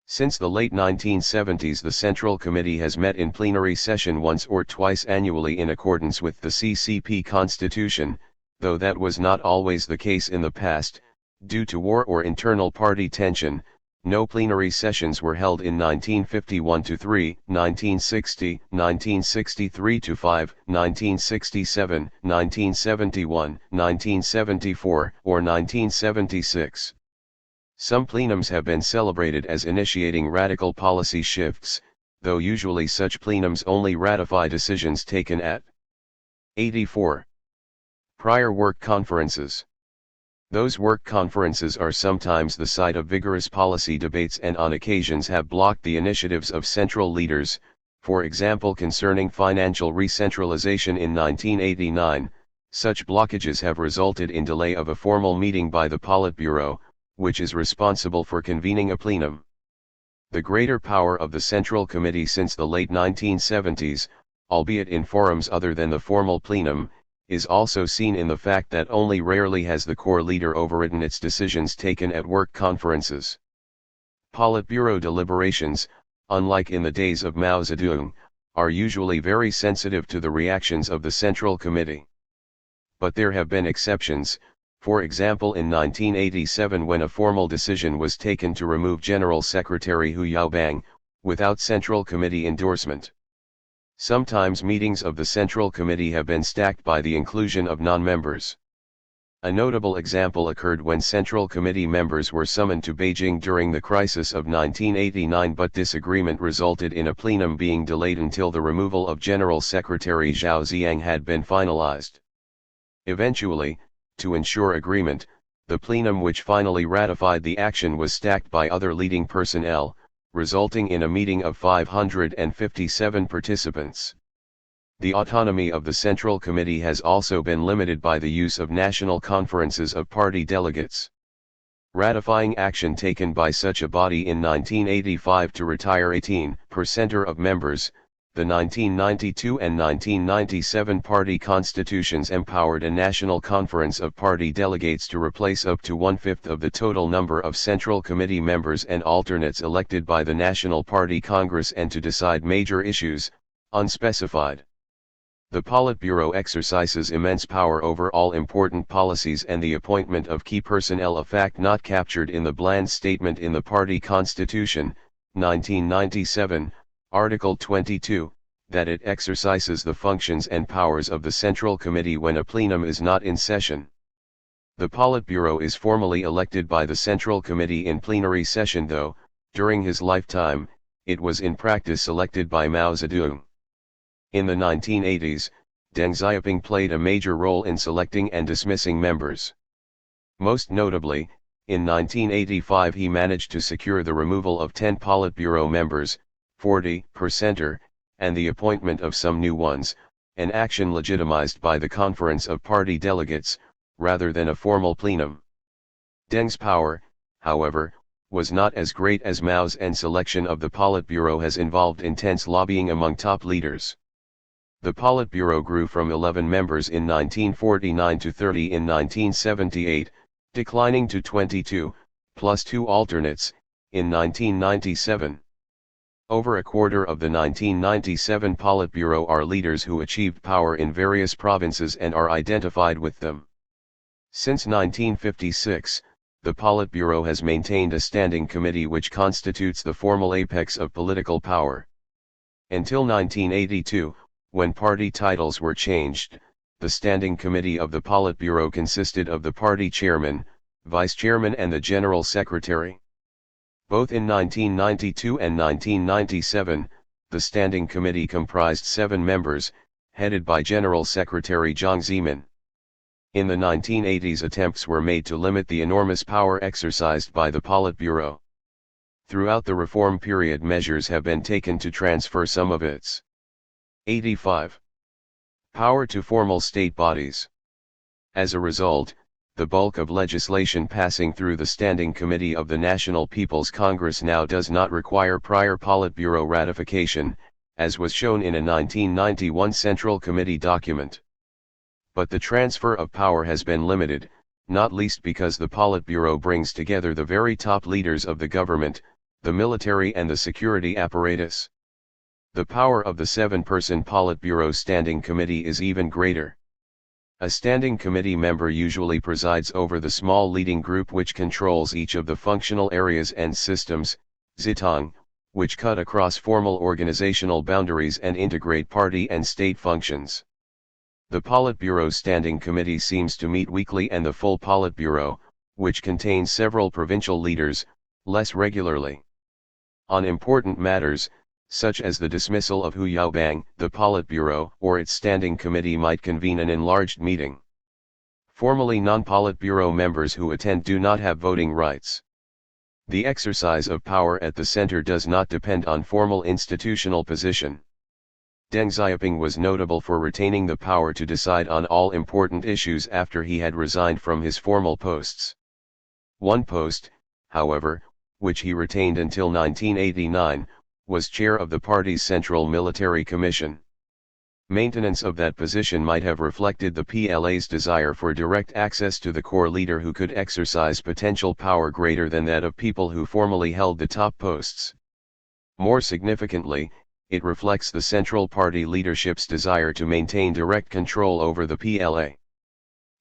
Since the late 1970s, the Central Committee has met in plenary session once or twice annually in accordance with the CCP constitution, though that was not always the case in the past. Due to war or internal party tension, no plenary sessions were held in 1951-3, 1960, 1963-5, 1967, 1971, 1974, or 1976. Some plenums have been celebrated as initiating radical policy shifts, though usually such plenums only ratify decisions taken at 84. Prior work conferences. Those work conferences are sometimes the site of vigorous policy debates and on occasions have blocked the initiatives of central leaders, for example concerning financial re-centralization in 1989, such blockages have resulted in delay of a formal meeting by the Politburo, which is responsible for convening a plenum. The greater power of the Central Committee since the late 1970s, albeit in forums other than the formal plenum, is also seen in the fact that only rarely has the core leader overridden its decisions taken at work conferences. Politburo deliberations, unlike in the days of Mao Zedong, are usually very sensitive to the reactions of the Central Committee. But there have been exceptions, for example in 1987 when a formal decision was taken to remove General Secretary Hu Yaobang, without Central Committee endorsement. Sometimes meetings of the Central Committee have been stacked by the inclusion of non-members. A notable example occurred when Central Committee members were summoned to Beijing during the crisis of 1989, but disagreement resulted in a plenum being delayed until the removal of General Secretary Zhao Ziyang had been finalized. Eventually, to ensure agreement, the plenum which finally ratified the action was stacked by other leading personnel, resulting in a meeting of 557 participants. The autonomy of the Central Committee has also been limited by the use of national conferences of party delegates. Ratifying action taken by such a body in 1985 to retire 18% of members, the 1992 and 1997 party constitutions empowered a national conference of party delegates to replace up to 1/5 of the total number of Central Committee members and alternates elected by the National Party Congress and to decide major issues, unspecified. The Politburo exercises immense power over all important policies and the appointment of key personnel, a fact not captured in the bland statement in the party constitution, 1997, Article 22, that it exercises the functions and powers of the Central Committee when a plenum is not in session. The Politburo is formally elected by the Central Committee in plenary session, though, during his lifetime, it was in practice elected by Mao Zedong. In the 1980s, Deng Xiaoping played a major role in selecting and dismissing members. Most notably, in 1985 he managed to secure the removal of 10 Politburo members, 40%, and the appointment of some new ones, an action legitimized by the Conference of Party Delegates, rather than a formal plenum. Deng's power, however, was not as great as Mao's, and selection of the Politburo has involved intense lobbying among top leaders. The Politburo grew from 11 members in 1949 to 30 in 1978, declining to 22, plus 2 alternates, in 1997. Over a quarter of the 1997 Politburo are leaders who achieved power in various provinces and are identified with them. Since 1956, the Politburo has maintained a standing committee which constitutes the formal apex of political power. Until 1982, when party titles were changed, the standing committee of the Politburo consisted of the party chairman, vice chairman and the general secretary. Both in 1992 and 1997, the standing committee comprised 7 members, headed by General Secretary Jiang Zemin. In the 1980s attempts were made to limit the enormous power exercised by the Politburo. Throughout the reform period measures have been taken to transfer some of its 85 power to formal state bodies. As a result, the bulk of legislation passing through the Standing Committee of the National People's Congress now does not require prior Politburo ratification, as was shown in a 1991 Central Committee document. But the transfer of power has been limited, not least because the Politburo brings together the very top leaders of the government, the military and the security apparatus. The power of the 7-person Politburo Standing Committee is even greater. A standing committee member usually presides over the small leading group which controls each of the functional areas and systems, zitong, which cut across formal organizational boundaries and integrate party and state functions. The Politburo Standing Committee seems to meet weekly and the full Politburo, which contains several provincial leaders, less regularly. On important matters, such as the dismissal of Hu Yaobang, the Politburo or its standing committee might convene an enlarged meeting. Formally non-Politburo members who attend do not have voting rights. The exercise of power at the center does not depend on formal institutional position. Deng Xiaoping was notable for retaining the power to decide on all important issues after he had resigned from his formal posts. One post, however, which he retained until 1989, was chair of the party's Central Military Commission. Maintenance of that position might have reflected the PLA's desire for direct access to the core leader who could exercise potential power greater than that of people who formally held the top posts. More significantly, it reflects the Central Party leadership's desire to maintain direct control over the PLA.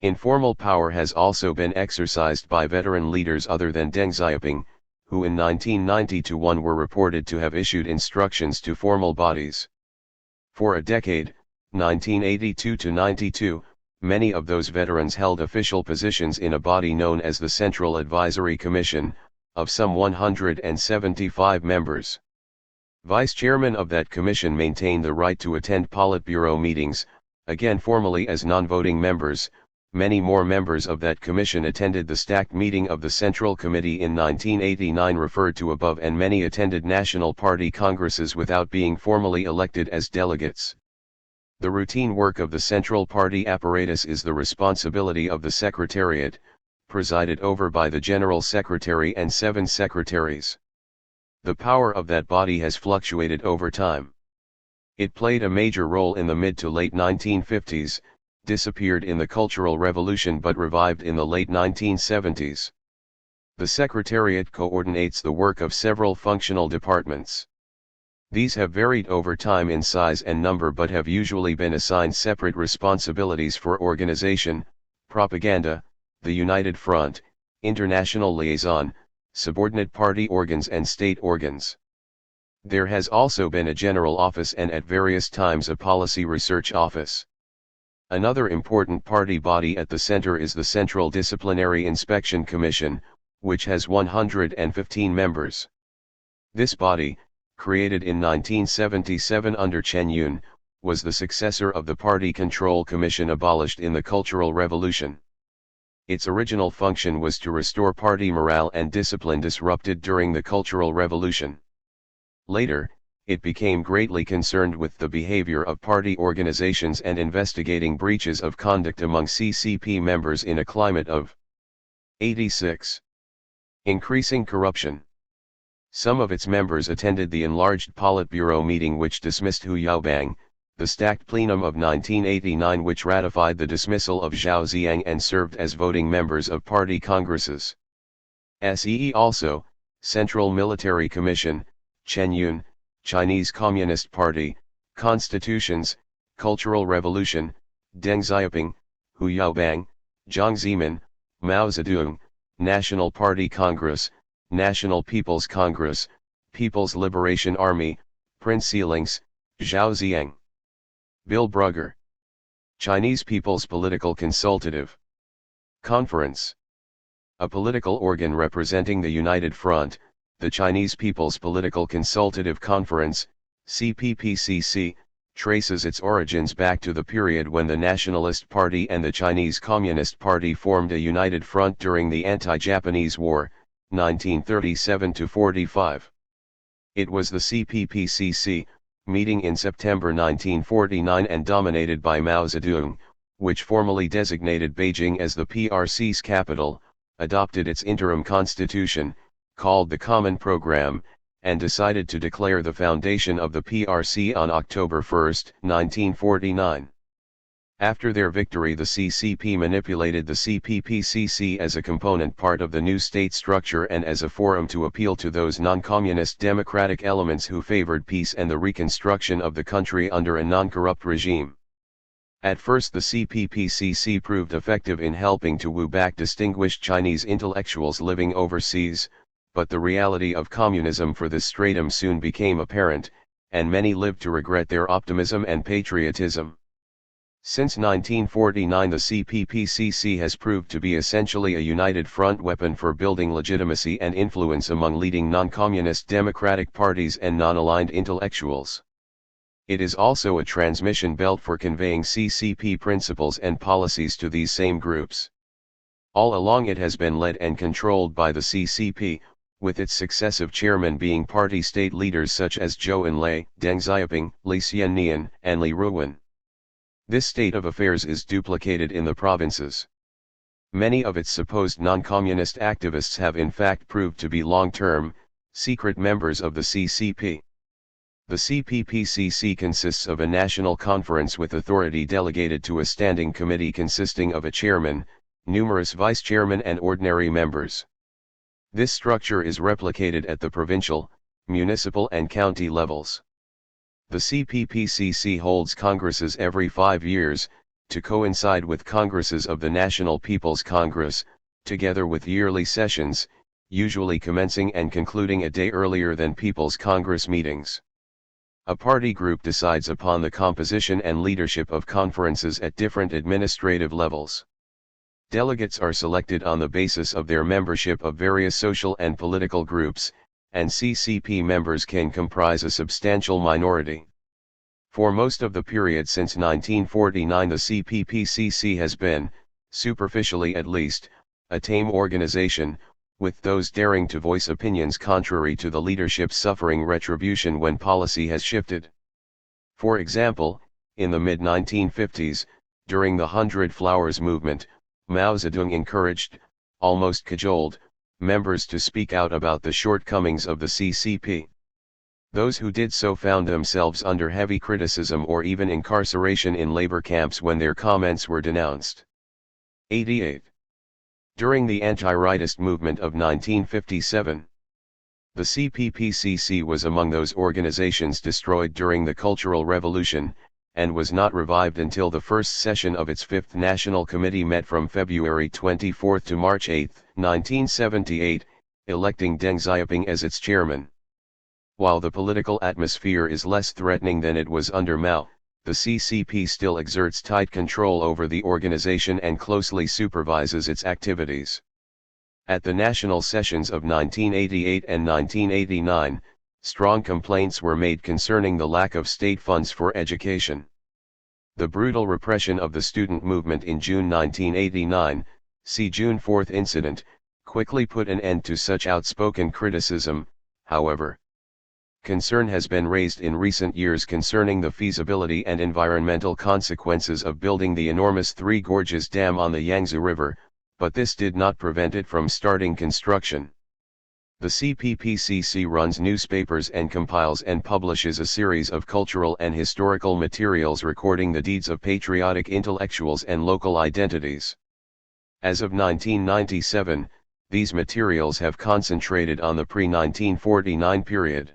Informal power has also been exercised by veteran leaders other than Deng Xiaoping, who in 1990-1 were reported to have issued instructions to formal bodies. For a decade, 1982-92, many of those veterans held official positions in a body known as the Central Advisory Commission, of some 175 members. Vice-chairmen of that commission maintained the right to attend Politburo meetings, again formally as non-voting members. Many more members of that commission attended the stacked meeting of the Central Committee in 1989 referred to above, and many attended National Party congresses without being formally elected as delegates. The routine work of the Central Party apparatus is the responsibility of the Secretariat, presided over by the General Secretary and 7 secretaries. The power of that body has fluctuated over time. It played a major role in the mid to late 1950s, disappeared in the Cultural Revolution but revived in the late 1970s. The Secretariat coordinates the work of several functional departments. These have varied over time in size and number but have usually been assigned separate responsibilities for organization, propaganda, the United Front, international liaison, subordinate party organs and state organs. There has also been a general office and at various times a policy research office. Another important party body at the center is the Central Disciplinary Inspection Commission, which has 115 members. This body, created in 1977 under Chen Yun, was the successor of the Party Control Commission abolished in the Cultural Revolution. Its original function was to restore party morale and discipline disrupted during the Cultural Revolution. Later, it became greatly concerned with the behavior of party organizations and investigating breaches of conduct among CCP members in a climate of 86. Increasing corruption. Some of its members attended the enlarged Politburo meeting which dismissed Hu Yaobang, the stacked plenum of 1989 which ratified the dismissal of Zhao Ziyang and served as voting members of party congresses. SEE also, Central Military Commission, Chen Yun, Chinese Communist Party, Constitutions, Cultural Revolution, Deng Xiaoping, Hu Yaobang, Jiang Zemin, Mao Zedong, National Party Congress, National People's Congress, People's Liberation Army, Prince Sealings, Zhao Ziyang. Bill Brugger. Chinese People's Political Consultative Conference. A political organ representing the United Front, the Chinese People's Political Consultative Conference, CPPCC, traces its origins back to the period when the Nationalist Party and the Chinese Communist Party formed a united front during the Anti-Japanese War, 1937-45. It was the CPPCC, meeting in September 1949 and dominated by Mao Zedong, which formally designated Beijing as the PRC's capital, adopted its interim constitution, called the Common Program, and decided to declare the foundation of the PRC on October 1, 1949. After their victory, the CCP manipulated the CPPCC as a component part of the new state structure and as a forum to appeal to those non-communist democratic elements who favored peace and the reconstruction of the country under a non-corrupt regime. At first, the CPPCC proved effective in helping to woo back distinguished Chinese intellectuals living overseas, but the reality of communism for this stratum soon became apparent, and many lived to regret their optimism and patriotism. Since 1949, the CPPCC has proved to be essentially a united front weapon for building legitimacy and influence among leading non-communist democratic parties and non-aligned intellectuals. It is also a transmission belt for conveying CCP principles and policies to these same groups. All along it has been led and controlled by the CCP, with its successive chairmen being party state leaders such as Zhou Enlai, Deng Xiaoping, Li Xiannian, and Li Ruwen. This state of affairs is duplicated in the provinces. Many of its supposed non-communist activists have in fact proved to be long-term, secret members of the CCP. The CPPCC consists of a national conference with authority delegated to a standing committee consisting of a chairman, numerous vice-chairmen and ordinary members. This structure is replicated at the provincial, municipal and county levels. The CPPCC holds congresses every 5 years, to coincide with congresses of the National People's Congress, together with yearly sessions, usually commencing and concluding a day earlier than People's Congress meetings. A party group decides upon the composition and leadership of conferences at different administrative levels. Delegates are selected on the basis of their membership of various social and political groups, and CCP members can comprise a substantial minority. For most of the period since 1949 the CPPCC has been, superficially at least, a tame organization, with those daring to voice opinions contrary to the leadership suffering retribution when policy has shifted. For example, in the mid-1950s, during the 100 Flowers movement, Mao Zedong encouraged, almost cajoled, members to speak out about the shortcomings of the CCP. Those who did so found themselves under heavy criticism or even incarceration in labor camps when their comments were denounced. 88. During the anti-rightist movement of 1957, the CPPCC was among those organizations destroyed during the Cultural Revolution, and was not revived until the first session of its Fifth National Committee met from February 24 to March 8, 1978, electing Deng Xiaoping as its chairman. While the political atmosphere is less threatening than it was under Mao, the CCP still exerts tight control over the organization and closely supervises its activities. At the national sessions of 1988 and 1989, strong complaints were made concerning the lack of state funds for education. The brutal repression of the student movement in June 1989, see June 4 incident, quickly put an end to such outspoken criticism. However, concern has been raised in recent years concerning the feasibility and environmental consequences of building the enormous Three Gorges Dam on the Yangtze River, but this did not prevent it from starting construction. The CPPCC runs newspapers and compiles and publishes a series of cultural and historical materials recording the deeds of patriotic intellectuals and local identities. As of 1997, these materials have concentrated on the pre-1949 period.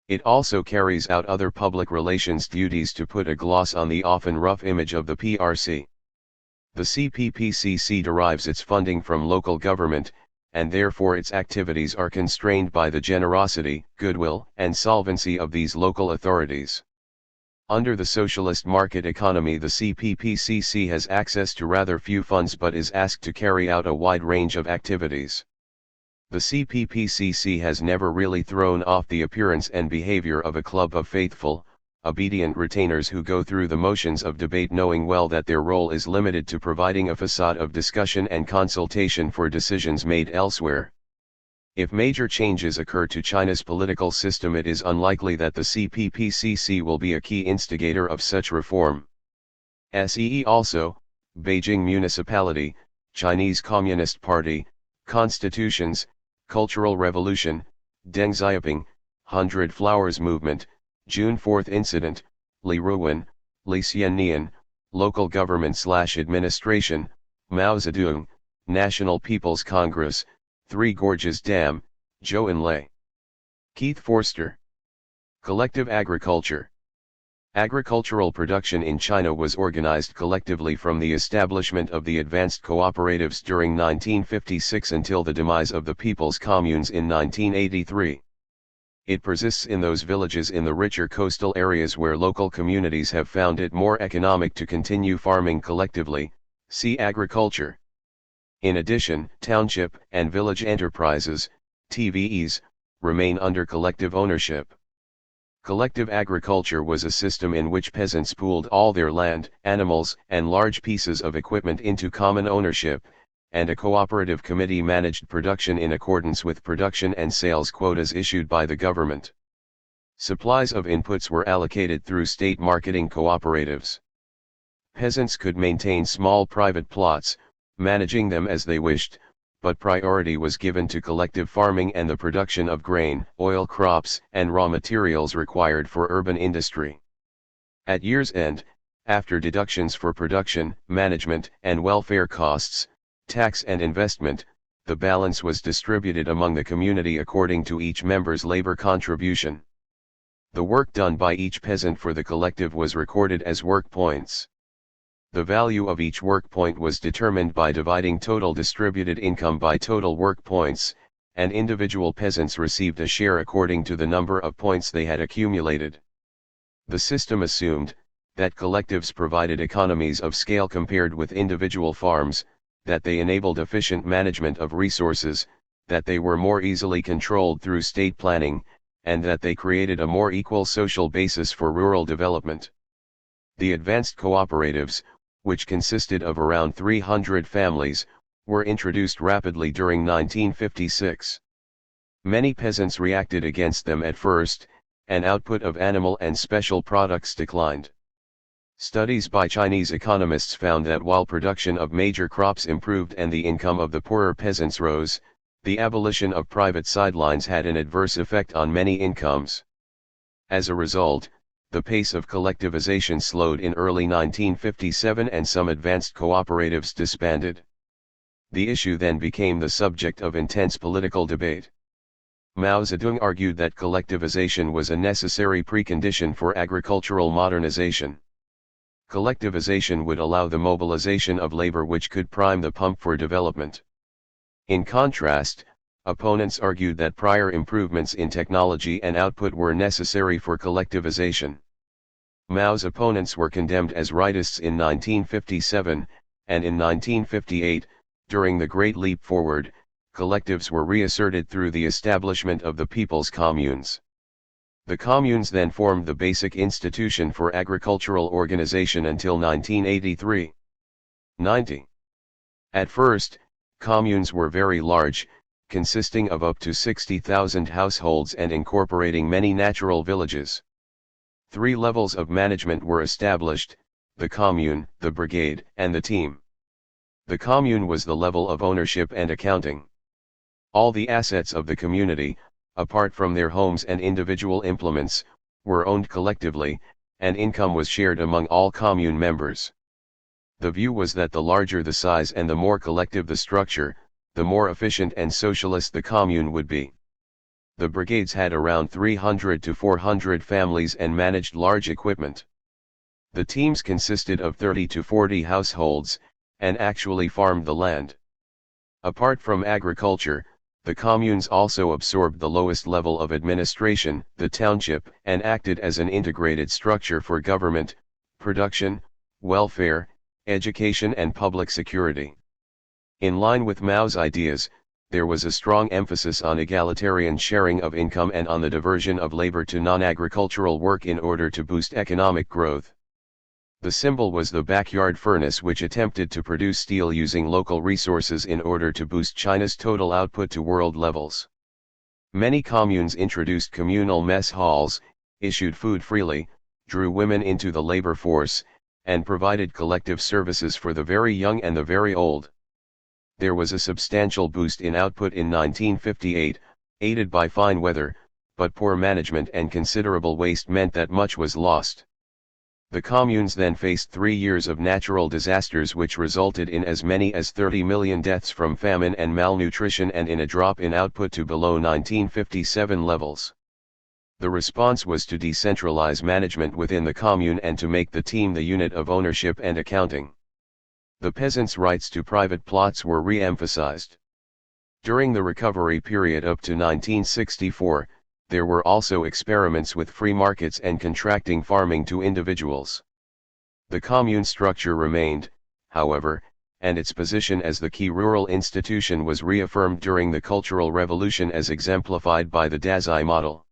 It also carries out other public relations duties to put a gloss on the often rough image of the PRC. The CPPCC derives its funding from local government, and therefore its activities are constrained by the generosity, goodwill, and solvency of these local authorities. Under the socialist market economy, the CPPCC has access to rather few funds but is asked to carry out a wide range of activities. The CPPCC has never really thrown off the appearance and behavior of a club of faithful, obedient retainers who go through the motions of debate knowing well that their role is limited to providing a facade of discussion and consultation for decisions made elsewhere. If major changes occur to China's political system, it is unlikely that the CPPCC will be a key instigator of such reform. See also, Beijing Municipality, Chinese Communist Party, Constitutions, Cultural Revolution, Deng Xiaoping, 100 Flowers Movement, June 4 Incident, Li Ruwen, Li Xiannian, Local Government/Administration, Mao Zedong, National People's Congress, Three Gorges Dam, Zhou Enlai. Keith Forster. Collective Agriculture. Agricultural production in China was organized collectively from the establishment of the advanced cooperatives during 1956 until the demise of the People's Communes in 1983. It persists in those villages in the richer coastal areas where local communities have found it more economic to continue farming collectively, see agriculture. In addition, township and village enterprises, TVEs, remain under collective ownership. Collective agriculture was a system in which peasants pooled all their land, animals, and large pieces of equipment into common ownership, and a cooperative committee managed production in accordance with production and sales quotas issued by the government. Supplies of inputs were allocated through state marketing cooperatives. Peasants could maintain small private plots, managing them as they wished, but priority was given to collective farming and the production of grain, oil crops, and raw materials required for urban industry. At year's end, after deductions for production, management, and welfare costs, tax and investment, the balance was distributed among the community according to each member's labor contribution. The work done by each peasant for the collective was recorded as work points. The value of each work point was determined by dividing total distributed income by total work points, and individual peasants received a share according to the number of points they had accumulated. The system assumed that collectives provided economies of scale compared with individual farms, that they enabled efficient management of resources, that they were more easily controlled through state planning, and that they created a more equal social basis for rural development. The advanced cooperatives, which consisted of around 300 families, were introduced rapidly during 1956. Many peasants reacted against them at first, and output of animal and special products declined. Studies by Chinese economists found that while production of major crops improved and the income of the poorer peasants rose, the abolition of private sidelines had an adverse effect on many incomes. As a result, the pace of collectivization slowed in early 1957 and some advanced cooperatives disbanded. The issue then became the subject of intense political debate. Mao Zedong argued that collectivization was a necessary precondition for agricultural modernization. Collectivization would allow the mobilization of labor which could prime the pump for development. In contrast, opponents argued that prior improvements in technology and output were necessary for collectivization. Mao's opponents were condemned as rightists in 1957, and in 1958, during the Great Leap Forward, collectives were reasserted through the establishment of the People's Communes. The communes then formed the basic institution for agricultural organization until 1983. 90. At first, communes were very large, consisting of up to 60,000 households and incorporating many natural villages. 3 levels of management were established: the commune, the brigade, and the team. The commune was the level of ownership and accounting. All the assets of the community, apart from their homes and individual implements, were owned collectively, and income was shared among all commune members. The view was that the larger the size and the more collective the structure, the more efficient and socialist the commune would be. The brigades had around 300 to 400 families and managed large equipment. The teams consisted of 30 to 40 households, and actually farmed the land. Apart from agriculture, the communes also absorbed the lowest level of administration, the township, and acted as an integrated structure for government, production, welfare, education and public security. In line with Mao's ideas, there was a strong emphasis on egalitarian sharing of income and on the diversion of labor to non-agricultural work in order to boost economic growth. The symbol was the backyard furnace, which attempted to produce steel using local resources in order to boost China's total output to world levels. Many communes introduced communal mess halls, issued food freely, drew women into the labor force, and provided collective services for the very young and the very old. There was a substantial boost in output in 1958, aided by fine weather, but poor management and considerable waste meant that much was lost. The communes then faced 3 years of natural disasters which resulted in as many as 30 million deaths from famine and malnutrition and in a drop in output to below 1957 levels. The response was to decentralize management within the commune and to make the team the unit of ownership and accounting. The peasants' rights to private plots were re-emphasized. During the recovery period up to 1964, there were also experiments with free markets and contracting farming to individuals. The commune structure remained, however, and its position as the key rural institution was reaffirmed during the Cultural Revolution as exemplified by the Dazai model.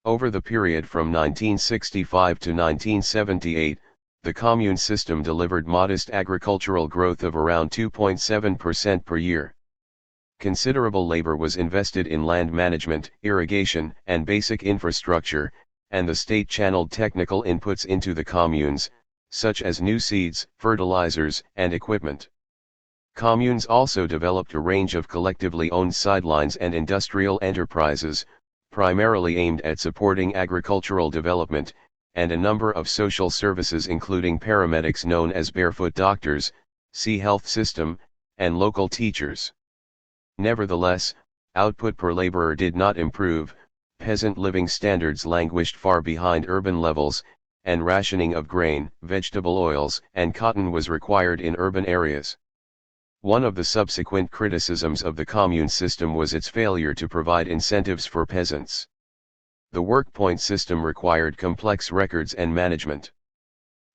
Over the period from 1965 to 1978, the commune system delivered modest agricultural growth of around 2.7% per year. Considerable labor was invested in land management, irrigation, and basic infrastructure, and the state channeled technical inputs into the communes, such as new seeds, fertilizers, and equipment. Communes also developed a range of collectively owned sidelines and industrial enterprises, primarily aimed at supporting agricultural development, and a number of social services including paramedics known as barefoot doctors, sea health system, and local teachers. Nevertheless, output per laborer did not improve, peasant living standards languished far behind urban levels, and rationing of grain, vegetable oils, and cotton was required in urban areas. One of the subsequent criticisms of the commune system was its failure to provide incentives for peasants. The work point system required complex records and management.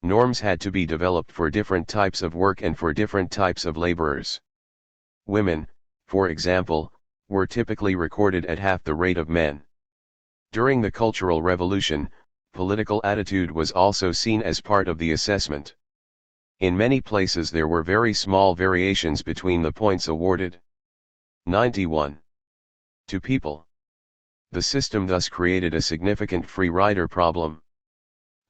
Norms had to be developed for different types of work and for different types of laborers. Women, for example, were typically recorded at half the rate of men. During the Cultural Revolution, political attitude was also seen as part of the assessment. In many places there were very small variations between the points awarded. 91. To people. The system thus created a significant free rider problem.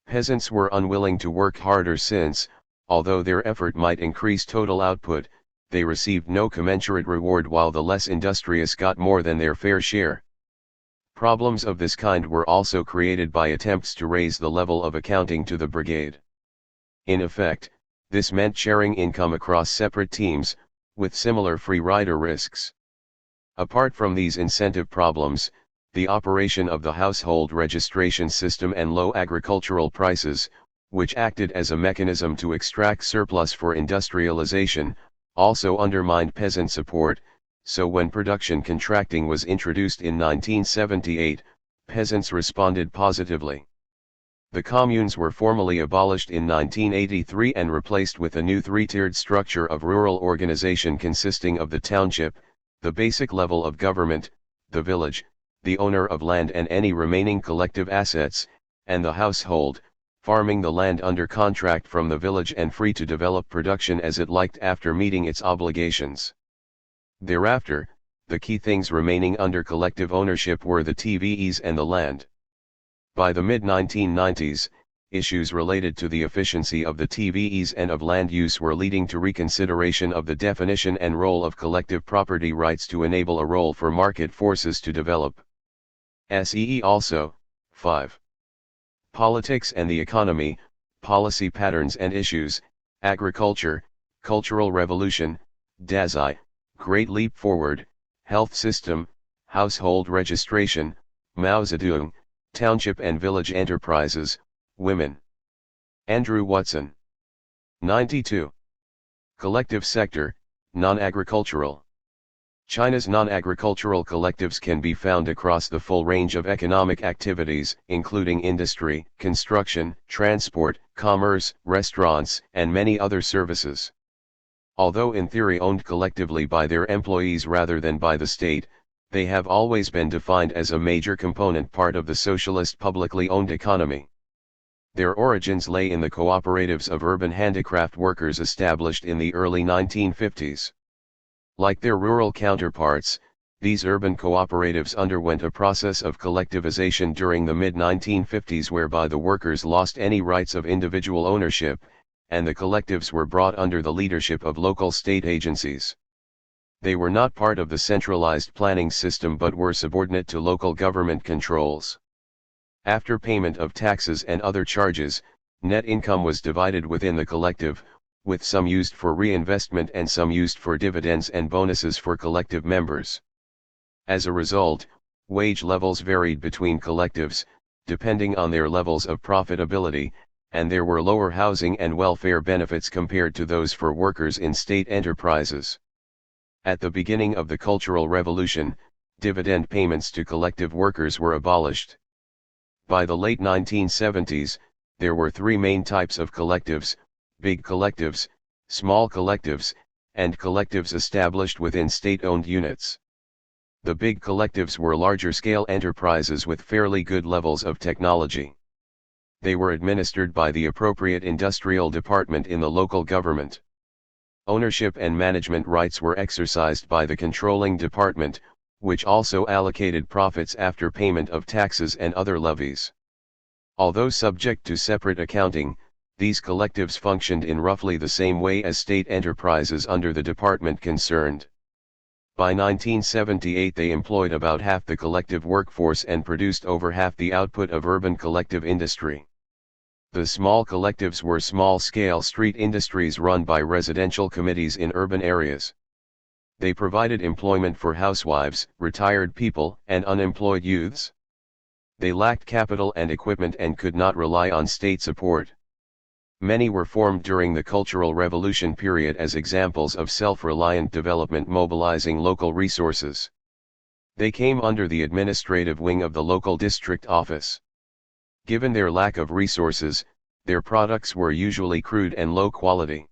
Peasants were unwilling to work harder since, although their effort might increase total output, they received no commensurate reward while the less industrious got more than their fair share. Problems of this kind were also created by attempts to raise the level of accounting to the brigade. In effect, this meant sharing income across separate teams, with similar free rider risks. Apart from these incentive problems, the operation of the household registration system and low agricultural prices, which acted as a mechanism to extract surplus for industrialization, also undermined peasant support, so when production contracting was introduced in 1978, peasants responded positively. The communes were formally abolished in 1983 and replaced with a new three-tiered structure of rural organization consisting of the township, the basic level of government, the village, the owner of land and any remaining collective assets, and the household, farming the land under contract from the village and free to develop production as it liked after meeting its obligations. Thereafter, the key things remaining under collective ownership were the TVEs and the land. By the mid-1990s, issues related to the efficiency of the TVEs and of land use were leading to reconsideration of the definition and role of collective property rights to enable a role for market forces to develop. SEE also. 5. Politics and the economy, policy patterns and issues, agriculture, cultural revolution, Dazai, Great Leap Forward, health system, household registration, Mao Zedong, township and village enterprises, women. Andrew Watson. 92. Collective sector, non-agricultural. China's non-agricultural collectives can be found across the full range of economic activities, including industry, construction, transport, commerce, restaurants, and many other services. Although in theory owned collectively by their employees rather than by the state, they have always been defined as a major component part of the socialist publicly owned economy. Their origins lay in the cooperatives of urban handicraft workers established in the early 1950s. Like their rural counterparts, these urban cooperatives underwent a process of collectivization during the mid-1950s whereby the workers lost any rights of individual ownership, and the collectives were brought under the leadership of local state agencies. They were not part of the centralized planning system but were subordinate to local government controls. After payment of taxes and other charges, net income was divided within the collective, with some used for reinvestment and some used for dividends and bonuses for collective members. As a result, wage levels varied between collectives, depending on their levels of profitability, and there were lower housing and welfare benefits compared to those for workers in state enterprises. At the beginning of the Cultural Revolution, dividend payments to collective workers were abolished. By the late 1970s, there were three main types of collectives: big collectives, small collectives, and collectives established within state-owned units. The big collectives were larger-scale enterprises with fairly good levels of technology. They were administered by the appropriate industrial department in the local government. Ownership and management rights were exercised by the controlling department, which also allocated profits after payment of taxes and other levies. Although subject to separate accounting, these collectives functioned in roughly the same way as state enterprises under the department concerned. By 1978 they employed about half the collective workforce and produced over half the output of urban collective industry. The small collectives were small-scale street industries run by residential committees in urban areas. They provided employment for housewives, retired people, and unemployed youths. They lacked capital and equipment and could not rely on state support. Many were formed during the Cultural Revolution period as examples of self-reliant development mobilizing local resources. They came under the administrative wing of the local district office. Given their lack of resources, their products were usually crude and low quality.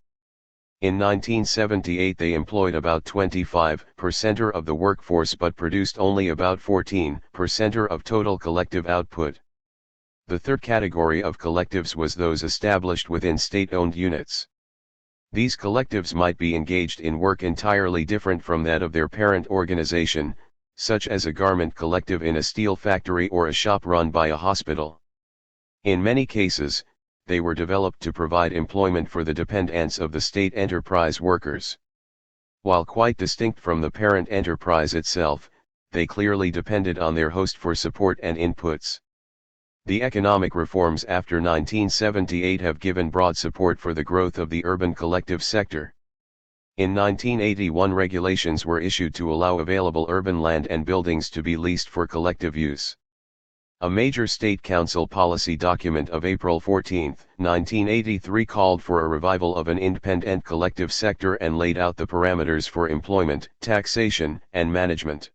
In 1978 they employed about 25% of the workforce but produced only about 14% of total collective output. The third category of collectives was those established within state-owned units. These collectives might be engaged in work entirely different from that of their parent organization, such as a garment collective in a steel factory or a shop run by a hospital. In many cases, they were developed to provide employment for the dependents of the state enterprise workers. While quite distinct from the parent enterprise itself, they clearly depended on their host for support and inputs. The economic reforms after 1978 have given broad support for the growth of the urban collective sector. In 1981 regulations were issued to allow available urban land and buildings to be leased for collective use. A major state council policy document of April 14, 1983 called for a revival of an independent collective sector and laid out the parameters for employment, taxation, and management.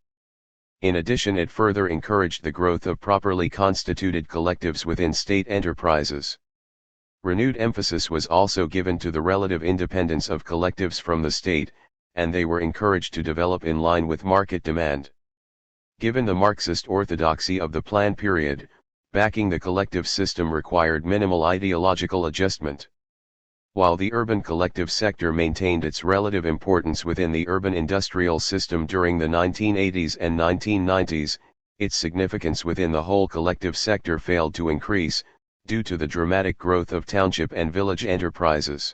In addition, it further encouraged the growth of properly constituted collectives within state enterprises. Renewed emphasis was also given to the relative independence of collectives from the state, and they were encouraged to develop in line with market demand. Given the Marxist orthodoxy of the plan period, backing the collective system required minimal ideological adjustment. While the urban collective sector maintained its relative importance within the urban industrial system during the 1980s and 1990s, its significance within the whole collective sector failed to increase, due to the dramatic growth of township and village enterprises.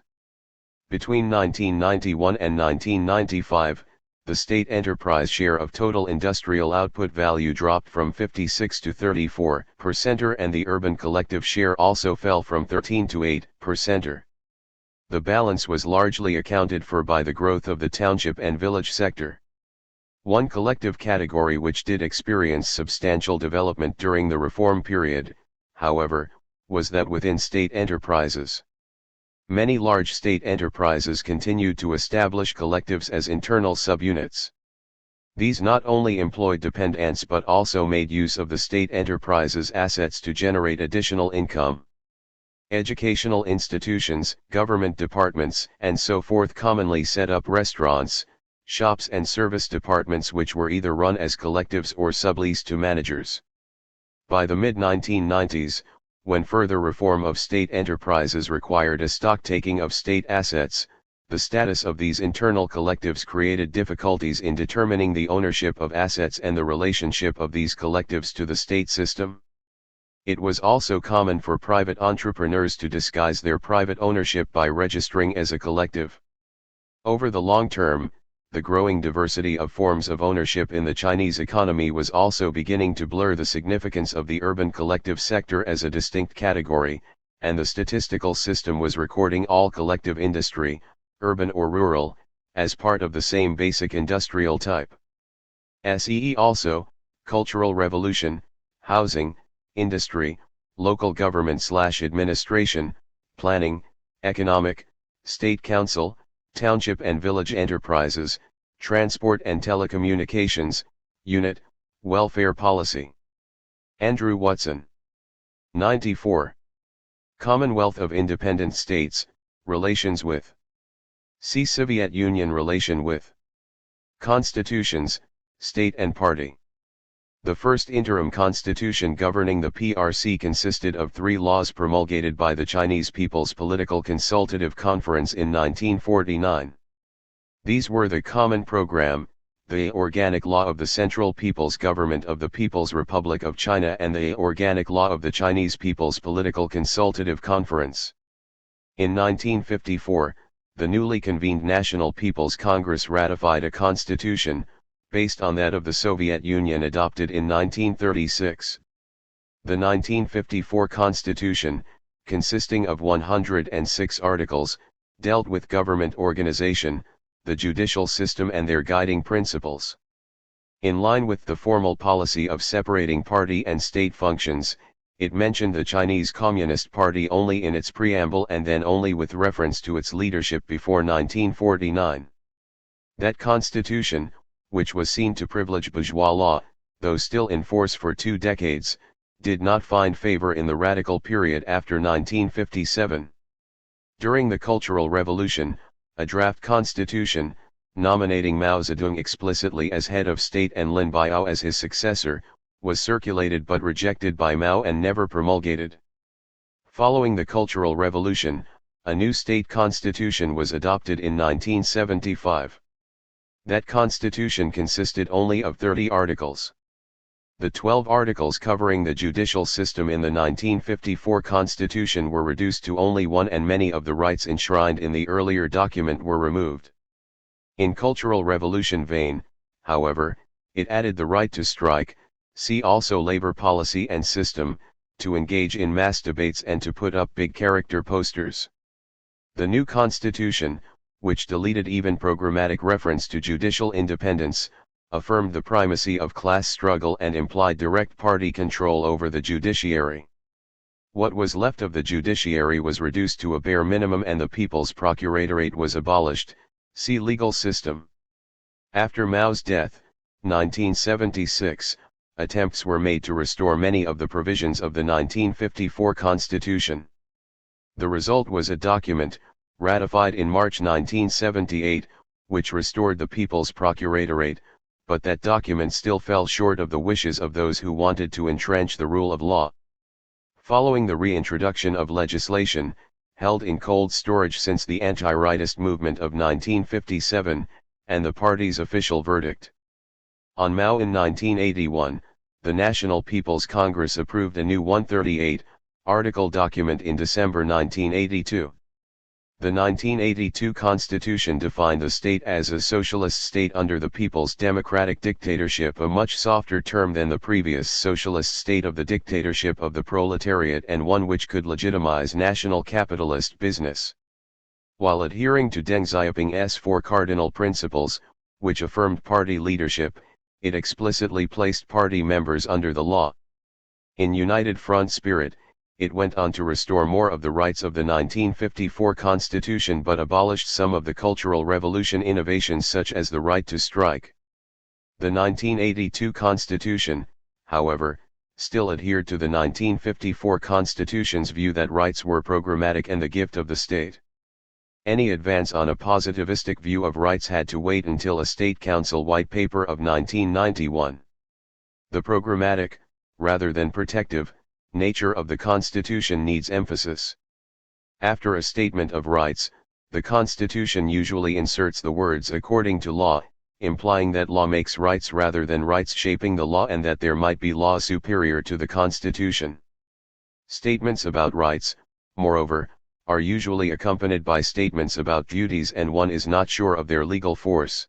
Between 1991 and 1995, the state enterprise share of total industrial output value dropped from 56 to 34%, and the urban collective share also fell from 13 to 8%. The balance was largely accounted for by the growth of the township and village sector. One collective category which did experience substantial development during the reform period, however, was that within state enterprises. Many large state enterprises continued to establish collectives as internal subunits. These not only employed dependents but also made use of the state enterprise's assets to generate additional income. Educational institutions, government departments, and so forth commonly set up restaurants, shops and service departments which were either run as collectives or subleased to managers. By the mid-1990s, when further reform of state enterprises required a stocktaking of state assets, the status of these internal collectives created difficulties in determining the ownership of assets and the relationship of these collectives to the state system. It was also common for private entrepreneurs to disguise their private ownership by registering as a collective. Over the long term, the growing diversity of forms of ownership in the Chinese economy was also beginning to blur the significance of the urban collective sector as a distinct category, and the statistical system was recording all collective industry, urban or rural, as part of the same basic industrial type. See also, Cultural Revolution, Housing, Industry, Local Government/Administration, Planning, Economic, State Council, Township and Village Enterprises, Transport and Telecommunications, Unit, Welfare Policy. Andrew Watson. 94. Commonwealth of Independent States, Relations with. See Soviet Union Relation with. Constitutions, State and Party. The first interim constitution governing the PRC consisted of 3 laws promulgated by the Chinese People's Political Consultative Conference in 1949. These were the Common Program, the Organic Law of the Central People's Government of the People's Republic of China, and the Organic Law of the Chinese People's Political Consultative Conference. In 1954, the newly convened National People's Congress ratified a constitution, based on that of the Soviet Union adopted in 1936. The 1954 Constitution, consisting of 106 articles, dealt with government organization, the judicial system and their guiding principles. In line with the formal policy of separating party and state functions, it mentioned the Chinese Communist Party only in its preamble and then only with reference to its leadership before 1949. That constitution, which was seen to privilege bourgeois law, though still in force for 2 decades, did not find favor in the radical period after 1957. During the Cultural Revolution, a draft constitution, nominating Mao Zedong explicitly as head of state and Lin Biao as his successor, was circulated but rejected by Mao and never promulgated. Following the Cultural Revolution, a new state constitution was adopted in 1975. That constitution consisted only of 30 articles. The 12 articles covering the judicial system in the 1954 Constitution were reduced to only 1 and many of the rights enshrined in the earlier document were removed. In Cultural Revolution vein, however, it added the right to strike, see also labor policy and system, to engage in mass debates and to put up big character posters. The new Constitution, which deleted even programmatic reference to judicial independence, affirmed the primacy of class struggle and implied direct party control over the judiciary. What was left of the judiciary was reduced to a bare minimum and the People's Procuratorate was abolished, see legal system. After Mao's death, 1976, attempts were made to restore many of the provisions of the 1954 Constitution. The result was a document, ratified in March 1978, which restored the People's Procuratorate, but that document still fell short of the wishes of those who wanted to entrench the rule of law. Following the reintroduction of legislation, held in cold storage since the anti-rightist movement of 1957, and the party's official verdict on Mao in 1981, the National People's Congress approved a new 138-article document in December 1982. The 1982 Constitution defined the state as a socialist state under the people's democratic dictatorship, a much softer term than the previous socialist state of the dictatorship of the proletariat, and one which could legitimize national capitalist business. While adhering to Deng Xiaoping's 4 cardinal principles, which affirmed party leadership, it explicitly placed party members under the law. In United Front spirit, it went on to restore more of the rights of the 1954 Constitution but abolished some of the Cultural Revolution innovations such as the right to strike. The 1982 Constitution, however, still adhered to the 1954 Constitution's view that rights were programmatic and the gift of the state. Any advance on a positivistic view of rights had to wait until a State Council White Paper of 1991. The programmatic, rather than protective, nature of the Constitution needs emphasis. After a statement of rights, the Constitution usually inserts the words according to law, implying that law makes rights rather than rights shaping the law and that there might be law superior to the Constitution. Statements about rights, moreover, are usually accompanied by statements about duties and one is not sure of their legal force.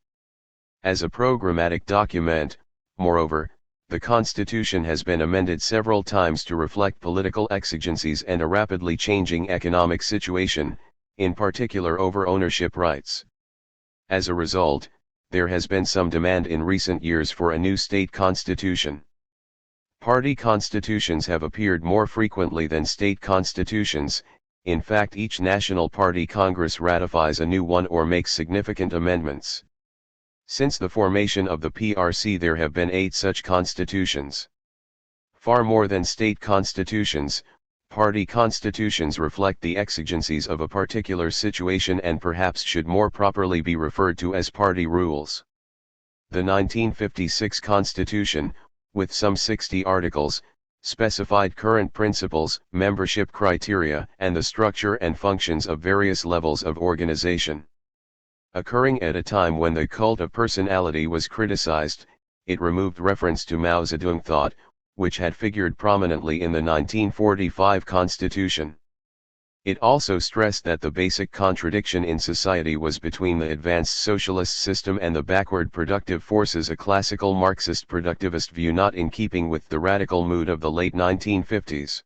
As a programmatic document, moreover, the Constitution has been amended several times to reflect political exigencies and a rapidly changing economic situation, in particular over ownership rights. As a result, there has been some demand in recent years for a new state constitution. Party constitutions have appeared more frequently than state constitutions. In fact, each national party congress ratifies a new one or makes significant amendments. Since the formation of the PRC there have been 8 such constitutions. Far more than state constitutions, party constitutions reflect the exigencies of a particular situation and perhaps should more properly be referred to as party rules. The 1956 Constitution, with some 60 articles, specified current principles, membership criteria, and the structure and functions of various levels of organization. Occurring at a time when the cult of personality was criticized, it removed reference to Mao Zedong thought, which had figured prominently in the 1945 Constitution. It also stressed that the basic contradiction in society was between the advanced socialist system and the backward productive forces, a classical Marxist productivist view not in keeping with the radical mood of the late 1950s.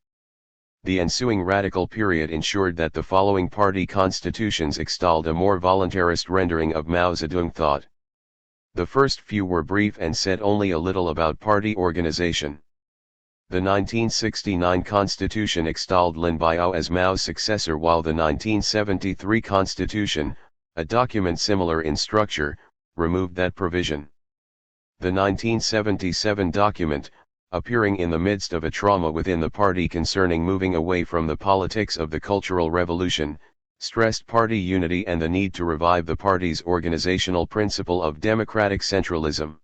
The ensuing radical period ensured that the following party constitutions extolled a more voluntarist rendering of Mao Zedong thought. The first few were brief and said only a little about party organization. The 1969 Constitution extolled Lin Biao as Mao's successor, while the 1973 Constitution, a document similar in structure, removed that provision. The 1977 document, appearing in the midst of a trauma within the party concerning moving away from the politics of the Cultural Revolution, stressed party unity and the need to revive the party's organizational principle of democratic centralism.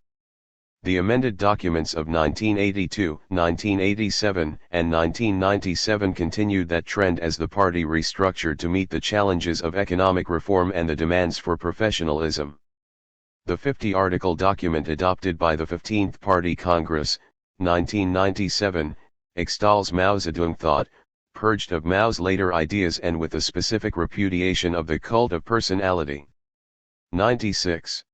The amended documents of 1982, 1987, and 1997 continued that trend as the party restructured to meet the challenges of economic reform and the demands for professionalism. The 50-article document adopted by the 15th Party Congress, 1997, extols Mao Zedong thought, purged of Mao's later ideas and with a specific repudiation of the cult of personality. 96.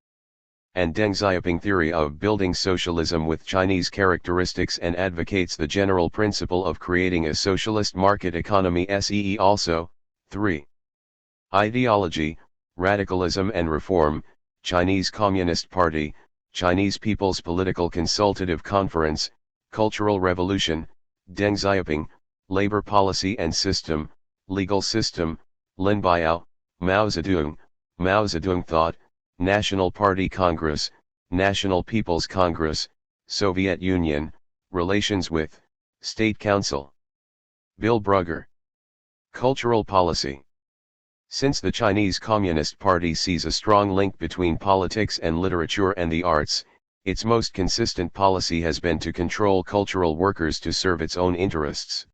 And Deng Xiaoping theory of building socialism with Chinese characteristics and advocates the general principle of creating a socialist market economy. SEE also. 3. Ideology, radicalism and reform, Chinese Communist Party, Chinese People's Political Consultative Conference, Cultural Revolution, Deng Xiaoping, Labor Policy and System, Legal System, Lin Biao, Mao Zedong thought, National Party Congress, National People's Congress, Soviet Union, Relations with, State Council. Bill Brugger. Cultural Policy. Since the Chinese Communist Party sees a strong link between politics and literature and the arts, its most consistent policy has been to control cultural workers to serve its own interests.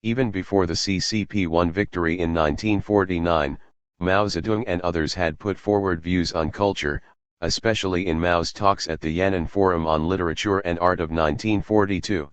Even before the CCP won victory in 1949, Mao Zedong and others had put forward views on culture, especially in Mao's talks at the Yan'an Forum on Literature and Art of 1942.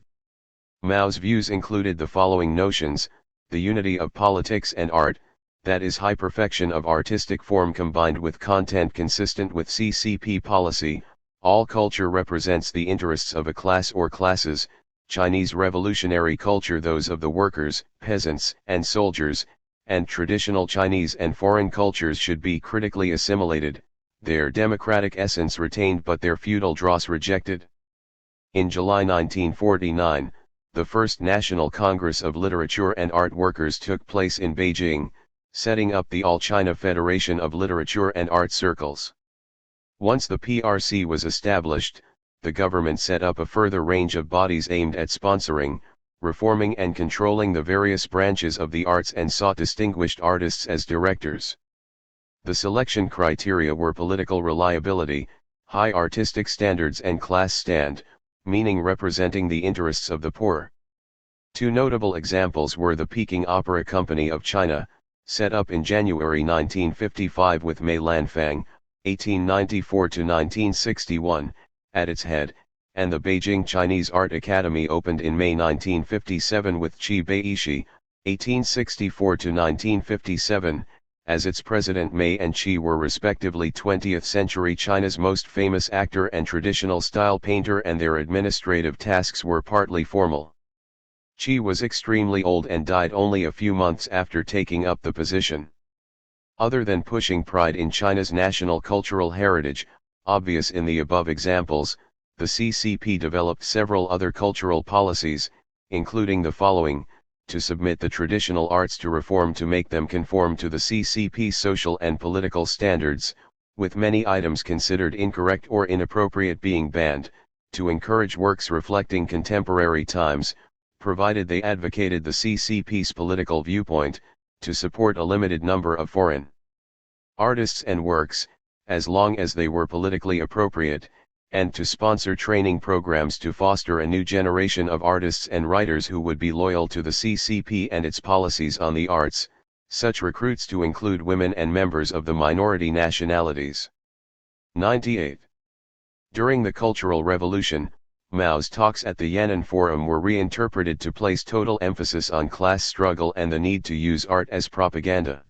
Mao's views included the following notions: the unity of politics and art, that is high perfection of artistic form combined with content consistent with CCP policy, all culture represents the interests of a class or classes, Chinese revolutionary culture those of the workers, peasants, and soldiers, and traditional Chinese and foreign cultures should be critically assimilated, their democratic essence retained but their feudal dross rejected. In July 1949, the First National Congress of Literature and Art Workers took place in Beijing, setting up the All-China Federation of Literature and Art Circles. Once the PRC was established, the government set up a further range of bodies aimed at sponsoring, reforming and controlling the various branches of the arts and sought distinguished artists as directors. The selection criteria were political reliability, high artistic standards and class stand, meaning representing the interests of the poor. Two notable examples were the Peking Opera Company of China, set up in January 1955 with Mei Lanfang, 1894–1961, at its head, and the Beijing Chinese Art Academy opened in May 1957 with Qi Beishi, 1864–1957, as its president. Mei and Qi were respectively 20th century China's most famous actor and traditional style painter, and their administrative tasks were partly formal. Qi was extremely old and died only a few months after taking up the position. Other than pushing pride in China's national cultural heritage, obvious in the above examples, the CCP developed several other cultural policies, including the following: to submit the traditional arts to reform to make them conform to the CCP social and political standards, with many items considered incorrect or inappropriate being banned, to encourage works reflecting contemporary times, provided they advocated the CCP's political viewpoint, to support a limited number of foreign artists and works, as long as they were politically appropriate, and to sponsor training programs to foster a new generation of artists and writers who would be loyal to the CCP and its policies on the arts, such recruits to include women and members of the minority nationalities. 98. During the Cultural Revolution, Mao's talks at the Yan'an Forum were reinterpreted to place total emphasis on class struggle and the need to use art as propaganda.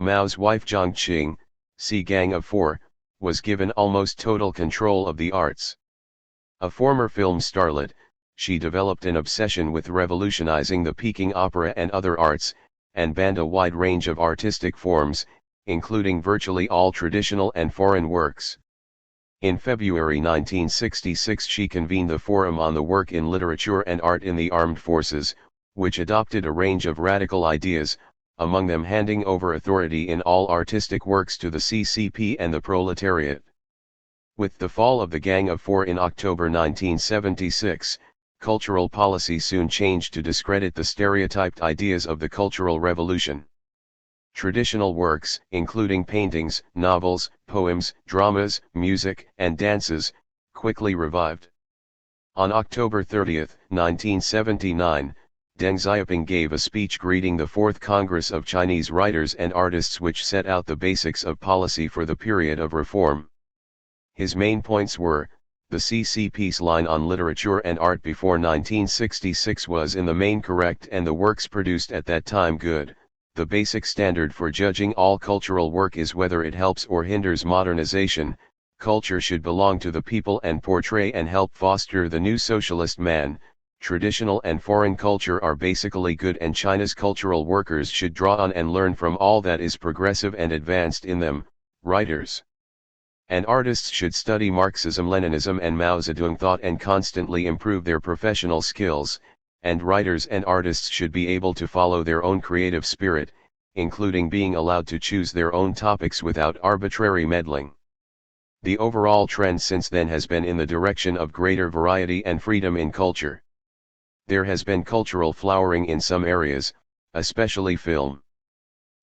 Mao's wife Jiang Qing, see Gang of Four, was given almost total control of the arts. A former film starlet, she developed an obsession with revolutionizing the Peking opera and other arts, and banned a wide range of artistic forms, including virtually all traditional and foreign works. In February 1966 she convened the Forum on the Work in Literature and Art in the Armed Forces, which adopted a range of radical ideas, among them handing over authority in all artistic works to the CCP and the proletariat. With the fall of the Gang of Four in October 1976, cultural policy soon changed to discredit the stereotyped ideas of the Cultural Revolution. Traditional works, including paintings, novels, poems, dramas, music, and dances, quickly revived. On October 30, 1979, Deng Xiaoping gave a speech greeting the Fourth Congress of Chinese Writers and Artists, which set out the basics of policy for the period of reform. His main points were, the CCP's line on literature and art before 1966 was in the main correct and the works produced at that time good. The basic standard for judging all cultural work is whether it helps or hinders modernization. Culture should belong to the people and portray and help foster the new socialist man. Traditional and foreign culture are basically good, and China's cultural workers should draw on and learn from all that is progressive and advanced in them. Writers and artists should study Marxism-Leninism and Mao Zedong thought and constantly improve their professional skills, and writers and artists should be able to follow their own creative spirit, including being allowed to choose their own topics without arbitrary meddling. The overall trend since then has been in the direction of greater variety and freedom in culture. There has been cultural flowering in some areas, especially film.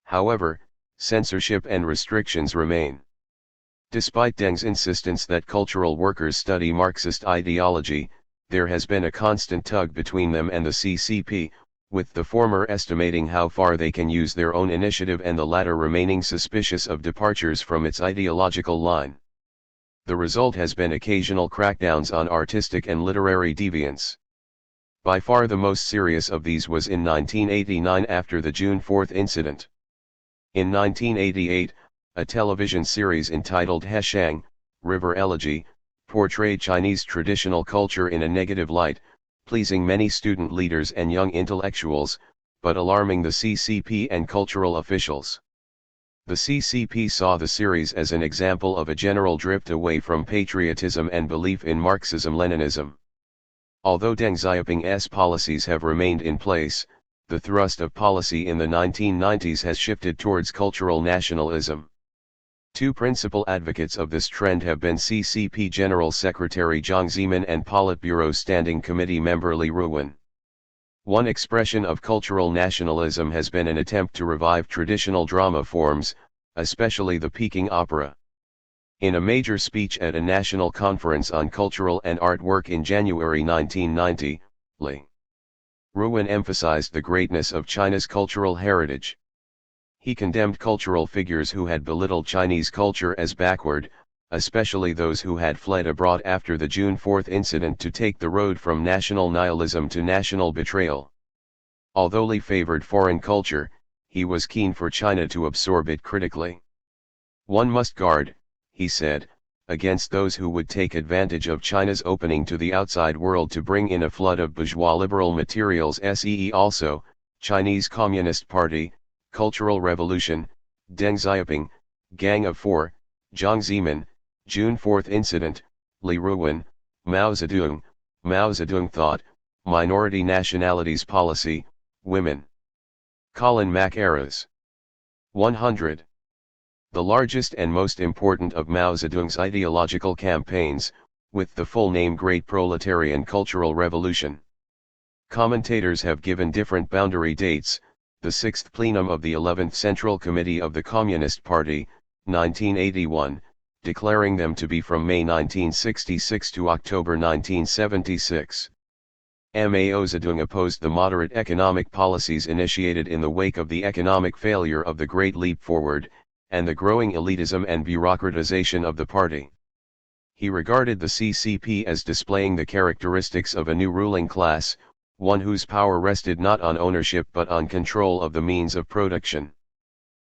However, censorship and restrictions remain. Despite Deng's insistence that cultural workers study Marxist ideology, there has been a constant tug between them and the CCP, with the former estimating how far they can use their own initiative and the latter remaining suspicious of departures from its ideological line. The result has been occasional crackdowns on artistic and literary deviance. By far the most serious of these was in 1989 after the June 4 incident. In 1988, a television series entitled Heshang, River Elegy, portrayed Chinese traditional culture in a negative light, pleasing many student leaders and young intellectuals, but alarming the CCP and cultural officials. The CCP saw the series as an example of a general drift away from patriotism and belief in Marxism-Leninism. Although Deng Xiaoping's policies have remained in place, the thrust of policy in the 1990s has shifted towards cultural nationalism. Two principal advocates of this trend have been CCP General Secretary Jiang Zemin and Politburo Standing Committee member Li Ruwen. One expression of cultural nationalism has been an attempt to revive traditional drama forms, especially the Peking opera. In a major speech at a national conference on cultural and art work in January 1990, Li Ruwen emphasized the greatness of China's cultural heritage. He condemned cultural figures who had belittled Chinese culture as backward, especially those who had fled abroad after the June 4 incident to take the road from national nihilism to national betrayal. Although Li favored foreign culture, he was keen for China to absorb it critically. One must guard, he said, against those who would take advantage of China's opening to the outside world to bring in a flood of bourgeois liberal materials. Also, Chinese Communist Party, Cultural Revolution, Deng Xiaoping, Gang of Four, Jiang Zemin, June 4 incident, Li Ruwen, Mao Zedong thought, minority nationalities policy, women. Colin Mackerras. 100. The largest and most important of Mao Zedong's ideological campaigns, with the full name Great Proletarian Cultural Revolution. Commentators have given different boundary dates: the 6th plenum of the 11th Central Committee of the Communist Party, 1981, declaring them to be from May 1966 to October 1976. Mao Zedong opposed the moderate economic policies initiated in the wake of the economic failure of the Great Leap Forward, and the growing elitism and bureaucratization of the party. He regarded the CCP as displaying the characteristics of a new ruling class, one whose power rested not on ownership but on control of the means of production.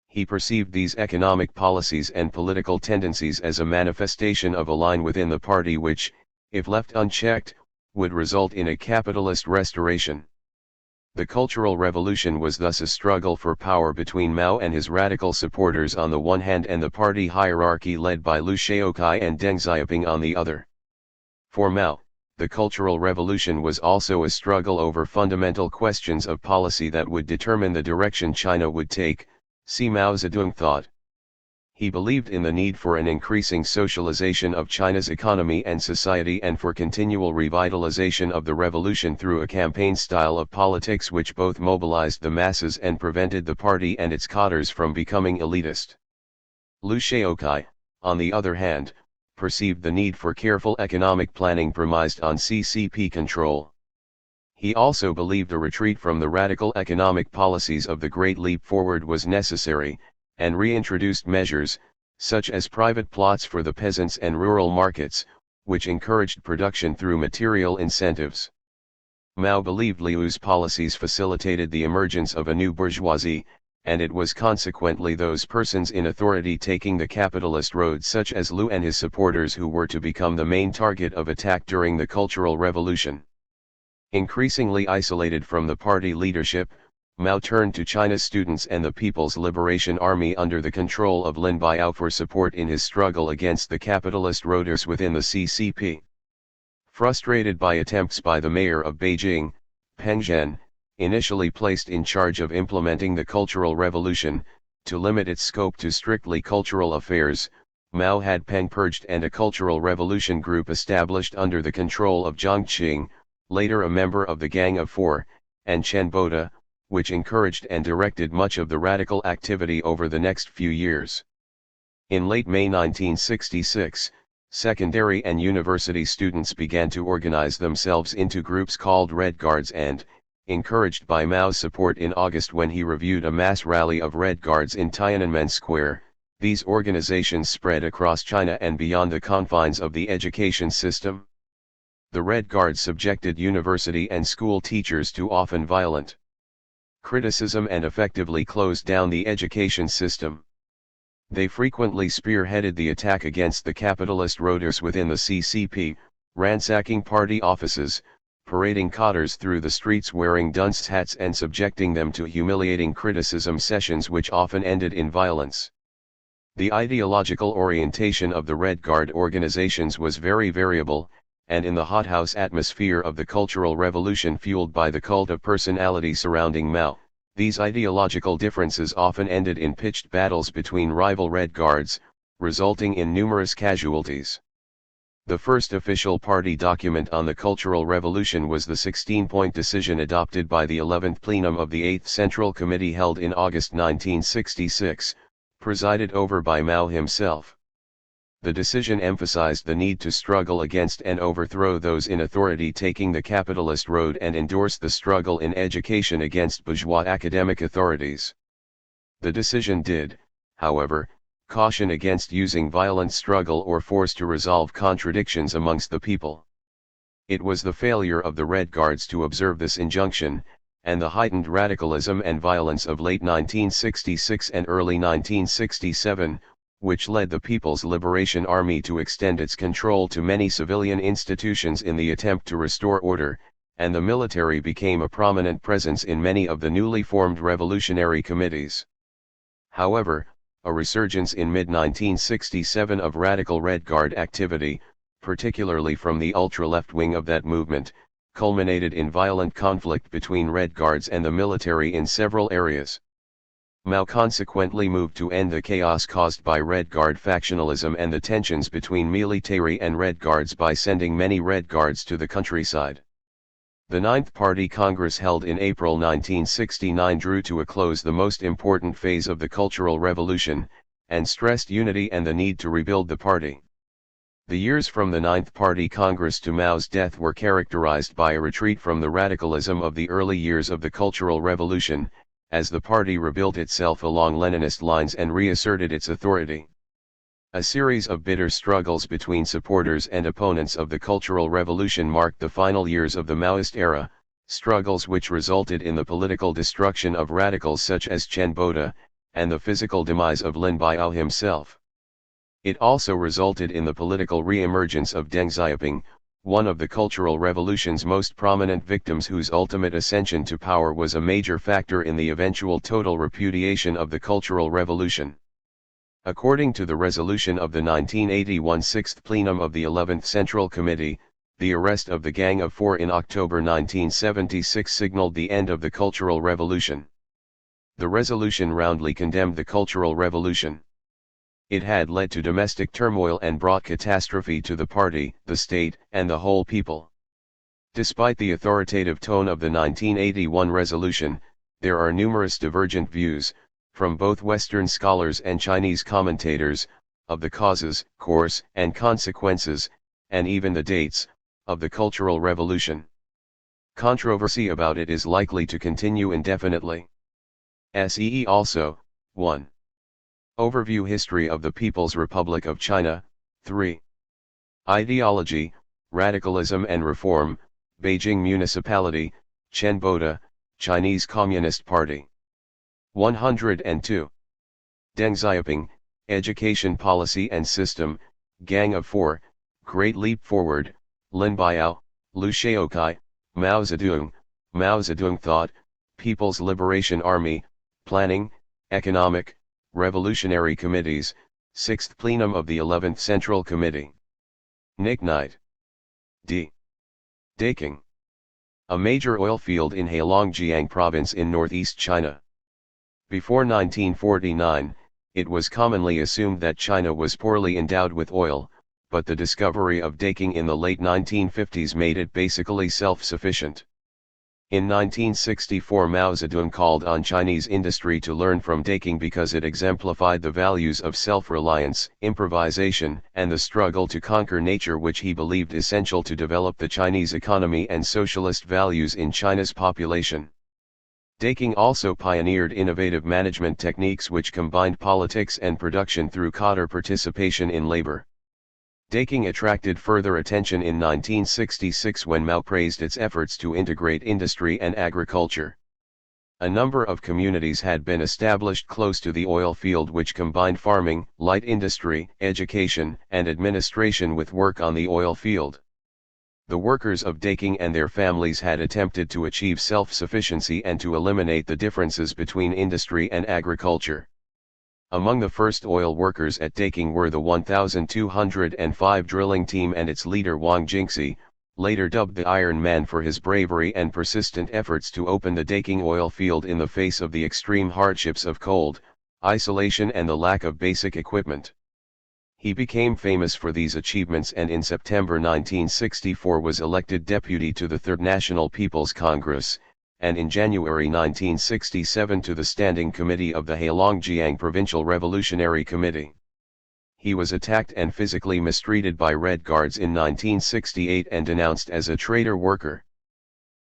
He perceived these economic policies and political tendencies as a manifestation of a line within the party which, if left unchecked, would result in a capitalist restoration. The Cultural Revolution was thus a struggle for power between Mao and his radical supporters on the one hand and the party hierarchy led by Liu Shaoqi and Deng Xiaoping on the other. For Mao, the Cultural Revolution was also a struggle over fundamental questions of policy that would determine the direction China would take, see Mao Zedong thought. He believed in the need for an increasing socialization of China's economy and society and for continual revitalization of the revolution through a campaign style of politics which both mobilized the masses and prevented the party and its cadres from becoming elitist. Liu Shaoqi, on the other hand, perceived the need for careful economic planning premised on CCP control. He also believed a retreat from the radical economic policies of the Great Leap Forward was necessary, and reintroduced measures, such as private plots for the peasants and rural markets, which encouraged production through material incentives. Mao believed Liu's policies facilitated the emergence of a new bourgeoisie, and it was consequently those persons in authority taking the capitalist road such as Liu and his supporters who were to become the main target of attack during the Cultural Revolution. Increasingly isolated from the party leadership, Mao turned to China's students and the People's Liberation Army under the control of Lin Biao for support in his struggle against the capitalist roaders within the CCP. Frustrated by attempts by the mayor of Beijing, Peng Zhen, initially placed in charge of implementing the Cultural Revolution, to limit its scope to strictly cultural affairs, Mao had Peng purged and a Cultural Revolution group established under the control of Jiang Qing, later a member of the Gang of Four, and Chen Boda, which encouraged and directed much of the radical activity over the next few years. In late May 1966, secondary and university students began to organize themselves into groups called Red Guards and, encouraged by Mao's support in August when he reviewed a mass rally of Red Guards in Tiananmen Square, these organizations spread across China and beyond the confines of the education system. The Red Guards subjected university and school teachers to often violent criticism and effectively closed down the education system. They frequently spearheaded the attack against the capitalist roaders within the CCP, ransacking party offices, parading cadres through the streets wearing dunce hats and subjecting them to humiliating criticism sessions which often ended in violence. The ideological orientation of the Red Guard organizations was very variable, and in the hothouse atmosphere of the Cultural Revolution fueled by the cult of personality surrounding Mao, these ideological differences often ended in pitched battles between rival Red Guards, resulting in numerous casualties. The first official party document on the Cultural Revolution was the 16-point decision adopted by the 11th plenum of the 8th Central Committee held in August 1966, presided over by Mao himself. The decision emphasized the need to struggle against and overthrow those in authority taking the capitalist road and endorsed the struggle in education against bourgeois academic authorities. The decision did, however, caution against using violent struggle or force to resolve contradictions amongst the people. It was the failure of the Red Guards to observe this injunction, and the heightened radicalism and violence of late 1966 and early 1967, which led the People's Liberation Army to extend its control to many civilian institutions in the attempt to restore order, and the military became a prominent presence in many of the newly formed revolutionary committees. However, a resurgence in mid-1967 of radical Red Guard activity, particularly from the ultra-left wing of that movement, culminated in violent conflict between Red Guards and the military in several areas. Mao consequently moved to end the chaos caused by Red Guard factionalism and the tensions between military and Red Guards by sending many Red Guards to the countryside. The Ninth Party Congress held in April 1969 drew to a close the most important phase of the Cultural Revolution, and stressed unity and the need to rebuild the party. The years from the Ninth Party Congress to Mao's death were characterized by a retreat from the radicalism of the early years of the Cultural Revolution, as the party rebuilt itself along Leninist lines and reasserted its authority. A series of bitter struggles between supporters and opponents of the Cultural Revolution marked the final years of the Maoist era, struggles which resulted in the political destruction of radicals such as Chen Boda, and the physical demise of Lin Biao himself. It also resulted in the political re-emergence of Deng Xiaoping, one of the Cultural Revolution's most prominent victims whose ultimate ascension to power was a major factor in the eventual total repudiation of the Cultural Revolution. According to the resolution of the 1981 Sixth Plenum of the 11th Central Committee, the arrest of the Gang of Four in October 1976 signaled the end of the Cultural Revolution. The resolution roundly condemned the Cultural Revolution. It had led to domestic turmoil and brought catastrophe to the party, the state, and the whole people. Despite the authoritative tone of the 1981 resolution, there are numerous divergent views, from both Western scholars and Chinese commentators, of the causes, course, and consequences, and even the dates, of the Cultural Revolution. Controversy about it is likely to continue indefinitely. See also, 1. Overview History of the People's Republic of China, 3. Ideology, Radicalism and Reform, Beijing Municipality, Chen Boda, Chinese Communist Party. 102. Deng Xiaoping, Education Policy and System, Gang of Four, Great Leap Forward, Lin Biao, Liu Shaokai, Mao Zedong Thought, People's Liberation Army, Planning, Economic, Revolutionary Committees, 6th Plenum of the 11th Central Committee. Nicknight. D. Daking. A major oil field in Heilongjiang Province in northeast China. Before 1949, it was commonly assumed that China was poorly endowed with oil, but the discovery of Daking in the late 1950s made it basically self-sufficient. In 1964 Mao Zedong called on Chinese industry to learn from Daking because it exemplified the values of self-reliance, improvisation, and the struggle to conquer nature which he believed essential to develop the Chinese economy and socialist values in China's population. Daking also pioneered innovative management techniques which combined politics and production through cadre participation in labor. Daking attracted further attention in 1966 when Mao praised its efforts to integrate industry and agriculture. A number of communities had been established close to the oil field which combined farming, light industry, education, and administration with work on the oil field. The workers of Daking and their families had attempted to achieve self-sufficiency and to eliminate the differences between industry and agriculture. Among the first oil workers at Daking were the 1205 drilling team and its leader Wang Jingxi, later dubbed the Iron Man for his bravery and persistent efforts to open the Daking oil field in the face of the extreme hardships of cold, isolation and the lack of basic equipment. He became famous for these achievements and in September 1964 was elected deputy to the Third National People's Congress, and in January 1967 to the Standing Committee of the Heilongjiang Provincial Revolutionary Committee. He was attacked and physically mistreated by Red Guards in 1968 and denounced as a traitor worker.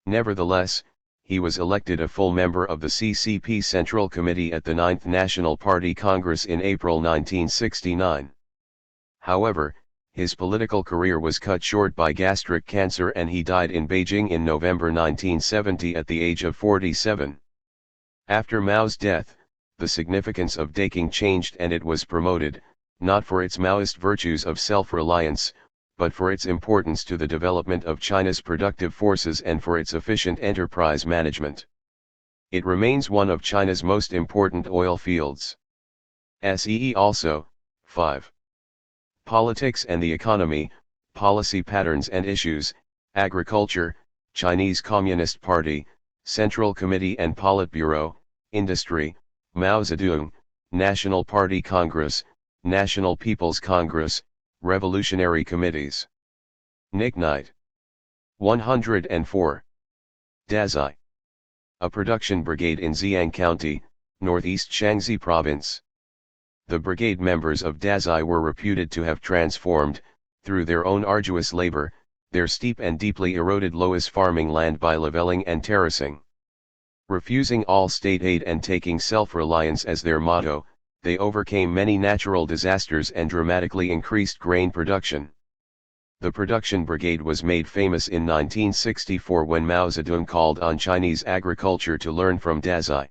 Nevertheless, he was elected a full member of the CCP Central Committee at the 9th National Party Congress in April 1969. However, his political career was cut short by gastric cancer and he died in Beijing in November 1970 at the age of 47. After Mao's death, the significance of Daking changed and it was promoted, not for its Maoist virtues of self-reliance, but for its importance to the development of China's productive forces and for its efficient enterprise management. It remains one of China's most important oil fields. See also, 5. Politics and the economy, policy patterns and issues, agriculture, Chinese Communist Party, Central Committee and Politburo, industry, Mao Zedong, National Party Congress, National People's Congress, Revolutionary Committees. Nicknight. 104. Dazai. A production brigade in Ziyang County, northeast Shaanxi Province. The brigade members of Dazai were reputed to have transformed, through their own arduous labor, their steep and deeply eroded loess farming land by leveling and terracing. Refusing all state aid and taking self-reliance as their motto, they overcame many natural disasters and dramatically increased grain production. The production brigade was made famous in 1964 when Mao Zedong called on Chinese agriculture to learn from Dazai.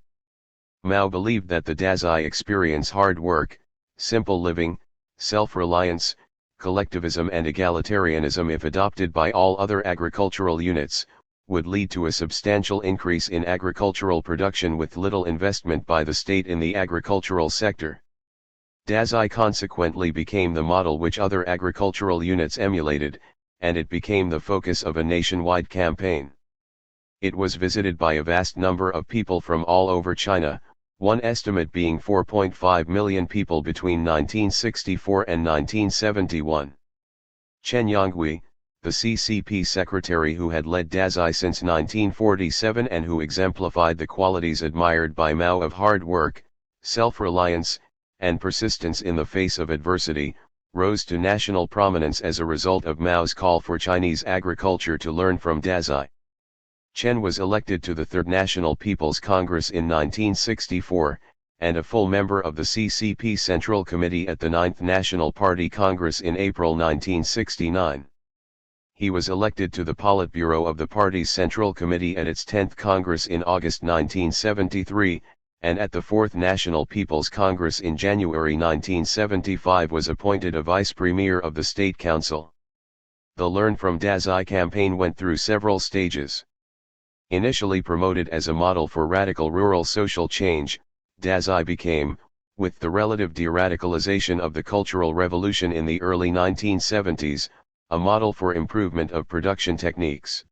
Mao believed that the Dazai experience hard work, simple living, self-reliance, collectivism and egalitarianism if adopted by all other agricultural units, would lead to a substantial increase in agricultural production with little investment by the state in the agricultural sector. Dazai consequently became the model which other agricultural units emulated, and it became the focus of a nationwide campaign. It was visited by a vast number of people from all over China, one estimate being 4.5 million people between 1964 and 1971. Chen Yonghui, the CCP secretary who had led Dazai since 1947 and who exemplified the qualities admired by Mao of hard work, self-reliance, and persistence in the face of adversity, rose to national prominence as a result of Mao's call for Chinese agriculture to learn from Dazai. Chen was elected to the Third National People's Congress in 1964, and a full member of the CCP Central Committee at the 9th National Party Congress in April 1969. He was elected to the Politburo of the party's Central Committee at its 10th Congress in August 1973, and at the 4th National People's Congress in January 1975 was appointed a Vice Premier of the State Council. The Learn from Dazai campaign went through several stages. Initially promoted as a model for radical rural social change, Dazai became, with the relative de-radicalization of the Cultural Revolution in the early 1970s, a model for improvement of production techniques.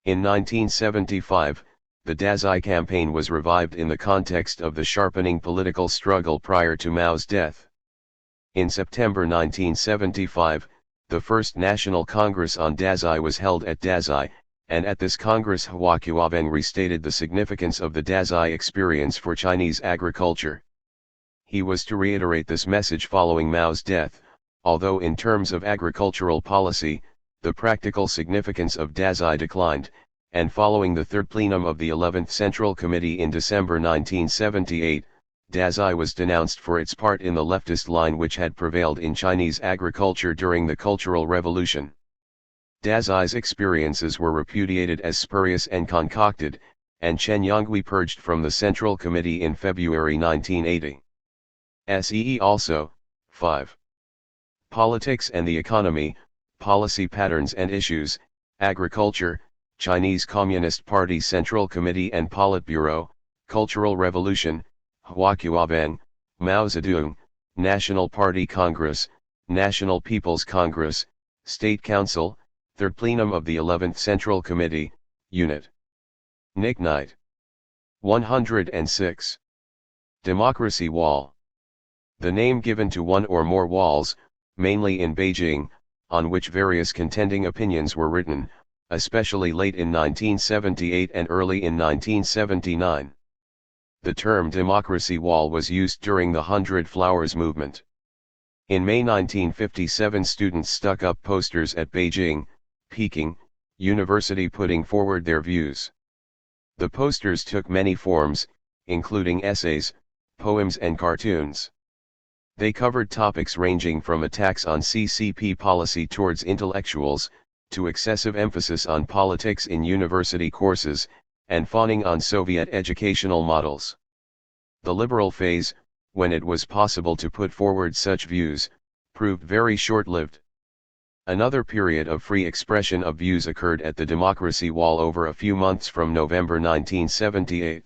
In 1975, the Dazai campaign was revived in the context of the sharpening political struggle prior to Mao's death. In September 1975, the first National Congress on Dazai was held at Dazai, and at this Congress Hua Qiaveng restated the significance of the Dazai experience for Chinese agriculture. He was to reiterate this message following Mao's death, although in terms of agricultural policy, the practical significance of Dazai declined, and following the third plenum of the 11th Central Committee in December 1978, Dazai was denounced for its part in the leftist line which had prevailed in Chinese agriculture during the Cultural Revolution. Dazai's experiences were repudiated as spurious and concocted, and Chen Yonghui purged from the Central Committee in February 1980. See also, 5. Politics and the Economy, Policy Patterns and Issues, Agriculture, Chinese Communist Party Central Committee and Politburo, Cultural Revolution, Hua Qiaveng, Mao Zedong, National Party Congress, National People's Congress, State Council, Third Plenum of the 11th Central Committee, Unit. Nick Knight. 106. Democracy Wall. The name given to one or more walls, mainly in Beijing, on which various contending opinions were written, especially late in 1978 and early in 1979. The term democracy wall was used during the 100 Flowers movement. In May 1957, students stuck up posters at Beijing, Peking, University putting forward their views. The posters took many forms, including essays, poems and cartoons. They covered topics ranging from attacks on CCP policy towards intellectuals, to excessive emphasis on politics in university courses, and fawning on Soviet educational models. The liberal phase, when it was possible to put forward such views, proved very short-lived. Another period of free expression of views occurred at the Democracy Wall over a few months from November 1978.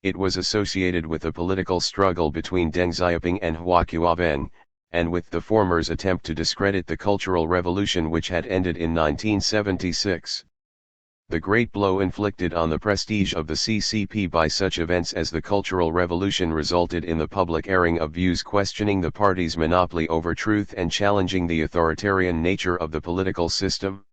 It was associated with the political struggle between Deng Xiaoping and Hua Qiaveng, and with the former's attempt to discredit the Cultural Revolution which had ended in 1976. The great blow inflicted on the prestige of the CCP by such events as the Cultural Revolution resulted in the public airing of views questioning the party's monopoly over truth and challenging the authoritarian nature of the political system.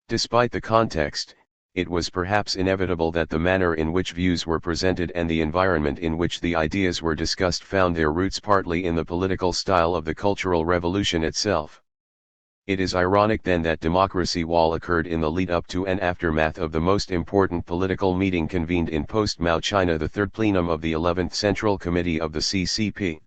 Despite the context, it was perhaps inevitable that the manner in which views were presented and the environment in which the ideas were discussed found their roots partly in the political style of the Cultural Revolution itself. It is ironic then that democracy wall occurred in the lead-up to and aftermath of the most important political meeting convened in post-Mao China, the third plenum of the 11th Central Committee of the CCP.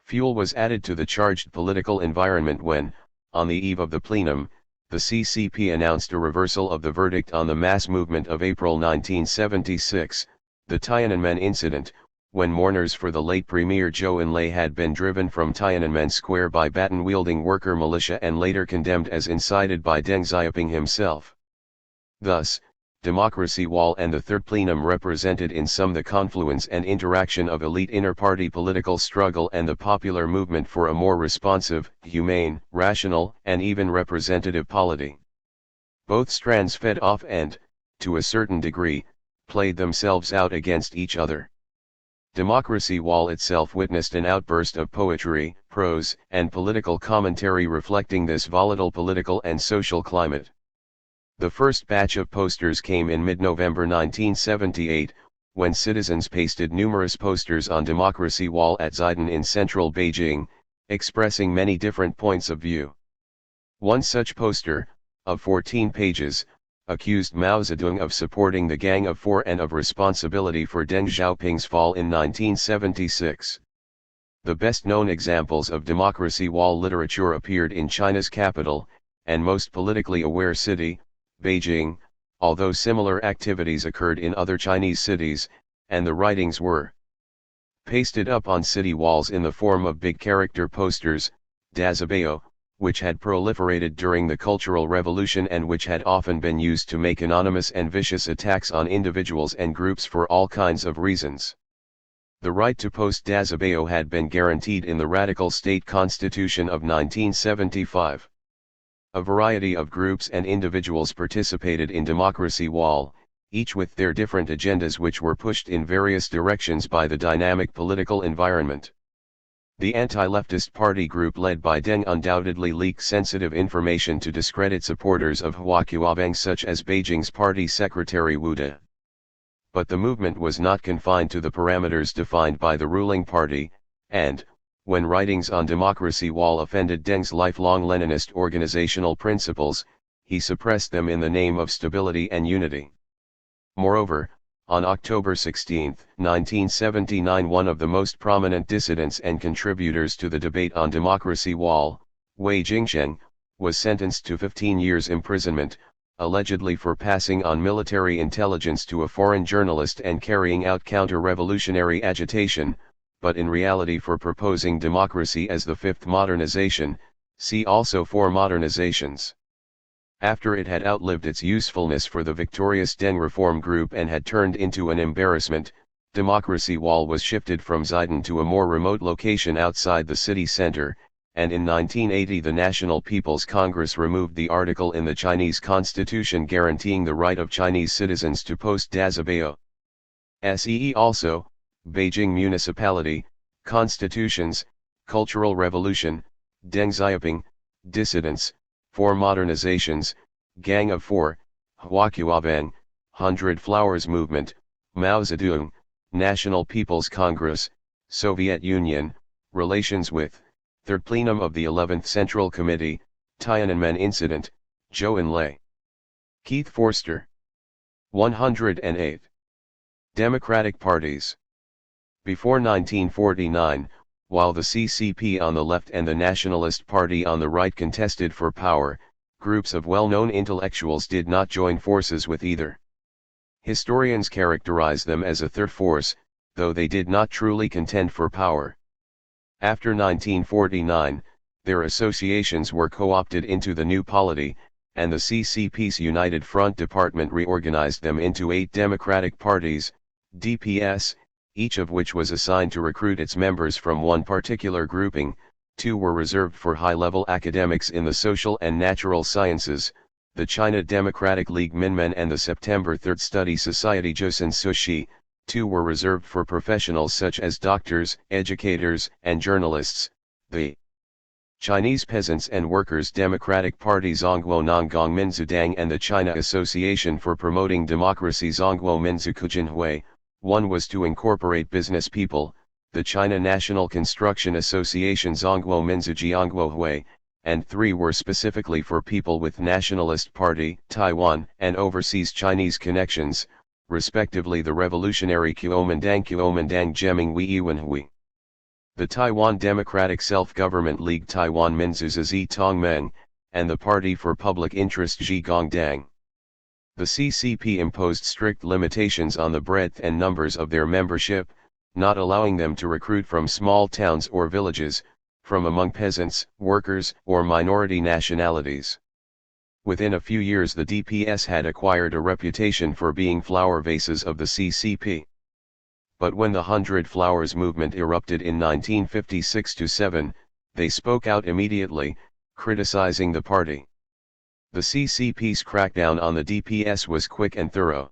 Fuel was added to the charged political environment when, on the eve of the plenum, the CCP announced a reversal of the verdict on the mass movement of April 1976, the Tiananmen incident, when mourners for the late Premier Zhou Enlai had been driven from Tiananmen Square by baton-wielding worker militia and later condemned as incited by Deng Xiaoping himself. Thus, Democracy Wall and the Third Plenum represented in sum the confluence and interaction of elite inter-party political struggle and the popular movement for a more responsive, humane, rational, and even representative polity. Both strands fed off and, to a certain degree, played themselves out against each other. Democracy Wall itself witnessed an outburst of poetry, prose, and political commentary reflecting this volatile political and social climate. The first batch of posters came in mid-November 1978, when citizens pasted numerous posters on Democracy Wall at Xidan in central Beijing, expressing many different points of view. One such poster, of 14 pages, accused Mao Zedong of supporting the Gang of Four and of responsibility for Deng Xiaoping's fall in 1976. The best-known examples of Democracy Wall literature appeared in China's capital, and most politically aware city, Beijing, although similar activities occurred in other Chinese cities, and the writings were pasted up on city walls in the form of big character posters, dazabao, which had proliferated during the Cultural Revolution and which had often been used to make anonymous and vicious attacks on individuals and groups for all kinds of reasons. The right to post dazabao had been guaranteed in the Radical State Constitution of 1975. A variety of groups and individuals participated in Democracy Wall, each with their different agendas which were pushed in various directions by the dynamic political environment. The anti-leftist party group led by Deng undoubtedly leaked sensitive information to discredit supporters of Hua Qiabang such as Beijing's party secretary Wu De. But the movement was not confined to the parameters defined by the ruling party, and, when writings on Democracy Wall offended Deng's lifelong Leninist organizational principles, he suppressed them in the name of stability and unity. Moreover, on October 16, 1979, one of the most prominent dissidents and contributors to the debate on Democracy Wall, Wei Jingsheng, was sentenced to 15 years imprisonment, allegedly for passing on military intelligence to a foreign journalist and carrying out counter-revolutionary agitation, but in reality for proposing democracy as the fifth modernization, see also four modernizations. After it had outlived its usefulness for the victorious Deng reform group and had turned into an embarrassment, Democracy Wall was shifted from Xidan to a more remote location outside the city center, and in 1980 the National People's Congress removed the article in the Chinese constitution guaranteeing the right of Chinese citizens to post dazabao. See also, Beijing Municipality, Constitutions, Cultural Revolution, Deng Xiaoping, Dissidents, Four Modernizations, Gang of Four, Hua Qiabang, 100 Flowers Movement, Mao Zedong, National People's Congress, Soviet Union, Relations with, Third Plenum of the 11th Central Committee, Tiananmen Incident, Zhou Enlai. Keith Forster. 108. Democratic Parties. Before 1949, while the CCP on the left and the Nationalist Party on the right contested for power, groups of well-known intellectuals did not join forces with either. Historians characterize them as a third force, though they did not truly contend for power. After 1949, their associations were co-opted into the new polity, and the CCP's United Front Department reorganized them into 8 democratic parties, DPS, each of which was assigned to recruit its members from one particular grouping. 2 were reserved for high-level academics in the social and natural sciences, the China Democratic League Minmen and the September 3rd Study Society Joseon Sushi. 2 were reserved for professionals such as doctors, educators, and journalists, the Chinese Peasants and Workers Democratic Party Zhongguo Nonggong Minzudang and the China Association for Promoting Democracy Zhongguo Minzukujinhui. 1 was to incorporate business people, the China National Construction Association Zhongguo Minzujiangguohui, and 3 were specifically for people with Nationalist Party, Taiwan, and overseas Chinese connections, respectively the Revolutionary Kuomintang Jeminghui Yiwenhui. The Taiwan Democratic Self-Government League Taiwan Minzuzi Tongmeng, and the Party for Public Interest Zhigongdang. The CCP imposed strict limitations on the breadth and numbers of their membership, not allowing them to recruit from small towns or villages, from among peasants, workers, or minority nationalities. Within a few years the DPS had acquired a reputation for being flower vases of the CCP. But when the 100 Flowers movement erupted in 1956-7, they spoke out immediately, criticizing the party. The CCP's crackdown on the DPS was quick and thorough.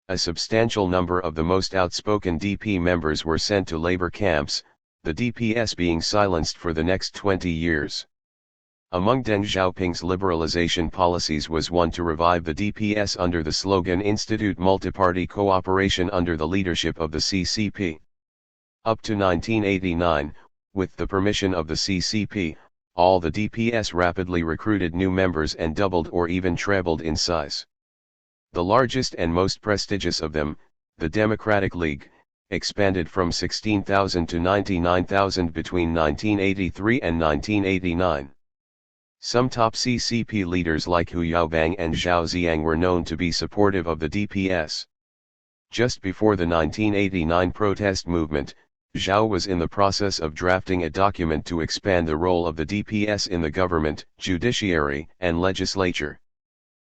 A substantial number of the most outspoken DP members were sent to labor camps, the DPS being silenced for the next 20 years. Among Deng Xiaoping's liberalization policies was one to revive the DPS under the slogan Institute Multiparty Cooperation under the leadership of the CCP. Up to 1989, with the permission of the CCP, all the DPS rapidly recruited new members and doubled or even trebled in size. The largest and most prestigious of them, the Democratic League, expanded from 16,000 to 99,000 between 1983 and 1989. Some top CCP leaders like Hu Yaobang and Zhao Ziyang were known to be supportive of the DPS. Just before the 1989 protest movement, Zhao was in the process of drafting a document to expand the role of the DPS in the government, judiciary, and legislature.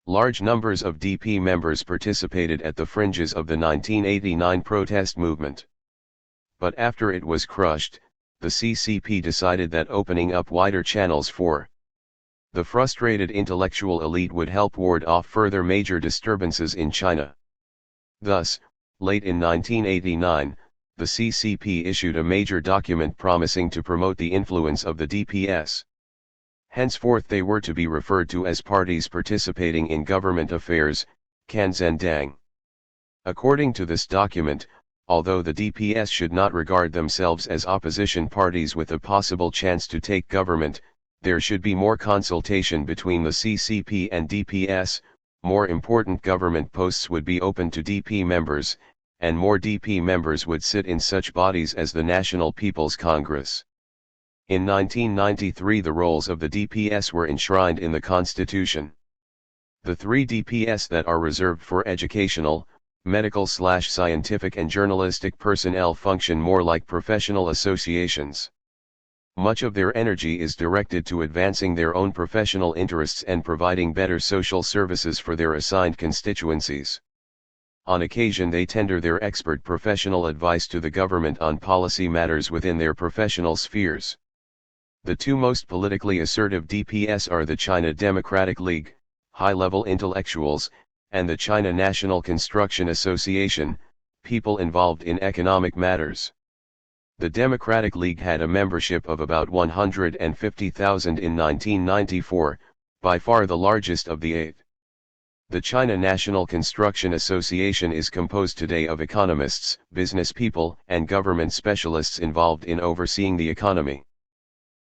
Large numbers of DP members participated at the fringes of the 1989 protest movement. But after it was crushed, the CCP decided that opening up wider channels for the frustrated intellectual elite would help ward off further major disturbances in China. Thus, late in 1989, the CCP issued a major document promising to promote the influence of the DPS. Henceforth they were to be referred to as parties participating in government affairs, Kanzendang. According to this document, although the DPS should not regard themselves as opposition parties with a possible chance to take government, there should be more consultation between the CCP and DPS, more important government posts would be open to DP members, and more DP members would sit in such bodies as the National People's Congress. In 1993 the roles of the DPS were enshrined in the Constitution. The 3 DPS that are reserved for educational, medical/scientific and journalistic personnel function more like professional associations. Much of their energy is directed to advancing their own professional interests and providing better social services for their assigned constituencies. On occasion they tender their expert professional advice to the government on policy matters within their professional spheres. The 2 most politically assertive DPS are the China Democratic League, high-level intellectuals, and the China National Construction Association, people involved in economic matters. The Democratic League had a membership of about 150,000 in 1994, by far the largest of the 8. The China National Construction Association is composed today of economists, business people, and government specialists involved in overseeing the economy.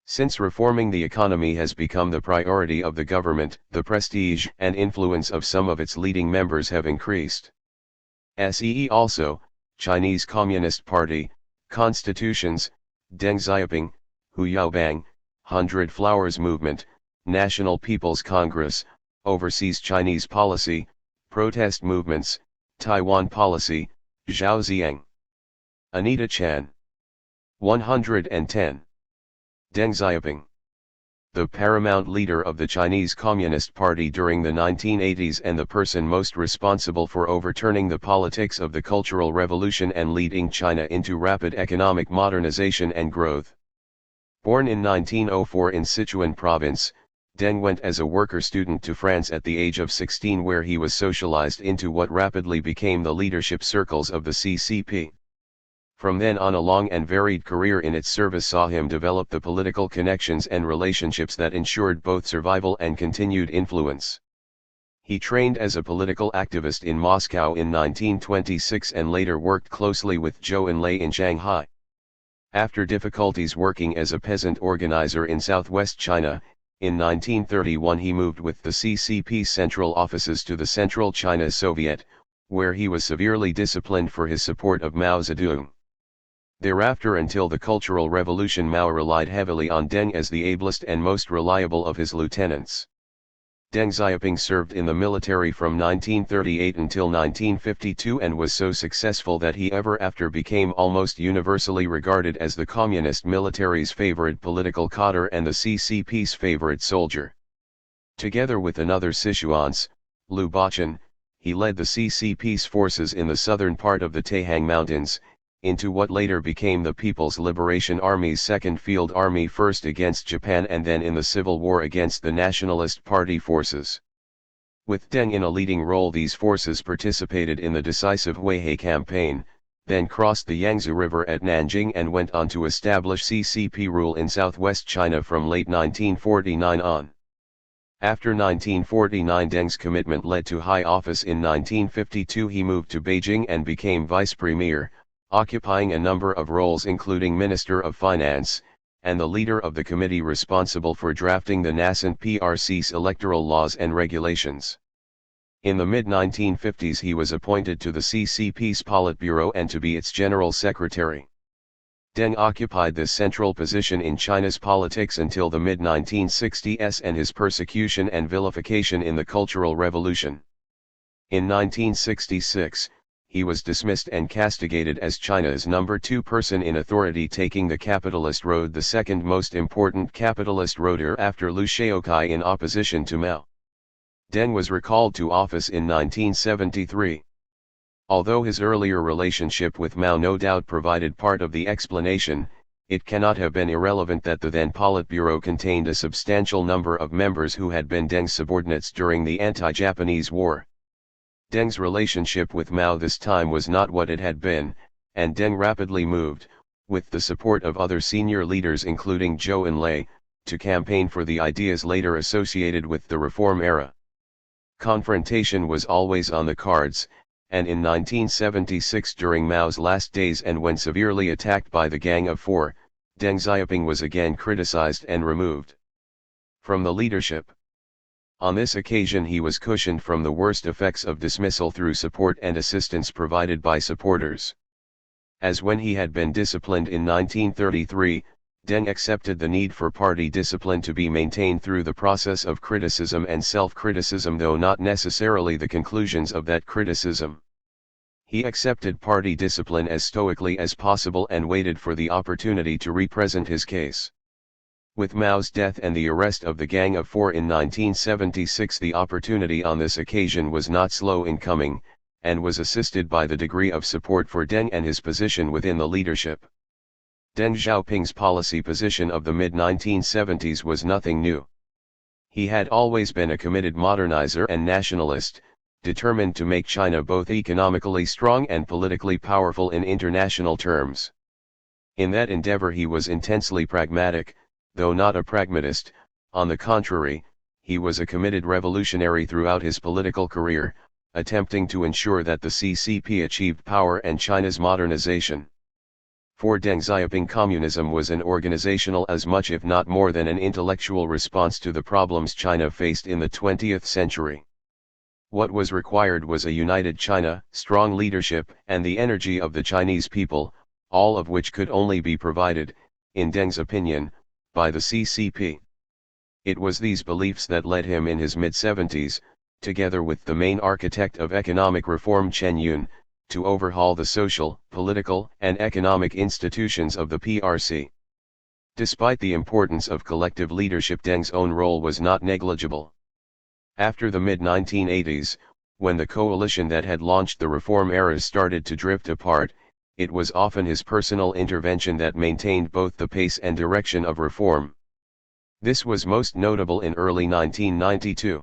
Since reforming the economy has become the priority of the government, the prestige and influence of some of its leading members have increased. SEE also, Chinese Communist Party, Constitutions, Deng Xiaoping, Hu Yaobang, 100 Flowers Movement, National People's Congress, Overseas Chinese Policy, Protest Movements, Taiwan Policy, Zhao Ziyang. Anita Chan. 110. Deng Xiaoping. The paramount leader of the Chinese Communist Party during the 1980s and the person most responsible for overturning the politics of the Cultural Revolution and leading China into rapid economic modernization and growth. Born in 1904 in Sichuan province, Deng went as a worker student to France at the age of 16 where he was socialized into what rapidly became the leadership circles of the CCP. From then on, a long and varied career in its service saw him develop the political connections and relationships that ensured both survival and continued influence. He trained as a political activist in Moscow in 1926 and later worked closely with Zhou Enlai in Shanghai. After difficulties working as a peasant organizer in southwest China, in 1931 he moved with the CCP's central offices to the Central China Soviet, where he was severely disciplined for his support of Mao Zedong. Thereafter, until the Cultural Revolution, Mao relied heavily on Deng as the ablest and most reliable of his lieutenants. Deng Xiaoping served in the military from 1938 until 1952 and was so successful that he ever after became almost universally regarded as the communist military's favorite political cadre and the CCP's favorite soldier. Together with another Sichuan's, Liu Bachan, he led the CCP's forces in the southern part of the Taihang Mountains, into what later became the People's Liberation Army's 2nd Field Army, first against Japan and then in the Civil War against the Nationalist Party forces. With Deng in a leading role, these forces participated in the decisive Weihai campaign, then crossed the Yangtze River at Nanjing and went on to establish CCP rule in southwest China from late 1949 on. After 1949, Deng's commitment led to high office. In 1952 he moved to Beijing and became vice premier, occupying a number of roles including Minister of Finance, and the leader of the committee responsible for drafting the nascent PRC's electoral laws and regulations. In the mid-1950s he was appointed to the CCP's Politburo and to be its General Secretary. Deng occupied this central position in China's politics until the mid-1960s and his persecution and vilification in the Cultural Revolution. In 1966, he was dismissed and castigated as China's number 2 person in authority, taking the capitalist road, the second most important capitalist roader after Liu Shaokai, in opposition to Mao. Deng was recalled to office in 1973. Although his earlier relationship with Mao no doubt provided part of the explanation, it cannot have been irrelevant that the then Politburo contained a substantial number of members who had been Deng's subordinates during the anti-Japanese war. Deng's relationship with Mao this time was not what it had been, and Deng rapidly moved, with the support of other senior leaders including Zhou Enlai, to campaign for the ideas later associated with the reform era. Confrontation was always on the cards, and in 1976, during Mao's last days and when severely attacked by the Gang of Four, Deng Xiaoping was again criticized and removed from the leadership. On this occasion he was cushioned from the worst effects of dismissal through support and assistance provided by supporters. As when he had been disciplined in 1933, Deng accepted the need for party discipline to be maintained through the process of criticism and self-criticism, though not necessarily the conclusions of that criticism. He accepted party discipline as stoically as possible and waited for the opportunity to represent his case. With Mao's death and the arrest of the Gang of Four in 1976, the opportunity on this occasion was not slow in coming, and was assisted by the degree of support for Deng and his position within the leadership. Deng Xiaoping's policy position of the mid-1970s was nothing new. He had always been a committed modernizer and nationalist, determined to make China both economically strong and politically powerful in international terms. In that endeavor he was intensely pragmatic, though not a pragmatist. On the contrary, he was a committed revolutionary throughout his political career, attempting to ensure that the CCP achieved power and China's modernization. For Deng Xiaoping, communism was an organizational as much if not more than an intellectual response to the problems China faced in the 20th century. What was required was a united China, strong leadership, and the energy of the Chinese people, all of which could only be provided, in Deng's opinion, by the CCP. It was these beliefs that led him in his mid-70s, together with the main architect of economic reform Chen Yun, to overhaul the social, political, and economic institutions of the PRC. Despite the importance of collective leadership, Deng's own role was not negligible. After the mid-1980s, when the coalition that had launched the reform eras started to drift apart, it was often his personal intervention that maintained both the pace and direction of reform. This was most notable in early 1992.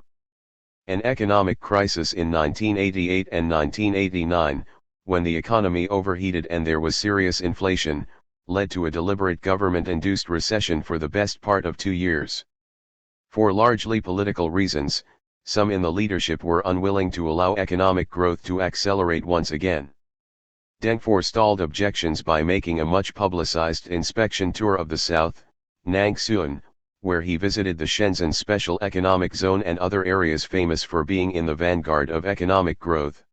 An economic crisis in 1988 and 1989, when the economy overheated and there was serious inflation, led to a deliberate government-induced recession for the best part of 2 years. For largely political reasons, some in the leadership were unwilling to allow economic growth to accelerate once again. Deng forestalled objections by making a much publicized inspection tour of the south, Nangsuan, where he visited the Shenzhen Special Economic Zone and other areas famous for being in the vanguard of economic growth.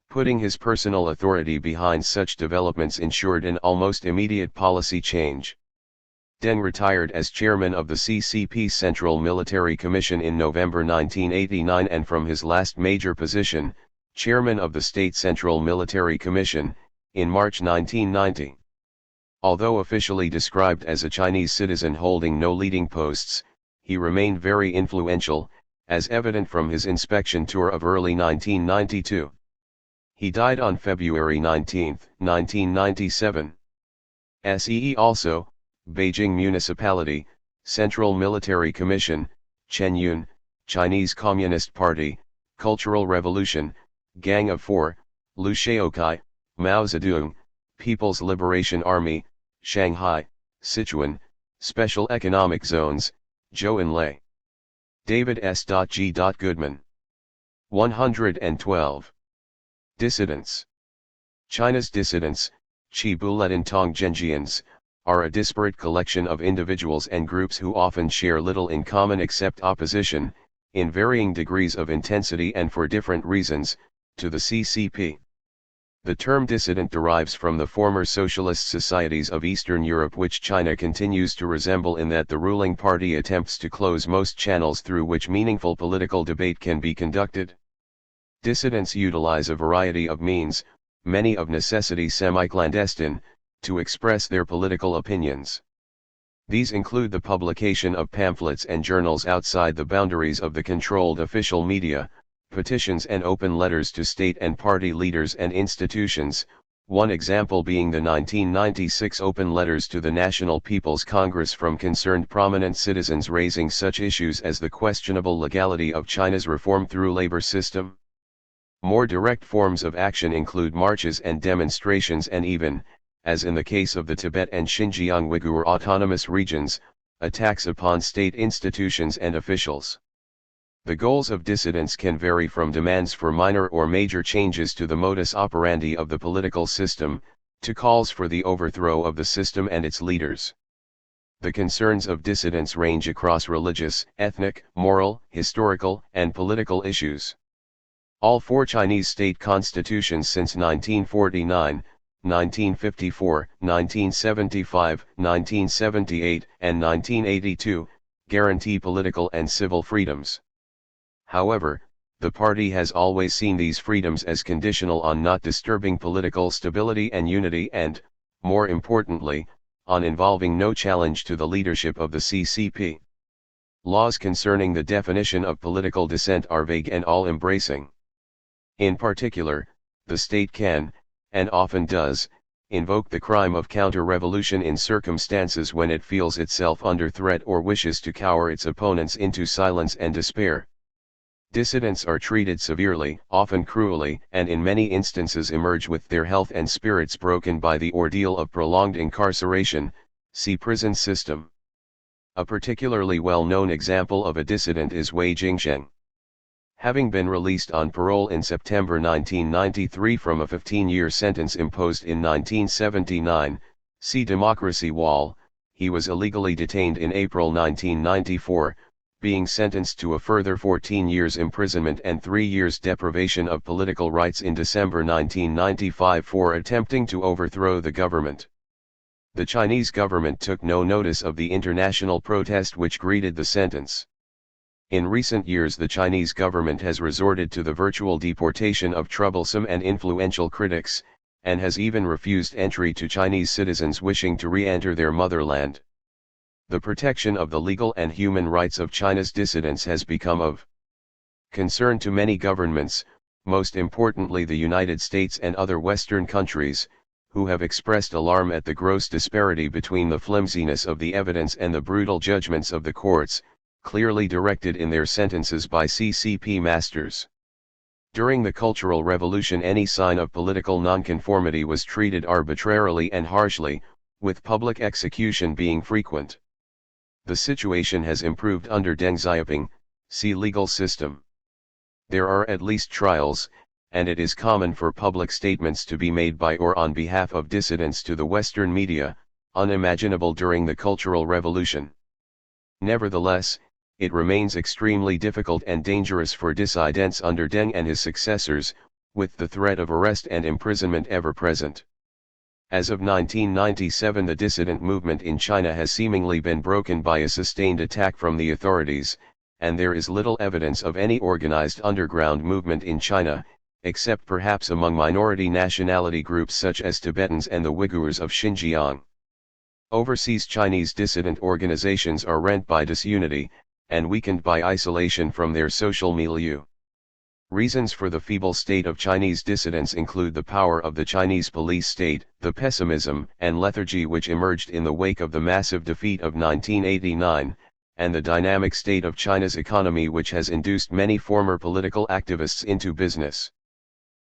Putting his personal authority behind such developments ensured an almost immediate policy change. Deng retired as chairman of the CCP Central Military Commission in November 1989 and from his last major position, chairman of the State Central Military Commission, in March 1990. Although officially described as a Chinese citizen holding no leading posts, he remained very influential, as evident from his inspection tour of early 1992. He died on February 19, 1997. SEE also, Beijing Municipality, Central Military Commission, Chenyun, Chinese Communist Party, Cultural Revolution, Gang of Four, Lu Shaokai, Mao Zedong, People's Liberation Army, Shanghai, Sichuan, Special Economic Zones, Zhou Enlai. David S. G. Goodman. 112. Dissidents. China's dissidents, Chibuletan Tongzhenjians, are a disparate collection of individuals and groups who often share little in common except opposition, in varying degrees of intensity and for different reasons, to the CCP. The term dissident derives from the former socialist societies of Eastern Europe, which China continues to resemble in that the ruling party attempts to close most channels through which meaningful political debate can be conducted. Dissidents utilize a variety of means, many of necessity semi-clandestine, to express their political opinions. These include the publication of pamphlets and journals outside the boundaries of the controlled official media, petitions and open letters to state and party leaders and institutions, one example being the 1996 open letters to the National People's Congress from concerned prominent citizens raising such issues as the questionable legality of China's reform through labor system. More direct forms of action include marches and demonstrations and even, as in the case of the Tibet and Xinjiang Uyghur autonomous regions, attacks upon state institutions and officials. The goals of dissidents can vary from demands for minor or major changes to the modus operandi of the political system, to calls for the overthrow of the system and its leaders. The concerns of dissidents range across religious, ethnic, moral, historical, and political issues. All four Chinese state constitutions since 1949, 1954, 1975, 1978, and 1982, guarantee political and civil freedoms. However, the party has always seen these freedoms as conditional on not disturbing political stability and unity and, more importantly, on involving no challenge to the leadership of the CCP. Laws concerning the definition of political dissent are vague and all-embracing. In particular, the state can, and often does, invoke the crime of counter-revolution in circumstances when it feels itself under threat or wishes to cower its opponents into silence and despair. Dissidents are treated severely, often cruelly, and in many instances emerge with their health and spirits broken by the ordeal of prolonged incarceration, see prison system. A particularly well-known example of a dissident is Wei Jingsheng. Having been released on parole in September 1993 from a 15-year sentence imposed in 1979, see Democracy Wall, he was illegally detained in April 1994, being sentenced to a further 14 years imprisonment and 3 years deprivation of political rights in December 1995 for attempting to overthrow the government. The Chinese government took no notice of the international protest which greeted the sentence. In recent years, the Chinese government has resorted to the virtual deportation of troublesome and influential critics, and has even refused entry to Chinese citizens wishing to re-enter their motherland. The protection of the legal and human rights of China's dissidents has become of concern to many governments, most importantly the United States and other Western countries, who have expressed alarm at the gross disparity between the flimsiness of the evidence and the brutal judgments of the courts, clearly directed in their sentences by CCP masters. During the Cultural Revolution, any sign of political nonconformity was treated arbitrarily and harshly, with public execution being frequent. The situation has improved under Deng Xiaoping, see legal system. There are at least trials, and it is common for public statements to be made by or on behalf of dissidents to the Western media, unimaginable during the Cultural Revolution. Nevertheless, it remains extremely difficult and dangerous for dissidents under Deng and his successors, with the threat of arrest and imprisonment ever present. As of 1997, the dissident movement in China has seemingly been broken by a sustained attack from the authorities, and there is little evidence of any organized underground movement in China, except perhaps among minority nationality groups such as Tibetans and the Uyghurs of Xinjiang. Overseas Chinese dissident organizations are rent by disunity, and weakened by isolation from their social milieu. Reasons for the feeble state of Chinese dissidents include the power of the Chinese police state, the pessimism and lethargy which emerged in the wake of the massive defeat of 1989, and the dynamic state of China's economy which has induced many former political activists into business.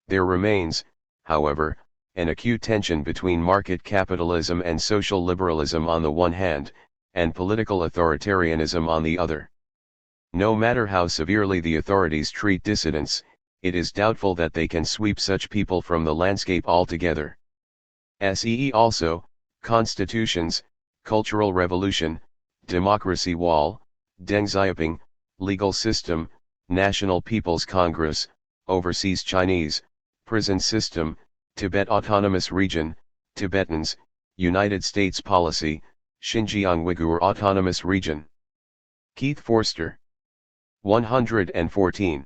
There remains, however, an acute tension between market capitalism and social liberalism on the one hand, and political authoritarianism on the other. No matter how severely the authorities treat dissidents, it is doubtful that they can sweep such people from the landscape altogether. See also, Constitutions, Cultural Revolution, Democracy Wall, Deng Xiaoping, Legal System, National People's Congress, Overseas Chinese, Prison System, Tibet Autonomous Region, Tibetans, United States Policy, Xinjiang Uyghur Autonomous Region. Keith Forster. 114.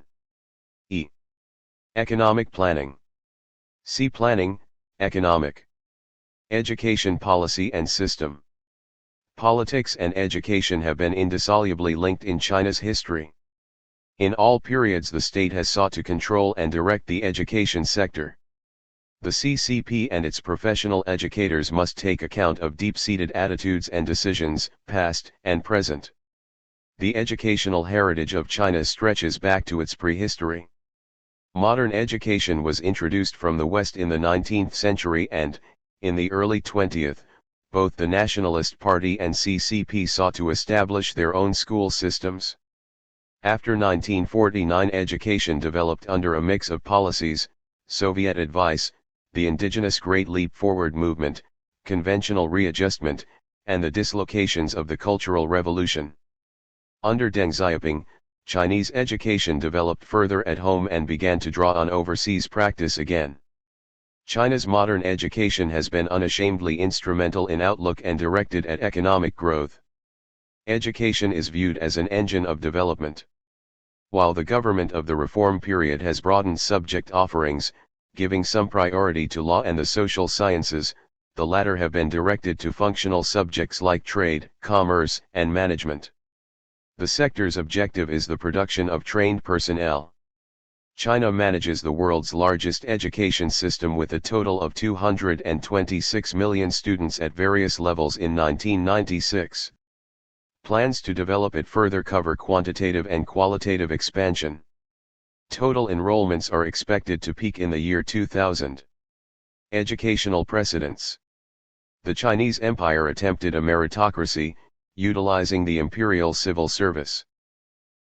E. Economic planning. C. Planning, economic. Education policy and system. Politics and education have been indissolubly linked in China's history. In all periods the state has sought to control and direct the education sector. The CCP and its professional educators must take account of deep-seated attitudes and decisions, past and present. The educational heritage of China stretches back to its prehistory. Modern education was introduced from the West in the 19th century and, in the early 20th, both the Nationalist Party and CCP sought to establish their own school systems. After 1949, education developed under a mix of policies: Soviet advice, the indigenous Great Leap Forward movement, conventional readjustment, and the dislocations of the Cultural Revolution. Under Deng Xiaoping, Chinese education developed further at home and began to draw on overseas practice again. China's modern education has been unashamedly instrumental in outlook and directed at economic growth. Education is viewed as an engine of development. While the government of the reform period has broadened subject offerings, giving some priority to law and the social sciences, the latter have been directed to functional subjects like trade, commerce, and management. The sector's objective is the production of trained personnel. China manages the world's largest education system with a total of 226 million students at various levels in 1996. Plans to develop it further cover quantitative and qualitative expansion. Total enrollments are expected to peak in the year 2000. Educational precedents. The Chinese Empire attempted a meritocracy, utilizing the imperial civil service.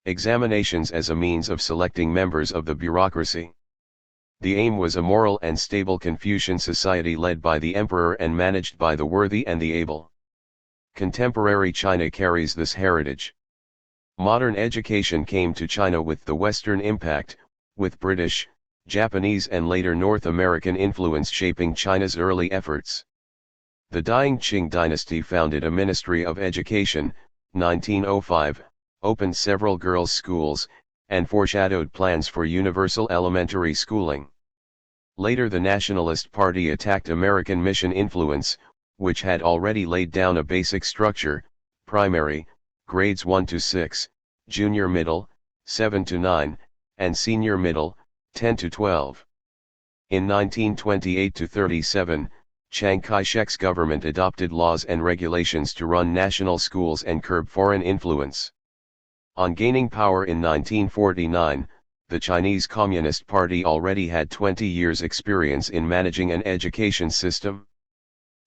Examinations as a means of selecting members of the bureaucracy. The aim was a moral and stable Confucian society led by the emperor and managed by the worthy and the able. Contemporary China carries this heritage. Modern education came to China with the Western impact, with British, Japanese and later North American influence shaping China's early efforts. The dying Qing dynasty founded a Ministry of Education, 1905, opened several girls' schools, and foreshadowed plans for universal elementary schooling. Later the Nationalist Party attacked American mission influence, which had already laid down a basic structure: primary, grades 1 to 6, junior middle, 7 to 9, and senior middle, 10 to 12. In 1928-37, Chiang Kai-shek's government adopted laws and regulations to run national schools and curb foreign influence. On gaining power in 1949, the Chinese Communist Party already had 20 years' experience in managing an education system.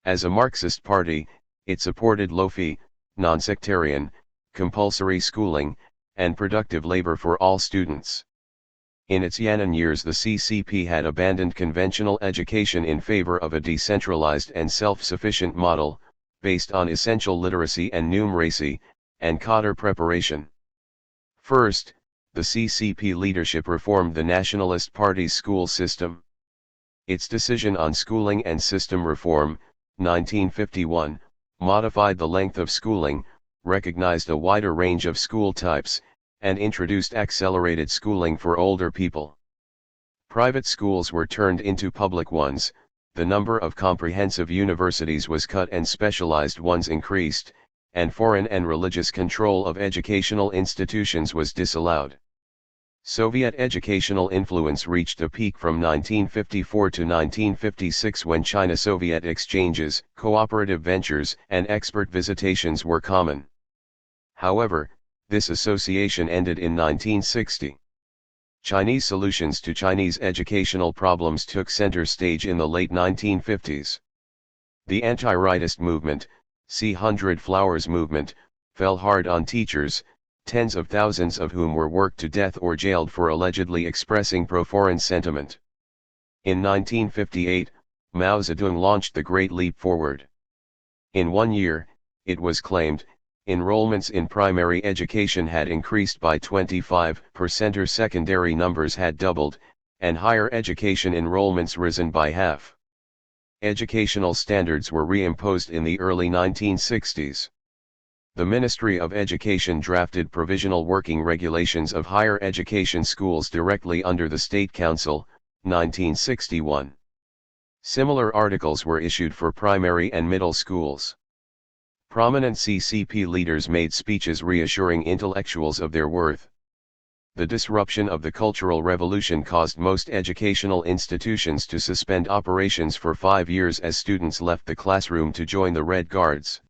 As a Marxist party, it supported low-fee, non-sectarian, compulsory schooling, and productive labor for all students. In its Yan'an years, the CCP had abandoned conventional education in favor of a decentralized and self-sufficient model, based on essential literacy and numeracy, and cadre preparation. First, the CCP leadership reformed the Nationalist Party's school system. Its decision on schooling and system reform, 1951, modified the length of schooling, recognized a wider range of school types, and introduced accelerated schooling for older people. Private schools were turned into public ones, the number of comprehensive universities was cut and specialized ones increased, and foreign and religious control of educational institutions was disallowed. Soviet educational influence reached a peak from 1954 to 1956 when China-Soviet exchanges, cooperative ventures, and expert visitations were common. However, this association ended in 1960. Chinese solutions to Chinese educational problems took center stage in the late 1950s. The anti-rightist movement, see Hundred Flowers movement, fell hard on teachers, tens of thousands of whom were worked to death or jailed for allegedly expressing pro-foreign sentiment. In 1958, Mao Zedong launched the Great Leap Forward. In 1 year, it was claimed, enrollments in primary education had increased by 25%, or secondary numbers had doubled, and higher education enrollments risen by half. Educational standards were reimposed in the early 1960s. The Ministry of Education drafted provisional working regulations of higher education schools directly under the State Council, 1961. Similar articles were issued for primary and middle schools. Prominent CCP leaders made speeches reassuring intellectuals of their worth. The disruption of the Cultural Revolution caused most educational institutions to suspend operations for 5 years as students left the classroom to join the Red Guards.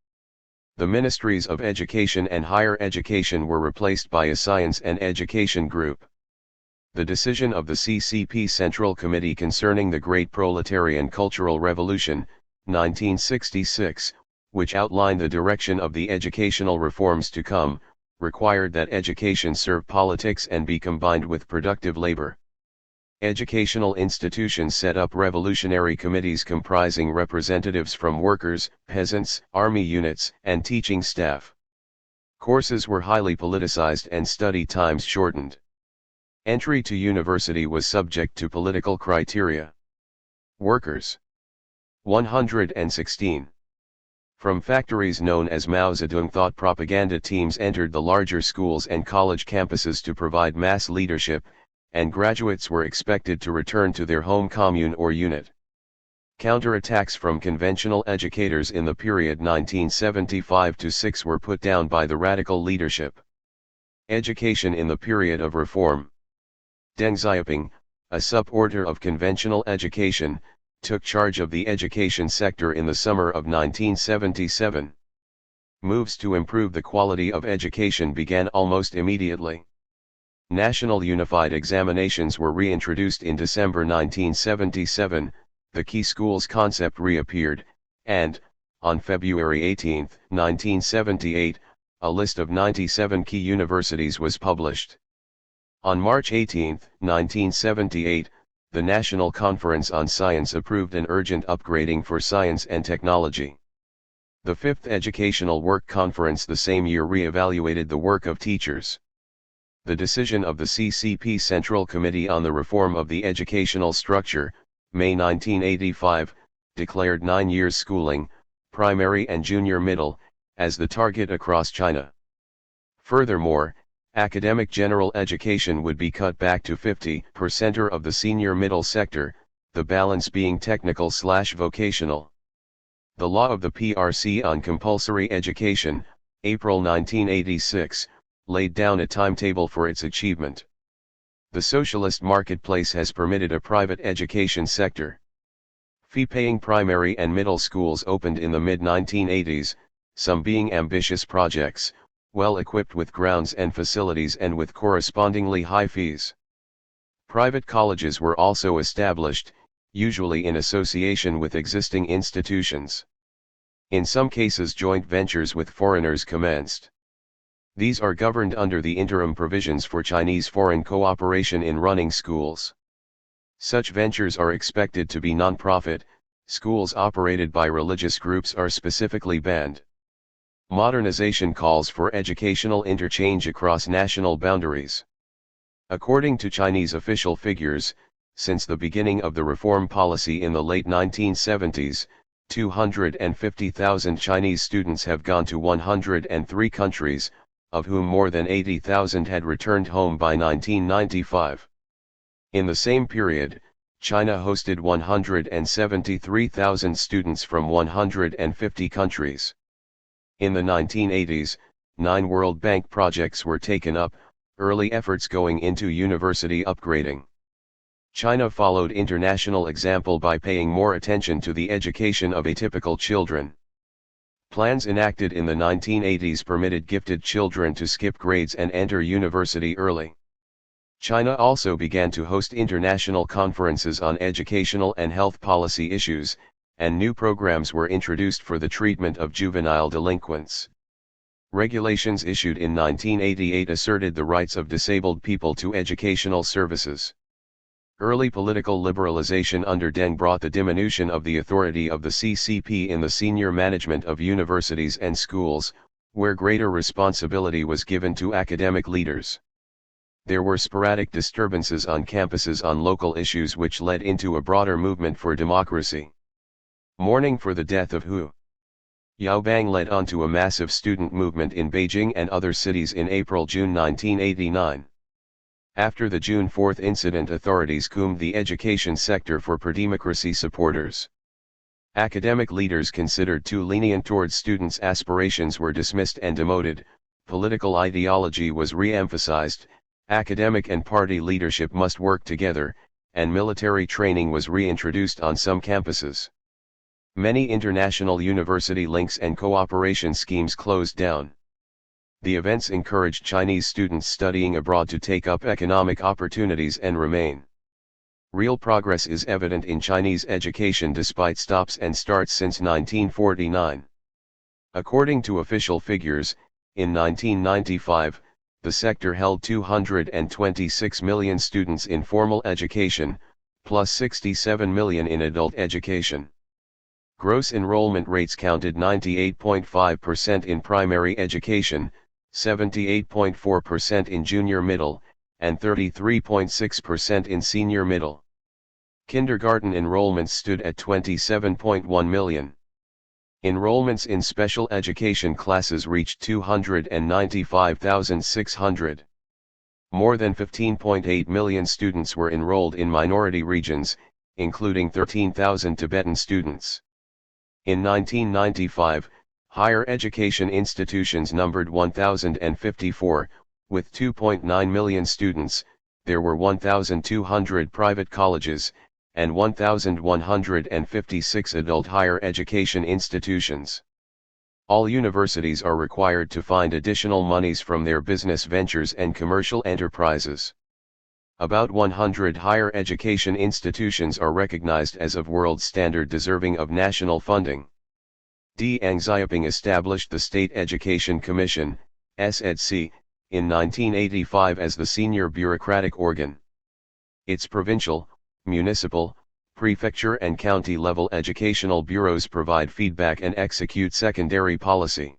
The Ministries of Education and Higher Education were replaced by a Science and Education Group. The decision of the CCP Central Committee concerning the Great Proletarian Cultural Revolution, 1966, which outlined the direction of the educational reforms to come, required that education serve politics and be combined with productive labor. Educational institutions set up revolutionary committees comprising representatives from workers, peasants, army units, and teaching staff. Courses were highly politicized and study times shortened. Entry to university was subject to political criteria. Workers. 116. From factories known as Mao Zedong thought propaganda teams entered the larger schools and college campuses to provide mass leadership, and graduates were expected to return to their home commune or unit. Counterattacks from conventional educators in the period 1975-6 were put down by the radical leadership. Education in the period of reform. Deng Xiaoping, a suborder of conventional education, took charge of the education sector in the summer of 1977. Moves to improve the quality of education began almost immediately. National unified examinations were reintroduced in December 1977, the key schools concept reappeared, and, on February 18, 1978, a list of 97 key universities was published. On March 18, 1978, the National Conference on Science approved an urgent upgrading for science and technology. The Fifth Educational Work Conference the same year re-evaluated the work of teachers. The decision of the CCP Central Committee on the Reform of the Educational Structure, May 1985, declared 9 years schooling, primary and junior middle, as the target across China. Furthermore, academic general education would be cut back to 50% of the senior middle sector, the balance being technical/vocational. The law of the PRC on compulsory education, April 1986, laid down a timetable for its achievement. The socialist marketplace has permitted a private education sector. Fee-paying primary and middle schools opened in the mid-1980s, some being ambitious projects, well equipped with grounds and facilities and with correspondingly high fees. Private colleges were also established, usually in association with existing institutions. In some cases joint ventures with foreigners commenced. These are governed under the interim provisions for Chinese foreign cooperation in running schools. Such ventures are expected to be non-profit. Schools operated by religious groups are specifically banned. Modernization calls for educational interchange across national boundaries. According to Chinese official figures, since the beginning of the reform policy in the late 1970s, 250,000 Chinese students have gone to 103 countries, of whom more than 80,000 had returned home by 1995. In the same period, China hosted 173,000 students from 150 countries. In the 1980s, 9 World Bank projects were taken up, early efforts going into university upgrading. China followed international example by paying more attention to the education of atypical children. Plans enacted in the 1980s permitted gifted children to skip grades and enter university early. China also began to host international conferences on educational and health policy issues, and new programs were introduced for the treatment of juvenile delinquents. Regulations issued in 1988 asserted the rights of disabled people to educational services. Early political liberalization under Deng brought the diminution of the authority of the CCP in the senior management of universities and schools, where greater responsibility was given to academic leaders. There were sporadic disturbances on campuses on local issues which led into a broader movement for democracy. Mourning for the death of Hu Yaobang led on to a massive student movement in Beijing and other cities in April-June 1989. After the June 4 incident, authorities combed the education sector for pro-democracy supporters. Academic leaders considered too lenient towards students' aspirations were dismissed and demoted, political ideology was re-emphasized, academic and party leadership must work together, and military training was reintroduced on some campuses. Many international university links and cooperation schemes closed down. The events encouraged Chinese students studying abroad to take up economic opportunities and remain. Real progress is evident in Chinese education despite stops and starts since 1949. According to official figures, in 1995, the sector held 226 million students in formal education, plus 67 million in adult education. Gross enrollment rates counted 98.5% in primary education, 78.4% in junior middle, and 33.6% in senior middle. Kindergarten enrollments stood at 27.1 million. Enrollments in special education classes reached 295,600. More than 15.8 million students were enrolled in minority regions, including 13,000 Tibetan students. In 1995, higher education institutions numbered 1,054, with 2.9 million students. There were 1,200 private colleges, and 1,156 adult higher education institutions. All universities are required to find additional monies from their business ventures and commercial enterprises. About 100 higher education institutions are recognized as of world standard deserving of national funding. Deng Xiaoping established the State Education Commission, SEDC, in 1985 as the senior bureaucratic organ. Its provincial, municipal, prefecture and county-level educational bureaus provide feedback and execute secondary policy.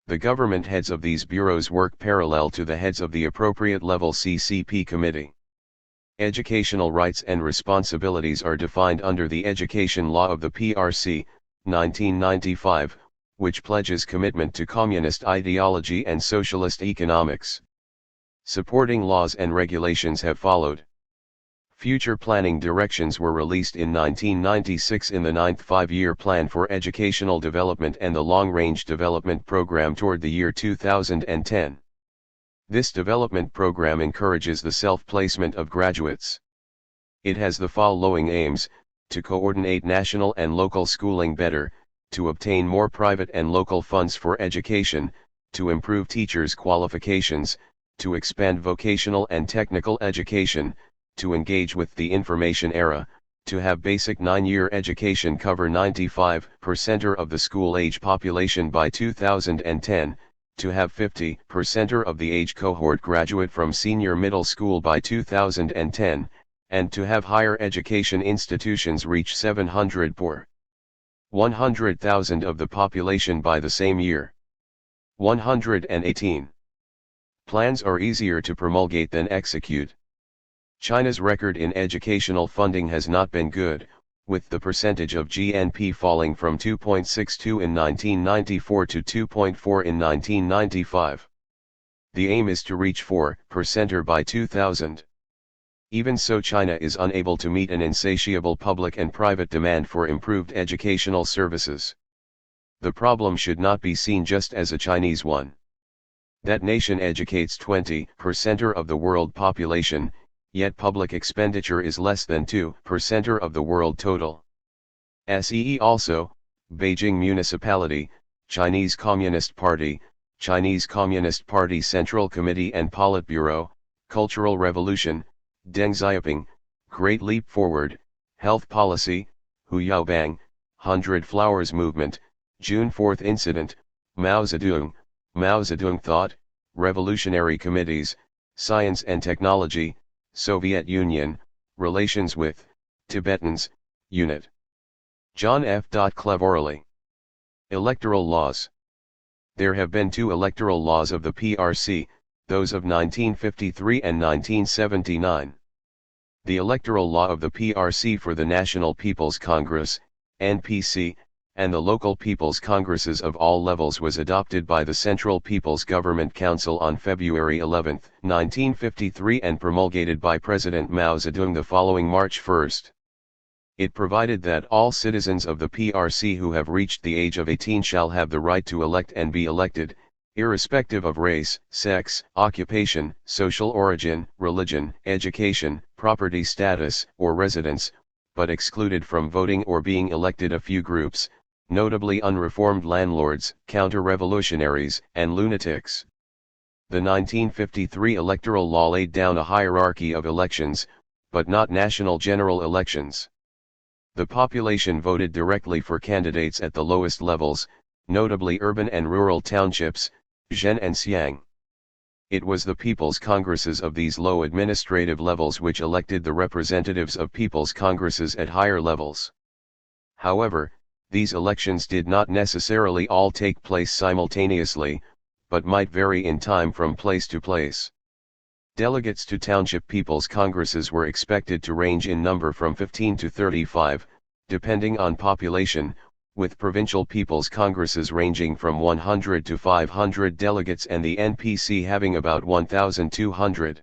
The government heads of these bureaus work parallel to the heads of the appropriate level CCP committee. Educational rights and responsibilities are defined under the Education Law of the PRC, 1995, which pledges commitment to communist ideology and socialist economics. Supporting laws and regulations have followed. Future planning directions were released in 1996 in the 9th Five-Year Plan for Educational Development and the Long-Range Development Program toward the year 2010. This development program encourages the self-placement of graduates. It has the following aims: to coordinate national and local schooling better, to obtain more private and local funds for education, to improve teachers' qualifications, to expand vocational and technical education, to engage with the information era, to have basic 9-year education cover 95% of the school-age population by 2010, to have 50% of the age cohort graduate from senior middle school by 2010, and to have higher education institutions reach 700 per 100,000 of the population by the same year. 118. Plans are easier to promulgate than execute. China's record in educational funding has not been good, with the percentage of GNP falling from 2.62 in 1994 to 2.4 in 1995. The aim is to reach 4% by 2000. Even so, China is unable to meet an insatiable public and private demand for improved educational services. The problem should not be seen just as a Chinese one. That nation educates 20% of the world population, yet public expenditure is less than 2% of the world total. SEE also, Beijing Municipality, Chinese Communist Party, Chinese Communist Party Central Committee and Politburo, Cultural Revolution, Deng Xiaoping, Great Leap Forward, Health Policy, Hu Yaobang, 100 Flowers Movement, June 4 Incident, Mao Zedong Thought, Revolutionary Committees, Science and Technology, Soviet Union, Relations with Tibetans, Unit. John F. Cleverly. Electoral Laws. There have been 2 electoral laws of the PRC, those of 1953 and 1979. The electoral law of the PRC for the National People's Congress, NPC, and the local People's Congresses of all levels was adopted by the Central People's Government Council on February 11, 1953 and promulgated by President Mao Zedong the following March 1. It provided that all citizens of the PRC who have reached the age of 18 shall have the right to elect and be elected, irrespective of race, sex, occupation, social origin, religion, education, property status, or residence, but excluded from voting or being elected a few groups, notably unreformed landlords, counter-revolutionaries, and lunatics. The 1953 electoral law laid down a hierarchy of elections, but not national general elections. The population voted directly for candidates at the lowest levels, notably urban and rural townships, Zhen and Xiang. It was the People's Congresses of these low administrative levels which elected the representatives of People's Congresses at higher levels. However, these elections did not necessarily all take place simultaneously, but might vary in time from place to place. Delegates to township People's Congresses were expected to range in number from 15 to 35, depending on population, with provincial People's Congresses ranging from 100 to 500 delegates and the NPC having about 1,200.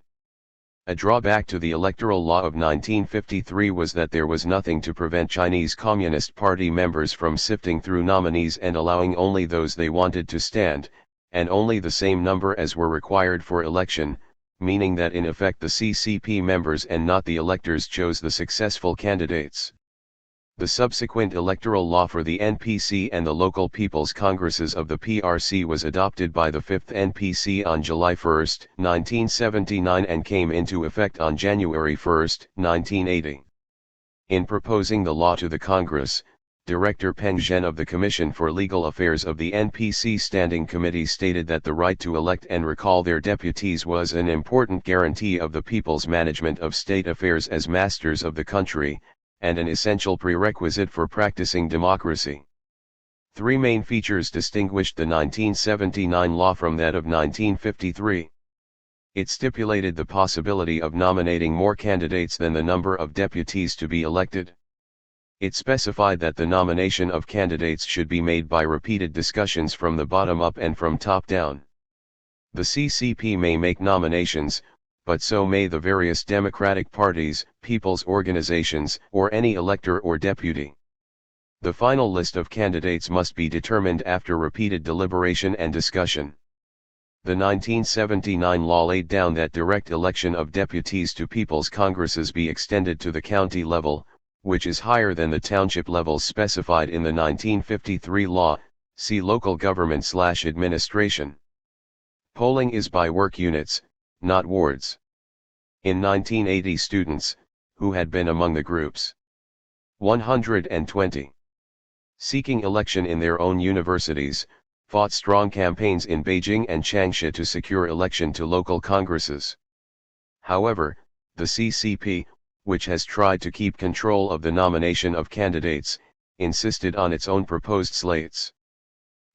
A drawback to the electoral law of 1953 was that there was nothing to prevent Chinese Communist Party members from sifting through nominees and allowing only those they wanted to stand, and only the same number as were required for election, meaning that in effect the CCP members and not the electors chose the successful candidates. The subsequent electoral law for the NPC and the local People's Congresses of the PRC was adopted by the 5th NPC on July 1, 1979 and came into effect on January 1, 1980. In proposing the law to the Congress, Director Peng Zhen of the Commission for Legal Affairs of the NPC Standing Committee stated that the right to elect and recall their deputies was an important guarantee of the people's management of state affairs as masters of the country, and an essential prerequisite for practicing democracy. 3 main features distinguished the 1979 law from that of 1953. It stipulated the possibility of nominating more candidates than the number of deputies to be elected. It specified that the nomination of candidates should be made by repeated discussions from the bottom up and from top down. The CCP may make nominations, but so may the various democratic parties, people's organizations, or any elector or deputy. The final list of candidates must be determined after repeated deliberation and discussion. The 1979 law laid down that direct election of deputies to People's Congresses be extended to the county level, which is higher than the township levels specified in the 1953 law, see local government/administration. Polling is by work units, not wards. In 1980, students, who had been among the group's 120 seeking election in their own universities, fought strong campaigns in Beijing and Changsha to secure election to local congresses. However, the CCP, which has tried to keep control of the nomination of candidates, insisted on its own proposed slates.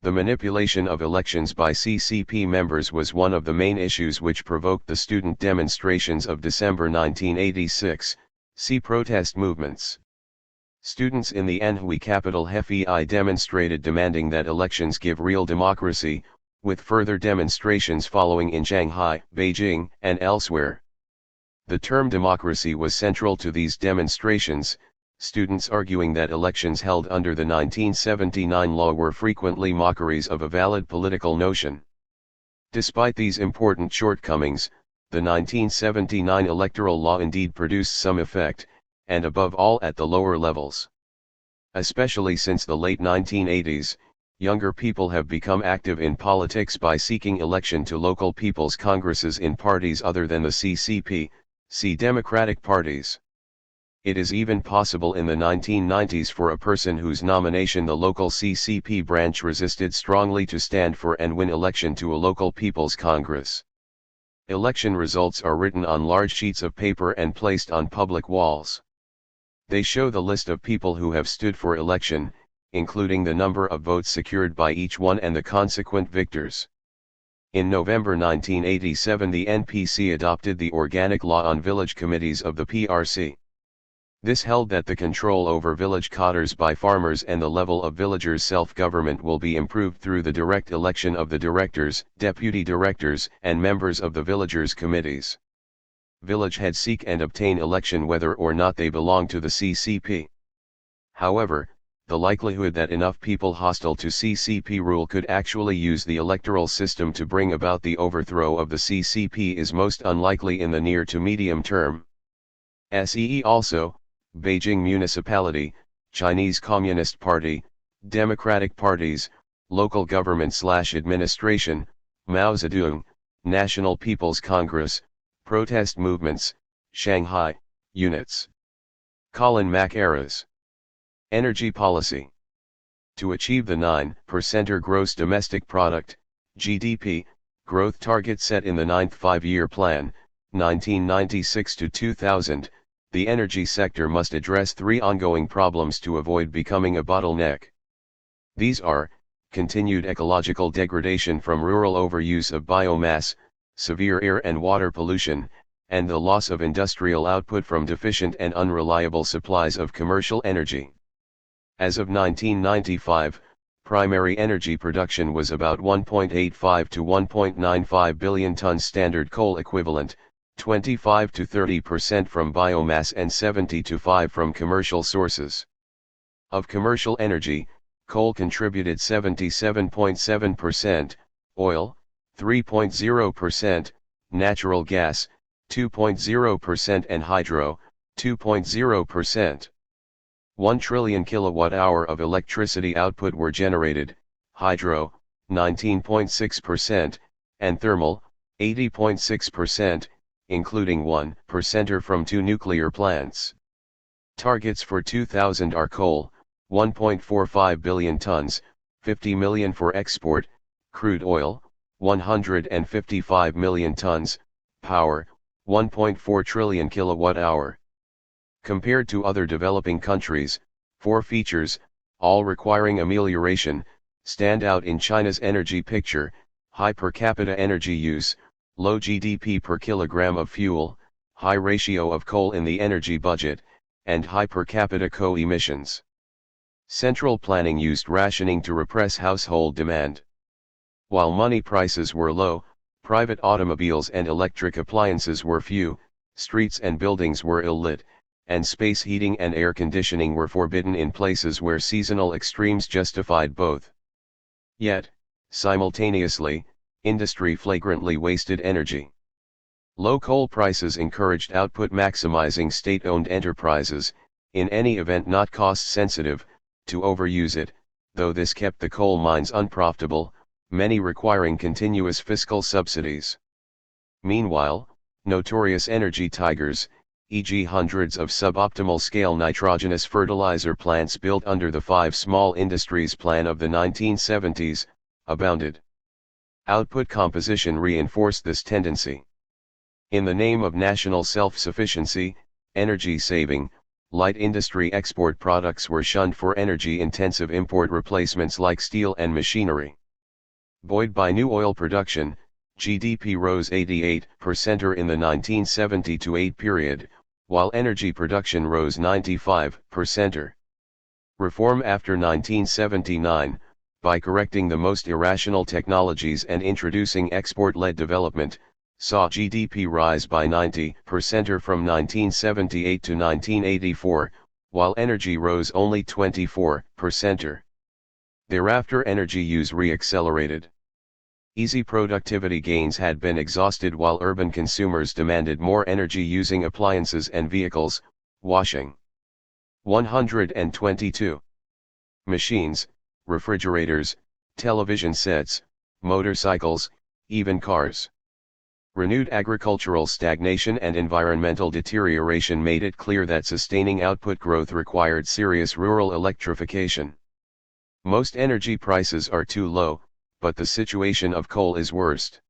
The manipulation of elections by CCP members was one of the main issues which provoked the student demonstrations of December 1986, see protest movements. Students in the Anhui capital Hefei demonstrated demanding that elections give real democracy, with further demonstrations following in Shanghai, Beijing, and elsewhere. The term democracy was central to these demonstrations, students arguing that elections held under the 1979 law were frequently mockeries of a valid political notion. Despite these important shortcomings, the 1979 electoral law indeed produced some effect, and above all at the lower levels. Especially since the late 1980s, younger people have become active in politics by seeking election to local people's congresses in parties other than the CCP, see Democratic parties. It is even possible in the 1990s for a person whose nomination the local CCP branch resisted strongly to stand for and win election to a local people's congress. Election results are written on large sheets of paper and placed on public walls. They show the list of people who have stood for election, including the number of votes secured by each one and the consequent victors. In November 1987, the NPC adopted the Organic Law on Village Committees of the PRC. This held that the control over village cadres by farmers and the level of villagers' self-government will be improved through the direct election of the directors, deputy directors, and members of the villagers' committees. Village heads seek and obtain election whether or not they belong to the CCP. However, the likelihood that enough people hostile to CCP rule could actually use the electoral system to bring about the overthrow of the CCP is most unlikely in the near to medium term. SEE also, Beijing Municipality, Chinese Communist Party, Democratic parties, local government/administration, Mao Zedong, National People's Congress, protest movements, Shanghai, units. Colin Mackerras. Energy policy. To achieve the 9% gross domestic product, GDP, growth target set in the 9th Five-Year Plan, 1996 to 2000, the energy sector must address three ongoing problems to avoid becoming a bottleneck. These are, continued ecological degradation from rural overuse of biomass, severe air and water pollution, and the loss of industrial output from deficient and unreliable supplies of commercial energy. As of 1995, primary energy production was about 1.85 to 1.95 billion tons standard coal equivalent, 25 to 30% from biomass and 70 to 5% from commercial sources. Of commercial energy, coal contributed 77.7%, oil, 3.0%, natural gas, 2.0% and hydro, 2.0%. 1 trillion kilowatt-hour of electricity output were generated, hydro, 19.6%, and thermal, 80.6%, including 1% from 2 nuclear plants. Targets for 2000 are coal, 1.45 billion tons, 50 million for export, crude oil, 155 million tons, power, 1.4 trillion kilowatt-hour. Compared to other developing countries, 4 features, all requiring amelioration, stand out in China's energy picture: high per capita energy use, low GDP per kilogram of fuel, high ratio of coal in the energy budget, and high per capita co-emissions. Central planning used rationing to repress household demand. While money prices were low, private automobiles and electric appliances were few, streets and buildings were ill-lit, and space heating and air conditioning were forbidden in places where seasonal extremes justified both. Yet, simultaneously, industry flagrantly wasted energy. Low coal prices encouraged output maximizing state-owned enterprises, in any event not cost-sensitive, to overuse it, though this kept the coal mines unprofitable, many requiring continuous fiscal subsidies. Meanwhile, notorious energy tigers, e.g. hundreds of suboptimal scale nitrogenous fertilizer plants built under the Five Small Industries Plan of the 1970s, abounded. Output composition reinforced this tendency. In the name of national self-sufficiency, energy saving, light industry export products were shunned for energy-intensive import replacements like steel and machinery. Buoyed by new oil production, GDP rose 88% in the 1970-8 period, while energy production rose 95%. Reform after 1979, by correcting the most irrational technologies and introducing export-led development, saw GDP rise by 90% from 1978 to 1984, while energy rose only 24%. Thereafter energy use re-accelerated. Easy productivity gains had been exhausted while urban consumers demanded more energy-using appliances and vehicles, washing. 122. Machines, refrigerators, television sets, motorcycles, even cars. Renewed agricultural stagnation and environmental deterioration made it clear that sustaining output growth required serious rural electrification. Most energy prices are too low, but the situation of coal is worst.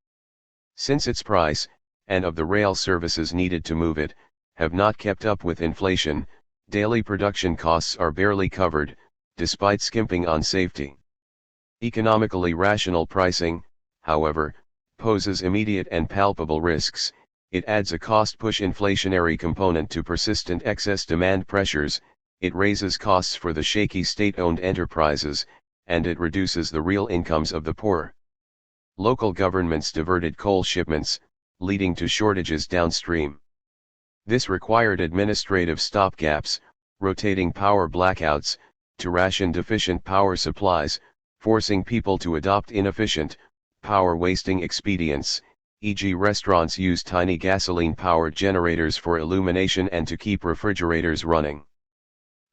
Since its price, and of the rail services needed to move it, have not kept up with inflation, daily production costs are barely covered, despite skimping on safety. Economically rational pricing, however, poses immediate and palpable risks. It adds a cost-push inflationary component to persistent excess demand pressures, it raises costs for the shaky state-owned enterprises, and it reduces the real incomes of the poor. Local governments diverted coal shipments, leading to shortages downstream. This required administrative stopgaps, rotating power blackouts, to ration deficient power supplies, forcing people to adopt inefficient, power-wasting expedients, e.g. restaurants use tiny gasoline-powered generators for illumination and to keep refrigerators running.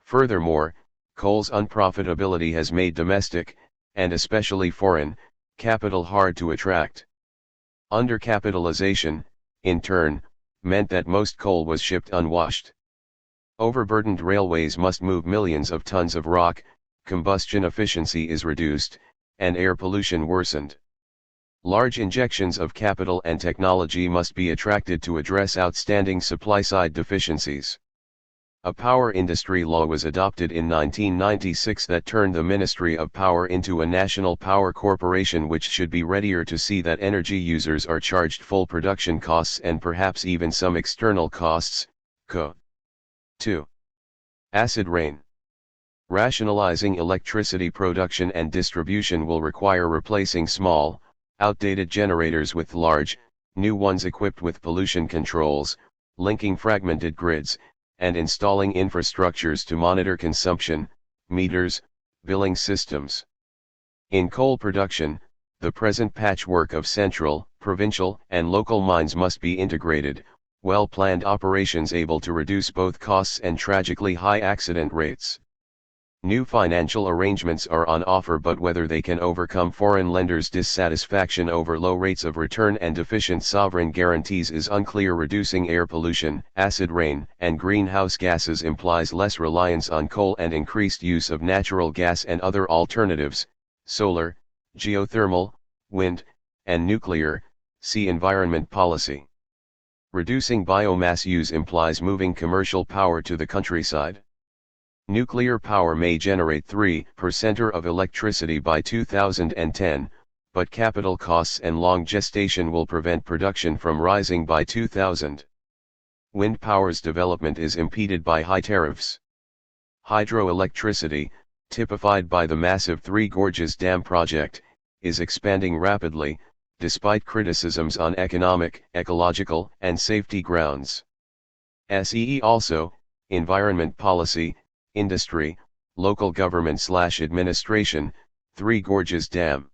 Furthermore, coal's unprofitability has made domestic, and especially foreign, capital hard to attract. Undercapitalization, in turn, meant that most coal was shipped unwashed. Overburdened railways must move millions of tons of rock, combustion efficiency is reduced, and air pollution worsened. Large injections of capital and technology must be attracted to address outstanding supply-side deficiencies. A power industry law was adopted in 1996 that turned the Ministry of Power into a national power corporation which should be readier to see that energy users are charged full production costs and perhaps even some external costs, co. 2. Acid rain. Rationalizing electricity production and distribution will require replacing small, outdated generators with large, new ones equipped with pollution controls, linking fragmented grids, and installing infrastructures to monitor consumption, meters, billing systems. In coal production, the present patchwork of central, provincial, and local mines must be integrated, well-planned operations able to reduce both costs and tragically high accident rates. New financial arrangements are on offer, but whether they can overcome foreign lenders' dissatisfaction over low rates of return and deficient sovereign guarantees is unclear. Reducing air pollution, acid rain, and greenhouse gases implies less reliance on coal and increased use of natural gas and other alternatives, solar, geothermal, wind, and nuclear. See environment policy. Reducing biomass use implies moving commercial power to the countryside. Nuclear power may generate 3% of electricity by 2010, but capital costs and long gestation will prevent production from rising by 2000. Wind power's development is impeded by high tariffs. Hydroelectricity, typified by the massive Three Gorges Dam project, is expanding rapidly, despite criticisms on economic, ecological, and safety grounds. SEE also, environment policy, industry, local government/administration, Three Gorges Dam.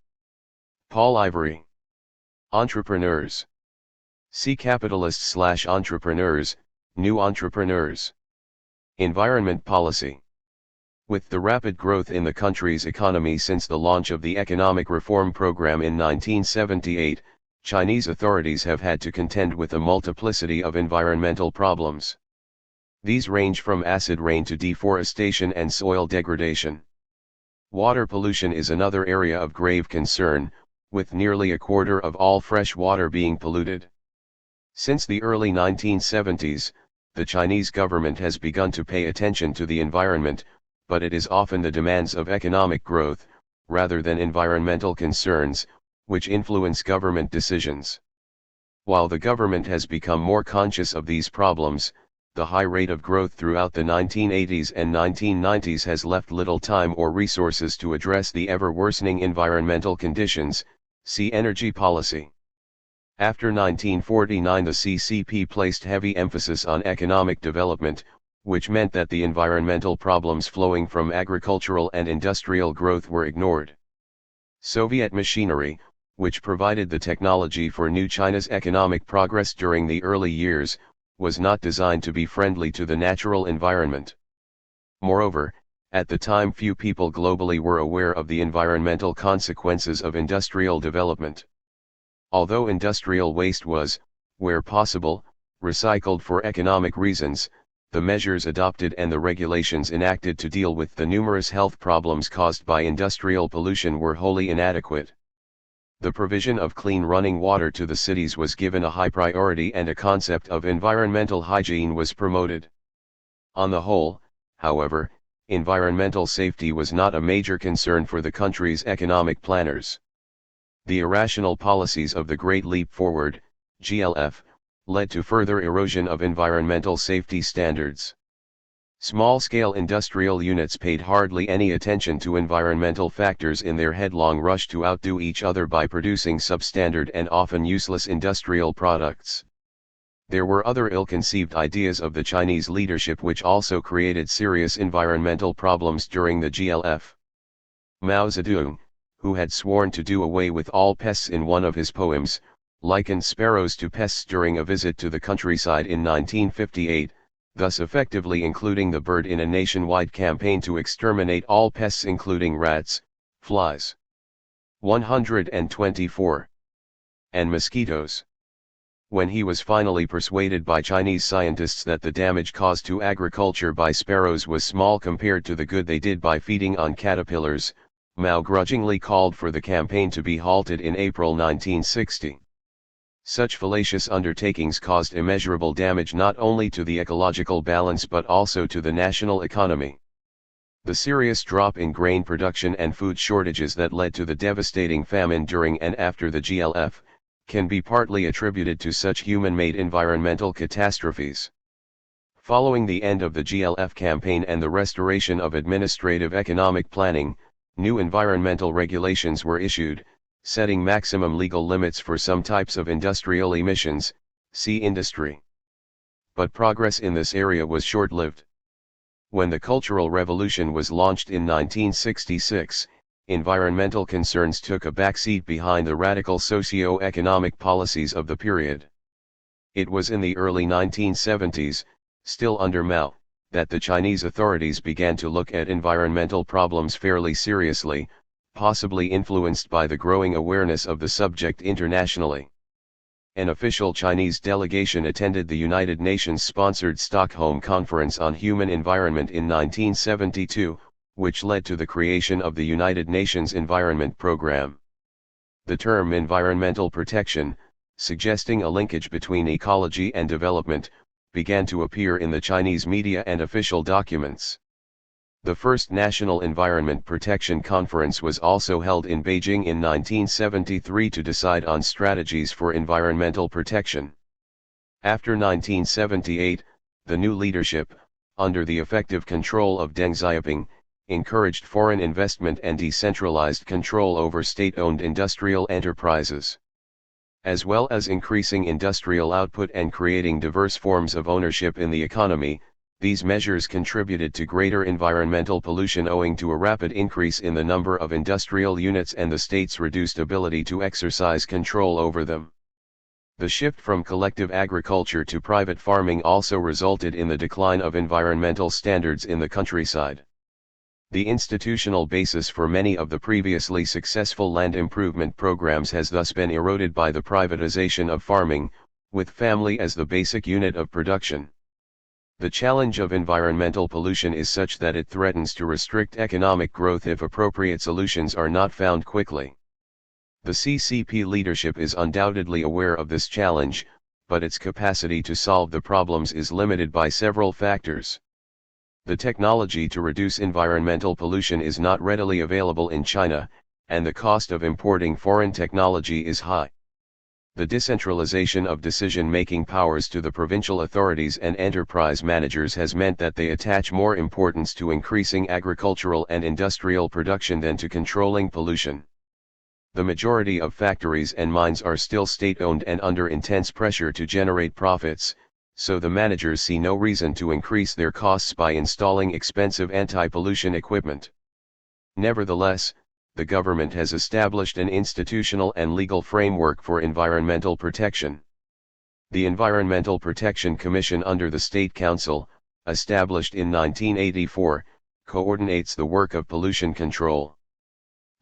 Paul Ivory. Entrepreneurs. See capitalists/entrepreneurs, new entrepreneurs. Environment policy. With the rapid growth in the country's economy since the launch of the economic reform program in 1978, Chinese authorities have had to contend with a multiplicity of environmental problems. These range from acid rain to deforestation and soil degradation. Water pollution is another area of grave concern, with nearly a quarter of all fresh water being polluted. Since the early 1970s, the Chinese government has begun to pay attention to the environment, but it is often the demands of economic growth, rather than environmental concerns, which influence government decisions. While the government has become more conscious of these problems, the high rate of growth throughout the 1980s and 1990s has left little time or resources to address the ever-worsening environmental conditions. See energy policy. After 1949, the CCP placed heavy emphasis on economic development, which meant that the environmental problems flowing from agricultural and industrial growth were ignored. Soviet machinery, which provided the technology for New China's economic progress during the early years, was not designed to be friendly to the natural environment. Moreover, at the time few people globally were aware of the environmental consequences of industrial development. Although industrial waste was, where possible, recycled for economic reasons, the measures adopted and the regulations enacted to deal with the numerous health problems caused by industrial pollution were wholly inadequate. The provision of clean running water to the cities was given a high priority and a concept of environmental hygiene was promoted. On the whole, however, environmental safety was not a major concern for the country's economic planners. The irrational policies of the Great Leap Forward, GLF, led to further erosion of environmental safety standards. Small-scale industrial units paid hardly any attention to environmental factors in their headlong rush to outdo each other by producing substandard and often useless industrial products. There were other ill-conceived ideas of the Chinese leadership which also created serious environmental problems during the GLF. Mao Zedong, who had sworn to do away with all pests in one of his poems, likened sparrows to pests during a visit to the countryside in 1958, thus effectively including the bird in a nationwide campaign to exterminate all pests including rats, flies, 124, and mosquitoes. When he was finally persuaded by Chinese scientists that the damage caused to agriculture by sparrows was small compared to the good they did by feeding on caterpillars, Mao grudgingly called for the campaign to be halted in April 1960. Such fallacious undertakings caused immeasurable damage not only to the ecological balance but also to the national economy. The serious drop in grain production and food shortages that led to the devastating famine during and after the GLF, can be partly attributed to such human-made environmental catastrophes. Following the end of the GLF campaign and the restoration of administrative economic planning, new environmental regulations were issued, setting maximum legal limits for some types of industrial emissions, see industry. But progress in this area was short-lived. When the Cultural Revolution was launched in 1966, environmental concerns took a backseat behind the radical socio-economic policies of the period. It was in the early 1970s, still under Mao, that the Chinese authorities began to look at environmental problems fairly seriously, possibly influenced by the growing awareness of the subject internationally. An official Chinese delegation attended the United Nations-sponsored Stockholm Conference on Human Environment in 1972, which led to the creation of the United Nations Environment Programme. The term environmental protection, suggesting a linkage between ecology and development, began to appear in the Chinese media and official documents. The first National Environment Protection Conference was also held in Beijing in 1973 to decide on strategies for environmental protection. After 1978, the new leadership, under the effective control of Deng Xiaoping, encouraged foreign investment and decentralized control over state-owned industrial enterprises. As well as increasing industrial output and creating diverse forms of ownership in the economy, these measures contributed to greater environmental pollution owing to a rapid increase in the number of industrial units and the state's reduced ability to exercise control over them. The shift from collective agriculture to private farming also resulted in the decline of environmental standards in the countryside. The institutional basis for many of the previously successful land improvement programs has thus been eroded by the privatization of farming, with family as the basic unit of production. The challenge of environmental pollution is such that it threatens to restrict economic growth if appropriate solutions are not found quickly. The CCP leadership is undoubtedly aware of this challenge, but its capacity to solve the problems is limited by several factors. The technology to reduce environmental pollution is not readily available in China, and the cost of importing foreign technology is high. The decentralization of decision-making powers to the provincial authorities and enterprise managers has meant that they attach more importance to increasing agricultural and industrial production than to controlling pollution. The majority of factories and mines are still state-owned and under intense pressure to generate profits, so the managers see no reason to increase their costs by installing expensive anti-pollution equipment. Nevertheless, the government has established an institutional and legal framework for environmental protection. The Environmental Protection Commission under the State Council, established in 1984, coordinates the work of pollution control.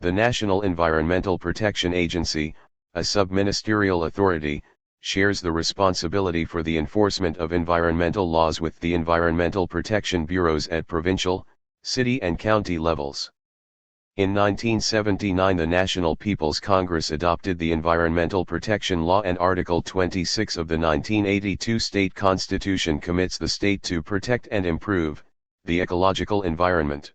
The National Environmental Protection Agency, a sub-ministerial authority, shares the responsibility for the enforcement of environmental laws with the Environmental Protection Bureaus at provincial, city and county levels. In 1979 the National People's Congress adopted the Environmental Protection Law, and Article 26 of the 1982 state constitution commits the state to protect and improve the ecological environment.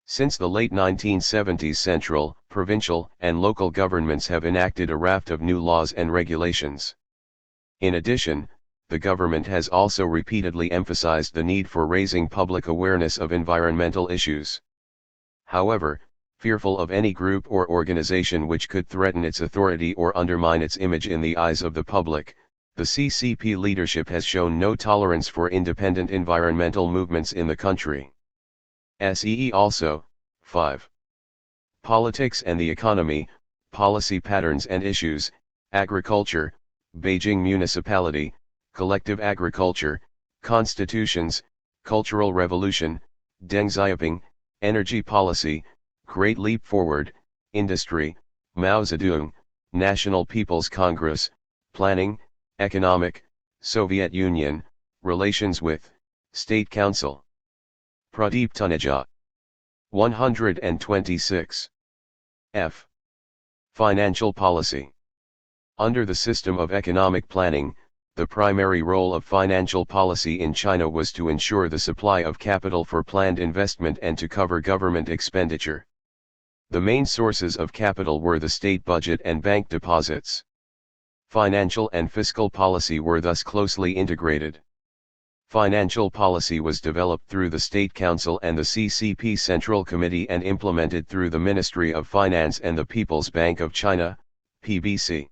Since the late 1970s, central, provincial, and local governments have enacted a raft of new laws and regulations. In addition, the government has also repeatedly emphasized the need for raising public awareness of environmental issues. However, fearful of any group or organization which could threaten its authority or undermine its image in the eyes of the public, the CCP leadership has shown no tolerance for independent environmental movements in the country. SEE also, 5. Politics and the economy, policy patterns and issues, agriculture, Beijing municipality, collective agriculture, constitutions, cultural revolution, Deng Xiaoping, energy policy, Great Leap Forward, industry, Mao Zedong, National People's Congress, planning, economic, Soviet Union, relations with, State Council. Pradeep Taneja. 126. F. Financial policy. Under the system of economic planning, the primary role of financial policy in China was to ensure the supply of capital for planned investment and to cover government expenditure. The main sources of capital were the state budget and bank deposits. Financial and fiscal policy were thus closely integrated. Financial policy was developed through the State Council and the CCP Central Committee and implemented through the Ministry of Finance and the People's Bank of China, PBC.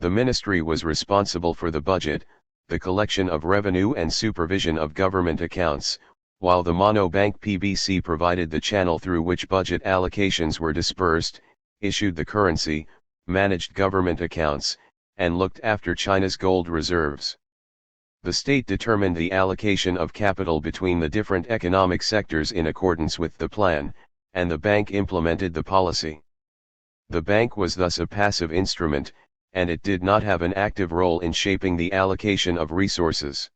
The ministry was responsible for the budget, the collection of revenue and supervision of government accounts, while the monobank PBC provided the channel through which budget allocations were dispersed, issued the currency, managed government accounts, and looked after China's gold reserves. The state determined the allocation of capital between the different economic sectors in accordance with the plan, and the bank implemented the policy. The bank was thus a passive instrument, and it did not have an active role in shaping the allocation of resources.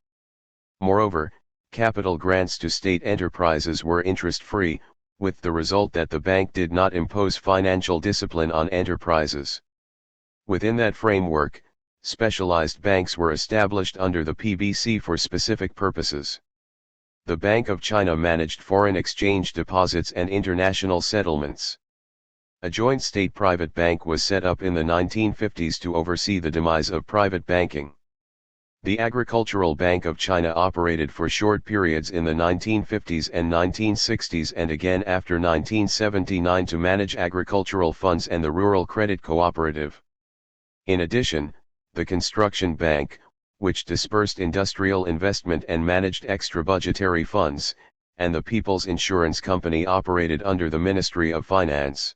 Moreover, capital grants to state enterprises were interest-free, with the result that the bank did not impose financial discipline on enterprises. Within that framework, specialized banks were established under the PBC for specific purposes. The Bank of China managed foreign exchange deposits and international settlements. A joint state-private bank was set up in the 1950s to oversee the demise of private banking. The Agricultural Bank of China operated for short periods in the 1950s and 1960s and again after 1979 to manage agricultural funds and the Rural Credit Cooperative. In addition, the Construction Bank, which dispersed industrial investment and managed extra budgetary funds, and the People's Insurance Company operated under the Ministry of Finance.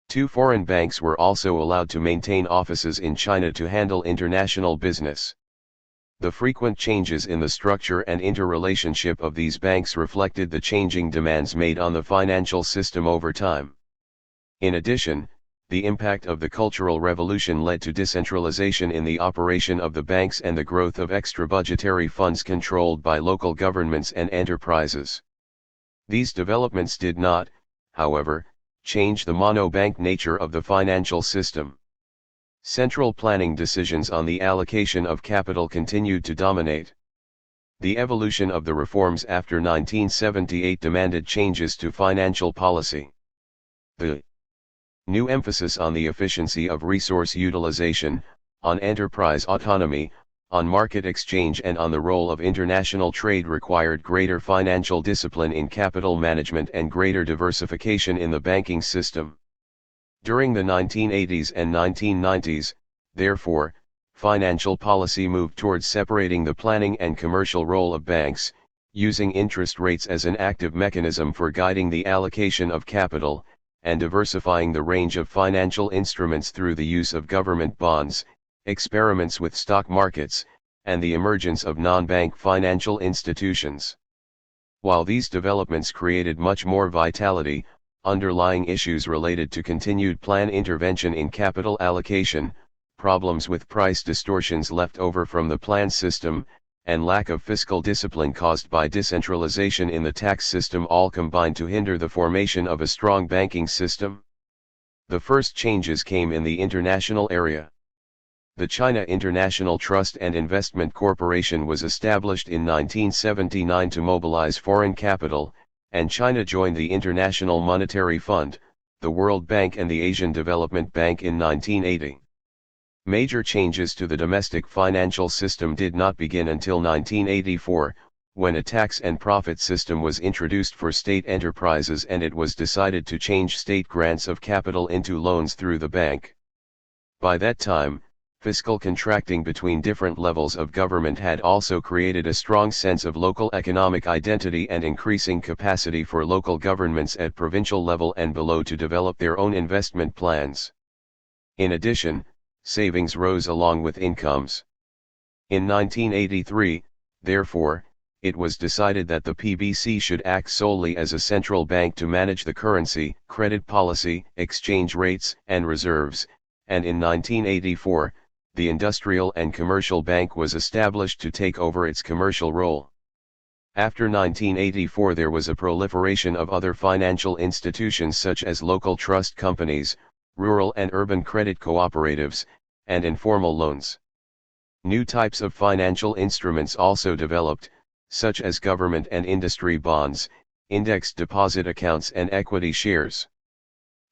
Two foreign banks were also allowed to maintain offices in China to handle international business. The frequent changes in the structure and interrelationship of these banks reflected the changing demands made on the financial system over time. In addition, the impact of the Cultural Revolution led to decentralization in the operation of the banks and the growth of extra-budgetary funds controlled by local governments and enterprises. These developments did not, however, change the monobank nature of the financial system. Central planning decisions on the allocation of capital continued to dominate. The evolution of the reforms after 1978 demanded changes to financial policy. The new emphasis on the efficiency of resource utilization, on enterprise autonomy, on market exchange and on the role of international trade required greater financial discipline in capital management and greater diversification in the banking system. During the 1980s and 1990s, therefore, financial policy moved towards separating the planning and commercial role of banks, using interest rates as an active mechanism for guiding the allocation of capital, and diversifying the range of financial instruments through the use of government bonds, experiments with stock markets, and the emergence of non-bank financial institutions. While these developments created much more vitality, underlying issues related to continued plan intervention in capital allocation, problems with price distortions left over from the plan system, and lack of fiscal discipline caused by decentralization in the tax system all combined to hinder the formation of a strong banking system. The first changes came in the international area. The China International Trust and Investment Corporation was established in 1979 to mobilize foreign capital, and China joined the International Monetary Fund, the World Bank and the Asian Development Bank in 1980. Major changes to the domestic financial system did not begin until 1984, when a tax and profit system was introduced for state enterprises and it was decided to change state grants of capital into loans through the bank. By that time, fiscal contracting between different levels of government had also created a strong sense of local economic identity and increasing capacity for local governments at provincial level and below to develop their own investment plans. In addition, savings rose along with incomes. In 1983, therefore, it was decided that the PBC should act solely as a central bank to manage the currency, credit policy, exchange rates, and reserves, and in 1984, the Industrial and Commercial Bank was established to take over its commercial role. After 1984 there was a proliferation of other financial institutions such as local trust companies, rural and urban credit cooperatives, and informal loans. New types of financial instruments also developed, such as government and industry bonds, indexed deposit accounts and equity shares.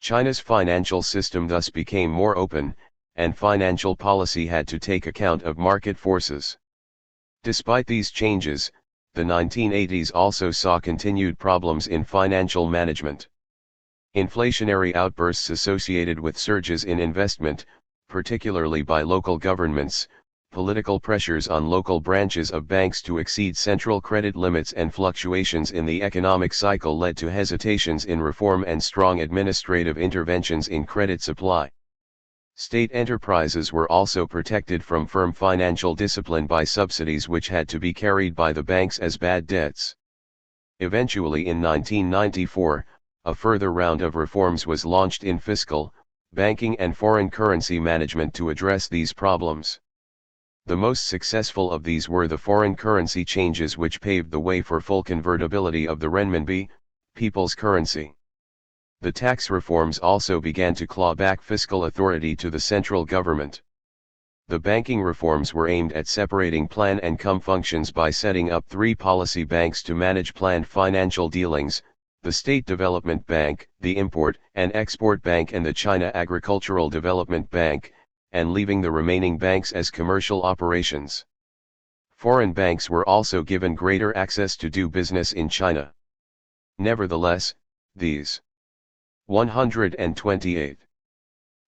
China's financial system thus became more open, and financial policy had to take account of market forces. Despite these changes, the 1980s also saw continued problems in financial management. Inflationary outbursts associated with surges in investment, particularly by local governments, political pressures on local branches of banks to exceed central credit limits and fluctuations in the economic cycle led to hesitations in reform and strong administrative interventions in credit supply. State enterprises were also protected from firm financial discipline by subsidies which had to be carried by the banks as bad debts. Eventually in 1994, a further round of reforms was launched in fiscal, banking and foreign currency management to address these problems. The most successful of these were the foreign currency changes which paved the way for full convertibility of the renminbi, people's currency. The tax reforms also began to claw back fiscal authority to the central government. The banking reforms were aimed at separating plan and cum functions by setting up 3 policy banks to manage planned financial dealings: the State Development Bank, the Import and Export Bank and the China Agricultural Development Bank, and leaving the remaining banks as commercial operations. Foreign banks were also given greater access to do business in China. Nevertheless, these 128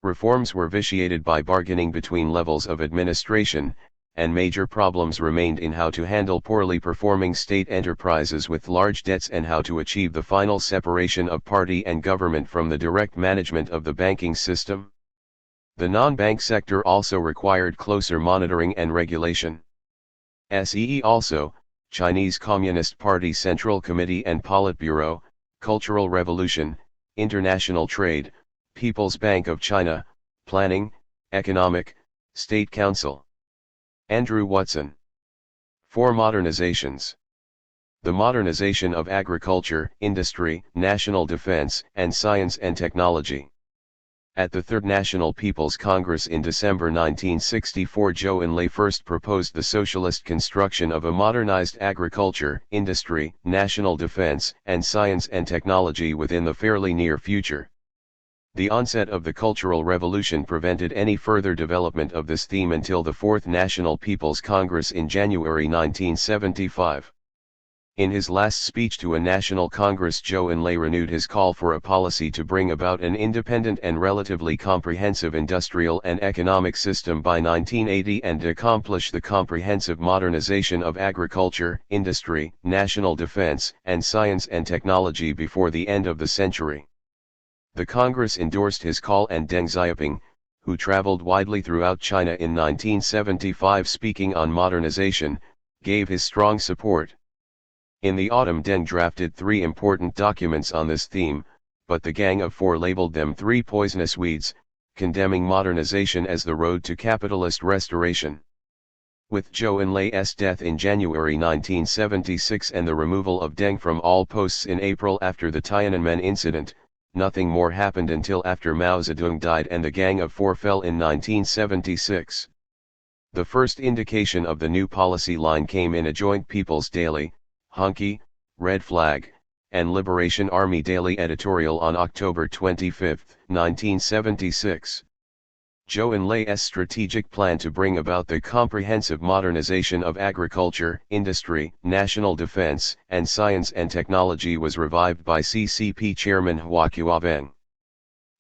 reforms were vitiated by bargaining between levels of administration, and major problems remained in how to handle poorly performing state enterprises with large debts and how to achieve the final separation of party and government from the direct management of the banking system. The non-bank sector also required closer monitoring and regulation. SEE also, Chinese Communist Party Central Committee and Politburo, Cultural Revolution, International Trade, People's Bank of China, Planning, Economic, State Council. Andrew Watson. 4 Modernizations. The modernization of agriculture, industry, national defense, and science and technology. At the Third National People's Congress in December 1964, Zhou Enlai first proposed the socialist construction of a modernized agriculture, industry, national defense, and science and technology within the fairly near future. The onset of the Cultural Revolution prevented any further development of this theme until the Fourth National People's Congress in January 1975. In his last speech to a national congress, Zhou Enlai renewed his call for a policy to bring about an independent and relatively comprehensive industrial and economic system by 1980 and accomplish the comprehensive modernization of agriculture, industry, national defense, and science and technology before the end of the century. The Congress endorsed his call, and Deng Xiaoping, who traveled widely throughout China in 1975 speaking on modernization, gave his strong support. In the autumn, Deng drafted 3 important documents on this theme, but the Gang of Four labeled them 3 poisonous weeds, condemning modernization as the road to capitalist restoration. With Zhou Enlai's death in January 1976 and the removal of Deng from all posts in April after the Tiananmen incident, nothing more happened until after Mao Zedong died and the Gang of Four fell in 1976. The first indication of the new policy line came in a joint People's Daily, Hunky, Red Flag, and Liberation Army daily editorial on October 25, 1976. Zhou Enlai's strategic plan to bring about the comprehensive modernization of agriculture, industry, national defense, and science and technology was revived by CCP chairman Hua Qiabeng.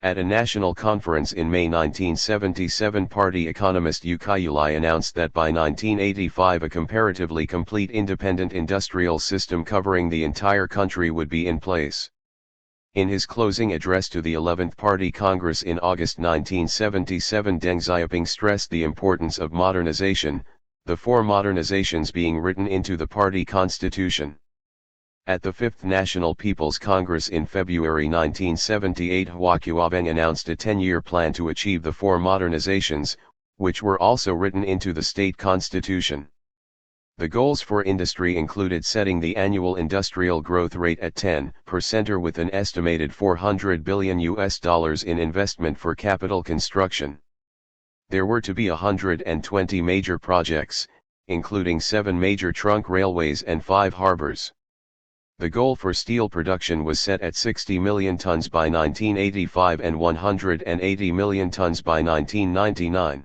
At a national conference in May 1977, party economist Yu Kaiyulai announced that by 1985 a comparatively complete independent industrial system covering the entire country would be in place. In his closing address to the 11th Party Congress in August 1977, Deng Xiaoping stressed the importance of modernization, the 4 modernizations being written into the party constitution. At the 5th National People's Congress in February 1978, Hua Qiabeng announced a 10-year plan to achieve the 4 modernizations, which were also written into the state constitution. The goals for industry included setting the annual industrial growth rate at 10% or with an estimated $400 billion in investment for capital construction. There were to be 120 major projects, including 7 major trunk railways and 5 harbors. The goal for steel production was set at 60 million tons by 1985 and 180 million tons by 1999.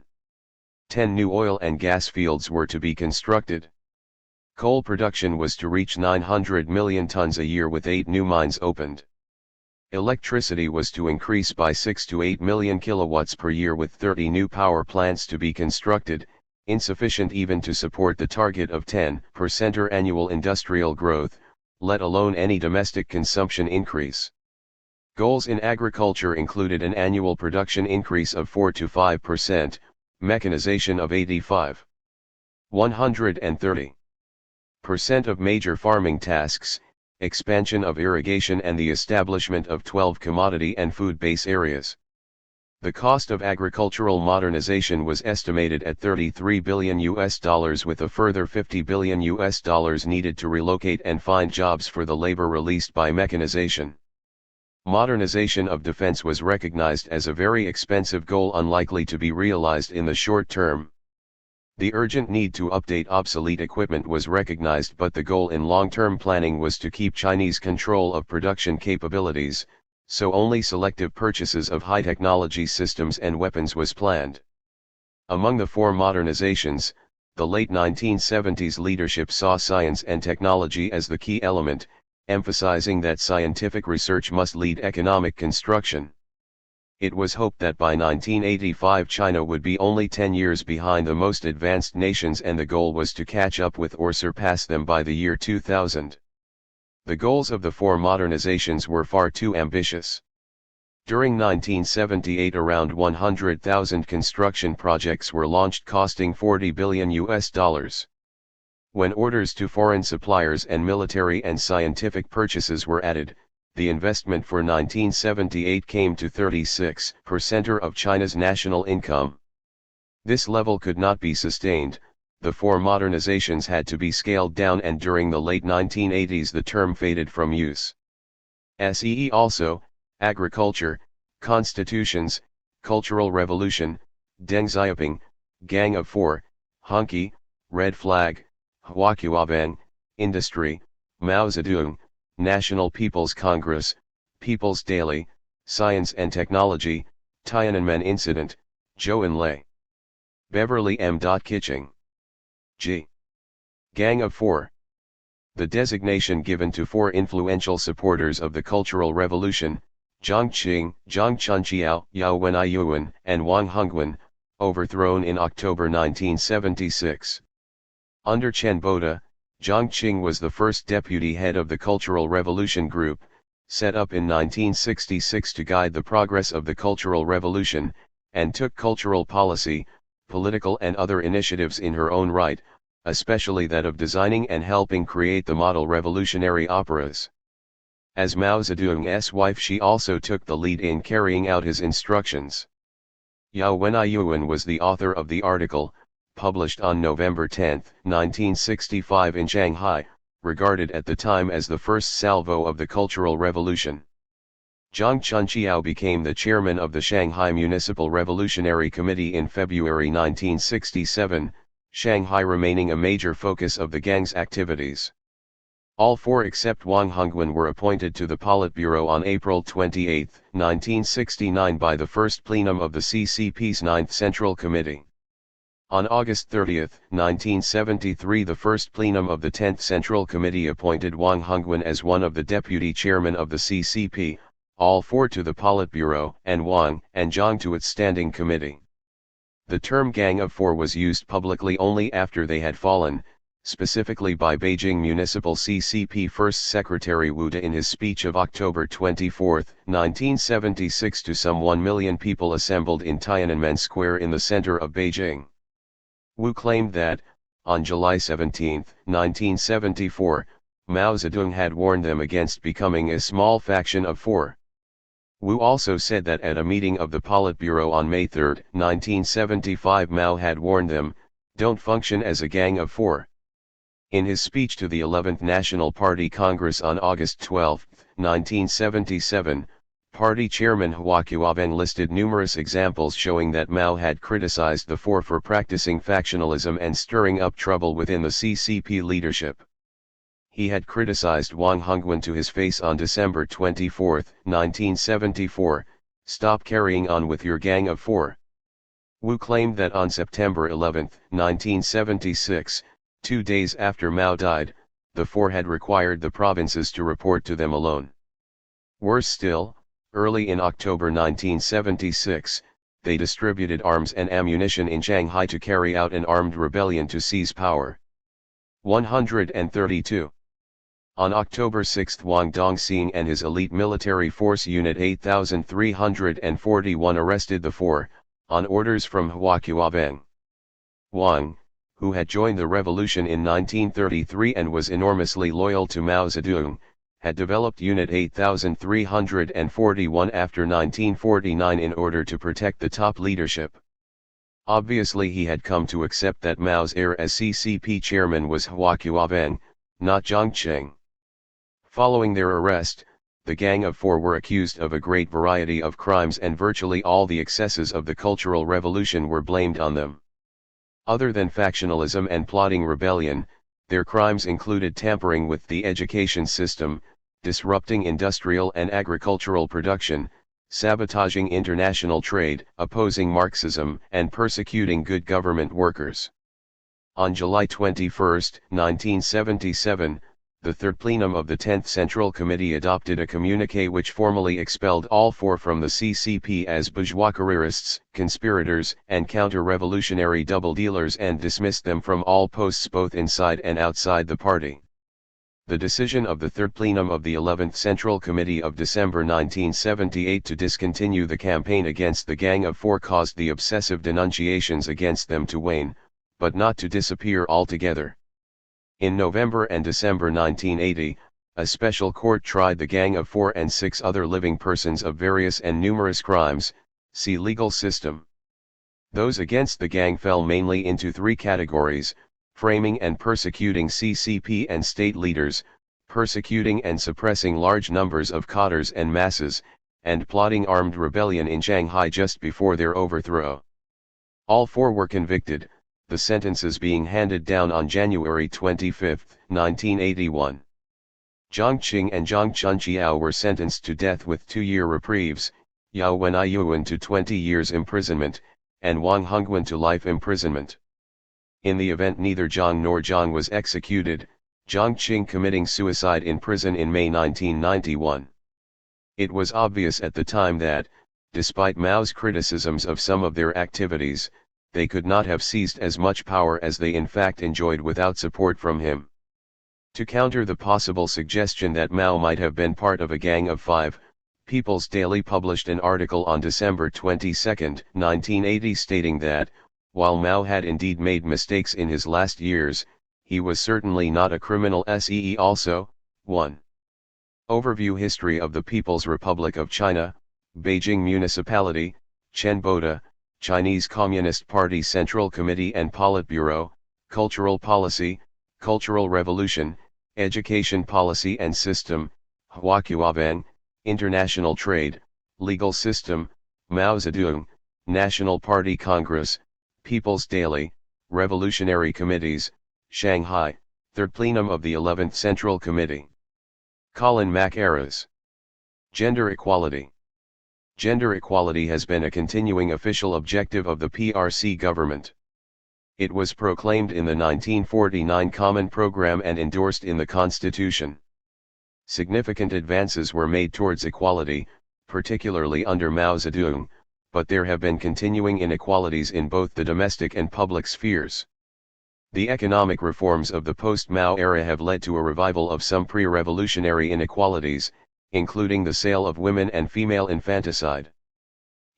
10 new oil and gas fields were to be constructed. Coal production was to reach 900 million tons a year with 8 new mines opened. Electricity was to increase by 6 to 8 million kilowatts per year with 30 new power plants to be constructed, insufficient even to support the target of 10% or annual industrial growth, let alone any domestic consumption increase. Goals in agriculture included an annual production increase of 4 to 5%, mechanization of 130% of major farming tasks, expansion of irrigation and the establishment of 12 commodity and food base areas. The cost of agricultural modernization was estimated at $33 billion with a further $50 billion needed to relocate and find jobs for the labor released by mechanization. Modernization of defense was recognized as a very expensive goal unlikely to be realized in the short term. The urgent need to update obsolete equipment was recognized, but the goal in long-term planning was to keep Chinese control of production capabilities, so only selective purchases of high-technology systems and weapons was planned. Among the 4 modernizations, the late 1970s leadership saw science and technology as the key element, emphasizing that scientific research must lead economic construction. It was hoped that by 1985 China would be only 10 years behind the most advanced nations, and the goal was to catch up with or surpass them by the year 2000. The goals of the 4 modernizations were far too ambitious. During 1978 around 100,000 construction projects were launched costing $40 billion. When orders to foreign suppliers and military and scientific purchases were added, the investment for 1978 came to 36% of China's national income. This level could not be sustained, the four modernizations had to be scaled down, and during the late 1980s the term faded from use. See also, agriculture, constitutions, cultural revolution, Deng Xiaoping, Gang of Four, Hunky, Red Flag, Huaqiaobang, Industry, Mao Zedong, National People's Congress, People's Daily, Science and Technology, Tiananmen Incident, Zhou Enlai. Beverly M. Kitching. G. Gang of Four. The designation given to four influential supporters of the Cultural Revolution, Jiang Qing, Zhang Chunqiao, Yao Wenyuan, and Wang Hongwen, overthrown in October 1976. Under Chen Boda, Jiang Qing was the first deputy head of the Cultural Revolution Group, set up in 1966 to guide the progress of the Cultural Revolution, and took cultural policy, political and other initiatives in her own right, especially that of designing and helping create the model revolutionary operas. As Mao Zedong's wife, she also took the lead in carrying out his instructions. Yao Wenyuan was the author of the article, published on November 10, 1965 in Shanghai, regarded at the time as the first salvo of the Cultural Revolution. Zhang Chunqiao became the chairman of the Shanghai Municipal Revolutionary Committee in February 1967, Shanghai remaining a major focus of the gang's activities. All four except Wang Hongwen were appointed to the Politburo on April 28, 1969 by the first plenum of the CCP's Ninth Central Committee. On August 30, 1973, the first plenum of the 10th Central Committee appointed Wang Hongwen as one of the deputy chairmen of the CCP, all four to the Politburo, and Wang and Zhang to its standing committee. The term Gang of Four was used publicly only after they had fallen, specifically by Beijing Municipal CCP First Secretary Wu De in his speech of October 24, 1976 to some 1 million people assembled in Tiananmen Square in the center of Beijing. Wu claimed that, on July 17, 1974, Mao Zedong had warned them against becoming a small faction of four. Wu also said that at a meeting of the Politburo on May 3, 1975, Mao had warned them, "Don't function as a gang of four." In his speech to the 11th National Party Congress on August 12, 1977, Party Chairman Huaqiaobang listed numerous examples showing that Mao had criticized the four for practicing factionalism and stirring up trouble within the CCP leadership. He had criticized Wang Hongwen to his face on December 24, 1974, "Stop carrying on with your gang of four." Wu claimed that on September 11, 1976, 2 days after Mao died, the four had required the provinces to report to them alone. Worse still, early in October 1976, they distributed arms and ammunition in Shanghai to carry out an armed rebellion to seize power. 132. On October 6, Wang Dongxing and his elite military force Unit 8341 arrested the four, on orders from Huaqiaobang. Wang, who had joined the revolution in 1933 and was enormously loyal to Mao Zedong, had developed Unit 8341 after 1949 in order to protect the top leadership. Obviously he had come to accept that Mao's heir as CCP chairman was Huaqiaobang, not Jiang Qing. Following their arrest, the Gang of Four were accused of a great variety of crimes and virtually all the excesses of the Cultural Revolution were blamed on them. Other than factionalism and plotting rebellion, their crimes included tampering with the education system, disrupting industrial and agricultural production, sabotaging international trade, opposing Marxism, and persecuting good government workers. On July 21, 1977, the Third Plenum of the 10th Central Committee adopted a communiqué which formally expelled all four from the CCP as bourgeois careerists, conspirators, and counter-revolutionary double-dealers and dismissed them from all posts both inside and outside the party. The decision of the Third Plenum of the 11th Central Committee of December 1978 to discontinue the campaign against the Gang of Four caused the obsessive denunciations against them to wane, but not to disappear altogether. In November and December 1980, a special court tried the gang of 4 and 6 other living persons of various and numerous crimes. See legal system. Those against the gang fell mainly into 3 categories: framing and persecuting CCP and state leaders, persecuting and suppressing large numbers of cadres and masses, and plotting armed rebellion in Shanghai just before their overthrow. All 4 were convicted, the sentences being handed down on January 25, 1981. Zhang Qing and Zhang Chunqiao were sentenced to death with 2-year reprieves, Yao Wenyuan to 20 years imprisonment, and Wang Hongwen to life imprisonment. In the event neither Zhang nor Zhang was executed, Zhang Qing committing suicide in prison in May 1991. It was obvious at the time that, despite Mao's criticisms of some of their activities, they could not have seized as much power as they in fact enjoyed without support from him. To counter the possible suggestion that Mao might have been part of a gang of 5, People's Daily published an article on December 22, 1980 stating that, while Mao had indeed made mistakes in his last years, he was certainly not a criminal. See also. 1. Overview History of the People's Republic of China, Beijing Municipality, Chenboda, Chinese Communist Party Central Committee and Politburo, Cultural Policy, Cultural Revolution, Education Policy and System, Huaqiaobang, International Trade, Legal System, Mao Zedong, National Party Congress, People's Daily, Revolutionary Committees, Shanghai, 3rd Plenum of the 11th Central Committee. Colin Mackerras. Gender Equality. Gender equality has been a continuing official objective of the PRC government. It was proclaimed in the 1949 Common Program and endorsed in the Constitution. Significant advances were made towards equality, particularly under Mao Zedong, but there have been continuing inequalities in both the domestic and public spheres. The economic reforms of the post-Mao era have led to a revival of some pre-revolutionary inequalities, including the sale of women and female infanticide.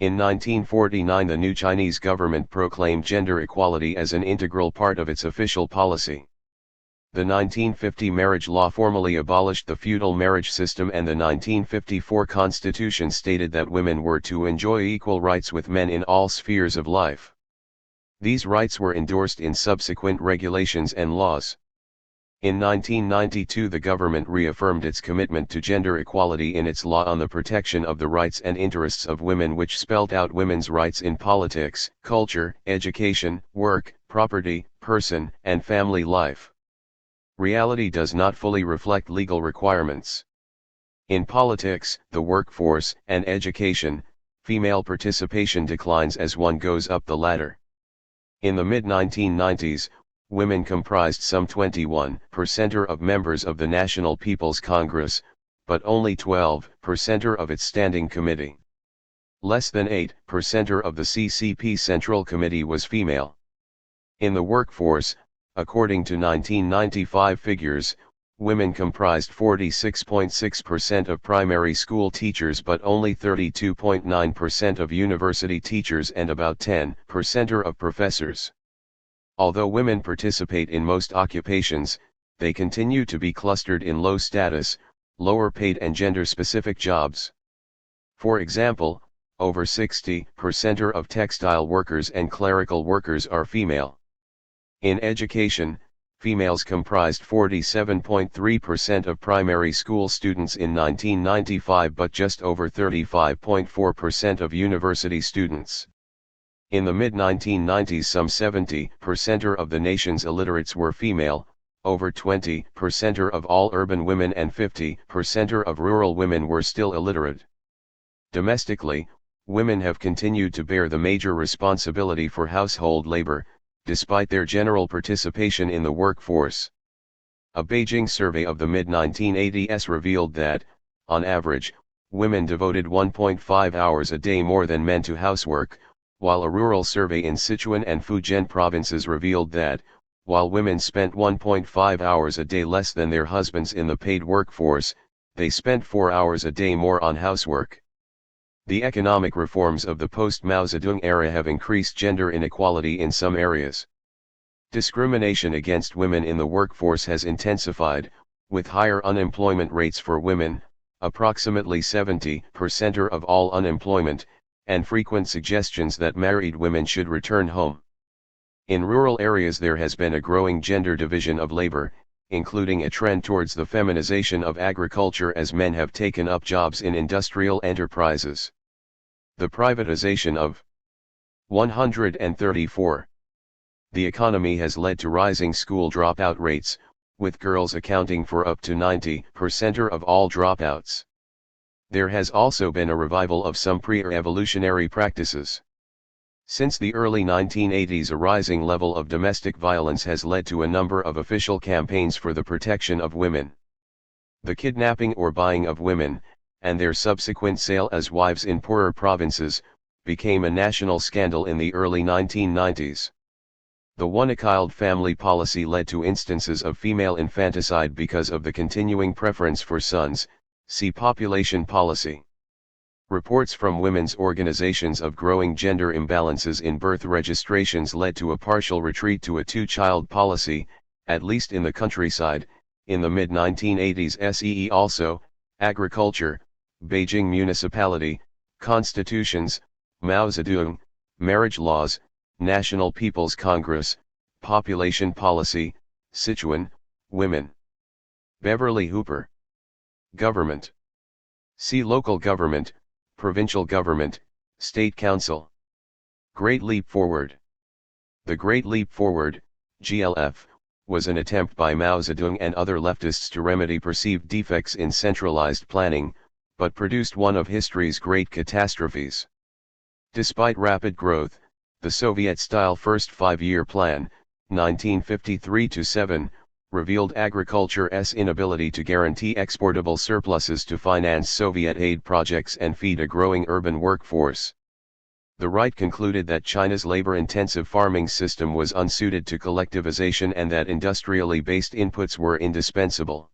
In 1949 the new Chinese government proclaimed gender equality as an integral part of its official policy. The 1950 marriage law formally abolished the feudal marriage system, and the 1954 constitution stated that women were to enjoy equal rights with men in all spheres of life. These rights were endorsed in subsequent regulations and laws. In 1992 the government reaffirmed its commitment to gender equality in its law on the protection of the rights and interests of women, which spelled out women's rights in politics, culture, education, work, property, person, and family life. Reality does not fully reflect legal requirements. In politics, the workforce, and education, female participation declines as one goes up the ladder. In the mid-1990s, women comprised some 21% of members of the National People's Congress, but only 12% of its standing committee. Less than 8% of the CCP Central Committee was female. In the workforce, according to 1995 figures, women comprised 46.6% of primary school teachers but only 32.9% of university teachers and about 10% of professors. Although women participate in most occupations, they continue to be clustered in low status, lower paid and gender-specific jobs. For example, over 60% of textile workers and clerical workers are female. In education, females comprised 47.3% of primary school students in 1995 but just over 35.4% of university students. In the mid-1990s some 70% of the nation's illiterates were female, over 20% of all urban women and 50% of rural women were still illiterate. Domestically, women have continued to bear the major responsibility for household labor, despite their general participation in the workforce. A Beijing survey of the mid-1980s revealed that, on average, women devoted 1.5 hours a day more than men to housework, while a rural survey in Sichuan and Fujian provinces revealed that, while women spent 1.5 hours a day less than their husbands in the paid workforce, they spent 4 hours a day more on housework. The economic reforms of the post-Mao Zedong era have increased gender inequality in some areas. Discrimination against women in the workforce has intensified, with higher unemployment rates for women, approximately 70% of all unemployment, and frequent suggestions that married women should return home. In rural areas there has been a growing gender division of labor, including a trend towards the feminization of agriculture as men have taken up jobs in industrial enterprises. The privatization of 134. The economy has led to rising school dropout rates, with girls accounting for up to 90% of all dropouts. There has also been a revival of some pre-evolutionary practices. Since the early 1980s, a rising level of domestic violence has led to a number of official campaigns for the protection of women. The kidnapping or buying of women, and their subsequent sale as wives in poorer provinces, became a national scandal in the early 1990s. The one-child family policy led to instances of female infanticide because of the continuing preference for sons. See population policy. Reports from women's organizations of growing gender imbalances in birth registrations led to a partial retreat to a two-child policy, at least in the countryside, in the mid-1980s. See also, agriculture, Beijing municipality, constitutions, Mao Zedong, marriage laws, National People's Congress, population policy, Sichuan, women. Beverly Hooper. Government. See local government, provincial government, state council. Great Leap Forward. The Great Leap Forward, GLF, was an attempt by Mao Zedong and other leftists to remedy perceived defects in centralized planning, but produced one of history's great catastrophes. Despite rapid growth, the Soviet-style First Five-Year Plan, 1953-7, revealed agriculture's inability to guarantee exportable surpluses to finance Soviet aid projects and feed a growing urban workforce. The right concluded that China's labor-intensive farming system was unsuited to collectivization and that industrially based inputs were indispensable.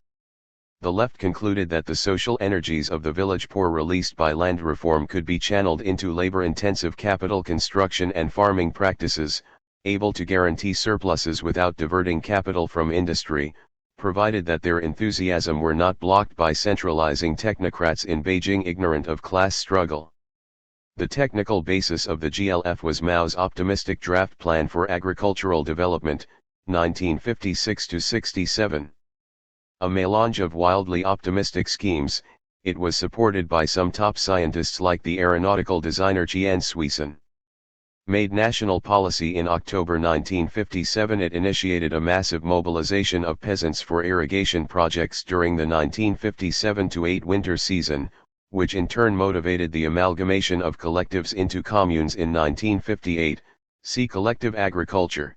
The left concluded that the social energies of the village poor released by land reform could be channeled into labor-intensive capital construction and farming practices, able to guarantee surpluses without diverting capital from industry, provided that their enthusiasm were not blocked by centralizing technocrats in Beijing ignorant of class struggle. The technical basis of the GLF was Mao's optimistic draft plan for agricultural development, 1956-67. A melange of wildly optimistic schemes, it was supported by some top scientists like the aeronautical designer Jian Suisun. Made national policy in October 1957, it initiated a massive mobilization of peasants for irrigation projects during the 1957-8 winter season, which in turn motivated the amalgamation of collectives into communes in 1958, see collective agriculture.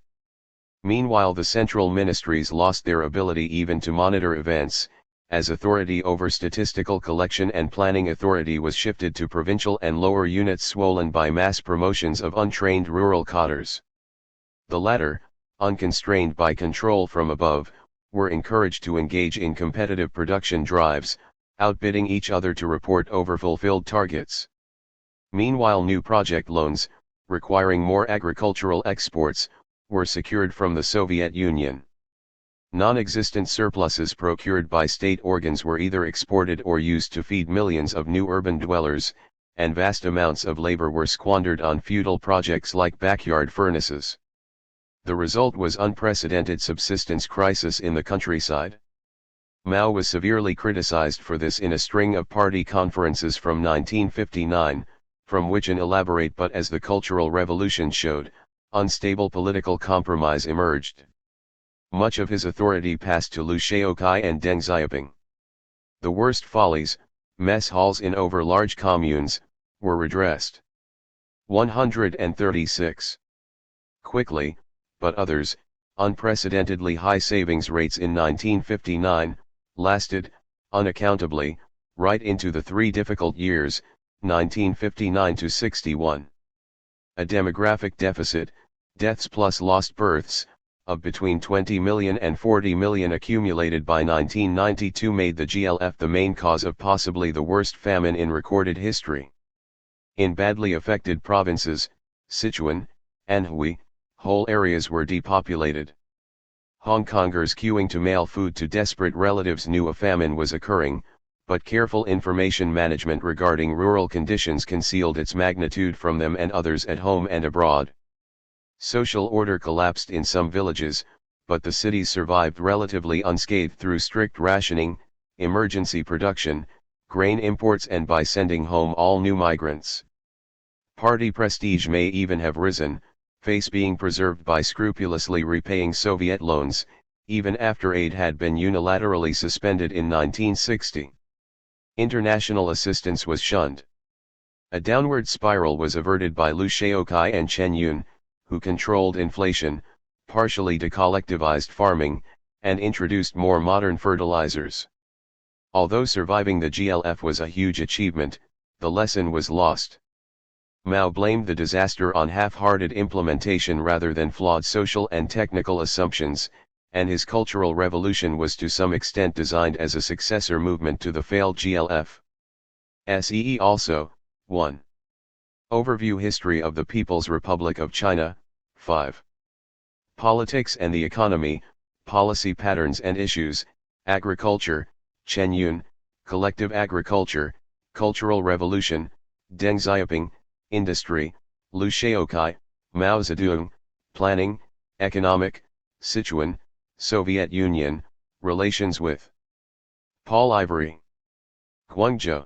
Meanwhile, the central ministries lost their ability even to monitor events, as authority over statistical collection and planning authority was shifted to provincial and lower units swollen by mass promotions of untrained rural cadres. The latter, unconstrained by control from above, were encouraged to engage in competitive production drives, outbidding each other to report overfulfilled targets. Meanwhile, new project loans, requiring more agricultural exports, were secured from the Soviet Union. Non-existent surpluses procured by state organs were either exported or used to feed millions of new urban dwellers, and vast amounts of labor were squandered on feudal projects like backyard furnaces. The result was unprecedented subsistence crisis in the countryside. Mao was severely criticized for this in a string of party conferences from 1959, from which an elaborate but, as the Cultural Revolution showed, unstable political compromise emerged. Much of his authority passed to Liu Shaoqi and Deng Xiaoping. The worst follies, mess halls in over-large communes, were redressed. 136. Quickly, but others, unprecedentedly high savings rates in 1959, lasted, unaccountably, right into the three difficult years, 1959-61. A demographic deficit, deaths plus lost births, of between 20 million and 40 million accumulated by 1992 made the GLF the main cause of possibly the worst famine in recorded history. In badly affected provinces, Sichuan, Anhui, Whole areas were depopulated. Hong Kongers queuing to mail food to desperate relatives knew a famine was occurring, but careful information management regarding rural conditions concealed its magnitude from them and others at home and abroad. Social order collapsed in some villages, but the cities survived relatively unscathed through strict rationing, emergency production, grain imports, and by sending home all new migrants. Party prestige may even have risen, face being preserved by scrupulously repaying Soviet loans, even after aid had been unilaterally suspended in 1960. International assistance was shunned. A downward spiral was averted by Liu Shaoqi and Chen Yun, who controlled inflation, partially decollectivized farming, and introduced more modern fertilizers. Although surviving the GLF was a huge achievement, the lesson was lost. Mao blamed the disaster on half-hearted implementation rather than flawed social and technical assumptions, and his Cultural Revolution was to some extent designed as a successor movement to the failed GLF. See also, 1. Overview History of the People's Republic of China, 5. Politics and the Economy, Policy Patterns and Issues, Agriculture, Chen Yun, Collective Agriculture, Cultural Revolution, Deng Xiaoping, Industry, Liu Shaoqi, Mao Zedong, Planning, Economic, Sichuan, Soviet Union, Relations with Paul Ivory. Guangzhou.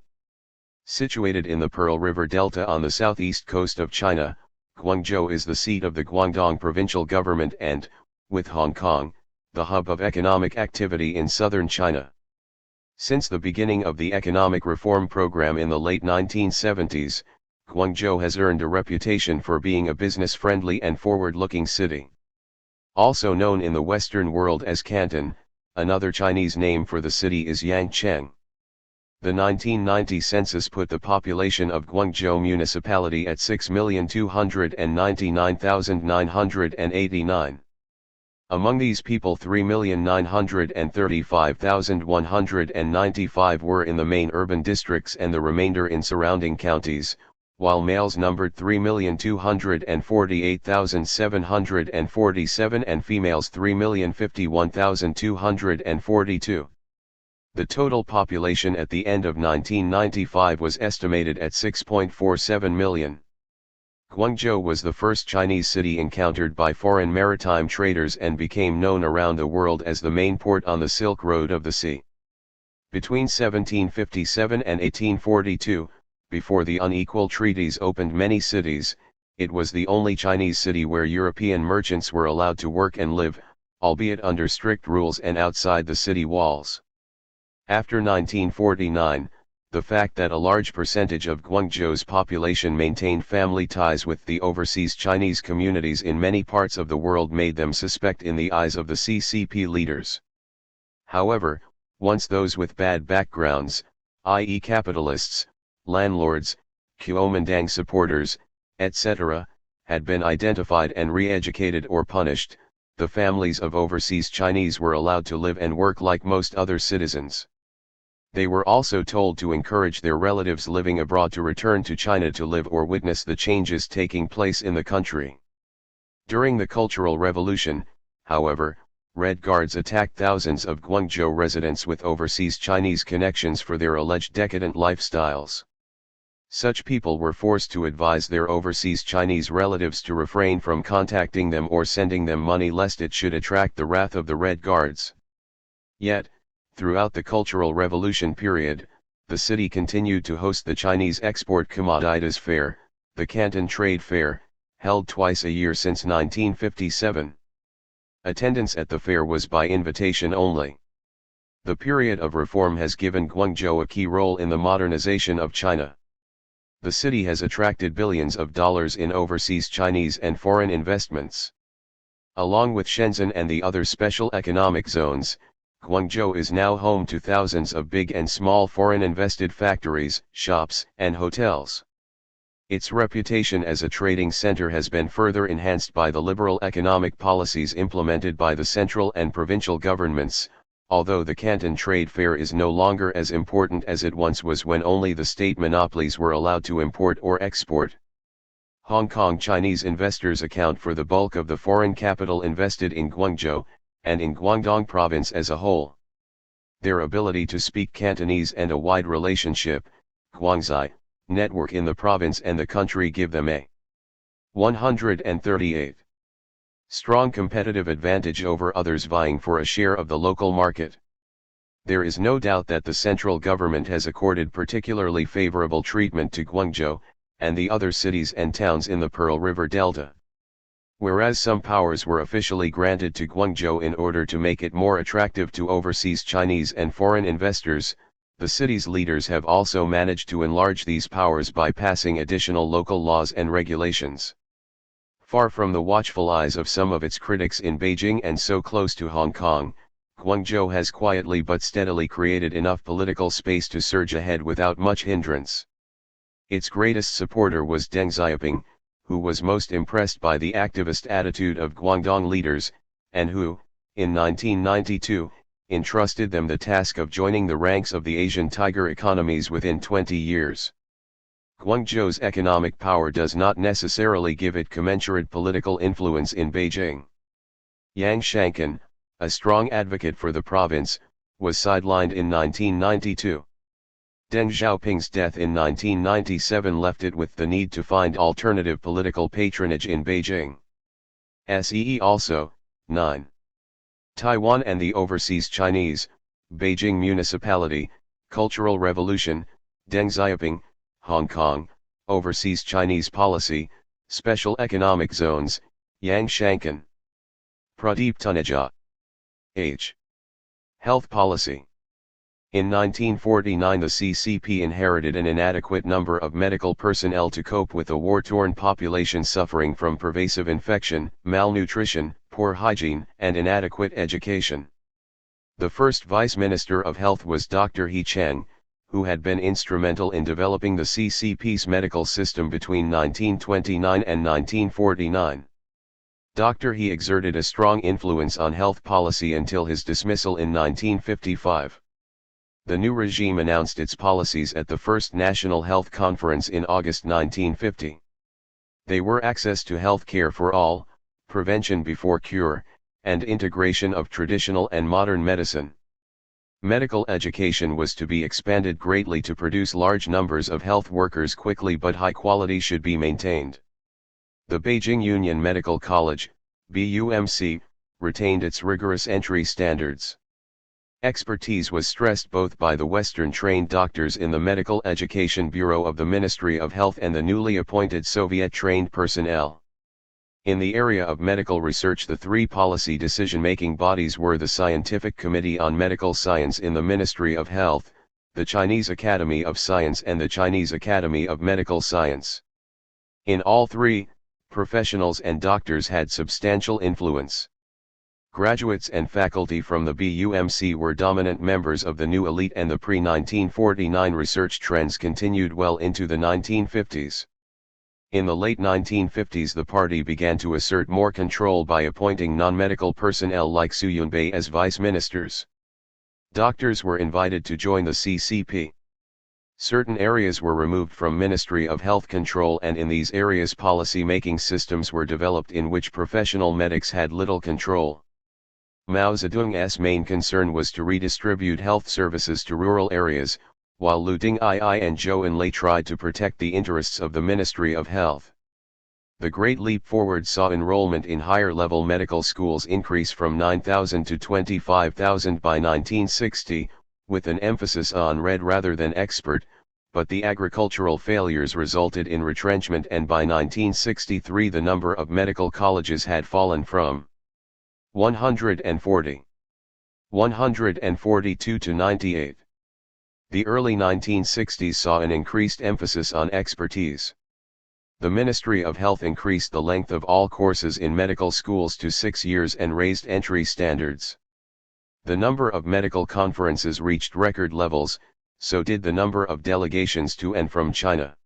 Situated in the Pearl River Delta on the southeast coast of China, Guangzhou is the seat of the Guangdong provincial government and, with Hong Kong, the hub of economic activity in southern China. Since the beginning of the economic reform program in the late 1970s, Guangzhou has earned a reputation for being a business-friendly and forward-looking city. Also known in the Western world as Canton, another Chinese name for the city is Yangcheng. The 1990 census put the population of Guangzhou municipality at 6,299,989. Among these people 3,935,195 were in the main urban districts and the remainder in surrounding counties, while males numbered 3,248,747 and females 3,051,242. The total population at the end of 1995 was estimated at 6.47 million. Guangzhou was the first Chinese city encountered by foreign maritime traders and became known around the world as the main port on the Silk Road of the Sea. Between 1757 and 1842, before the unequal treaties opened many cities, it was the only Chinese city where European merchants were allowed to work and live, albeit under strict rules and outside the city walls. After 1949, the fact that a large percentage of Guangzhou's population maintained family ties with the overseas Chinese communities in many parts of the world made them suspect in the eyes of the CCP leaders. However, once those with bad backgrounds, i.e. capitalists, landlords, Kuomintang supporters, etc., had been identified and re-educated or punished, the families of overseas Chinese were allowed to live and work like most other citizens. They were also told to encourage their relatives living abroad to return to China to live or witness the changes taking place in the country. During the Cultural Revolution, however, Red Guards attacked thousands of Guangzhou residents with overseas Chinese connections for their alleged decadent lifestyles. Such people were forced to advise their overseas Chinese relatives to refrain from contacting them or sending them money lest it should attract the wrath of the Red Guards. Yet, throughout the Cultural Revolution period, the city continued to host the Chinese Export Commodities Fair, the Canton Trade Fair, held twice a year since 1957. Attendance at the fair was by invitation only. The period of reform has given Guangzhou a key role in the modernization of China. The city has attracted billions of dollars in overseas Chinese and foreign investments. Along with Shenzhen and the other special economic zones, Guangzhou is now home to thousands of big and small foreign-invested factories, shops, and hotels. Its reputation as a trading center has been further enhanced by the liberal economic policies implemented by the central and provincial governments, although the Canton Trade Fair is no longer as important as it once was when only the state monopolies were allowed to import or export. Hong Kong Chinese investors account for the bulk of the foreign capital invested in Guangzhou, and in Guangdong province as a whole. Their ability to speak Cantonese and a wide relationship, Guangxi, network in the province and the country give them a 138 strong competitive advantage over others vying for a share of the local market. There is no doubt that the central government has accorded particularly favorable treatment to Guangzhou, and the other cities and towns in the Pearl River Delta. Whereas some powers were officially granted to Guangzhou in order to make it more attractive to overseas Chinese and foreign investors, the city's leaders have also managed to enlarge these powers by passing additional local laws and regulations. Far from the watchful eyes of some of its critics in Beijing and so close to Hong Kong, Guangzhou has quietly but steadily created enough political space to surge ahead without much hindrance. Its greatest supporter was Deng Xiaoping, who was most impressed by the activist attitude of Guangdong leaders, and who, in 1992, entrusted them the task of joining the ranks of the Asian tiger economies within 20 years. Guangzhou's economic power does not necessarily give it commensurate political influence in Beijing. Yang Shankan, a strong advocate for the province, was sidelined in 1992. Deng Xiaoping's death in 1997 left it with the need to find alternative political patronage in Beijing. SEE also, 9. Taiwan and the Overseas Chinese, Beijing Municipality, Cultural Revolution, Deng Xiaoping, Hong Kong, Overseas Chinese Policy, Special Economic Zones, Yang Shankan. Pradeep Taneja. H. Health Policy. In 1949 the CCP inherited an inadequate number of medical personnel to cope with a war-torn population suffering from pervasive infection, malnutrition, poor hygiene, and inadequate education. The first Vice Minister of Health was Dr. He Cheng, who had been instrumental in developing the CCP's medical system between 1929 and 1949. Dr. He exerted a strong influence on health policy until his dismissal in 1955. The new regime announced its policies at the first National Health Conference in August 1950. They were access to health care for all, prevention before cure, and integration of traditional and modern medicine. Medical education was to be expanded greatly to produce large numbers of health workers quickly, but high quality should be maintained. The Beijing Union Medical College, BUMC, retained its rigorous entry standards. Expertise was stressed both by the Western-trained doctors in the Medical Education Bureau of the Ministry of Health and the newly appointed Soviet-trained personnel. In the area of medical research, the three policy decision-making bodies were the Scientific Committee on Medical Science in the Ministry of Health, the Chinese Academy of Science and the Chinese Academy of Medical Science. In all three, professionals and doctors had substantial influence. Graduates and faculty from the BUMC were dominant members of the new elite, and the pre-1949 research trends continued well into the 1950s. In the late 1950s the party began to assert more control by appointing non-medical personnel like Su Yunbei as vice ministers. Doctors were invited to join the CCP. Certain areas were removed from Ministry of Health control, and in these areas policy-making systems were developed in which professional medics had little control. Mao Zedong's main concern was to redistribute health services to rural areas, while Liu Dingyi and Zhou Enlai tried to protect the interests of the Ministry of Health. The Great Leap Forward saw enrollment in higher-level medical schools increase from 9,000 to 25,000 by 1960, with an emphasis on red rather than expert, but the agricultural failures resulted in retrenchment, and by 1963 the number of medical colleges had fallen from 142 to 98. The early 1960s saw an increased emphasis on expertise. The Ministry of Health increased the length of all courses in medical schools to 6 years and raised entry standards. The number of medical conferences reached record levels, so did the number of delegations to and from China.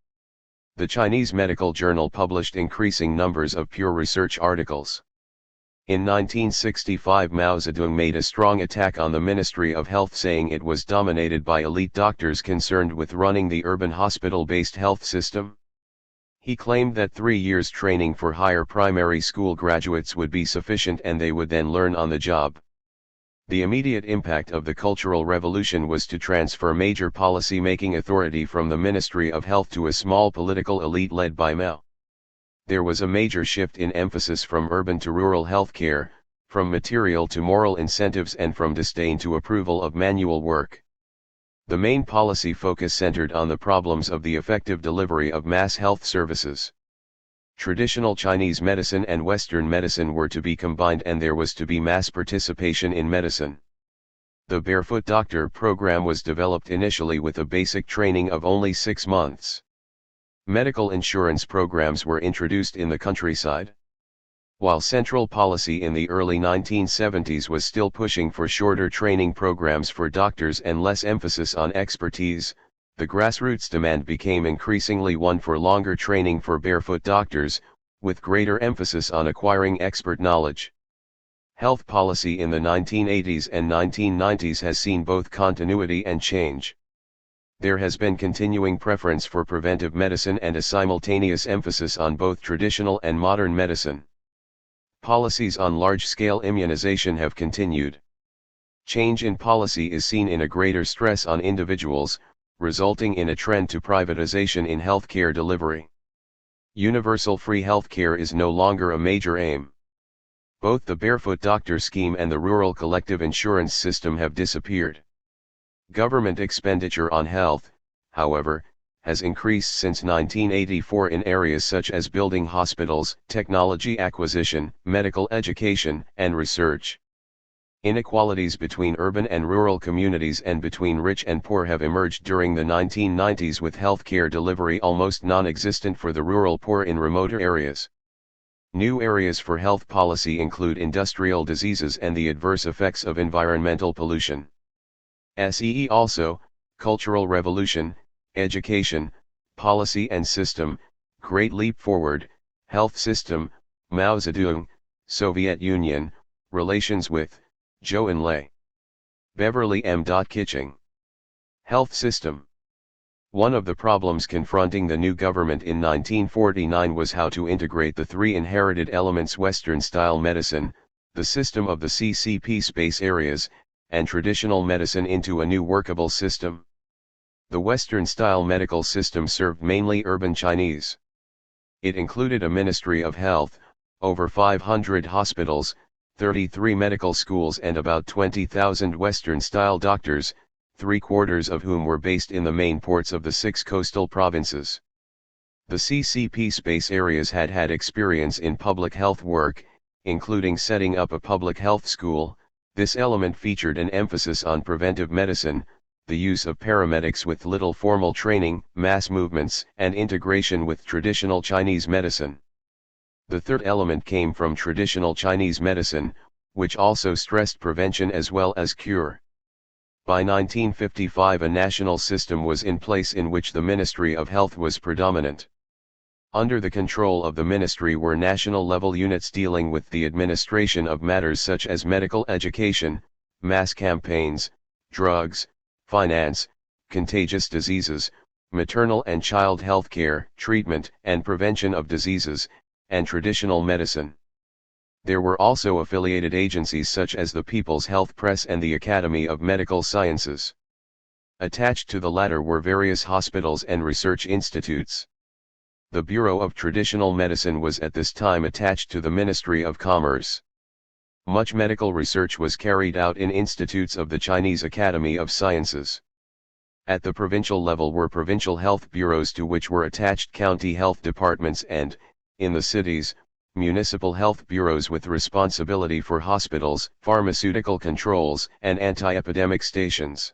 The Chinese Medical Journal published increasing numbers of pure research articles. In 1965 Mao Zedong made a strong attack on the Ministry of Health, saying it was dominated by elite doctors concerned with running the urban hospital-based health system. He claimed that 3 years training for higher primary school graduates would be sufficient and they would then learn on the job. The immediate impact of the Cultural Revolution was to transfer major policy-making authority from the Ministry of Health to a small political elite led by Mao. There was a major shift in emphasis from urban to rural healthcare, from material to moral incentives and from disdain to approval of manual work. The main policy focus centered on the problems of the effective delivery of mass health services. Traditional Chinese medicine and Western medicine were to be combined and there was to be mass participation in medicine. The Barefoot Doctor program was developed initially with a basic training of only 6 months. Medical insurance programs were introduced in the countryside. While central policy in the early 1970s was still pushing for shorter training programs for doctors and less emphasis on expertise, the grassroots demand became increasingly one for longer training for barefoot doctors, with greater emphasis on acquiring expert knowledge. Health policy in the 1980s and 1990s has seen both continuity and change. There has been continuing preference for preventive medicine and a simultaneous emphasis on both traditional and modern medicine. Policies on large-scale immunization have continued. Change in policy is seen in a greater stress on individuals, resulting in a trend to privatization in healthcare delivery. Universal free healthcare is no longer a major aim. Both the Barefoot Doctor scheme and the rural collective insurance system have disappeared. Government expenditure on health, however, has increased since 1984 in areas such as building hospitals, technology acquisition, medical education, and research. Inequalities between urban and rural communities and between rich and poor have emerged during the 1990s, with healthcare delivery almost non-existent for the rural poor in remoter areas. New areas for health policy include industrial diseases and the adverse effects of environmental pollution. See also, Cultural Revolution, Education, Policy and System, Great Leap Forward, Health System, Mao Zedong, Soviet Union, Relations with, Zhou Enlai. Beverly M. Kitching. Health System. One of the problems confronting the new government in 1949 was how to integrate the 3 inherited elements: Western-style medicine, the system of the CCP space areas, and traditional medicine into a new workable system. The Western-style medical system served mainly urban Chinese. It included a Ministry of Health, over 500 hospitals, 33 medical schools and about 20,000 Western-style doctors, 3/4 of whom were based in the main ports of the 6 coastal provinces. The CCP space areas had had experience in public health work, including setting up a public health school. This element featured an emphasis on preventive medicine, the use of paramedics with little formal training, mass movements, and integration with traditional Chinese medicine. The third element came from traditional Chinese medicine, which also stressed prevention as well as cure. By 1955 a national system was in place in which the Ministry of Health was predominant. Under the control of the ministry were national-level units dealing with the administration of matters such as medical education, mass campaigns, drugs, finance, contagious diseases, maternal and child health care, treatment and prevention of diseases, and traditional medicine. There were also affiliated agencies such as the People's Health Press and the Academy of Medical Sciences. Attached to the latter were various hospitals and research institutes. The Bureau of Traditional Medicine was at this time attached to the Ministry of Commerce. Much medical research was carried out in institutes of the Chinese Academy of Sciences. At the provincial level were provincial health bureaus to which were attached county health departments and, in the cities, municipal health bureaus with responsibility for hospitals, pharmaceutical controls, and anti-epidemic stations.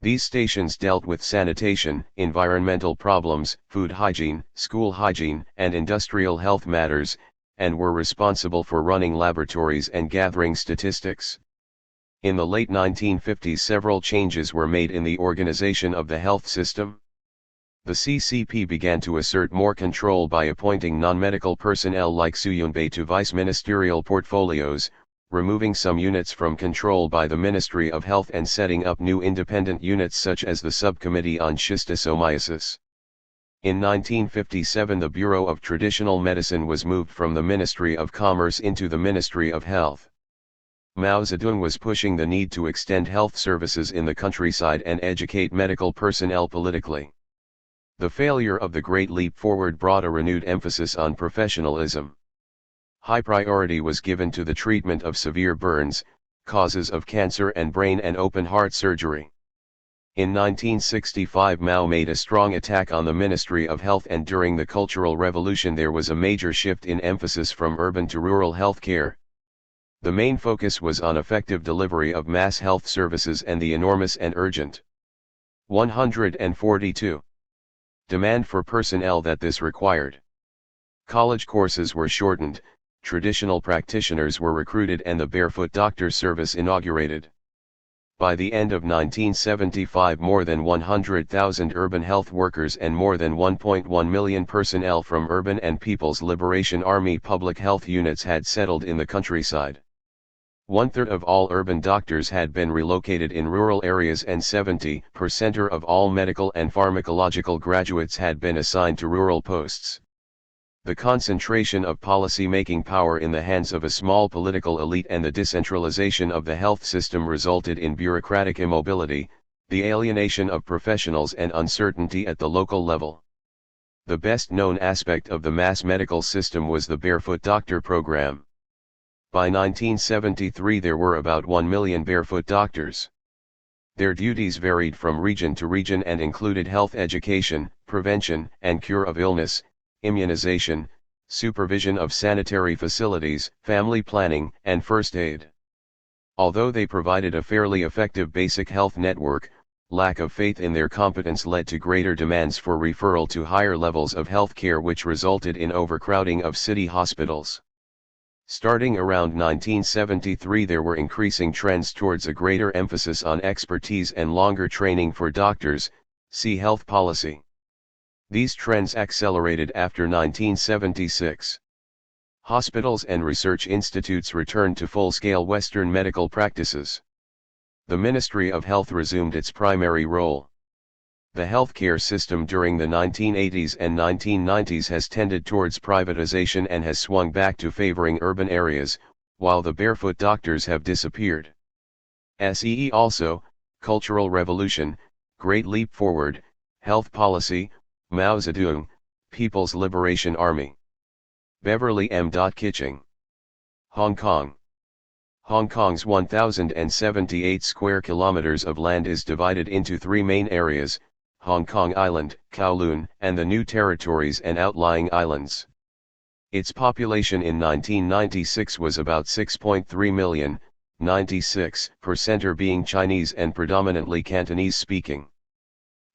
These stations dealt with sanitation, environmental problems, food hygiene, school hygiene, and industrial health matters, and were responsible for running laboratories and gathering statistics. In the late 1950s several changes were made in the organization of the health system. The CCP began to assert more control by appointing non-medical personnel like Su Yunbei to vice-ministerial portfolios, removing some units from control by the Ministry of Health and setting up new independent units such as the Subcommittee on Schistosomiasis. In 1957 the Bureau of Traditional Medicine was moved from the Ministry of Commerce into the Ministry of Health. Mao Zedong was pushing the need to extend health services in the countryside and educate medical personnel politically. The failure of the Great Leap Forward brought a renewed emphasis on professionalism. High priority was given to the treatment of severe burns, causes of cancer and brain and open heart surgery. In 1965 Mao made a strong attack on the Ministry of Health, and during the Cultural Revolution there was a major shift in emphasis from urban to rural health care. The main focus was on effective delivery of mass health services and the enormous and urgent 142 demand for personnel that this required. College courses were shortened, traditional practitioners were recruited, and the barefoot doctor service inaugurated. By the end of 1975 more than 100,000 urban health workers and more than 1.1 million personnel from Urban and People's Liberation Army public health units had settled in the countryside. 1/3 of all urban doctors had been relocated in rural areas, and 70% of all medical and pharmacological graduates had been assigned to rural posts. The concentration of policy-making power in the hands of a small political elite and the decentralization of the health system resulted in bureaucratic immobility, the alienation of professionals, and uncertainty at the local level. The best-known aspect of the mass medical system was the barefoot doctor program. By 1973 there were about 1 million barefoot doctors. Their duties varied from region to region and included health education, prevention and cure of illness, immunization, supervision of sanitary facilities, family planning, and first aid. Although they provided a fairly effective basic health network, lack of faith in their competence led to greater demands for referral to higher levels of health care, which resulted in overcrowding of city hospitals. Starting around 1973 there were increasing trends towards a greater emphasis on expertise and longer training for doctors, see health policy. These trends accelerated after 1976. Hospitals and research institutes returned to full-scale Western medical practices. The Ministry of Health resumed its primary role. The healthcare system during the 1980s and 1990s has tended towards privatization and has swung back to favoring urban areas, while the barefoot doctors have disappeared. See also, Cultural Revolution, Great Leap Forward, Health Policy, Mao Zedong, People's Liberation Army. Beverly M. Kitching. Hong Kong. Hong Kong's 1,078 square kilometers of land is divided into three main areas: Hong Kong Island, Kowloon, and the New Territories and outlying islands. Its population in 1996 was about 6.3 million, 96% being Chinese and predominantly Cantonese-speaking.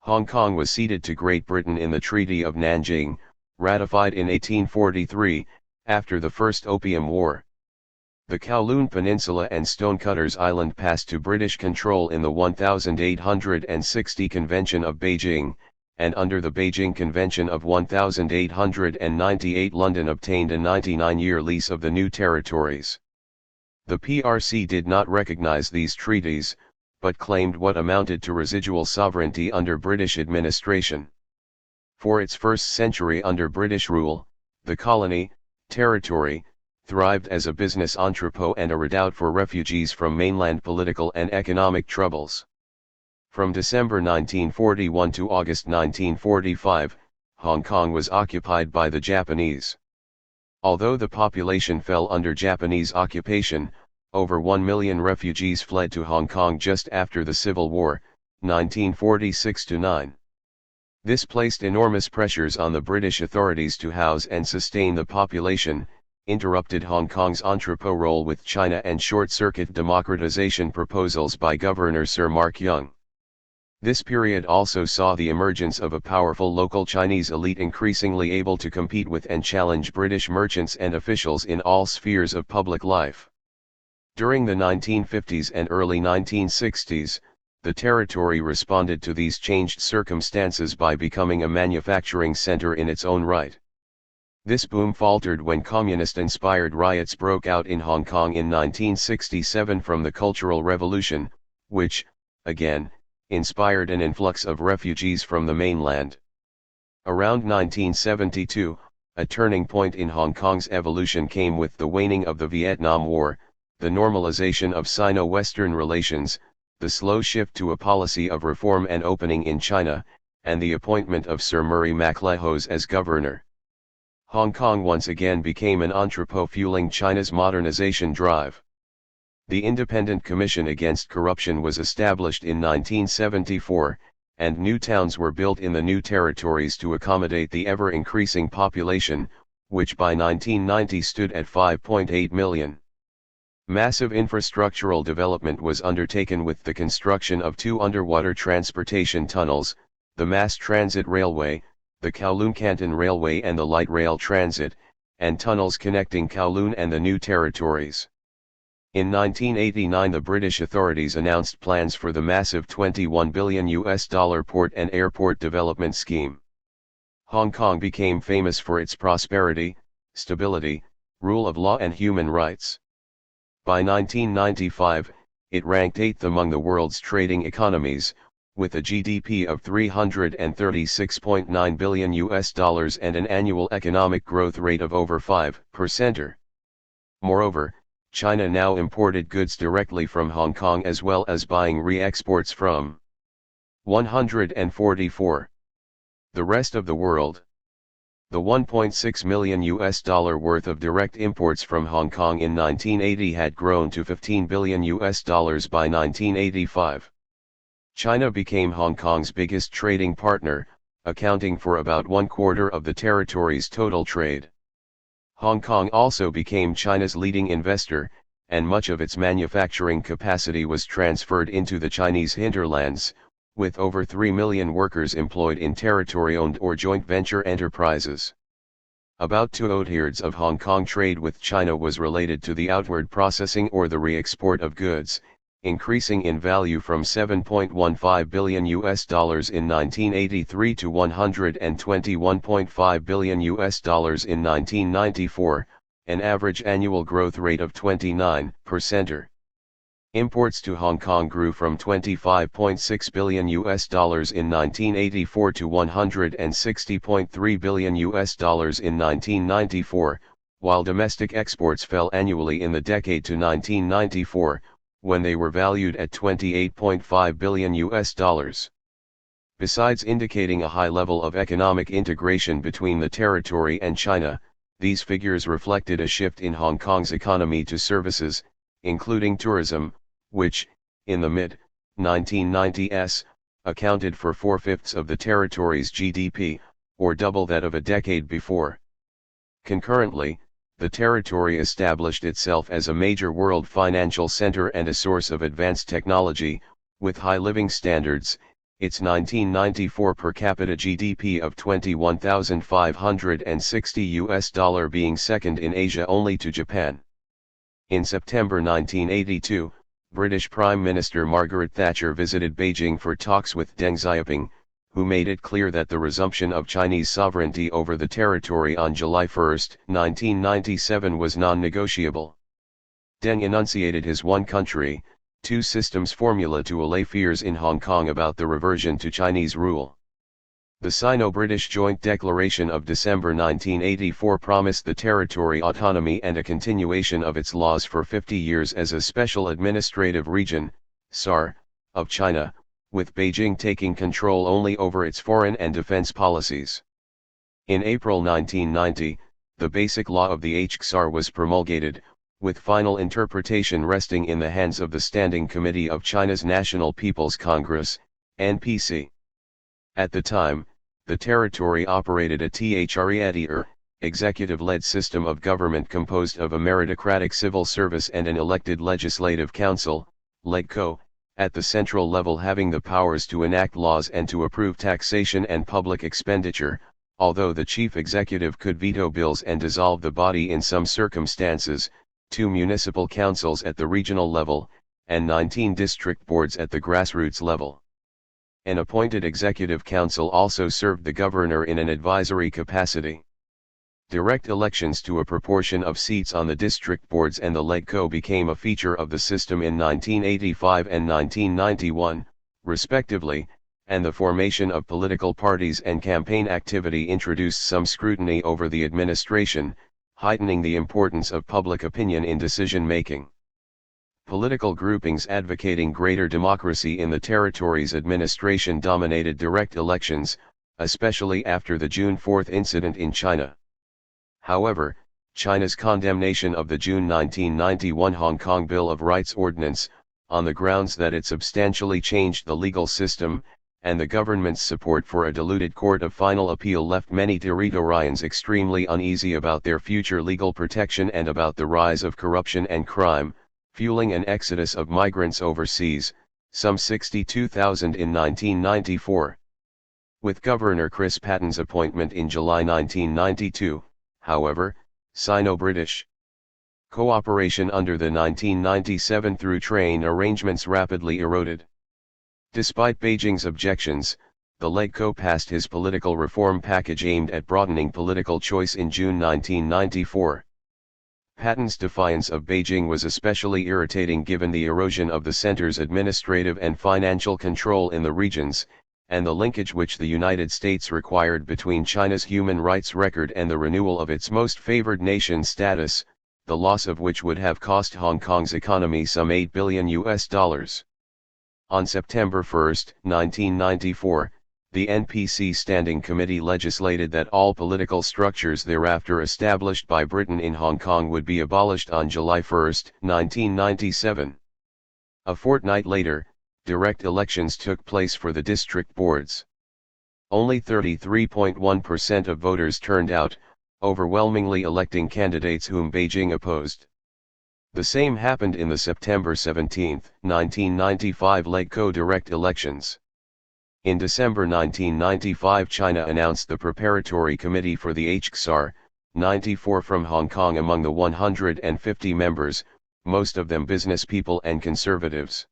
Hong Kong was ceded to Great Britain in the Treaty of Nanjing, ratified in 1843, after the First Opium War. The Kowloon Peninsula and Stonecutters Island passed to British control in the 1860 Convention of Beijing, and under the Beijing Convention of 1898 London obtained a 99-year lease of the new territories. The PRC did not recognize these treaties, but claimed what amounted to residual sovereignty under British administration. For its first century under British rule, the colony, territory, thrived as a business entrepot and a redoubt for refugees from mainland political and economic troubles. From December 1941 to August 1945, Hong Kong was occupied by the Japanese. Although the population fell under Japanese occupation, over 1 million refugees fled to Hong Kong just after the Civil War, 1946-9. This placed enormous pressures on the British authorities to house and sustain the population, interrupted Hong Kong's entrepot role with China, and short-circuit democratization proposals by Governor Sir Mark Young. This period also saw the emergence of a powerful local Chinese elite increasingly able to compete with and challenge British merchants and officials in all spheres of public life. During the 1950s and early 1960s, the territory responded to these changed circumstances by becoming a manufacturing center in its own right. This boom faltered when communist-inspired riots broke out in Hong Kong in 1967 from the Cultural Revolution, which, again, inspired an influx of refugees from the mainland. Around 1972, a turning point in Hong Kong's evolution came with the waning of the Vietnam War, the normalization of Sino-Western relations, the slow shift to a policy of reform and opening in China, and the appointment of Sir Murray MacLehose as governor. Hong Kong once again became an entrepot fueling China's modernization drive. The Independent Commission Against Corruption was established in 1974, and new towns were built in the new territories to accommodate the ever-increasing population, which by 1990 stood at 5.8 million. Massive infrastructural development was undertaken with the construction of 2 underwater transportation tunnels, the Mass Transit Railway, the Kowloon-Canton Railway and the Light Rail Transit, and tunnels connecting Kowloon and the new territories. In 1989 the British authorities announced plans for the massive $21 billion port and airport development scheme. Hong Kong became famous for its prosperity, stability, rule of law and human rights. By 1995, it ranked 8th among the world's trading economies, with a GDP of $336.9 billion and an annual economic growth rate of over 5%. Moreover, China now imported goods directly from Hong Kong as well as buying re-exports from 144. The rest of the world. The $1.6 million worth of direct imports from Hong Kong in 1980 had grown to $15 billion by 1985. China became Hong Kong's biggest trading partner, accounting for about 1/4 of the territory's total trade. Hong Kong also became China's leading investor, and much of its manufacturing capacity was transferred into the Chinese hinterlands, with over 3 million workers employed in territory-owned or joint venture enterprises. About 2/3 of Hong Kong trade with China was related to the outward processing or the re-export of goods, increasing in value from $7.15 billion in 1983 to $121.5 billion in 1994, an average annual growth rate of 29%. Imports to Hong Kong grew from $25.6 billion in 1984 to $160.3 billion in 1994, while domestic exports fell annually in the decade to 1994, when they were valued at $28.5 billion. Besides indicating a high level of economic integration between the territory and China, these figures reflected a shift in Hong Kong's economy to services, including tourism, which, in the mid-1990s, accounted for 4/5 of the territory's GDP, or double that of a decade before. Concurrently, the territory established itself as a major world financial center and a source of advanced technology, with high living standards, its 1994 per capita GDP of $21,560 being second in Asia only to Japan. In September 1982, British Prime Minister Margaret Thatcher visited Beijing for talks with Deng Xiaoping, who made it clear that the resumption of Chinese sovereignty over the territory on July 1, 1997 was non-negotiable. Deng enunciated his one country, two systems formula to allay fears in Hong Kong about the reversion to Chinese rule. The Sino-British Joint Declaration of December 1984 promised the territory autonomy and a continuation of its laws for 50 years as a special administrative region, SAR, of China, with Beijing taking control only over its foreign and defense policies. In April 1990, the Basic Law of the HKSAR was promulgated, with final interpretation resting in the hands of the Standing Committee of China's National People's Congress, NPC. At the time, the territory operated a THREADR, executive-led system of government composed of a meritocratic civil service and an elected legislative council, LegCo, at the central level having the powers to enact laws and to approve taxation and public expenditure, although the chief executive could veto bills and dissolve the body in some circumstances, 2 municipal councils at the regional level, and 19 district boards at the grassroots level. An appointed executive council also served the governor in an advisory capacity. Direct elections to a proportion of seats on the district boards and the LegCo became a feature of the system in 1985 and 1991, respectively, and the formation of political parties and campaign activity introduced some scrutiny over the administration, heightening the importance of public opinion in decision-making. Political groupings advocating greater democracy in the territory's administration dominated direct elections, especially after the June 4 incident in China. However, China's condemnation of the June 1991 Hong Kong Bill of Rights Ordinance, on the grounds that it substantially changed the legal system, and the government's support for a diluted court of final appeal left many Territorians extremely uneasy about their future legal protection and about the rise of corruption and crime, fueling an exodus of migrants overseas, some 62,000 in 1994. With Governor Chris Patten's appointment in July 1992, however, Sino-British cooperation under the 1997 through train arrangements rapidly eroded. Despite Beijing's objections, the LegCo passed his political reform package aimed at broadening political choice in June 1994. Patten's defiance of Beijing was especially irritating given the erosion of the center's administrative and financial control in the regions, and the linkage which the United States required between China's human rights record and the renewal of its most favored nation status, the loss of which would have cost Hong Kong's economy some $8 billion. On September 1, 1994, the NPC Standing Committee legislated that all political structures thereafter established by Britain in Hong Kong would be abolished on July 1, 1997. A fortnight later, direct elections took place for the district boards. Only 33.1% of voters turned out, overwhelmingly electing candidates whom Beijing opposed. The same happened in the September 17, 1995 LegCo direct elections. In December 1995 China announced the preparatory committee for the HKSAR, 94 from Hong Kong among the 150 members, most of them business people and conservatives.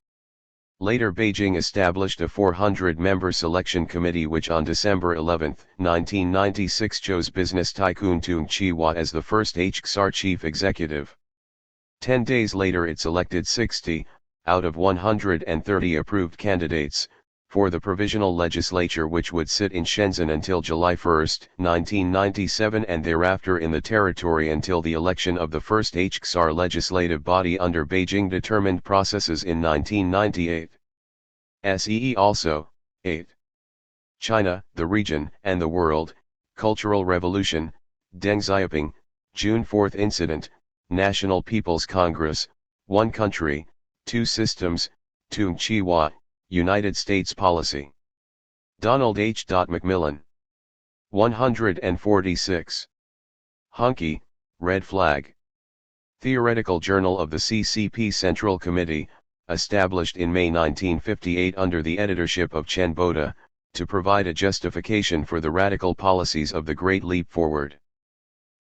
Later Beijing established a 400-member selection committee which on December 11, 1996 chose business tycoon Tung Chee-hwa as the first HKSAR chief executive. 10 days later it selected 60, out of 130 approved candidates, for the provisional legislature which would sit in Shenzhen until July 1, 1997 and thereafter in the territory until the election of the first HKSAR legislative body under Beijing-determined processes in 1998. SEE also, 8. China, the region, and the world, Cultural Revolution, Deng Xiaoping, June 4 incident, National People's Congress, One Country, Two Systems, Tung Chee-hwa, United States Policy. Donald H. McMillan. 146. Hunky, Red Flag. Theoretical Journal of the CCP Central Committee, established in May 1958 under the editorship of Chen Boda, to provide a justification for the radical policies of the Great Leap Forward.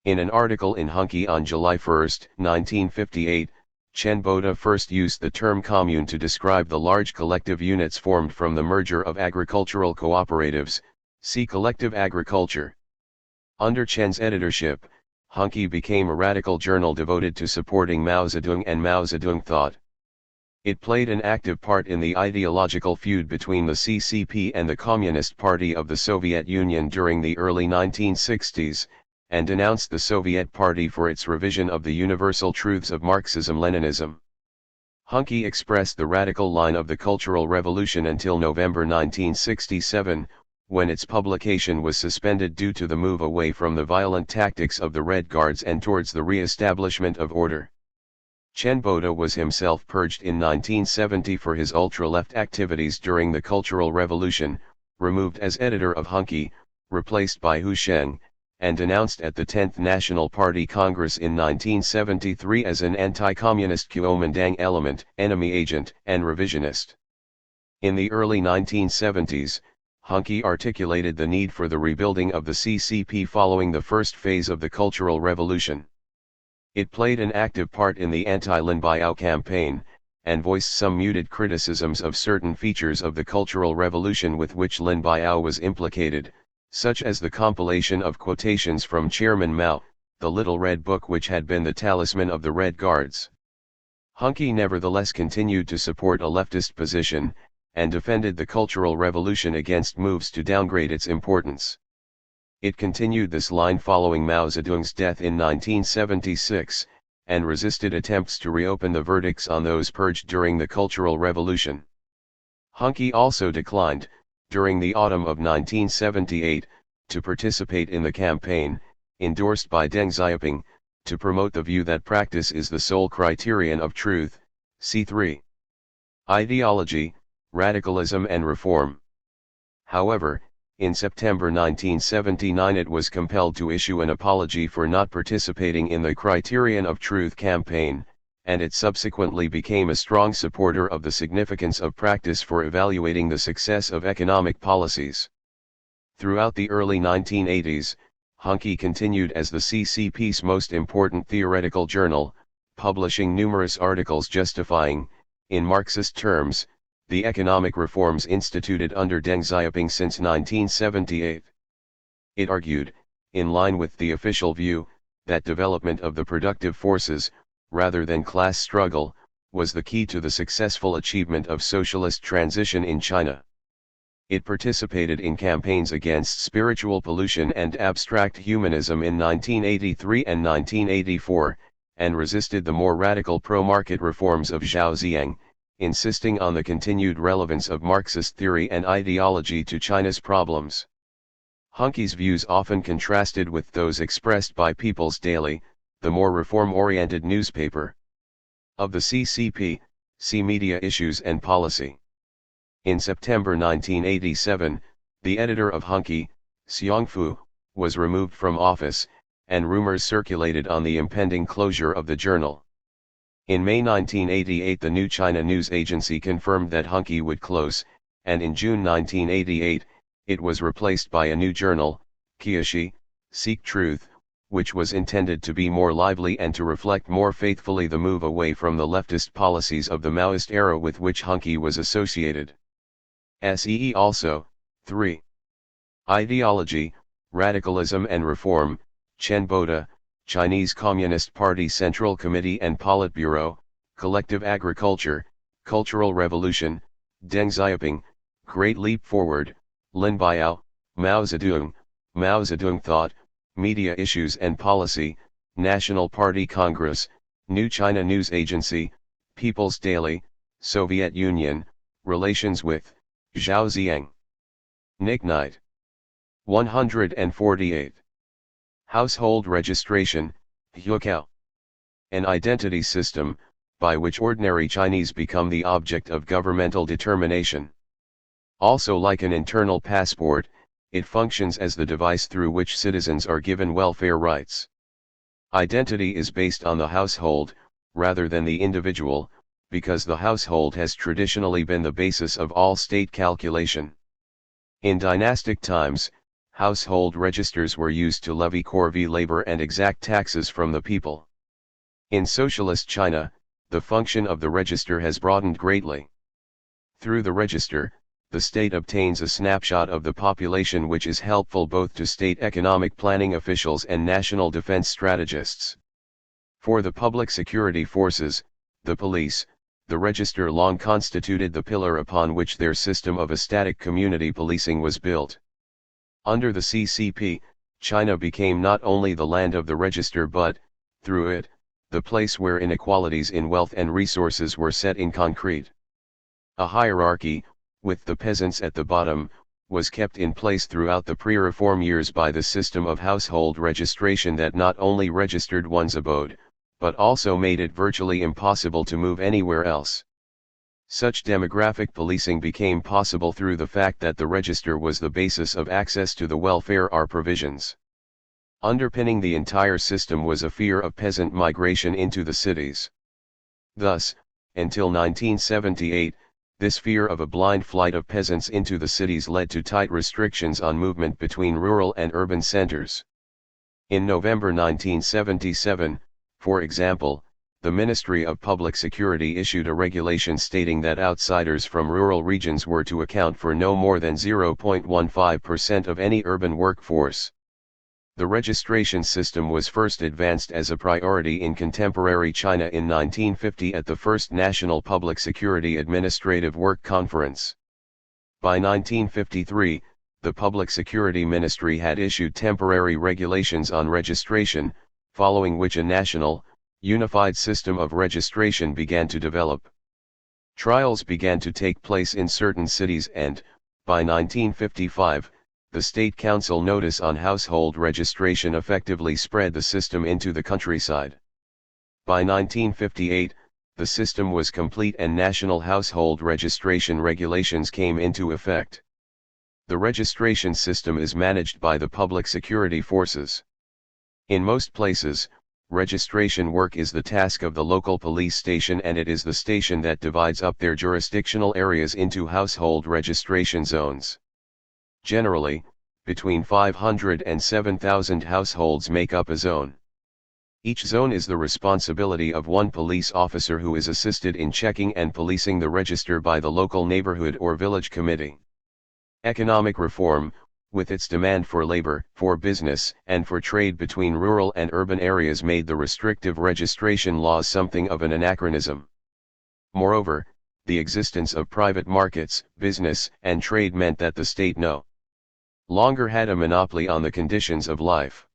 In an article in Hunky on July 1, 1958, Chen Boda first used the term commune to describe the large collective units formed from the merger of agricultural cooperatives, see collective agriculture. Under Chen's editorship, Hunky became a radical journal devoted to supporting Mao Zedong and Mao Zedong thought. It played an active part in the ideological feud between the CCP and the Communist Party of the Soviet Union during the early 1960s, and denounced the Soviet Party for its revision of the universal truths of Marxism-Leninism. Hunky expressed the radical line of the Cultural Revolution until November 1967, when its publication was suspended due to the move away from the violent tactics of the Red Guards and towards the re-establishment of order. Chen Boda was himself purged in 1970 for his ultra-left activities during the Cultural Revolution, removed as editor of Hunky, replaced by Hu Sheng, and denounced at the 10th National Party Congress in 1973 as an anti-communist Kuomintang element, enemy agent, and revisionist. In the early 1970s, Hunky articulated the need for the rebuilding of the CCP following the first phase of the Cultural Revolution. It played an active part in the anti-Lin Biao campaign, and voiced some muted criticisms of certain features of the Cultural Revolution with which Lin Biao was implicated, such as the compilation of quotations from Chairman Mao, the Little Red Book which had been the talisman of the Red Guards. Hunky nevertheless continued to support a leftist position, and defended the Cultural Revolution against moves to downgrade its importance. It continued this line following Mao Zedong's death in 1976, and resisted attempts to reopen the verdicts on those purged during the Cultural Revolution. Hunke also declined, during the autumn of 1978, to participate in the campaign, endorsed by Deng Xiaoping, to promote the view that practice is the sole criterion of truth. C3. Ideology, Radicalism and Reform. However, in September 1979 it was compelled to issue an apology for not participating in the Criterion of Truth campaign, and it subsequently became a strong supporter of the significance of practice for evaluating the success of economic policies. Throughout the early 1980s, Hunke continued as the CCP's most important theoretical journal, publishing numerous articles justifying, in Marxist terms, the economic reforms instituted under Deng Xiaoping since 1978. It argued, in line with the official view, that development of the productive forces, rather than class struggle, was the key to the successful achievement of socialist transition in China. It participated in campaigns against spiritual pollution and abstract humanism in 1983 and 1984, and resisted the more radical pro-market reforms of Zhao Ziyang, insisting on the continued relevance of Marxist theory and ideology to China's problems. Hunke's views often contrasted with those expressed by People's Daily, the more reform-oriented newspaper of the CCP. See Media Issues and Policy. In September 1987, the editor of Hunke, Xiangfu, was removed from office, and rumors circulated on the impending closure of the journal. In May 1988 the New China News Agency confirmed that Hunke would close, and in June 1988, it was replaced by a new journal, Qiashi, Seek Truth, which was intended to be more lively and to reflect more faithfully the move away from the leftist policies of the Maoist era with which Hunke was associated. See also, 3. Ideology, Radicalism and Reform, Chen Boda, Chinese Communist Party Central Committee and Politburo, Collective Agriculture, Cultural Revolution, Deng Xiaoping, Great Leap Forward, Lin Biao, Mao Zedong Thought, Media Issues and Policy, National Party Congress, New China News Agency, People's Daily, Soviet Union, Relations with Zhao Ziyang. Nick Knight. 148. Household registration, Huakao. An identity system, by which ordinary Chinese become the object of governmental determination. Also like an internal passport, it functions as the device through which citizens are given welfare rights. Identity is based on the household, rather than the individual, because the household has traditionally been the basis of all state calculation. In dynastic times, household registers were used to levy corvée labor and exact taxes from the people. In socialist China, the function of the register has broadened greatly. Through the register, the state obtains a snapshot of the population which is helpful both to state economic planning officials and national defense strategists. For the public security forces, the police, the register long constituted the pillar upon which their system of a static community policing was built. Under the CCP, China became not only the land of the register but, through it, the place where inequalities in wealth and resources were set in concrete. A hierarchy, with the peasants at the bottom, was kept in place throughout the pre-reform years by the system of household registration that not only registered one's abode, but also made it virtually impossible to move anywhere else. Such demographic policing became possible through the fact that the register was the basis of access to the welfare provisions. Underpinning the entire system was a fear of peasant migration into the cities. Thus, until 1978, this fear of a blind flight of peasants into the cities led to tight restrictions on movement between rural and urban centers. In November 1977, for example, the Ministry of Public Security issued a regulation stating that outsiders from rural regions were to account for no more than 0.15% of any urban workforce. The registration system was first advanced as a priority in contemporary China in 1950 at the First National Public Security Administrative Work Conference. By 1953, the Public Security Ministry had issued temporary regulations on registration, following which a national, unified system of registration began to develop. Trials began to take place in certain cities and, by 1955, the State Council notice on household registration effectively spread the system into the countryside. By 1958, the system was complete and national household registration regulations came into effect. The registration system is managed by the public security forces. In most places, registration work is the task of the local police station, and it is the station that divides up their jurisdictional areas into household registration zones. Generally, between 500 and 7,000 households make up a zone. Each zone is the responsibility of one police officer who is assisted in checking and policing the register by the local neighborhood or village committee. Economic reform, with its demand for labor, for business, and for trade between rural and urban areas, made the restrictive registration laws something of an anachronism. Moreover, the existence of private markets, business, and trade meant that the state no longer had a monopoly on the conditions of life.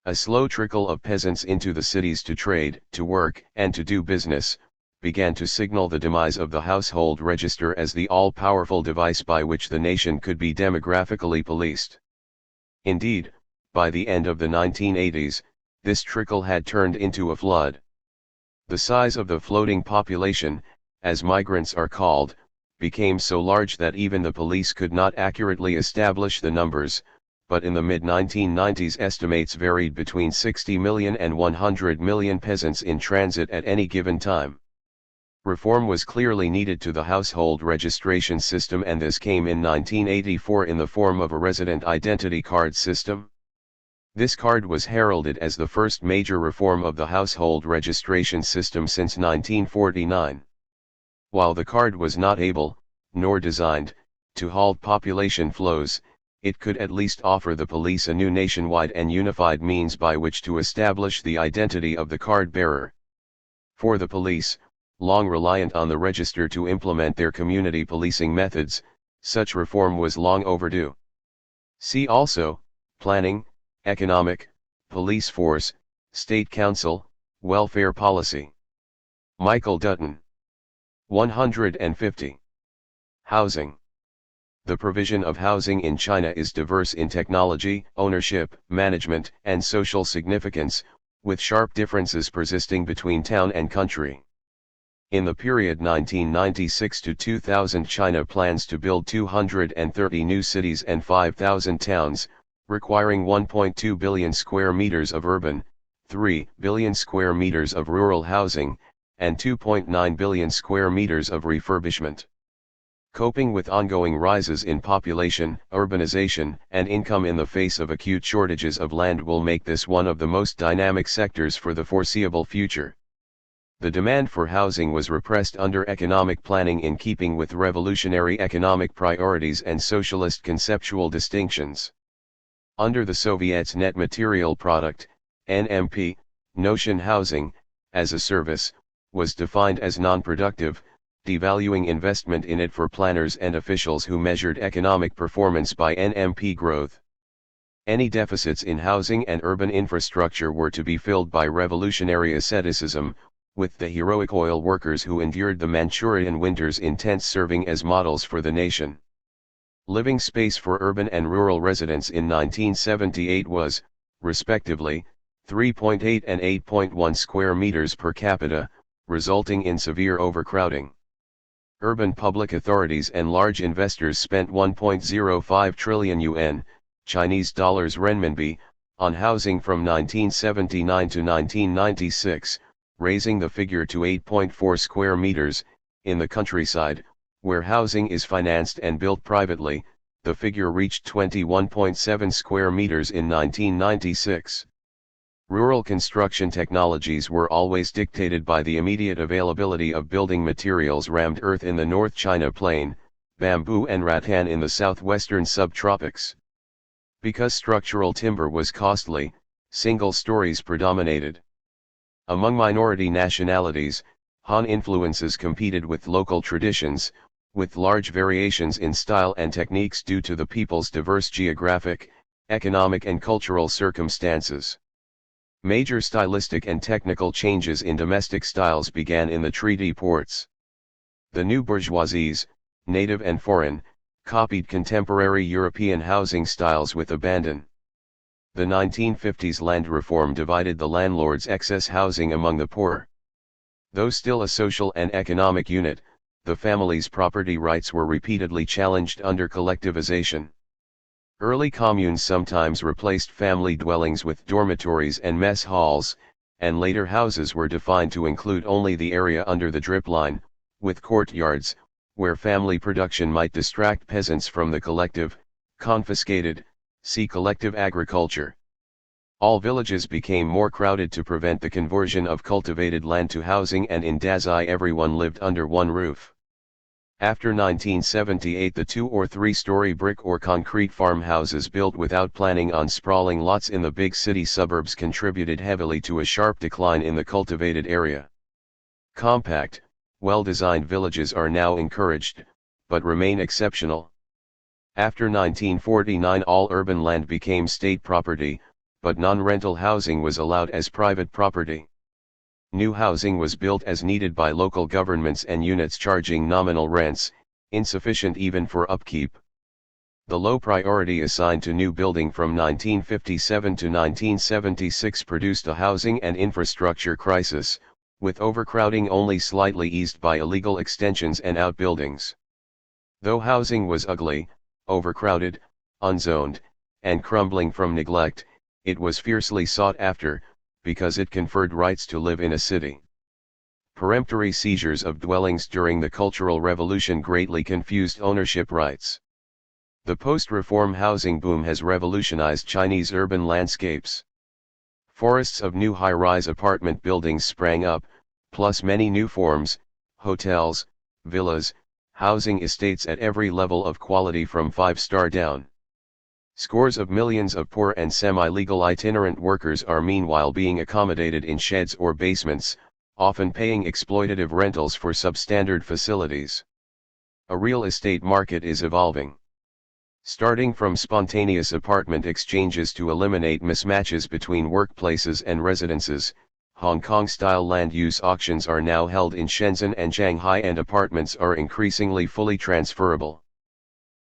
A slow trickle of peasants into the cities to trade, to work, and to do business, began to signal the demise of the household register as the all-powerful device by which the nation could be demographically policed. Indeed, by the end of the 1980s, this trickle had turned into a flood. The size of the floating population, as migrants are called, became so large that even the police could not accurately establish the numbers, but in the mid-1990s estimates varied between 60 million and 100 million peasants in transit at any given time. Reform was clearly needed to the household registration system, and this came in 1984 in the form of a resident identity card system. This card was heralded as the first major reform of the household registration system since 1949. While the card was not able, nor designed, to halt population flows, it could at least offer the police a new nationwide and unified means by which to establish the identity of the card bearer. For the police, long reliant on the register to implement their community policing methods, such reform was long overdue. See also, planning, economic, police force, state council, welfare policy. Michael Dutton. 150. Housing. The provision of housing in China is diverse in technology, ownership, management, and social significance, with sharp differences persisting between town and country. In the period 1996 to 2000, China plans to build 230 new cities and 5,000 towns, requiring 1.2 billion square meters of urban, 3 billion square meters of rural housing, and 2.9 billion square meters of refurbishment. Coping with ongoing rises in population, urbanization, and income in the face of acute shortages of land will make this one of the most dynamic sectors for the foreseeable future. The demand for housing was repressed under economic planning in keeping with revolutionary economic priorities and socialist conceptual distinctions. Under the Soviets' net material product, NMP, notion housing, as a service, was defined as non-productive, devaluing investment in it for planners and officials who measured economic performance by NMP growth. Any deficits in housing and urban infrastructure were to be filled by revolutionary asceticism, with the heroic oil workers who endured the Manchurian winters in tents serving as models for the nation. Living space for urban and rural residents in 1978 was, respectively, 3.8 and 8.1 square meters per capita, resulting in severe overcrowding. Urban public authorities and large investors spent 1.05 trillion yuan, Chinese dollars renminbi, on housing from 1979 to 1996, raising the figure to 8.4 square meters. In the countryside, where housing is financed and built privately, the figure reached 21.7 square meters in 1996. Rural construction technologies were always dictated by the immediate availability of building materials: rammed earth in the North China Plain, bamboo and rattan in the southwestern subtropics. Because structural timber was costly, single stories predominated. Among minority nationalities, Han influences competed with local traditions, with large variations in style and techniques due to the people's diverse geographic, economic and cultural circumstances. Major stylistic and technical changes in domestic styles began in the treaty ports. The new bourgeoisies, native and foreign, copied contemporary European housing styles with abandon. The 1950s land reform divided the landlord's excess housing among the poor. Though still a social and economic unit, the family's property rights were repeatedly challenged under collectivization. Early communes sometimes replaced family dwellings with dormitories and mess halls, and later houses were defined to include only the area under the drip line, with courtyards, where family production might distract peasants from the collective, confiscated, see collective agriculture. All villages became more crowded to prevent the conversion of cultivated land to housing, and in Dazai everyone lived under one roof. After 1978, the 2- or 3-story brick or concrete farmhouses built without planning on sprawling lots in the big city suburbs contributed heavily to a sharp decline in the cultivated area. Compact, well-designed villages are now encouraged, but remain exceptional. After 1949, all urban land became state property, but non-rental housing was allowed as private property. New housing was built as needed by local governments and units charging nominal rents, insufficient even for upkeep. The low priority assigned to new building from 1957 to 1976 produced a housing and infrastructure crisis, with overcrowding only slightly eased by illegal extensions and outbuildings. Though housing was ugly, overcrowded, unzoned, and crumbling from neglect, it was fiercely sought after, because it conferred rights to live in a city. Peremptory seizures of dwellings during the Cultural Revolution greatly confused ownership rights. The post-reform housing boom has revolutionized Chinese urban landscapes. Forests of new high-rise apartment buildings sprang up, plus many new forms, hotels, villas, housing estates at every level of quality from 5-star down. Scores of millions of poor and semi-legal itinerant workers are meanwhile being accommodated in sheds or basements, often paying exploitative rentals for substandard facilities. A real estate market is evolving. Starting from spontaneous apartment exchanges to eliminate mismatches between workplaces and residences, Hong Kong-style land use auctions are now held in Shenzhen and Shanghai, and apartments are increasingly fully transferable.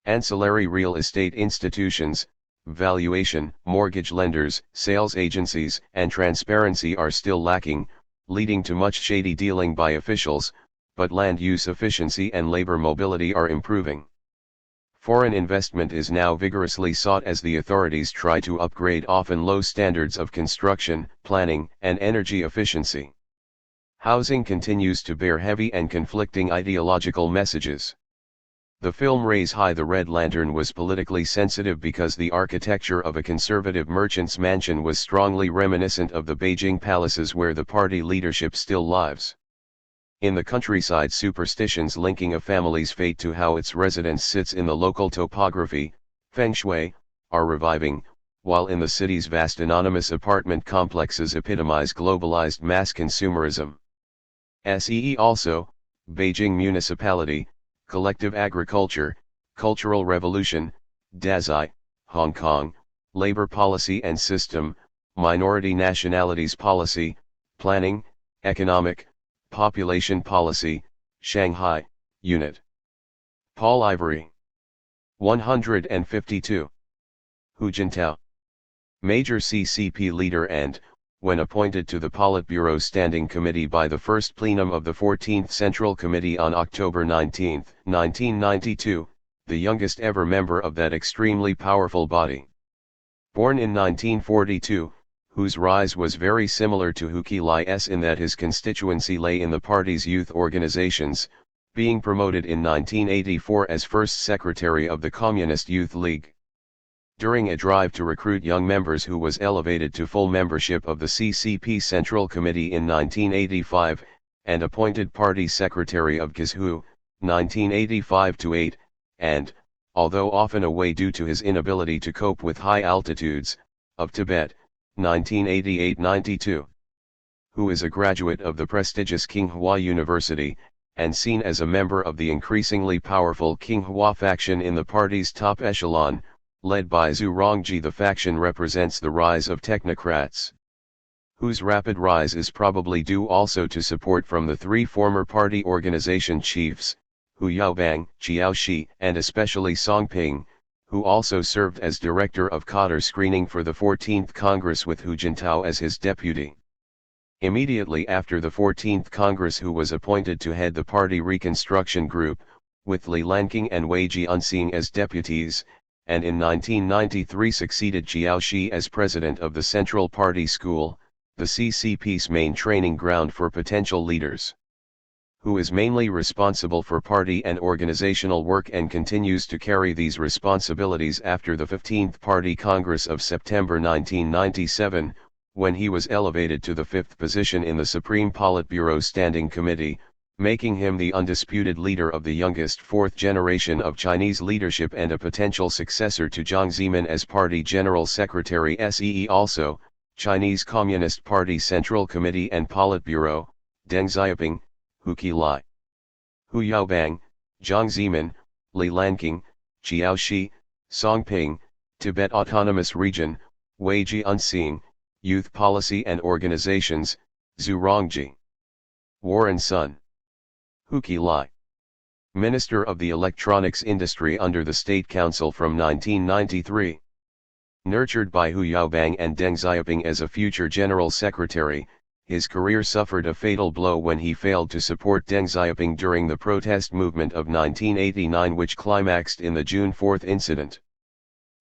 Ancillary real estate institutions, valuation, mortgage lenders, sales agencies, and transparency are still lacking, leading to much shady dealing by officials, but land use efficiency and labor mobility are improving. Foreign investment is now vigorously sought as the authorities try to upgrade often low standards of construction, planning, and energy efficiency. Housing continues to bear heavy and conflicting ideological messages. The film Raise High the Red Lantern was politically sensitive because the architecture of a conservative merchant's mansion was strongly reminiscent of the Beijing palaces where the party leadership still lives. In the countryside, superstitions linking a family's fate to how its residence sits in the local topography, feng shui, are reviving, while in the city's vast anonymous apartment complexes epitomize globalized mass consumerism. Also, Beijing Municipality, Collective Agriculture, Cultural Revolution, Dazai, Hong Kong, Labor Policy and System, Minority Nationalities Policy, Planning, Economic, Population Policy, Shanghai, Unit. Paul Ivory. 152. Hu Jintao. Major CCP leader and, when appointed to the Politburo Standing Committee by the First Plenum of the 14th Central Committee on October 19, 1992, the youngest ever member of that extremely powerful body. Born in 1942, Hu's rise was very similar to Hu Qilai's in that his constituency lay in the party's youth organizations, being promoted in 1984 as first secretary of the Communist Youth League. During a drive to recruit young members, Hu was elevated to full membership of the CCP Central Committee in 1985, and appointed party secretary of Kizhu, 1985-8, and, although often away due to his inability to cope with high altitudes, of Tibet, 1988-92. Hu is a graduate of the prestigious Tsinghua University, and seen as a member of the increasingly powerful King Hua faction in the party's top echelon, led by Zhu Rongji. The faction represents the rise of technocrats, whose rapid rise is probably due also to support from the three former party organization chiefs, Hu Yaobang, Jiao Shi, and especially Song Ping, who also served as director of cadre screening for the 14th Congress with Hu Jintao as his deputy. Immediately after the 14th Congress, Hu was appointed to head the party reconstruction group, with Li Lanqing and Wei Jianxing as deputies, and in 1993 succeeded Jiao Shi as president of the Central Party School, the CCP's main training ground for potential leaders. Hu is mainly responsible for party and organizational work and continues to carry these responsibilities after the 15th Party Congress of September 1997, when he was elevated to the fifth position in the Supreme Politburo Standing Committee, making him the undisputed leader of the youngest fourth generation of Chinese leadership and a potential successor to Jiang Zemin as Party General Secretary SEE. Also, Chinese Communist Party Central Committee and Politburo, Deng Xiaoping, Hu Qilai, Hu Yaobang, Jiang Zemin, Li Lanqing, Jiao Shi, Song Ping, Tibet Autonomous Region, Wei Jianxing, Youth Policy and Organizations, Zhu Rongji. Warren Sun. Hu Qilai, Minister of the Electronics Industry under the State Council from 1993. Nurtured by Hu Yaobang and Deng Xiaoping as a future General Secretary, his career suffered a fatal blow when he failed to support Deng Xiaoping during the protest movement of 1989, which climaxed in the June 4 incident.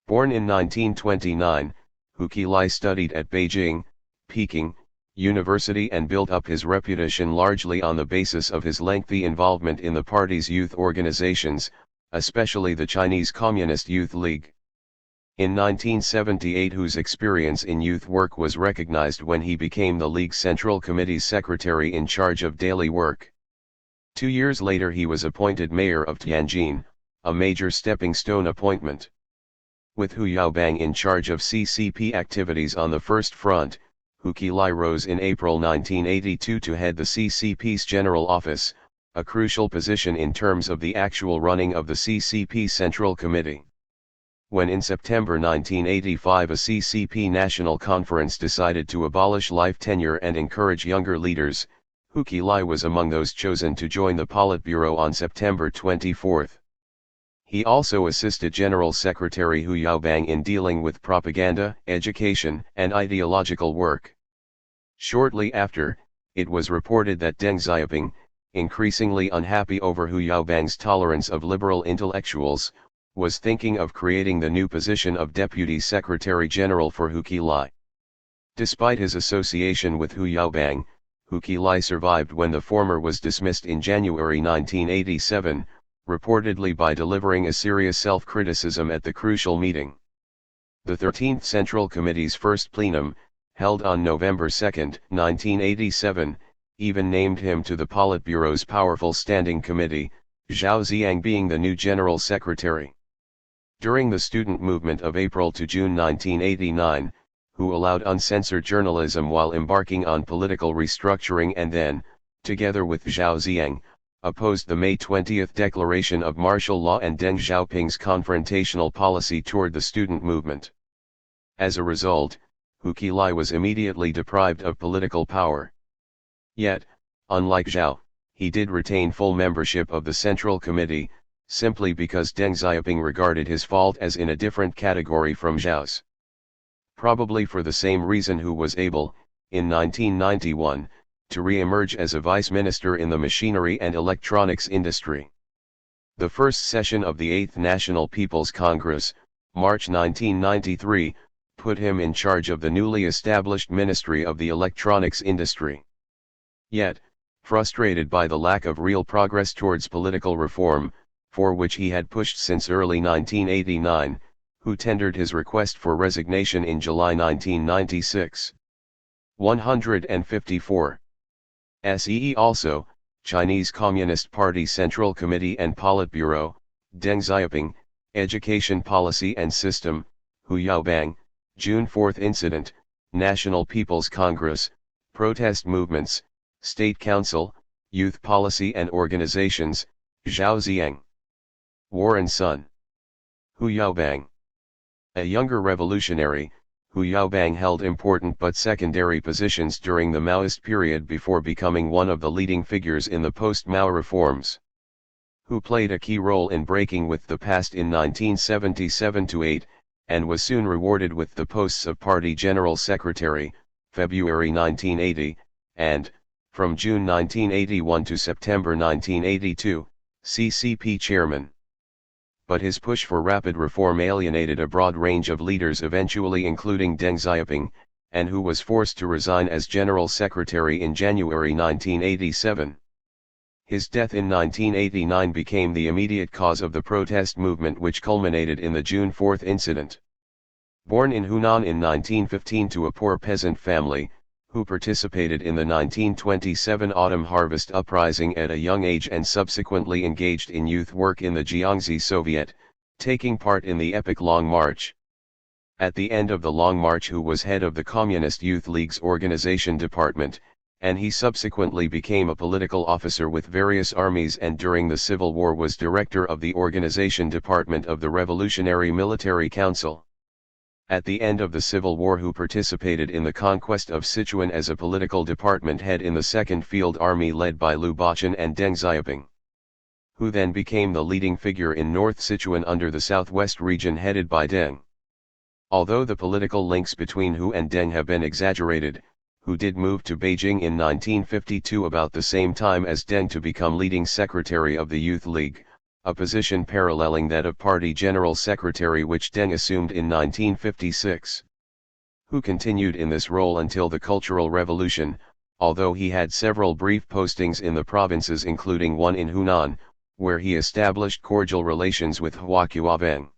Born in 1929, Hu Qilai studied at Beijing, Peking, University and built up his reputation largely on the basis of his lengthy involvement in the party's youth organizations, especially the Chinese Communist Youth League. In 1978, Hu's experience in youth work was recognized when he became the League's Central Committee's secretary in charge of daily work. 2 years later he was appointed mayor of Tianjin, a major stepping stone appointment. With Hu Yaobang in charge of CCP activities on the first front, Hu Qilai rose in April 1982 to head the CCP's General Office, a crucial position in terms of the actual running of the CCP Central Committee. When in September 1985 a CCP National Conference decided to abolish life tenure and encourage younger leaders, Hu Qilai was among those chosen to join the Politburo on September 24. He also assisted General Secretary Hu Yaobang in dealing with propaganda, education, and ideological work. Shortly after, it was reported that Deng Xiaoping, increasingly unhappy over Hu Yaobang's tolerance of liberal intellectuals, was thinking of creating the new position of Deputy Secretary General for Hu Qilai. Despite his association with Hu Yaobang, Hu Qilai survived when the former was dismissed in January 1987, reportedly by delivering a serious self-criticism at the crucial meeting. The 13th Central Committee's first plenum, held on November 2, 1987, even named him to the Politburo's powerful standing committee, Zhao Ziyang being the new General Secretary. During the student movement of April to June 1989, Hu allowed uncensored journalism while embarking on political restructuring and then, together with Zhao Ziyang, opposed the May 20 declaration of martial law and Deng Xiaoping's confrontational policy toward the student movement. As a result, Hu Qilai was immediately deprived of political power. Yet, unlike Zhao, he did retain full membership of the Central Committee, simply because Deng Xiaoping regarded his fault as in a different category from Zhao's. Probably for the same reason Hu was able, in 1991, to re-emerge as a vice minister in the machinery and electronics industry. The first session of the 8th National People's Congress, March 1993, put him in charge of the newly established Ministry of the Electronics Industry. Yet, frustrated by the lack of real progress towards political reform, for which he had pushed since early 1989, Hu tendered his request for resignation in July 1996. 154. SEE also, Chinese Communist Party Central Committee and Politburo, Deng Xiaoping, Education Policy and System, Hu Yaobang, June 4 Incident, National People's Congress, Protest Movements, State Council, Youth Policy and Organizations, Zhao Ziyang. War and Son. Hu Yaobang. A younger revolutionary, Hu Yaobang held important but secondary positions during the Maoist period before becoming one of the leading figures in the post-Mao reforms. Hu played a key role in breaking with the past in 1977-8, and was soon rewarded with the posts of Party General Secretary, February 1980, and, from June 1981 to September 1982, CCP Chairman. But his push for rapid reform alienated a broad range of leaders, eventually including Deng Xiaoping, and who was forced to resign as General Secretary in January 1987. His death in 1989 became the immediate cause of the protest movement, which culminated in the June 4 incident. Born in Hunan in 1915 to a poor peasant family, Hu participated in the 1927 autumn harvest uprising at a young age and subsequently engaged in youth work in the Jiangxi Soviet, taking part in the epic Long March. At the end of the Long March, Hu was head of the Communist Youth League's organization department, and he subsequently became a political officer with various armies, and during the Civil War was director of the organization department of the Revolutionary Military Council. At the end of the Civil War, Hu participated in the conquest of Sichuan as a political department head in the 2nd Field Army led by Liu Bachan and Deng Xiaoping. Hu then became the leading figure in North Sichuan under the Southwest region headed by Deng. Although the political links between Hu and Deng have been exaggerated, Hu did move to Beijing in 1952 about the same time as Deng to become leading secretary of the Youth League, a position paralleling that of Party General Secretary which Deng assumed in 1956. Hu continued in this role until the Cultural Revolution, although he had several brief postings in the provinces, including one in Hunan, where he established cordial relations with Hua Qiubang.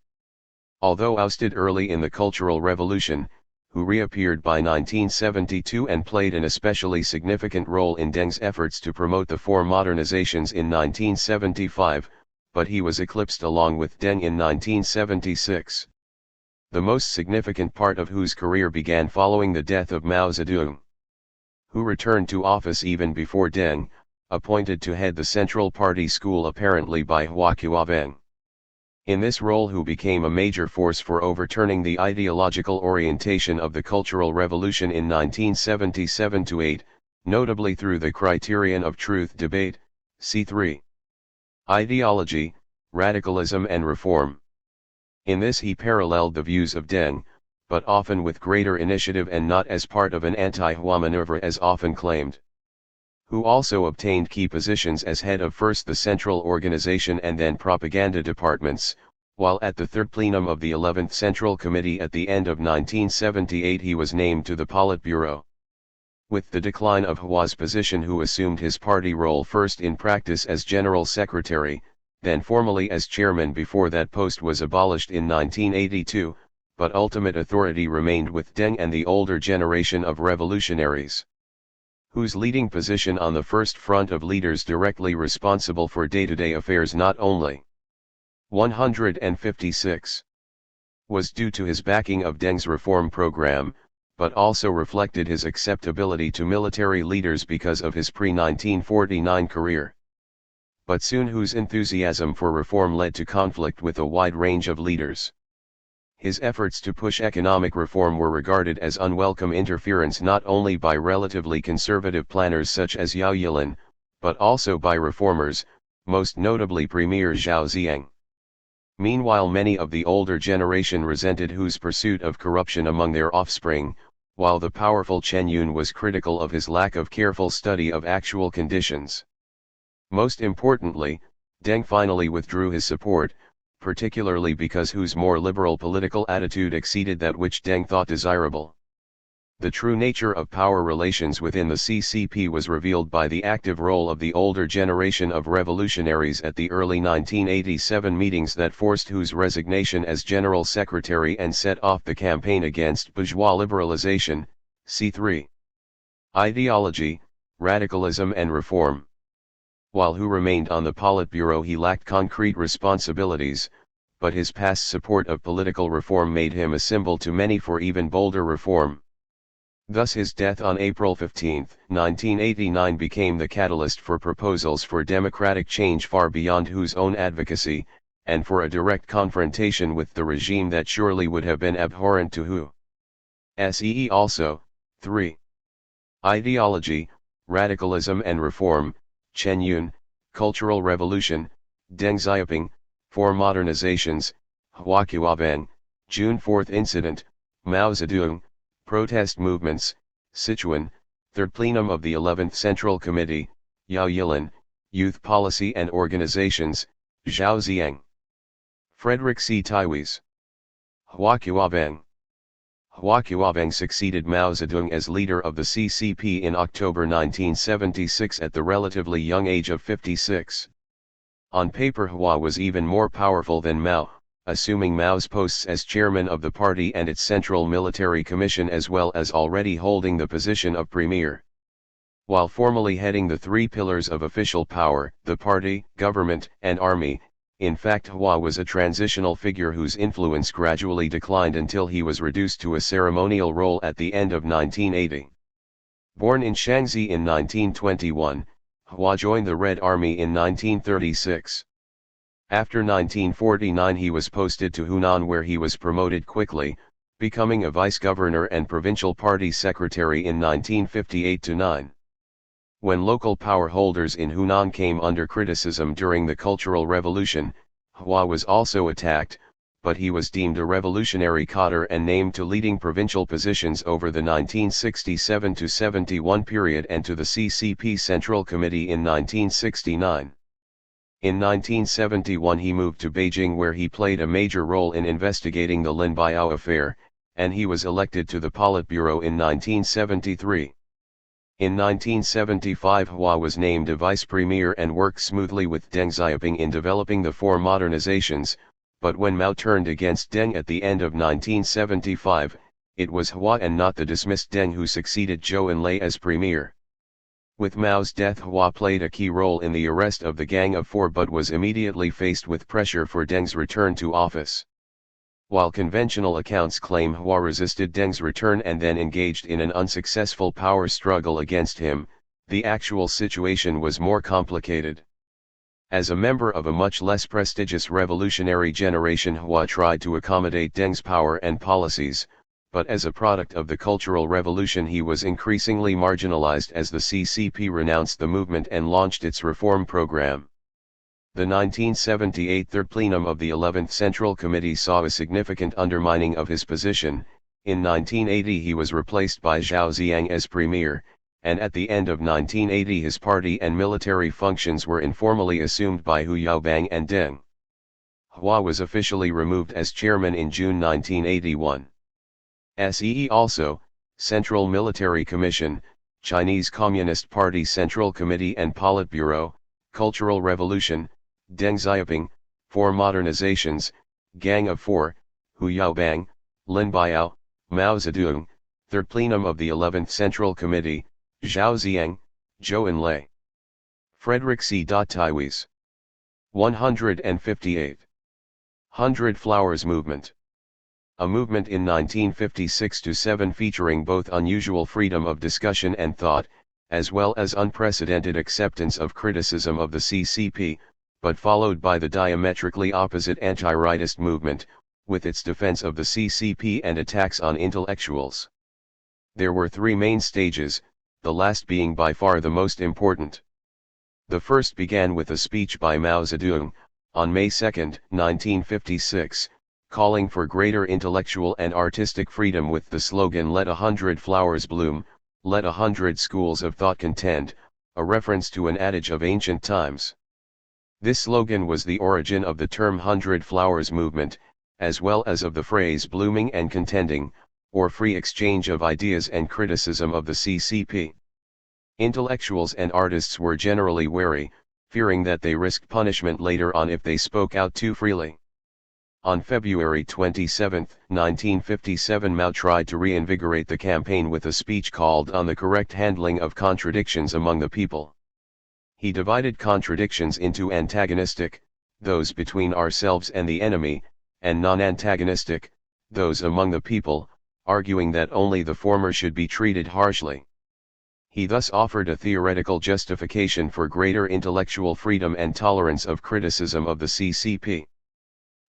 Although ousted early in the Cultural Revolution, Hu reappeared by 1972 and played an especially significant role in Deng's efforts to promote the four modernizations in 1975, but he was eclipsed along with Deng in 1976. The most significant part of Hu's career began following the death of Mao Zedong. Hu returned to office even before Deng, appointed to head the Central Party School apparently by Hua Qiubang. In this role Hu became a major force for overturning the ideological orientation of the Cultural Revolution in 1977-8, notably through the Criterion of Truth debate, C3. Ideology, Radicalism and Reform. In this he paralleled the views of Deng, but often with greater initiative and not as part of an anti-Hua maneuver as often claimed. Hu also obtained key positions as head of first the Central Organization and then Propaganda Departments, while at the third plenum of the 11th Central Committee at the end of 1978 he was named to the Politburo. With the decline of Hua's position, Hu assumed his party role first in practice as General Secretary, then formally as Chairman before that post was abolished in 1982, but ultimate authority remained with Deng and the older generation of revolutionaries. Hu's leading position on the first front of leaders directly responsible for day-to-day affairs not only 156 was due to his backing of Deng's reform program, but also reflected his acceptability to military leaders because of his pre-1949 career. But soon Hu's enthusiasm for reform led to conflict with a wide range of leaders. His efforts to push economic reform were regarded as unwelcome interference not only by relatively conservative planners such as Yao Yilin, but also by reformers, most notably Premier Zhao Ziyang. Meanwhile, many of the older generation resented Hu's pursuit of corruption among their offspring, while the powerful Chen Yun was critical of his lack of careful study of actual conditions. Most importantly, Deng finally withdrew his support, particularly because Hu's more liberal political attitude exceeded that which Deng thought desirable. The true nature of power relations within the CCP was revealed by the active role of the older generation of revolutionaries at the early 1987 meetings that forced Hu's resignation as General Secretary and set off the campaign against bourgeois liberalization, C3. Ideology, Radicalism and Reform. While Hu remained on the Politburo, he lacked concrete responsibilities, but his past support of political reform made him a symbol to many for even bolder reform. Thus his death on April 15, 1989 became the catalyst for proposals for democratic change far beyond Hu's own advocacy, and for a direct confrontation with the regime that surely would have been abhorrent to Hu. See also, 3. Ideology, Radicalism and Reform, Chen Yun, Cultural Revolution, Deng Xiaoping, 4 Modernizations, Hua Qiubang, June 4 Incident, Mao Zedong, Protest Movements, Sichuan, Third Plenum of the 11th Central Committee, Yao Yilin, Youth Policy and Organizations, Zhao Ziyang. Frederick C. Taiwes. Hua Qiubang. Hua Qiubang succeeded Mao Zedong as leader of the CCP in October 1976 at the relatively young age of 56. On paper Hua was even more powerful than Mao, assuming Mao's posts as chairman of the party and its Central Military Commission as well as already holding the position of premier. While formally heading the 3 pillars of official power, the party, government, and army, in fact Hua was a transitional figure whose influence gradually declined until he was reduced to a ceremonial role at the end of 1980. Born in Shaanxi in 1921, Hua joined the Red Army in 1936. After 1949 he was posted to Hunan where he was promoted quickly, becoming a vice-governor and provincial party secretary in 1958-9. When local power holders in Hunan came under criticism during the Cultural Revolution, Hua was also attacked, but he was deemed a revolutionary cadre and named to leading provincial positions over the 1967-71 period and to the CCP Central Committee in 1969. In 1971 he moved to Beijing where he played a major role in investigating the Lin Biao affair, and he was elected to the Politburo in 1973. In 1975 Hua was named a vice premier and worked smoothly with Deng Xiaoping in developing the 4 modernizations, but when Mao turned against Deng at the end of 1975, it was Hua and not the dismissed Deng who succeeded Zhou Enlai as premier. With Mao's death Hua played a key role in the arrest of the Gang of Four but was immediately faced with pressure for Deng's return to office. While conventional accounts claim Hua resisted Deng's return and then engaged in an unsuccessful power struggle against him, the actual situation was more complicated. As a member of a much less prestigious revolutionary generation Hua tried to accommodate Deng's power and policies, but as a product of the Cultural Revolution he was increasingly marginalized as the CCP renounced the movement and launched its reform program. The 1978 Third Plenum of the 11th Central Committee saw a significant undermining of his position. In 1980 he was replaced by Zhao Ziyang as premier, and at the end of 1980 his party and military functions were informally assumed by Hu Yaobang and Deng. Hua was officially removed as chairman in June 1981. See also, Central Military Commission, Chinese Communist Party Central Committee and Politburo, Cultural Revolution, Deng Xiaoping, 4 Modernizations, Gang of Four, Hu Yaobang, Lin Biao, Mao Zedong, Third Plenum of the 11th Central Committee, Zhao Ziyang, Zhou Enlai. Frederick C. Taiwes. 158. 100 Flowers Movement. A movement in 1956-7 featuring both unusual freedom of discussion and thought, as well as unprecedented acceptance of criticism of the CCP, but followed by the diametrically opposite anti-rightist movement, with its defense of the CCP and attacks on intellectuals. There were 3 main stages, the last being by far the most important. The first began with a speech by Mao Zedong, on May 2, 1956, calling for greater intellectual and artistic freedom with the slogan "Let 100 flowers bloom, let 100 schools of thought contend," a reference to an adage of ancient times. This slogan was the origin of the term 100 Flowers movement, as well as of the phrase blooming and contending, or free exchange of ideas and criticism of the CCP. Intellectuals and artists were generally wary, fearing that they risked punishment later on if they spoke out too freely. On February 27, 1957 Mao tried to reinvigorate the campaign with a speech called "On the Correct Handling of Contradictions Among the People." He divided contradictions into antagonistic, those between ourselves and the enemy, and non-antagonistic, those among the people, arguing that only the former should be treated harshly. He thus offered a theoretical justification for greater intellectual freedom and tolerance of criticism of the CCP.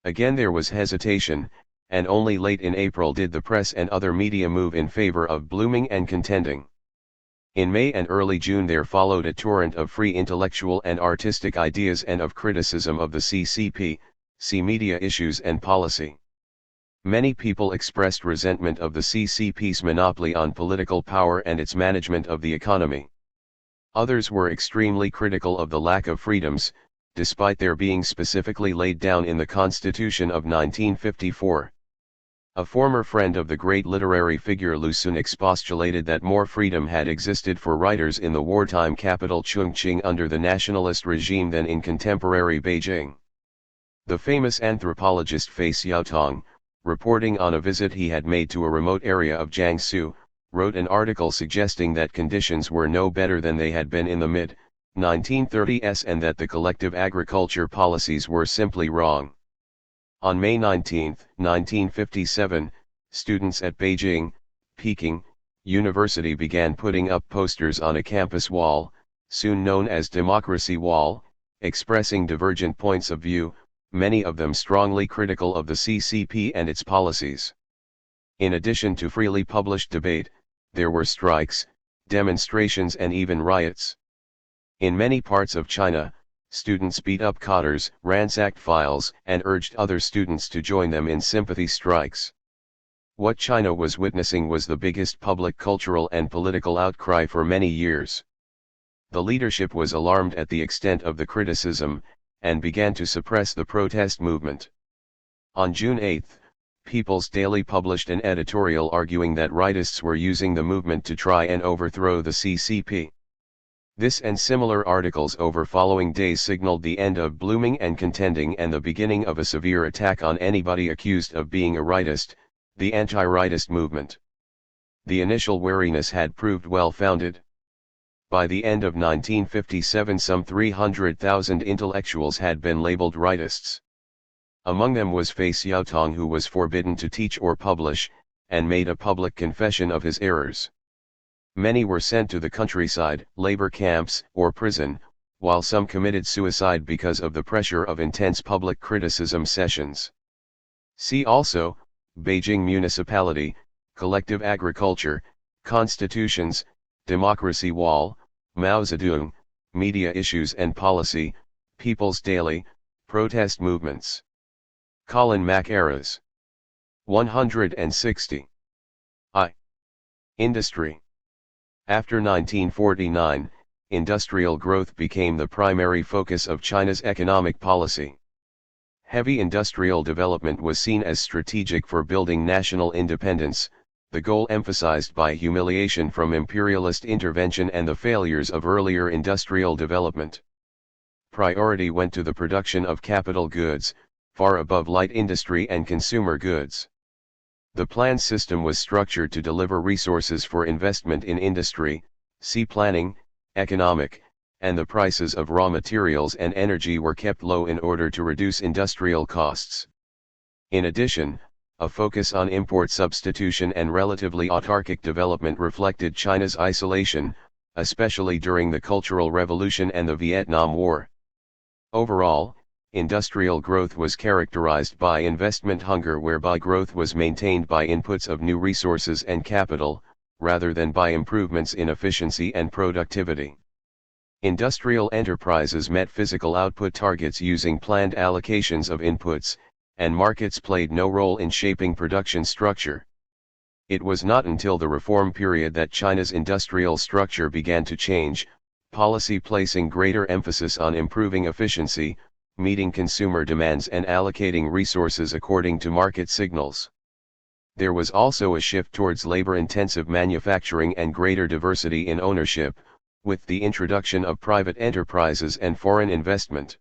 Again there was hesitation, and only late in April did the press and other media move in favor of blooming and contending. In May and early June there followed a torrent of free intellectual and artistic ideas and of criticism of the CCP, see media issues and policy. Many people expressed resentment of the CCP's monopoly on political power and its management of the economy. Others were extremely critical of the lack of freedoms, despite their being specifically laid down in the Constitution of 1954. A former friend of the great literary figure Lu Xun expostulated that more freedom had existed for writers in the wartime capital Chongqing under the nationalist regime than in contemporary Beijing. The famous anthropologist Fei Xiaotong, reporting on a visit he had made to a remote area of Jiangsu, wrote an article suggesting that conditions were no better than they had been in the mid-1930s and that the collective agriculture policies were simply wrong. On May 19, 1957, students at Beijing, Peking, University began putting up posters on a campus wall, soon known as Democracy Wall, expressing divergent points of view, many of them strongly critical of the CCP and its policies. In addition to freely published debate, there were strikes, demonstrations and even riots. In many parts of China, students beat up cotters, ransacked files, and urged other students to join them in sympathy strikes. What China was witnessing was the biggest public cultural and political outcry for many years. The leadership was alarmed at the extent of the criticism, and began to suppress the protest movement. On June 8, People's Daily published an editorial arguing that rightists were using the movement to try and overthrow the CCP. This and similar articles over following days signaled the end of blooming and contending and the beginning of a severe attack on anybody accused of being a rightist, the anti-rightist movement. The initial wariness had proved well-founded. By the end of 1957 some 300,000 intellectuals had been labeled rightists. Among them was Fei Xiaotong, who was forbidden to teach or publish, and made a public confession of his errors. Many were sent to the countryside, labor camps, or prison, while some committed suicide because of the pressure of intense public criticism sessions. See also, Beijing Municipality, Collective Agriculture, Constitutions, Democracy Wall, Mao Zedong, Media Issues and Policy, People's Daily, Protest Movements. Colin Mackerras. 160. Industry. After 1949, industrial growth became the primary focus of China's economic policy. Heavy industrial development was seen as strategic for building national independence, the goal emphasized by humiliation from imperialist intervention and the failures of earlier industrial development. Priority went to the production of capital goods, far above light industry and consumer goods. The plan system was structured to deliver resources for investment in industry, see planning, economic, and the prices of raw materials and energy were kept low in order to reduce industrial costs. In addition, a focus on import substitution and relatively autarkic development reflected China's isolation, especially during the Cultural Revolution and the Vietnam War. Overall, industrial growth was characterized by investment hunger, whereby growth was maintained by inputs of new resources and capital, rather than by improvements in efficiency and productivity. Industrial enterprises met physical output targets using planned allocations of inputs, and markets played no role in shaping production structure. It was not until the reform period that China's industrial structure began to change, policy placing greater emphasis on improving efficiency, meeting consumer demands and allocating resources according to market signals. There was also a shift towards labor-intensive manufacturing and greater diversity in ownership, with the introduction of private enterprises and foreign investment.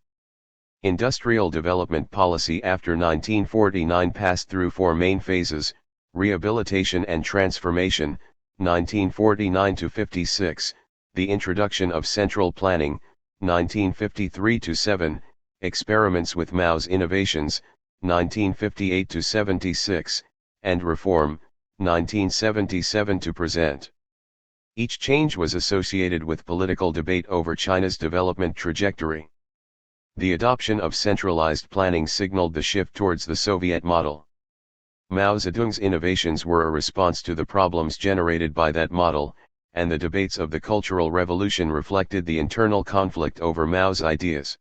Industrial development policy after 1949 passed through four main phases: rehabilitation and transformation, 1949-56, the introduction of central planning, 1953-7, experiments with Mao's innovations, 1958-76, and reform, 1977 to present. Each change was associated with political debate over China's development trajectory. The adoption of centralized planning signaled the shift towards the Soviet model. Mao Zedong's innovations were a response to the problems generated by that model, and the debates of the Cultural Revolution reflected the internal conflict over Mao's ideas.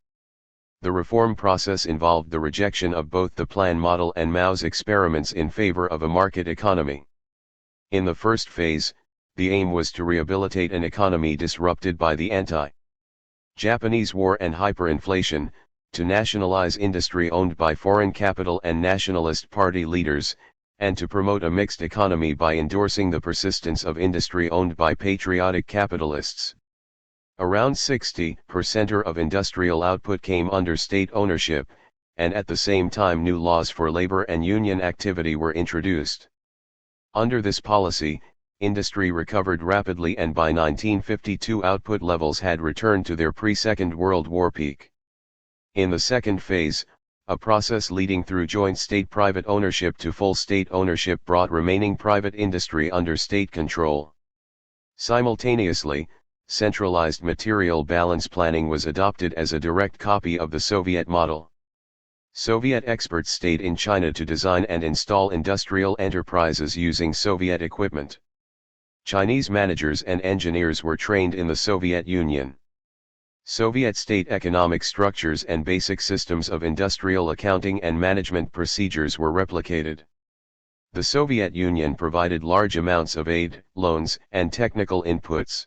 The reform process involved the rejection of both the plan model and Mao's experiments in favor of a market economy. In the first phase, the aim was to rehabilitate an economy disrupted by the anti-Japanese war and hyperinflation, to nationalize industry owned by foreign capital and nationalist party leaders, and to promote a mixed economy by endorsing the persistence of industry owned by patriotic capitalists. Around 60% of industrial output came under state ownership, and at the same time new laws for labor and union activity were introduced. Under this policy, industry recovered rapidly, and by 1952 output levels had returned to their pre-Second World War peak. In the second phase, a process leading through joint state-private ownership to full state ownership brought remaining private industry under state control. Simultaneously, centralized material balance planning was adopted as a direct copy of the Soviet model. Soviet experts stayed in China to design and install industrial enterprises using Soviet equipment. Chinese managers and engineers were trained in the Soviet Union. Soviet state economic structures and basic systems of industrial accounting and management procedures were replicated. The Soviet Union provided large amounts of aid, loans, and technical inputs.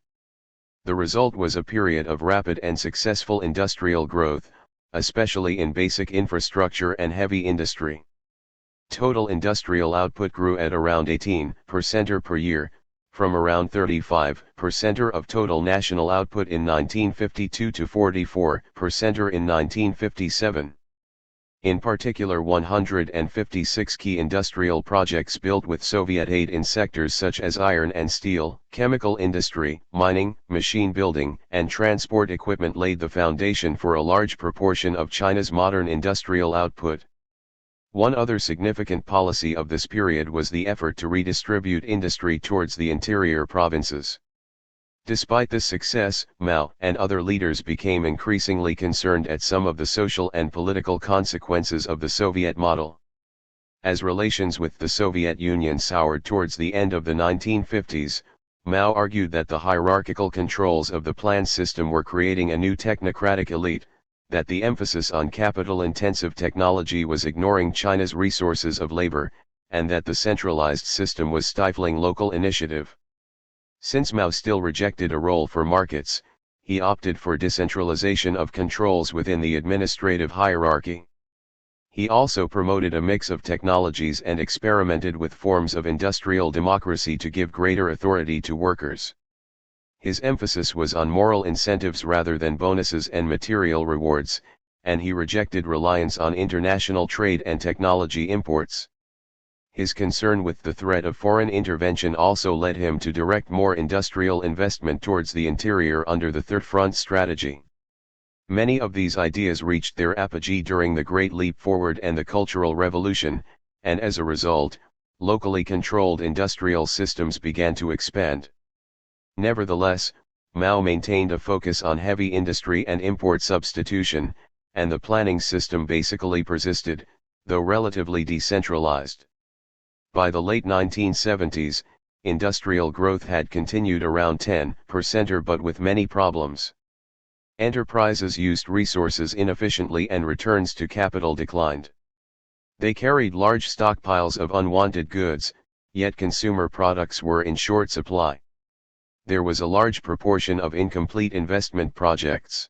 The result was a period of rapid and successful industrial growth, especially in basic infrastructure and heavy industry. Total industrial output grew at around 18% per year, from around 35% of total national output in 1952 to 44% in 1957. In particular, 156 key industrial projects built with Soviet aid in sectors such as iron and steel, chemical industry, mining, machine building, and transport equipment laid the foundation for a large proportion of China's modern industrial output. One other significant policy of this period was the effort to redistribute industry towards the interior provinces. Despite this success, Mao and other leaders became increasingly concerned at some of the social and political consequences of the Soviet model. As relations with the Soviet Union soured towards the end of the 1950s, Mao argued that the hierarchical controls of the plan system were creating a new technocratic elite, that the emphasis on capital-intensive technology was ignoring China's resources of labor, and that the centralized system was stifling local initiative. Since Mao still rejected a role for markets, he opted for decentralization of controls within the administrative hierarchy. He also promoted a mix of technologies and experimented with forms of industrial democracy to give greater authority to workers. His emphasis was on moral incentives rather than bonuses and material rewards, and he rejected reliance on international trade and technology imports. His concern with the threat of foreign intervention also led him to direct more industrial investment towards the interior under the Third Front strategy. Many of these ideas reached their apogee during the Great Leap Forward and the Cultural Revolution, and as a result, locally controlled industrial systems began to expand. Nevertheless, Mao maintained a focus on heavy industry and import substitution, and the planning system basically persisted, though relatively decentralized. By the late 1970s, industrial growth had continued around 10%, but with many problems. Enterprises used resources inefficiently and returns to capital declined. They carried large stockpiles of unwanted goods, yet consumer products were in short supply. There was a large proportion of incomplete investment projects.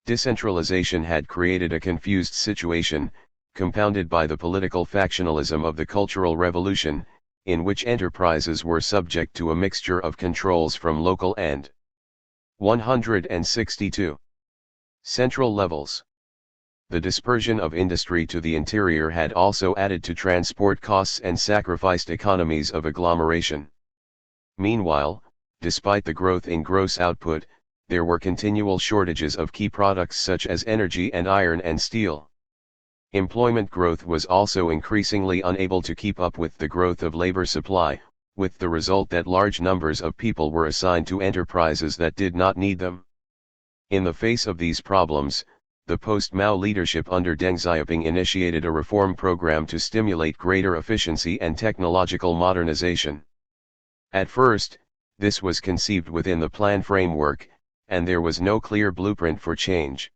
Decentralization had created a confused situation, compounded by the political factionalism of the Cultural Revolution, in which enterprises were subject to a mixture of controls from local and 162 central levels. The dispersion of industry to the interior had also added to transport costs and sacrificed economies of agglomeration. Meanwhile, despite the growth in gross output, there were continual shortages of key products such as energy and iron and steel. Employment growth was also increasingly unable to keep up with the growth of labor supply, with the result that large numbers of people were assigned to enterprises that did not need them. In the face of these problems, the post-Mao leadership under Deng Xiaoping initiated a reform program to stimulate greater efficiency and technological modernization. At first, this was conceived within the plan framework, and there was no clear blueprint for change.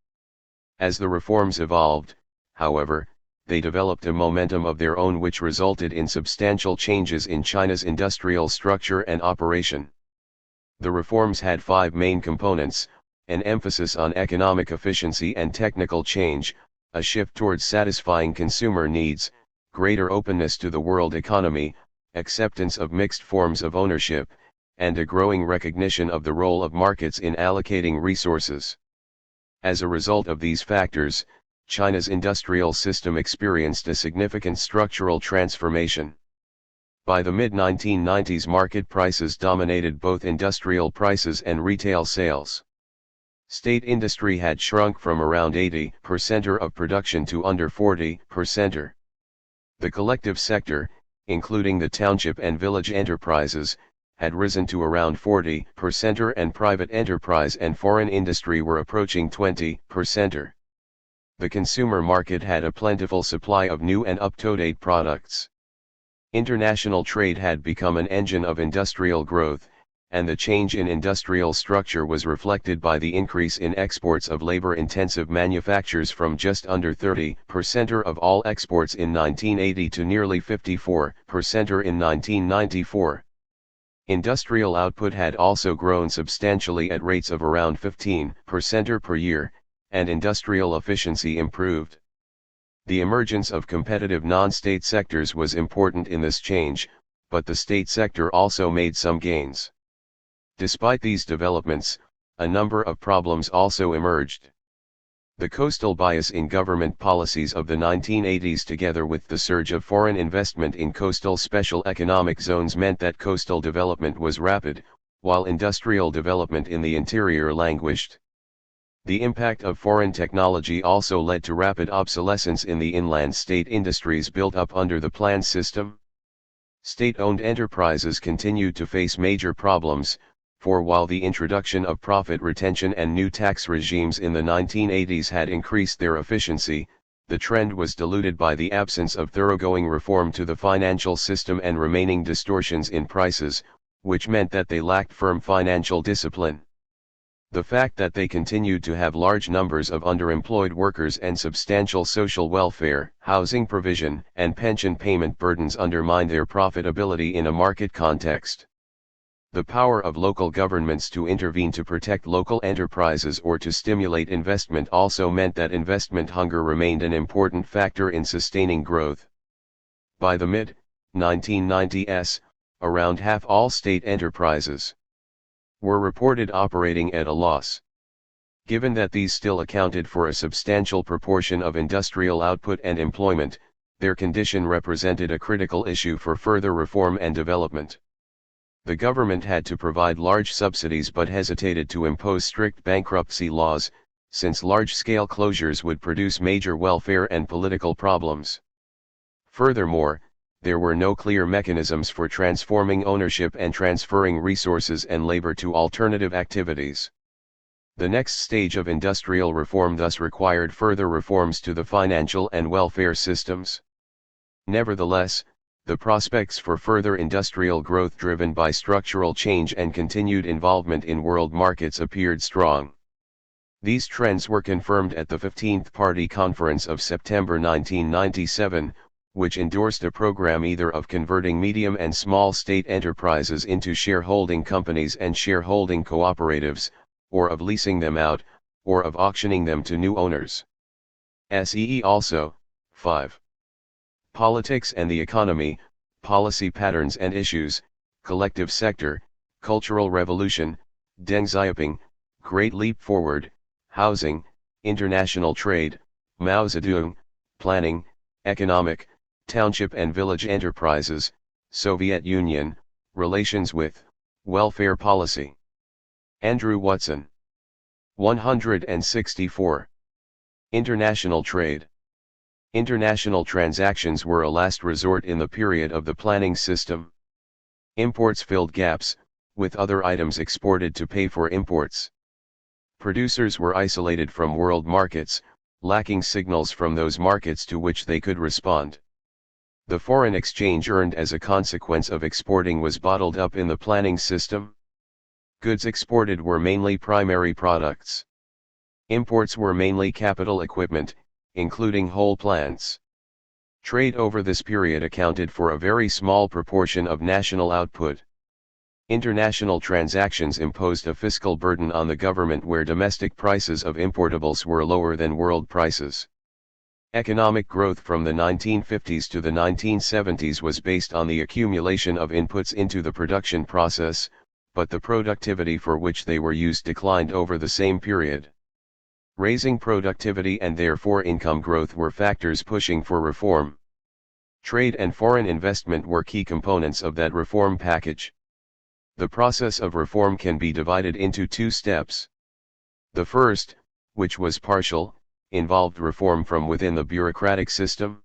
As the reforms evolved, however, they developed a momentum of their own which resulted in substantial changes in China's industrial structure and operation. The reforms had 5 main components: an emphasis on economic efficiency and technical change, a shift towards satisfying consumer needs, greater openness to the world economy, acceptance of mixed forms of ownership, and a growing recognition of the role of markets in allocating resources. As a result of these factors, China's industrial system experienced a significant structural transformation. By the mid-1990s, market prices dominated both industrial prices and retail sales. State industry had shrunk from around 80% of production to under 40%. The collective sector, including the township and village enterprises, had risen to around 40%, and private enterprise and foreign industry were approaching 20%. The consumer market had a plentiful supply of new and up-to-date products. International trade had become an engine of industrial growth, and the change in industrial structure was reflected by the increase in exports of labor-intensive manufactures from just under 30% of all exports in 1980 to nearly 54% in 1994. Industrial output had also grown substantially at rates of around 15% per year, and industrial efficiency improved. The emergence of competitive non-state sectors was important in this change, but the state sector also made some gains. Despite these developments, a number of problems also emerged. The coastal bias in government policies of the 1980s, together with the surge of foreign investment in coastal special economic zones, meant that coastal development was rapid, while industrial development in the interior languished. The impact of foreign technology also led to rapid obsolescence in the inland state industries built up under the plan system. State-owned enterprises continued to face major problems, for while the introduction of profit retention and new tax regimes in the 1980s had increased their efficiency, the trend was diluted by the absence of thoroughgoing reform to the financial system and remaining distortions in prices, which meant that they lacked firm financial discipline. The fact that they continued to have large numbers of underemployed workers and substantial social welfare, housing provision, and pension payment burdens undermined their profitability in a market context. The power of local governments to intervene to protect local enterprises or to stimulate investment also meant that investment hunger remained an important factor in sustaining growth. By the mid-1990s, around half all state enterprises were reported operating at a loss. Given that these still accounted for a substantial proportion of industrial output and employment, their condition represented a critical issue for further reform and development. The government had to provide large subsidies but hesitated to impose strict bankruptcy laws, since large-scale closures would produce major welfare and political problems. Furthermore, there were no clear mechanisms for transforming ownership and transferring resources and labor to alternative activities. The next stage of industrial reform thus required further reforms to the financial and welfare systems. Nevertheless, the prospects for further industrial growth driven by structural change and continued involvement in world markets appeared strong. These trends were confirmed at the 15th Party Conference of September 1997, which endorsed a program either of converting medium and small state enterprises into shareholding companies and shareholding cooperatives, or of leasing them out, or of auctioning them to new owners. See also, 5. Politics and the economy, policy patterns and issues, collective sector, cultural revolution, Deng Xiaoping, Great Leap Forward, housing, international trade, Mao Zedong, planning, economic, township and village enterprises, Soviet Union, relations with, welfare policy. Andrew Watson. 164. International trade. International transactions were a last resort in the period of the planning system. Imports filled gaps, with other items exported to pay for imports. Producers were isolated from world markets, lacking signals from those markets to which they could respond. The foreign exchange earned as a consequence of exporting was bottled up in the planning system. Goods exported were mainly primary products. Imports were mainly capital equipment, including whole plants. Trade over this period accounted for a very small proportion of national output. International transactions imposed a fiscal burden on the government where domestic prices of importables were lower than world prices. Economic growth from the 1950s to the 1970s was based on the accumulation of inputs into the production process, but the productivity for which they were used declined over the same period. Raising productivity and therefore income growth were factors pushing for reform. Trade and foreign investment were key components of that reform package. The process of reform can be divided into two steps. The first, which was partial, involved reform from within the bureaucratic system.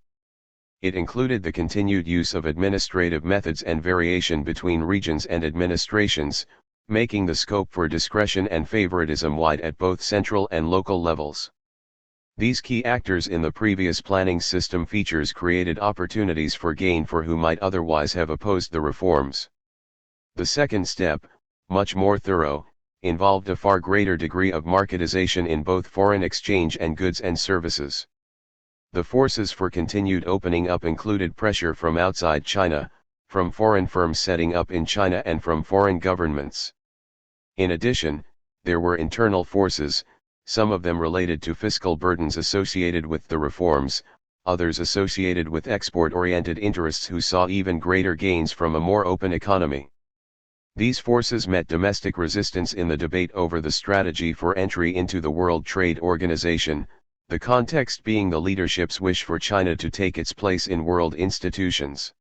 It included the continued use of administrative methods and variation between regions and administrations, making the scope for discretion and favoritism wide at both central and local levels. These key actors in the previous planning system features created opportunities for gain for who might otherwise have opposed the reforms. The second step, much more thorough, involved a far greater degree of marketization in both foreign exchange and goods and services. The forces for continued opening up included pressure from outside China, from foreign firms setting up in China and from foreign governments. In addition, there were internal forces, some of them related to fiscal burdens associated with the reforms, others associated with export-oriented interests who saw even greater gains from a more open economy. These forces met domestic resistance in the debate over the strategy for entry into the World Trade Organization, the context being the leadership's wish for China to take its place in world institutions.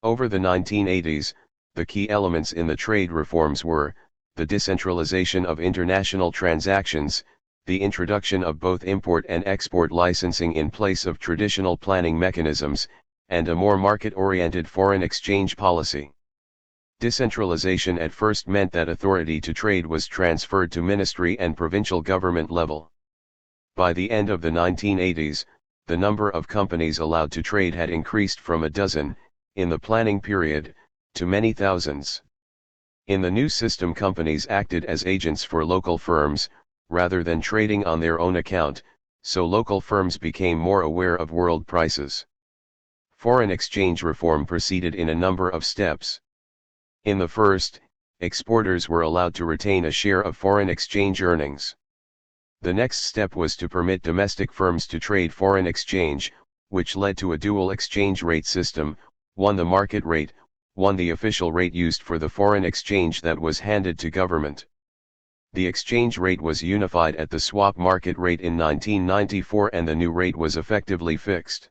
Over the 1980s, the key elements in the trade reforms were, the decentralization of international transactions, the introduction of both import and export licensing in place of traditional planning mechanisms, and a more market-oriented foreign exchange policy. Decentralization at first meant that authority to trade was transferred to ministry and provincial government level. By the end of the 1980s, the number of companies allowed to trade had increased from a dozen, in the planning period, to many thousands. In the new system, companies acted as agents for local firms, rather than trading on their own account, so local firms became more aware of world prices. Foreign exchange reform proceeded in a number of steps. In the first, exporters were allowed to retain a share of foreign exchange earnings. The next step was to permit domestic firms to trade foreign exchange, which led to a dual exchange rate system, one the market rate, one the official rate used for the foreign exchange that was handed to government. The exchange rate was unified at the swap market rate in 1994 and the new rate was effectively fixed.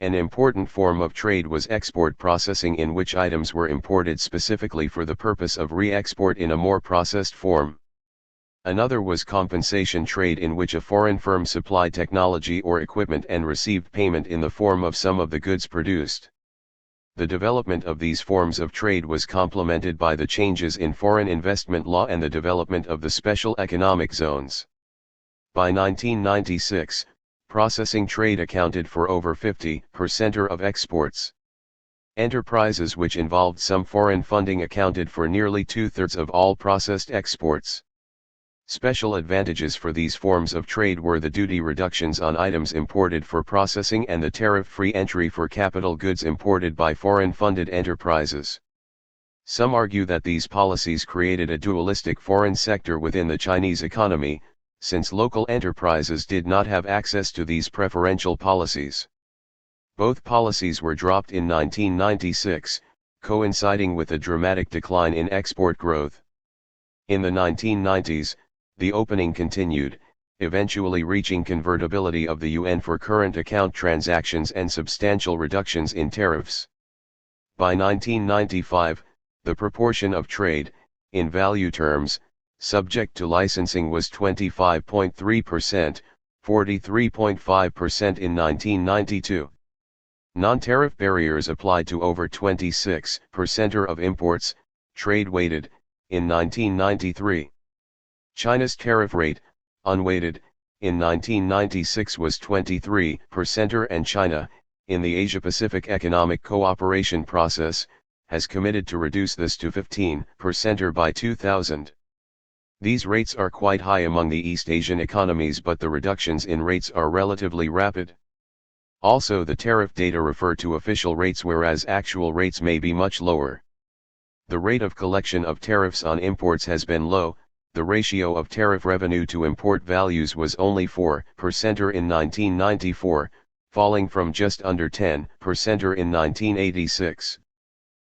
An important form of trade was export processing, in which items were imported specifically for the purpose of re-export in a more processed form. Another was compensation trade, in which a foreign firm supplied technology or equipment and received payment in the form of some of the goods produced. The development of these forms of trade was complemented by the changes in foreign investment law and the development of the special economic zones. By 1996, processing trade accounted for over 50% of exports. Enterprises which involved some foreign funding accounted for nearly 2/3 of all processed exports. Special advantages for these forms of trade were the duty reductions on items imported for processing and the tariff-free entry for capital goods imported by foreign-funded enterprises. Some argue that these policies created a dualistic foreign sector within the Chinese economy, since local enterprises did not have access to these preferential policies. Both policies were dropped in 1996, coinciding with a dramatic decline in export growth. In the 1990s, the opening continued, eventually reaching convertibility of the yuan for current account transactions and substantial reductions in tariffs. By 1995, the proportion of trade, in value terms, subject to licensing was 25.3%, 43.5% in 1992. Non-tariff barriers applied to over 26% of imports, trade-weighted, in 1993. China's tariff rate, unweighted, in 1996 was 23%, and China, in the Asia-Pacific Economic Cooperation Process, has committed to reduce this to 15% by 2000. These rates are quite high among the East Asian economies, but the reductions in rates are relatively rapid. Also, the tariff data refer to official rates, whereas actual rates may be much lower. The rate of collection of tariffs on imports has been low. The ratio of tariff revenue to import values was only 4% in 1994, falling from just under 10% in 1986.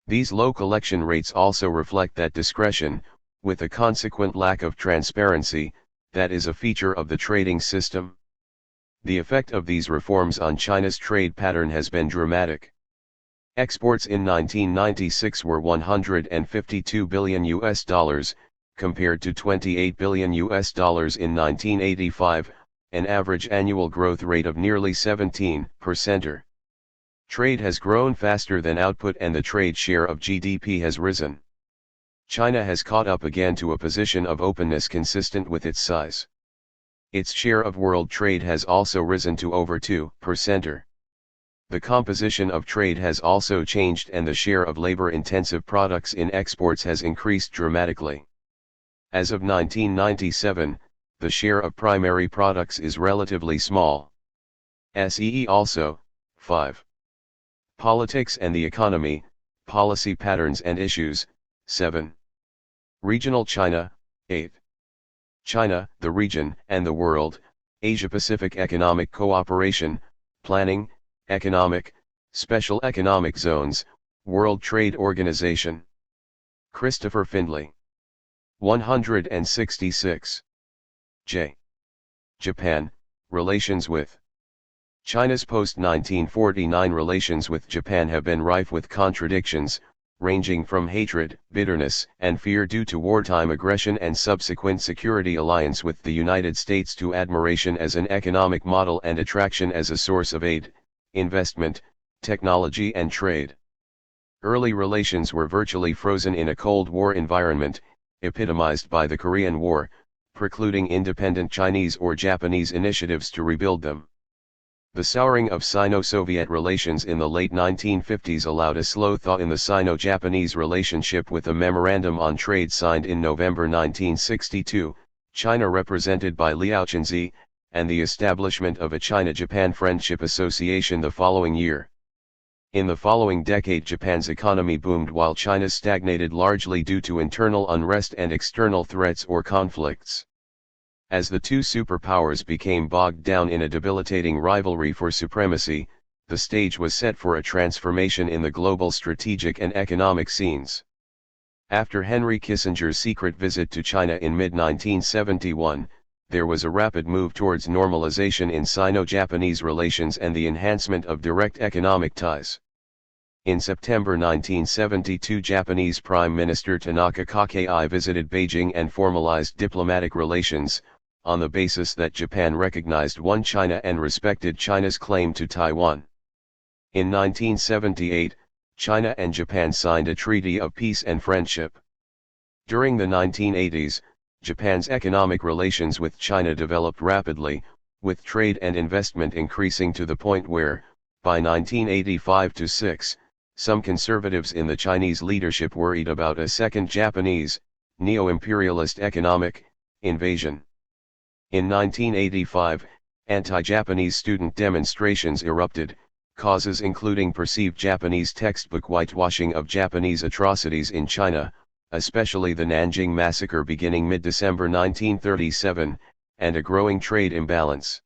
These low collection rates also reflect that discretion, with a consequent lack of transparency, that is a feature of the trading system. The effect of these reforms on China's trade pattern has been dramatic. Exports in 1996 were $152 billion, compared to $28 billion in 1985, an average annual growth rate of nearly 17%. Trade has grown faster than output, and the trade share of GDP has risen. China has caught up again to a position of openness consistent with its size. Its share of world trade has also risen to over 2%. The composition of trade has also changed, and the share of labor-intensive products in exports has increased dramatically. As of 1997, the share of primary products is relatively small. SEE also, 5. Politics and the economy, policy patterns and issues, 7. Regional China, 8. China, the region, and the world, Asia-Pacific Economic Cooperation, Planning, Economic, Special Economic Zones, World Trade Organization. Christopher Findlay. 166. J. Japan, relations with. China's post-1949 relations with Japan have been rife with contradictions, ranging from hatred, bitterness, and fear due to wartime aggression and subsequent security alliance with the United States to admiration as an economic model and attraction as a source of aid, investment, technology and trade. Early relations were virtually frozen in a Cold War environment, epitomized by the Korean War, precluding independent Chinese or Japanese initiatives to rebuild them. The souring of Sino-Soviet relations in the late 1950s allowed a slow thaw in the Sino-Japanese relationship, with a memorandum on trade signed in November 1962, China represented by Liao Chenzi, and the establishment of a China-Japan Friendship Association the following year. In the following decade, Japan's economy boomed while China stagnated, largely due to internal unrest and external threats or conflicts. As the two superpowers became bogged down in a debilitating rivalry for supremacy, the stage was set for a transformation in the global strategic and economic scenes. After Henry Kissinger's secret visit to China in mid-1971, there was a rapid move towards normalization in Sino-Japanese relations and the enhancement of direct economic ties. In September 1972, Japanese Prime Minister Tanaka Kakei visited Beijing and formalized diplomatic relations, on the basis that Japan recognized one China and respected China's claim to Taiwan. In 1978, China and Japan signed a treaty of peace and friendship. During the 1980s, Japan's economic relations with China developed rapidly, with trade and investment increasing to the point where, by 1985-6, some conservatives in the Chinese leadership worried about a second Japanese, neo-imperialist economic invasion. In 1985, anti-Japanese student demonstrations erupted, causes including perceived Japanese textbook whitewashing of Japanese atrocities in China, especially the Nanjing Massacre beginning mid-December 1937, and a growing trade imbalance.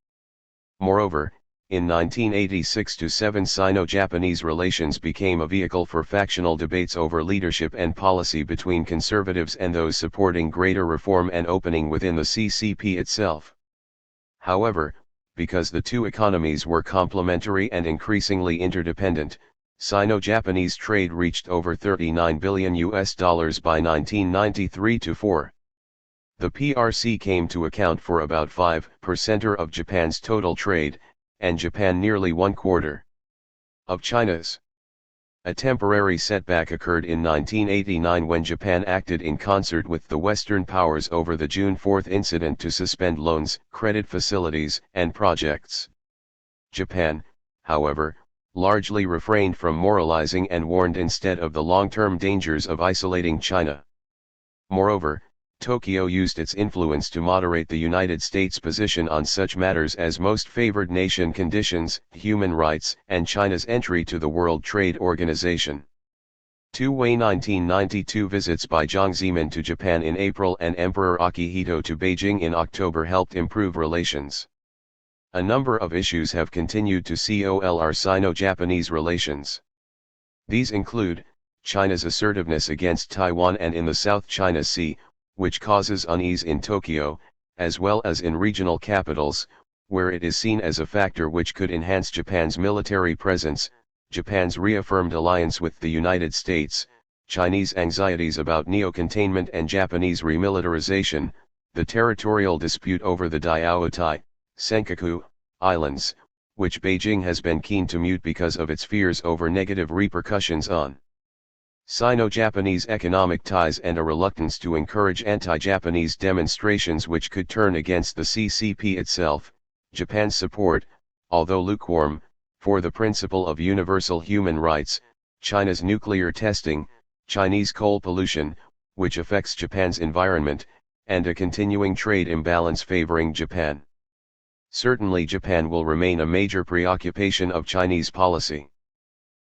Moreover, in 1986-7, Sino-Japanese relations became a vehicle for factional debates over leadership and policy between conservatives and those supporting greater reform and opening within the CCP itself. However, because the two economies were complementary and increasingly interdependent, Sino-Japanese trade reached over $39 billion by 1993-4. The PRC came to account for about 5% of Japan's total trade, and Japan nearly 1/4 of China's. A temporary setback occurred in 1989 when Japan acted in concert with the Western powers over the June 4 incident to suspend loans, credit facilities, and projects. Japan, however, largely refrained from moralizing and warned instead of the long-term dangers of isolating China. Moreover, Tokyo used its influence to moderate the United States' position on such matters as most favored nation conditions, human rights, and China's entry to the World Trade Organization. Two-way 1992 visits by Jiang Zemin to Japan in April and Emperor Akihito to Beijing in October helped improve relations. A number of issues have continued to color Sino-Japanese relations. These include, China's assertiveness against Taiwan and in the South China Sea, which causes unease in Tokyo, as well as in regional capitals, where it is seen as a factor which could enhance Japan's military presence, Japan's reaffirmed alliance with the United States, Chinese anxieties about neo-containment and Japanese remilitarization, the territorial dispute over the Diaoyutai, Senkaku, Islands, which Beijing has been keen to mute because of its fears over negative repercussions on Sino-Japanese economic ties and a reluctance to encourage anti-Japanese demonstrations which could turn against the CCP itself. Japan's support, although lukewarm, for the principle of universal human rights, China's nuclear testing, Chinese coal pollution, which affects Japan's environment, and a continuing trade imbalance favoring Japan. Certainly Japan will remain a major preoccupation of Chinese policy.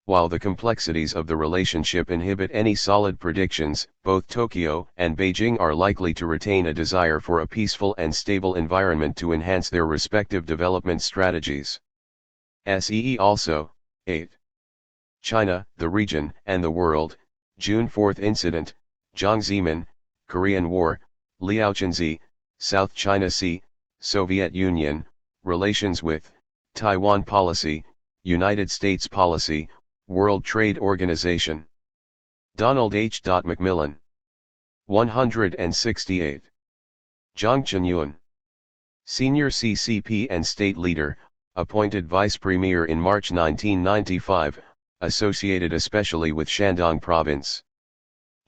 While the complexities of the relationship inhibit any solid predictions, both Tokyo and Beijing are likely to retain a desire for a peaceful and stable environment to enhance their respective development strategies. See also, 8. China, the region, and the world, June 4 incident, Jiang Zemin, Korean War, Liaochunzi, South China Sea, Soviet Union, relations with, Taiwan policy, United States policy, World Trade Organization. Donald H. McMillan. 168. Jiang Qianyuan. Senior CCP and state leader, appointed vice premier in March 1995, associated especially with Shandong province.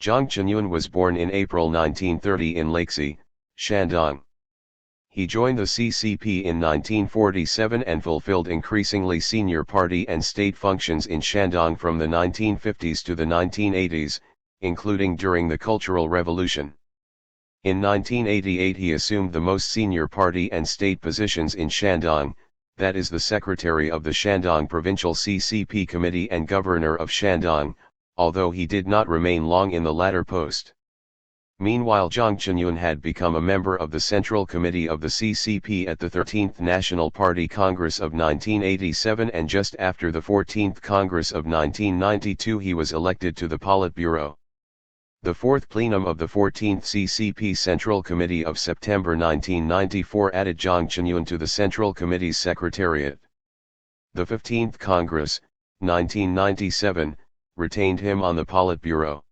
Jiang Qianyuan was born in April 1930 in Lakesea, Shandong. He joined the CCP in 1947 and fulfilled increasingly senior party and state functions in Shandong from the 1950s to the 1980s, including during the Cultural Revolution. In 1988 he assumed the most senior party and state positions in Shandong, that is the secretary of the Shandong Provincial CCP Committee and governor of Shandong, although he did not remain long in the latter post. Meanwhile Jiang Qianyuan had become a member of the Central Committee of the CCP at the 13th National Party Congress of 1987 and just after the 14th Congress of 1992 he was elected to the Politburo. The fourth plenum of the 14th CCP Central Committee of September 1994 added Jiang Qianyuan to the Central Committee's secretariat. The 15th Congress, 1997, retained him on the Politburo.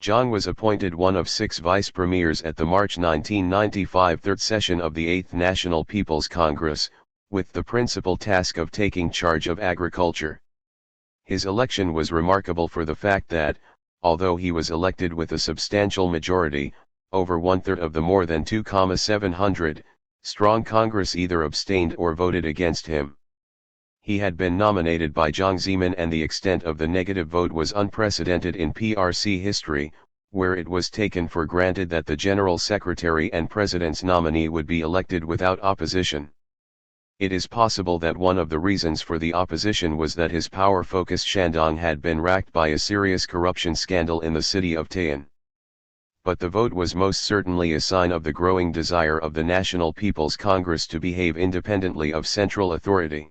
Jiang was appointed one of 6 vice premiers at the March 1995 third session of the 8th National People's Congress, with the principal task of taking charge of agriculture. His election was remarkable for the fact that, although he was elected with a substantial majority, over 1/3 of the more than 2,700 strong Congress either abstained or voted against him. He had been nominated by Jiang Zemin and the extent of the negative vote was unprecedented in PRC history, where it was taken for granted that the General Secretary and President's nominee would be elected without opposition. It is possible that one of the reasons for the opposition was that his power-focused Shandong had been racked by a serious corruption scandal in the city of Taiyuan. But the vote was most certainly a sign of the growing desire of the National People's Congress to behave independently of central authority.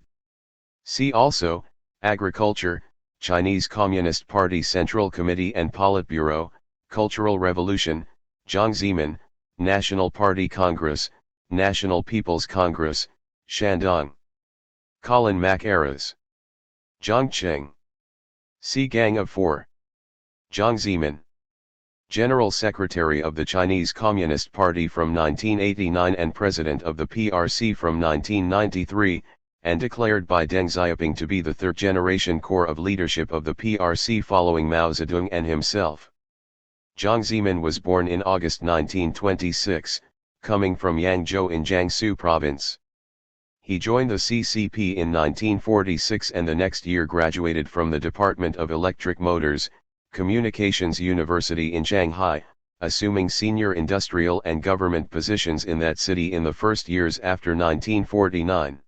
See also, Agriculture, Chinese Communist Party Central Committee and Politburo, Cultural Revolution, Jiang Zemin, National Party Congress, National People's Congress, Shandong. Colin Mackerras. Jiang Cheng. See Gang of Four. Jiang Zemin. General Secretary of the Chinese Communist Party from 1989 and President of the PRC from 1993, and declared by Deng Xiaoping to be the third-generation core of leadership of the PRC following Mao Zedong and himself. Jiang Zemin was born in August 1926, coming from Yangzhou in Jiangsu Province. He joined the CCP in 1946 and the next year graduated from the Department of Electric Motors, Communications University in Shanghai, assuming senior industrial and government positions in that city in the first years after 1949.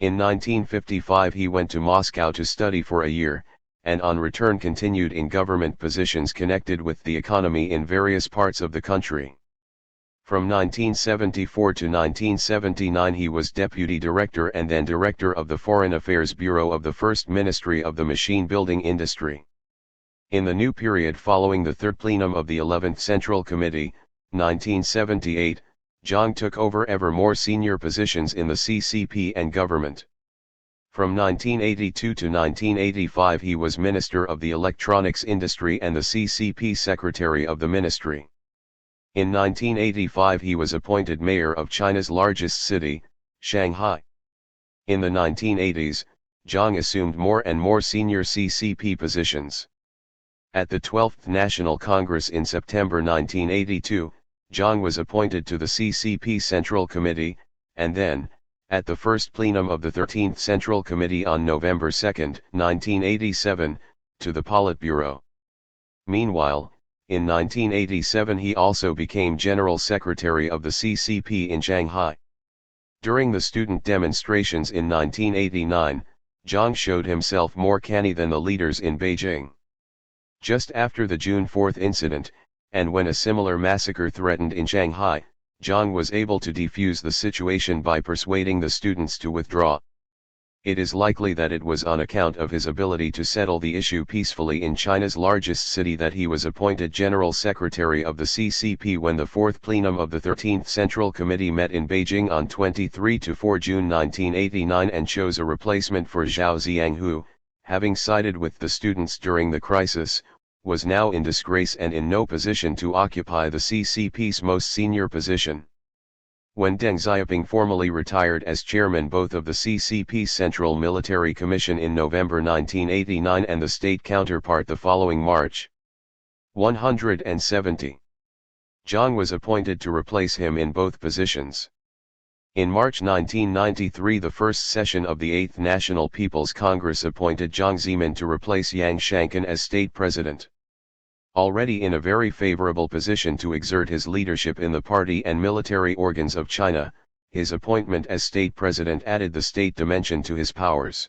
In 1955 he went to Moscow to study for a year, and on return continued in government positions connected with the economy in various parts of the country. From 1974 to 1979 he was Deputy Director and then Director of the Foreign Affairs Bureau of the First Ministry of the Machine Building Industry. In the new period following the Third Plenum of the 11th Central Committee, 1978, Jiang took over ever more senior positions in the CCP and government. From 1982 to 1985 he was Minister of the Electronics Industry and the CCP Secretary of the Ministry. In 1985 he was appointed Mayor of China's largest city, Shanghai. In the 1980s, Jiang assumed more and more senior CCP positions. At the 12th National Congress in September 1982, Jiang was appointed to the CCP Central Committee, and then, at the first plenum of the 13th Central Committee on November 2, 1987, to the Politburo. Meanwhile, in 1987 he also became General Secretary of the CCP in Shanghai. During the student demonstrations in 1989, Jiang showed himself more canny than the leaders in Beijing. Just after the June 4 incident, and when a similar massacre threatened in Shanghai, Jiang was able to defuse the situation by persuading the students to withdraw. It is likely that it was on account of his ability to settle the issue peacefully in China's largest city that he was appointed General Secretary of the CCP when the 4th Plenum of the 13th Central Committee met in Beijing on 23–4 June 1989 and chose a replacement for Zhao Ziyang who, having sided with the students during the crisis, was now in disgrace and in no position to occupy the CCP's most senior position. When Deng Xiaoping formally retired as chairman both of the CCP's Central Military Commission in November 1989 and the state counterpart the following March 170, Jiang was appointed to replace him in both positions. In March 1993 the first session of the 8th National People's Congress appointed Jiang Zemin to replace Yang Shankan as state president. Already in a very favorable position to exert his leadership in the party and military organs of China, his appointment as state president added the state dimension to his powers.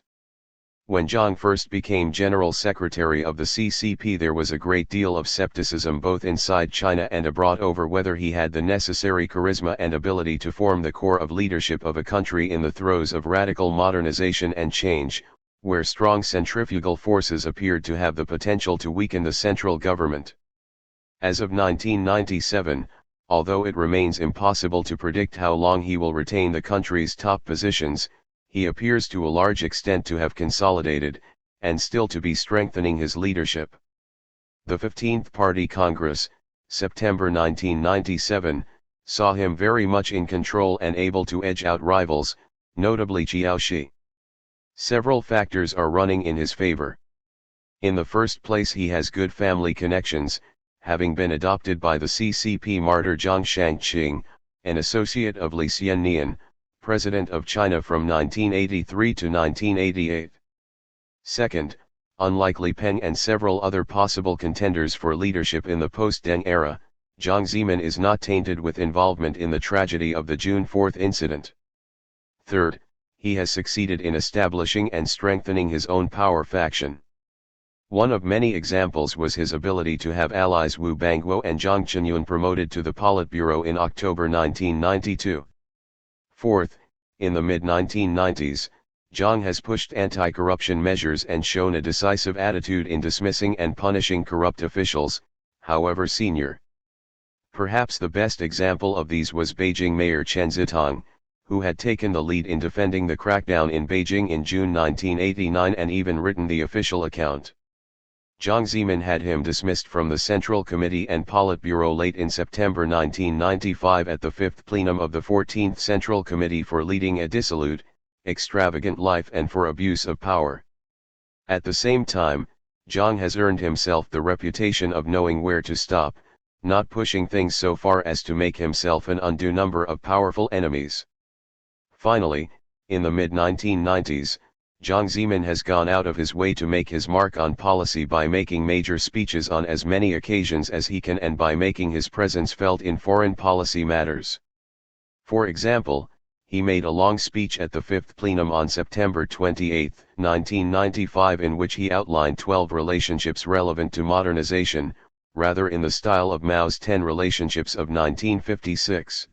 When Jiang first became General Secretary of the CCP there was a great deal of skepticism both inside China and abroad over whether he had the necessary charisma and ability to form the core of leadership of a country in the throes of radical modernization and change, where strong centrifugal forces appeared to have the potential to weaken the central government. As of 1997, although it remains impossible to predict how long he will retain the country's top positions, he appears to a large extent to have consolidated, and still to be strengthening his leadership. The 15th Party Congress, September 1997, saw him very much in control and able to edge out rivals, notably Jiao Shi. Several factors are running in his favor. In the first place he has good family connections, having been adopted by the CCP martyr Zhang Shangqing, an associate of Li Xiannian, President of China from 1983 to 1988. Second, unlike Li Peng and several other possible contenders for leadership in the post-Deng era, Jiang Zemin is not tainted with involvement in the tragedy of the June 4 incident. Third, he has succeeded in establishing and strengthening his own power faction. One of many examples was his ability to have allies Wu Bangguo and Zhang Qinyun promoted to the Politburo in October 1992. Fourth, in the mid-1990s, Jiang has pushed anti-corruption measures and shown a decisive attitude in dismissing and punishing corrupt officials, however senior. Perhaps the best example of these was Beijing Mayor Chen Zitong, who had taken the lead in defending the crackdown in Beijing in June 1989 and even written the official account. Jiang Zemin had him dismissed from the Central Committee and Politburo late in September 1995 at the 5th plenum of the 14th Central Committee for leading a dissolute, extravagant life and for abuse of power. At the same time, Jiang has earned himself the reputation of knowing where to stop, not pushing things so far as to make himself an undue number of powerful enemies. Finally, in the mid-1990s, Jiang Zemin has gone out of his way to make his mark on policy by making major speeches on as many occasions as he can and by making his presence felt in foreign policy matters. For example, he made a long speech at the 5th plenum on September 28, 1995 in which he outlined 12 relationships relevant to modernization, rather in the style of Mao's 10 relationships of 1956.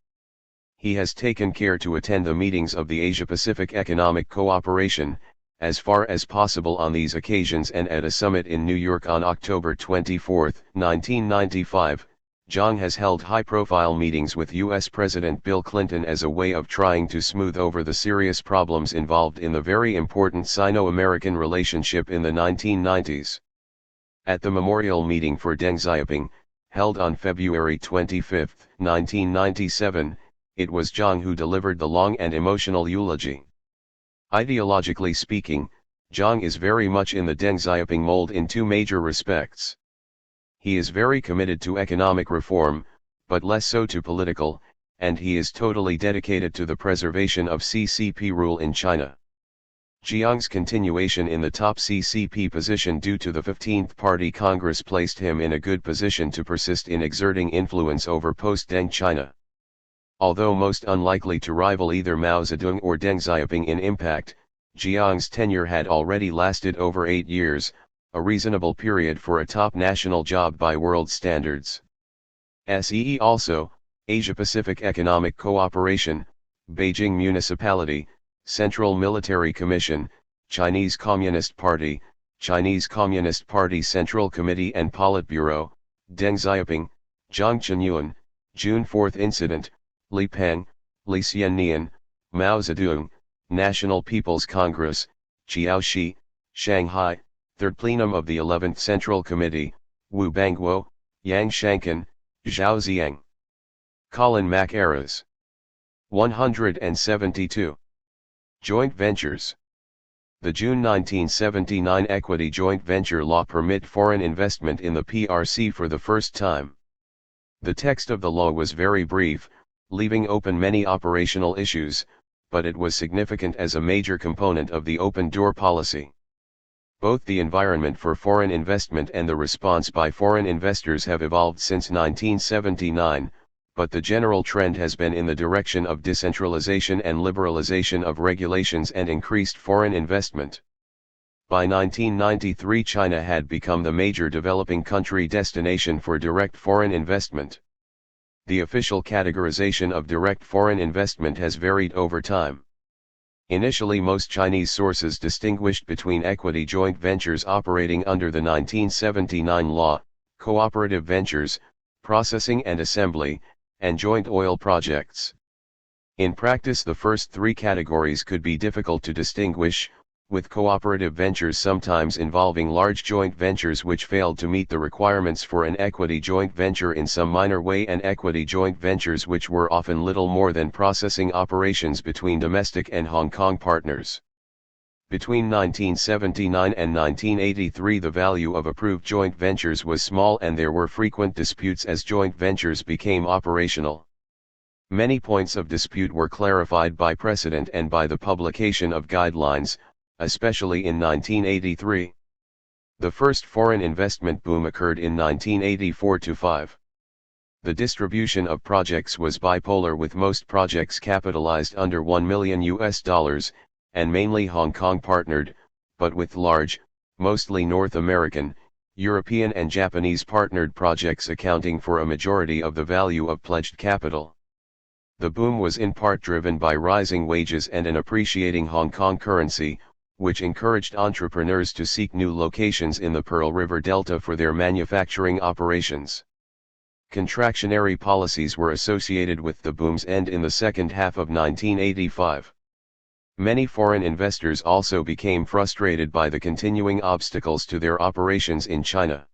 He has taken care to attend the meetings of the Asia-Pacific Economic Cooperation, as far as possible on these occasions, and at a summit in New York on October 24, 1995, Jiang has held high-profile meetings with U.S. President Bill Clinton as a way of trying to smooth over the serious problems involved in the very important Sino-American relationship in the 1990s. At the memorial meeting for Deng Xiaoping, held on February 25, 1997, it was Jiang who delivered the long and emotional eulogy. Ideologically speaking, Jiang is very much in the Deng Xiaoping mold in two major respects. He is very committed to economic reform, but less so to political, and he is totally dedicated to the preservation of CCP rule in China. Jiang's continuation in the top CCP position due to the 15th Party Congress placed him in a good position to persist in exerting influence over post-Deng China. Although most unlikely to rival either Mao Zedong or Deng Xiaoping in impact, Jiang's tenure had already lasted over 8 years, a reasonable period for a top national job by world standards. SEE also, Asia-Pacific Economic Cooperation, Beijing Municipality, Central Military Commission, Chinese Communist Party, Chinese Communist Party Central Committee and Politburo, Deng Xiaoping, Jiang Qinyuan, June 4 Incident, Li Peng, Li Xiannian, Mao Zedong, National People's Congress, Jiaoxi, Shanghai, 3rd Plenum of the 11th Central Committee, Wu Bangguo, Yang Shankan, Zhao Ziang. Colin Mackerras. 172. Joint Ventures. The June 1979 Equity Joint Venture Law permit foreign investment in the PRC for the first time. The text of the law was very brief, leaving open many operational issues, but it was significant as a major component of the open door policy. Both the environment for foreign investment and the response by foreign investors have evolved since 1979, but the general trend has been in the direction of decentralization and liberalization of regulations and increased foreign investment. By 1993, China had become the major developing country destination for direct foreign investment. The official categorization of direct foreign investment has varied over time. Initially, most Chinese sources distinguished between equity joint ventures operating under the 1979 law, cooperative ventures, processing and assembly, and joint oil projects. In practice, the first three categories could be difficult to distinguish, with cooperative ventures sometimes involving large joint ventures which failed to meet the requirements for an equity joint venture in some minor way, and equity joint ventures which were often little more than processing operations between domestic and Hong Kong partners. Between 1979 and 1983, the value of approved joint ventures was small and there were frequent disputes as joint ventures became operational. Many points of dispute were clarified by precedent and by the publication of guidelines, especially in 1983. The first foreign investment boom occurred in 1984-5. The distribution of projects was bipolar, with most projects capitalized under $1 million, and mainly Hong Kong partnered, but with large, mostly North American, European and Japanese partnered projects accounting for a majority of the value of pledged capital. The boom was in part driven by rising wages and an appreciating Hong Kong currency, which encouraged entrepreneurs to seek new locations in the Pearl River Delta for their manufacturing operations. Contractionary policies were associated with the boom's end in the second half of 1985. Many foreign investors also became frustrated by the continuing obstacles to their operations in China.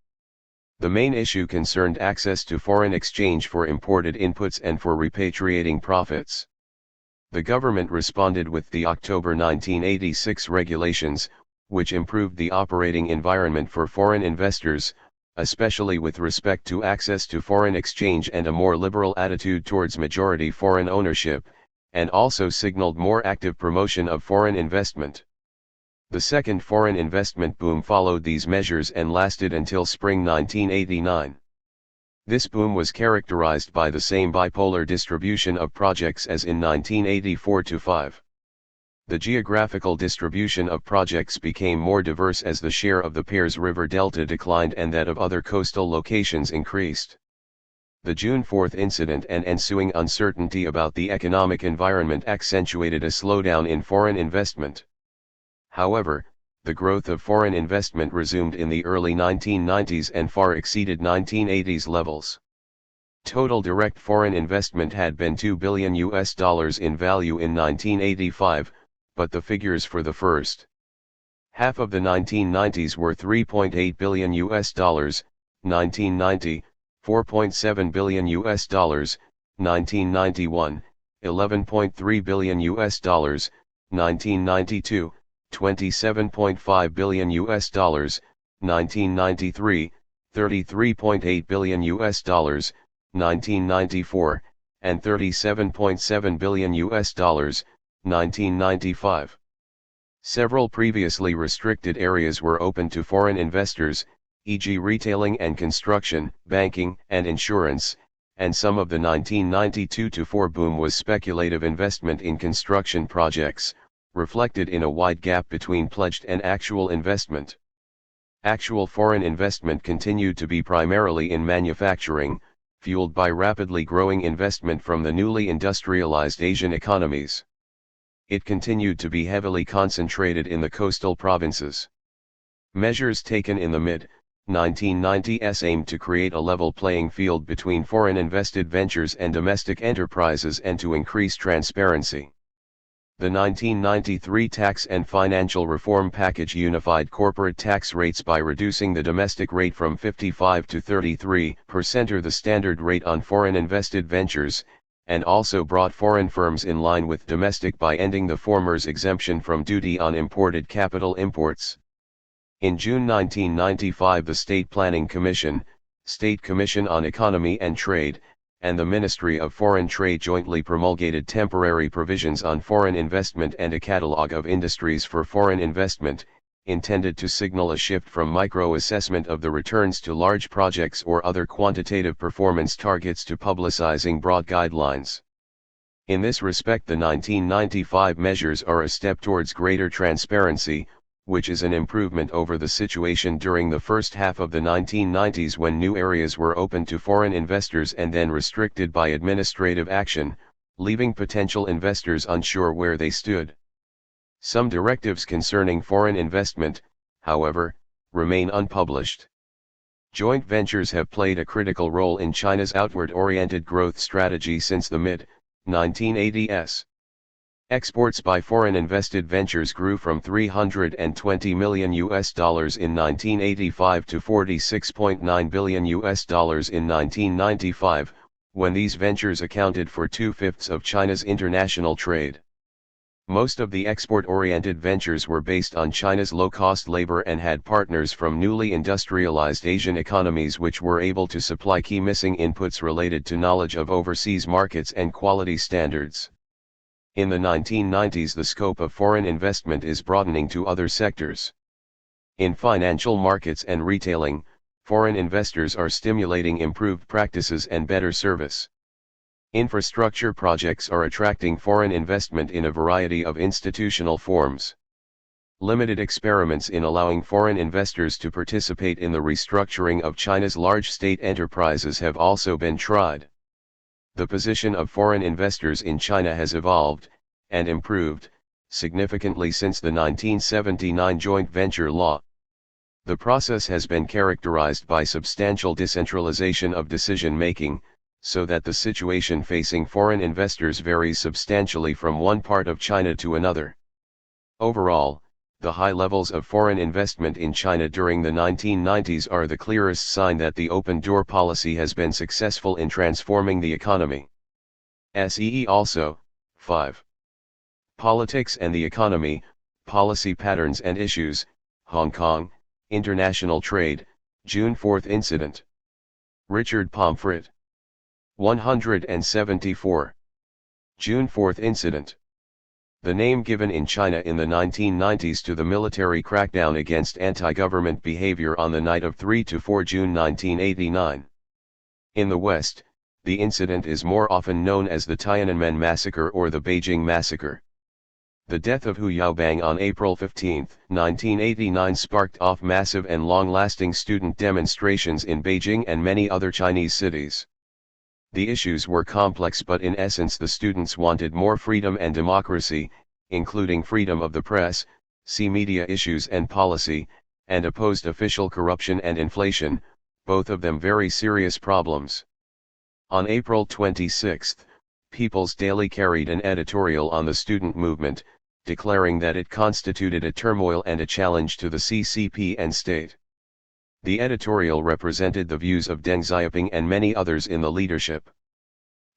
The main issue concerned access to foreign exchange for imported inputs and for repatriating profits. The government responded with the October 1986 regulations, which improved the operating environment for foreign investors, especially with respect to access to foreign exchange and a more liberal attitude towards majority foreign ownership, and also signaled more active promotion of foreign investment. The second foreign investment boom followed these measures and lasted until spring 1989. This boom was characterized by the same bipolar distribution of projects as in 1984-5. The geographical distribution of projects became more diverse as the share of the Pearl River Delta declined and that of other coastal locations increased. The June 4 incident and ensuing uncertainty about the economic environment accentuated a slowdown in foreign investment. However, the growth of foreign investment resumed in the early 1990s and far exceeded 1980s levels. Total direct foreign investment had been $2 billion in value in 1985, but the figures for the first half of the 1990s were $3.8 billion, 1990, $4.7 billion, 1991, $11.3 billion, 1992, $27.5 billion, 1993, $33.8 billion, 1994, and $37.7 billion, 1995. Several previously restricted areas were open to foreign investors, e.g. retailing and construction, banking and insurance, and some of the 1992-4 boom was speculative investment in construction projects, reflected in a wide gap between pledged and actual investment. Actual foreign investment continued to be primarily in manufacturing, fueled by rapidly growing investment from the newly industrialized Asian economies. It continued to be heavily concentrated in the coastal provinces. Measures taken in the mid-1990s aimed to create a level playing field between foreign invested ventures and domestic enterprises and to increase transparency. The 1993 Tax and Financial Reform Package unified corporate tax rates by reducing the domestic rate from 55% to 33% or the standard rate on foreign invested ventures, and also brought foreign firms in line with domestic by ending the former's exemption from duty on imported capital imports. In June 1995 the State Planning Commission, State Commission on Economy and Trade, and the Ministry of Foreign Trade jointly promulgated temporary provisions on foreign investment and a catalogue of industries for foreign investment, intended to signal a shift from micro-assessment of the returns to large projects or other quantitative performance targets to publicizing broad guidelines. In this respect the 1995 measures are a step towards greater transparency, which is an improvement over the situation during the first half of the 1990s when new areas were open to foreign investors and then restricted by administrative action, leaving potential investors unsure where they stood. Some directives concerning foreign investment, however, remain unpublished. Joint ventures have played a critical role in China's outward-oriented growth strategy since the mid-1980s. Exports by foreign invested ventures grew from $320 million in 1985 to $46.9 billion in 1995, when these ventures accounted for 2/5 of China's international trade. Most of the export-oriented ventures were based on China's low-cost labor and had partners from newly industrialized Asian economies which were able to supply key missing inputs related to knowledge of overseas markets and quality standards. In the 1990s the scope of foreign investment is broadening to other sectors. In financial markets and retailing, foreign investors are stimulating improved practices and better service. Infrastructure projects are attracting foreign investment in a variety of institutional forms. Limited experiments in allowing foreign investors to participate in the restructuring of China's large state enterprises have also been tried. The position of foreign investors in China has evolved, and improved, significantly since the 1979 joint venture law. The process has been characterized by substantial decentralization of decision-making, so that the situation facing foreign investors varies substantially from one part of China to another. Overall, the high levels of foreign investment in China during the 1990s are the clearest sign that the open door policy has been successful in transforming the economy. SEE also, 5. Politics and the economy, policy patterns and issues, Hong Kong, international trade, June 4 incident. Richard Pomfret. 174. June 4 incident. The name given in China in the 1990s to the military crackdown against anti-government behavior on the night of 3–4 June 1989. In the West, the incident is more often known as the Tiananmen Massacre or the Beijing Massacre. The death of Hu Yaobang on April 15, 1989 sparked off massive and long-lasting student demonstrations in Beijing and many other Chinese cities. The issues were complex, but in essence the students wanted more freedom and democracy, including freedom of the press, see media issues and policy, and opposed official corruption and inflation, both of them very serious problems. On April 26, People's Daily carried an editorial on the student movement, declaring that it constituted a turmoil and a challenge to the CCP and state. The editorial represented the views of Deng Xiaoping and many others in the leadership.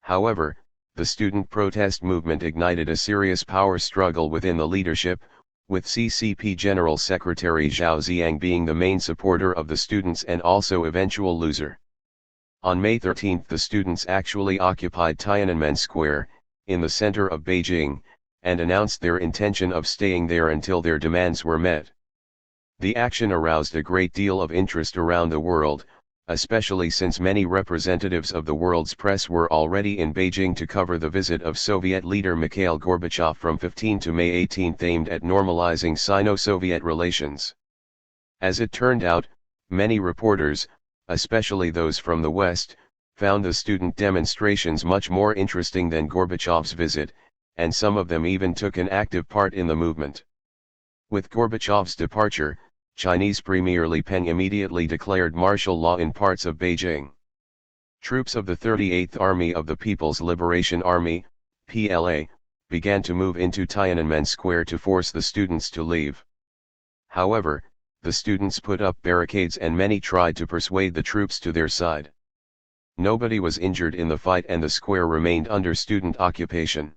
However, the student protest movement ignited a serious power struggle within the leadership, with CCP General Secretary Zhao Ziyang being the main supporter of the students and also eventual loser. On May 13 the students actually occupied Tiananmen Square, in the center of Beijing, and announced their intention of staying there until their demands were met. The action aroused a great deal of interest around the world, especially since many representatives of the world's press were already in Beijing to cover the visit of Soviet leader Mikhail Gorbachev from 15 to May 18 aimed at normalizing Sino-Soviet relations. As it turned out, many reporters, especially those from the West, found the student demonstrations much more interesting than Gorbachev's visit, and some of them even took an active part in the movement. With Gorbachev's departure, Chinese Premier Li Peng immediately declared martial law in parts of Beijing. Troops of the 38th Army of the People's Liberation Army, PLA, began to move into Tiananmen Square to force the students to leave. However, the students put up barricades and many tried to persuade the troops to their side. Nobody was injured in the fight and the square remained under student occupation.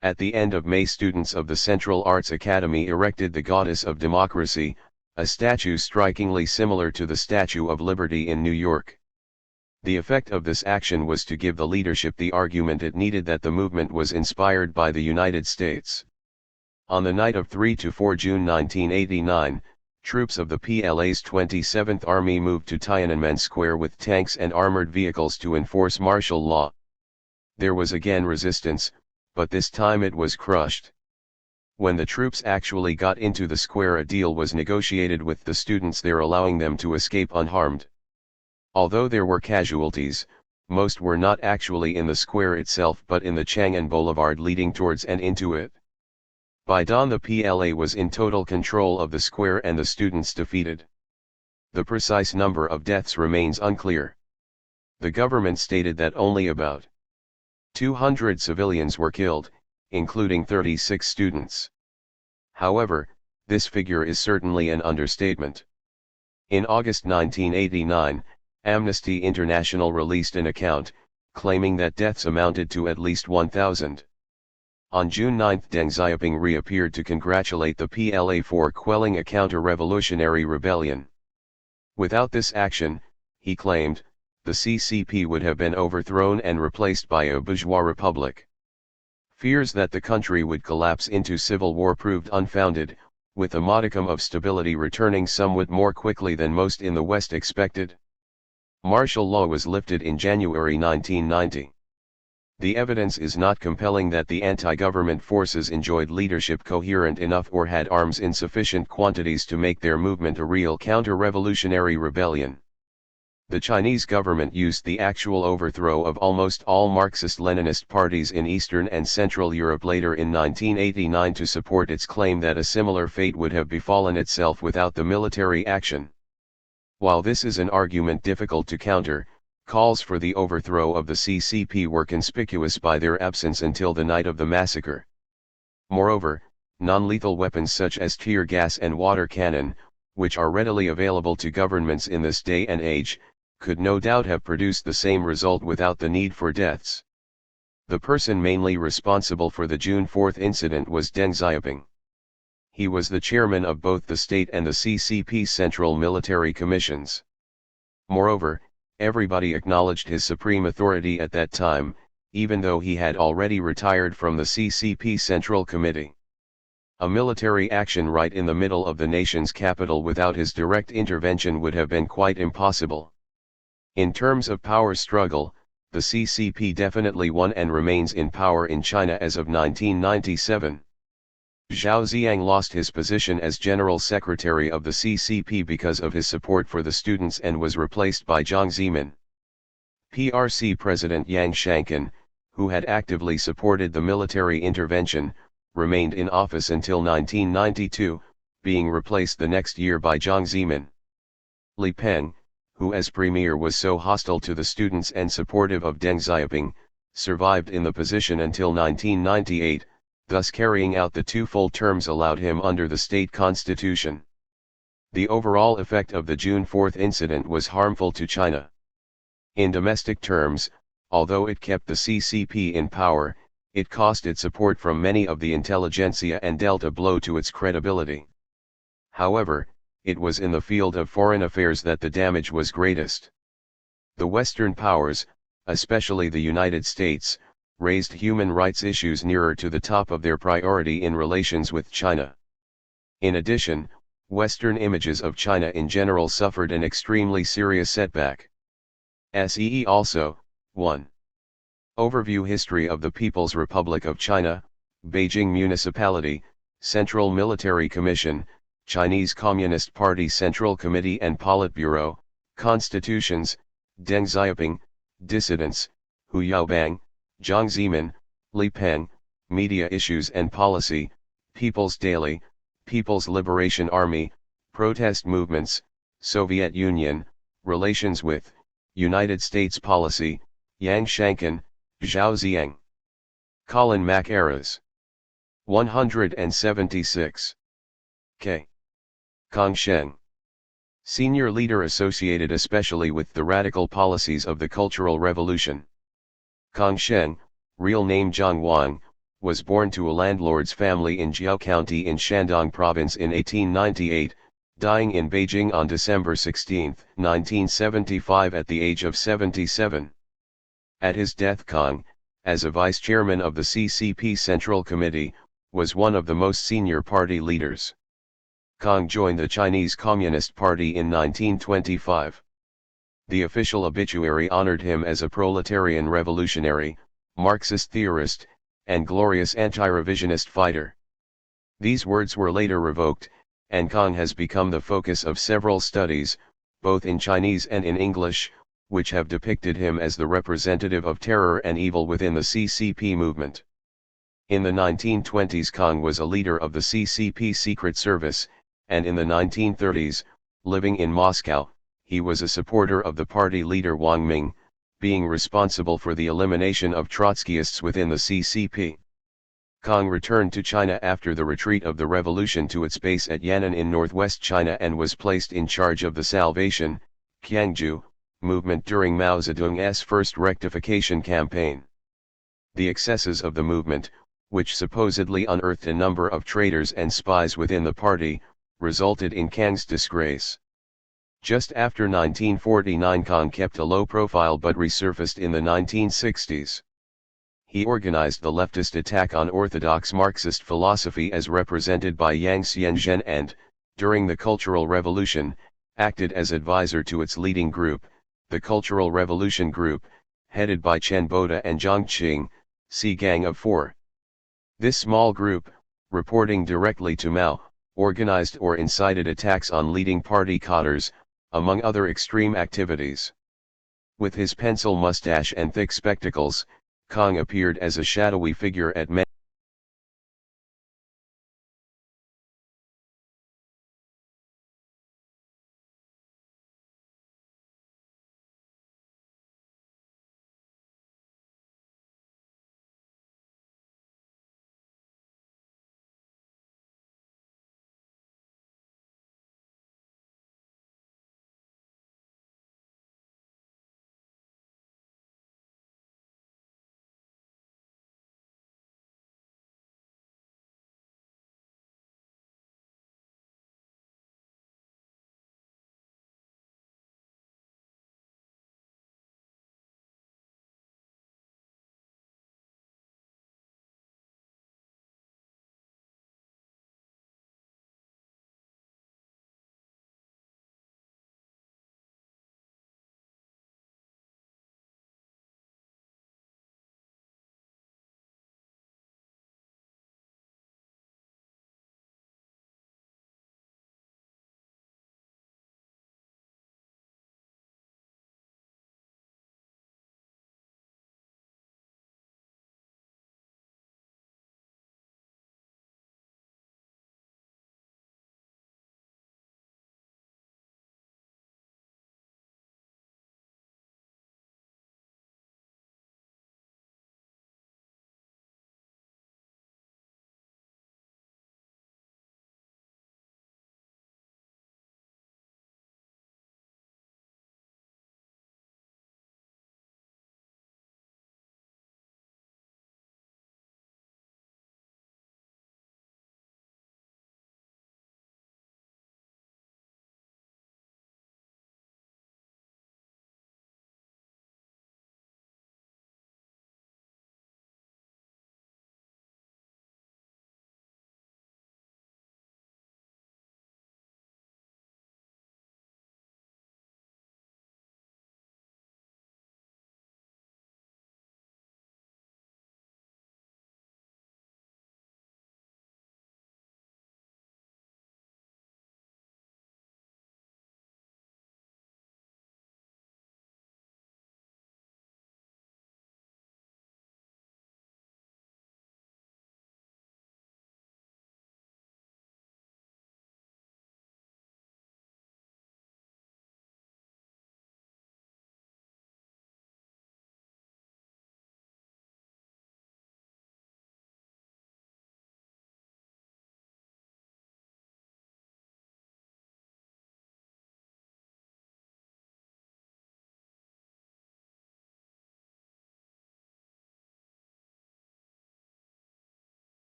At the end of May, students of the Central Arts Academy erected the Goddess of Democracy, a statue strikingly similar to the Statue of Liberty in New York. The effect of this action was to give the leadership the argument it needed that the movement was inspired by the United States. On the night of 3–4 June 1989, troops of the PLA's 27th Army moved to Tiananmen Square with tanks and armored vehicles to enforce martial law. There was again resistance, but this time it was crushed. When the troops actually got into the square, a deal was negotiated with the students there, allowing them to escape unharmed. Although there were casualties, most were not actually in the square itself but in the Chang'an Boulevard leading towards and into it. By dawn the PLA was in total control of the square and the students defeated. The precise number of deaths remains unclear. The government stated that only about 200 civilians were killed, including 36 students. However, this figure is certainly an understatement. In August 1989, Amnesty International released an account, claiming that deaths amounted to at least 1,000. On June 9 Deng Xiaoping reappeared to congratulate the PLA for quelling a counter-revolutionary rebellion. Without this action, he claimed, the CCP would have been overthrown and replaced by a bourgeois republic. Fears that the country would collapse into civil war proved unfounded, with a modicum of stability returning somewhat more quickly than most in the West expected. Martial law was lifted in January 1990. The evidence is not compelling that the anti-government forces enjoyed leadership coherent enough or had arms in sufficient quantities to make their movement a real counter-revolutionary rebellion. The Chinese government used the actual overthrow of almost all Marxist-Leninist parties in Eastern and Central Europe later in 1989 to support its claim that a similar fate would have befallen itself without the military action. While this is an argument difficult to counter, calls for the overthrow of the CCP were conspicuous by their absence until the night of the massacre. Moreover, Non-lethal weapons such as tear gas and water cannon, which are readily available to governments in this day and age, could no doubt have produced the same result without the need for deaths. The person mainly responsible for the June 4 incident was Deng Xiaoping. He was the chairman of both the state and the CCP Central Military Commissions. Moreover, everybody acknowledged his supreme authority at that time, even though he had already retired from the CCP Central Committee. A military action right in the middle of the nation's capital without his direct intervention would have been quite impossible. In terms of power struggle, the CCP definitely won and remains in power in China as of 1997. Zhao Ziyang lost his position as General Secretary of the CCP because of his support for the students and was replaced by Jiang Zemin. PRC President Yang Shankan, who had actively supported the military intervention, remained in office until 1992, being replaced the next year by Jiang Zemin. Li Peng, who as premier was so hostile to the students and supportive of Deng Xiaoping, survived in the position until 1998, thus carrying out the 2 full terms allowed him under the state constitution. The overall effect of the June 4 incident was harmful to China. In domestic terms, although it kept the CCP in power, it cost it support from many of the intelligentsia and dealt a blow to its credibility. However, it was in the field of foreign affairs that the damage was greatest. The Western powers, especially the United States, raised human rights issues nearer to the top of their priority in relations with China. In addition, Western images of China in general suffered an extremely serious setback. See also, 1. Overview History of the People's Republic of China, Beijing Municipality, Central Military Commission, Chinese Communist Party Central Committee and Politburo, Constitutions, Deng Xiaoping, Dissidents, Hu Yaobang, Jiang Zemin, Li Peng, Media Issues and Policy, People's Daily, People's Liberation Army, Protest Movements, Soviet Union, Relations with, United States Policy, Yang Shankan, Zhao Ziyang. Colin Mackerras. 176. K. Kong Sheng. Senior leader associated especially with the radical policies of the Cultural Revolution. Kong Sheng, real name Zhang Wang, was born to a landlord's family in Jiao County in Shandong Province in 1898, dying in Beijing on December 16, 1975 at the age of 77. At his death Kong, as a vice-chairman of the CCP Central Committee, was one of the most senior party leaders. Kong joined the Chinese Communist Party in 1925. The official obituary honored him as a proletarian revolutionary, Marxist theorist, and glorious anti-revisionist fighter. These words were later revoked, and Kong has become the focus of several studies, both in Chinese and in English, which have depicted him as the representative of terror and evil within the CCP movement. In the 1920s Kong was a leader of the CCP Secret Service, and in the 1930s, living in Moscow, he was a supporter of the party leader Wang Ming, being responsible for the elimination of Trotskyists within the CCP. Kong returned to China after the retreat of the revolution to its base at Yan'an in northwest China and was placed in charge of the Salvation, Qiangju, movement during Mao Zedong's first rectification campaign. The excesses of the movement, which supposedly unearthed a number of traitors and spies within the party, resulted in Kang's disgrace. Just after 1949 Kong kept a low profile but resurfaced in the 1960s. He organized the leftist attack on orthodox Marxist philosophy as represented by Yang Xianzhen and, during the Cultural Revolution, acted as advisor to its leading group, the Cultural Revolution Group, headed by Chen Boda and Zhang Qing, C Gang of Four. This small group, reporting directly to Mao, organized or incited attacks on leading party cadres, among other extreme activities. With his pencil mustache and thick spectacles, Kong appeared as a shadowy figure at many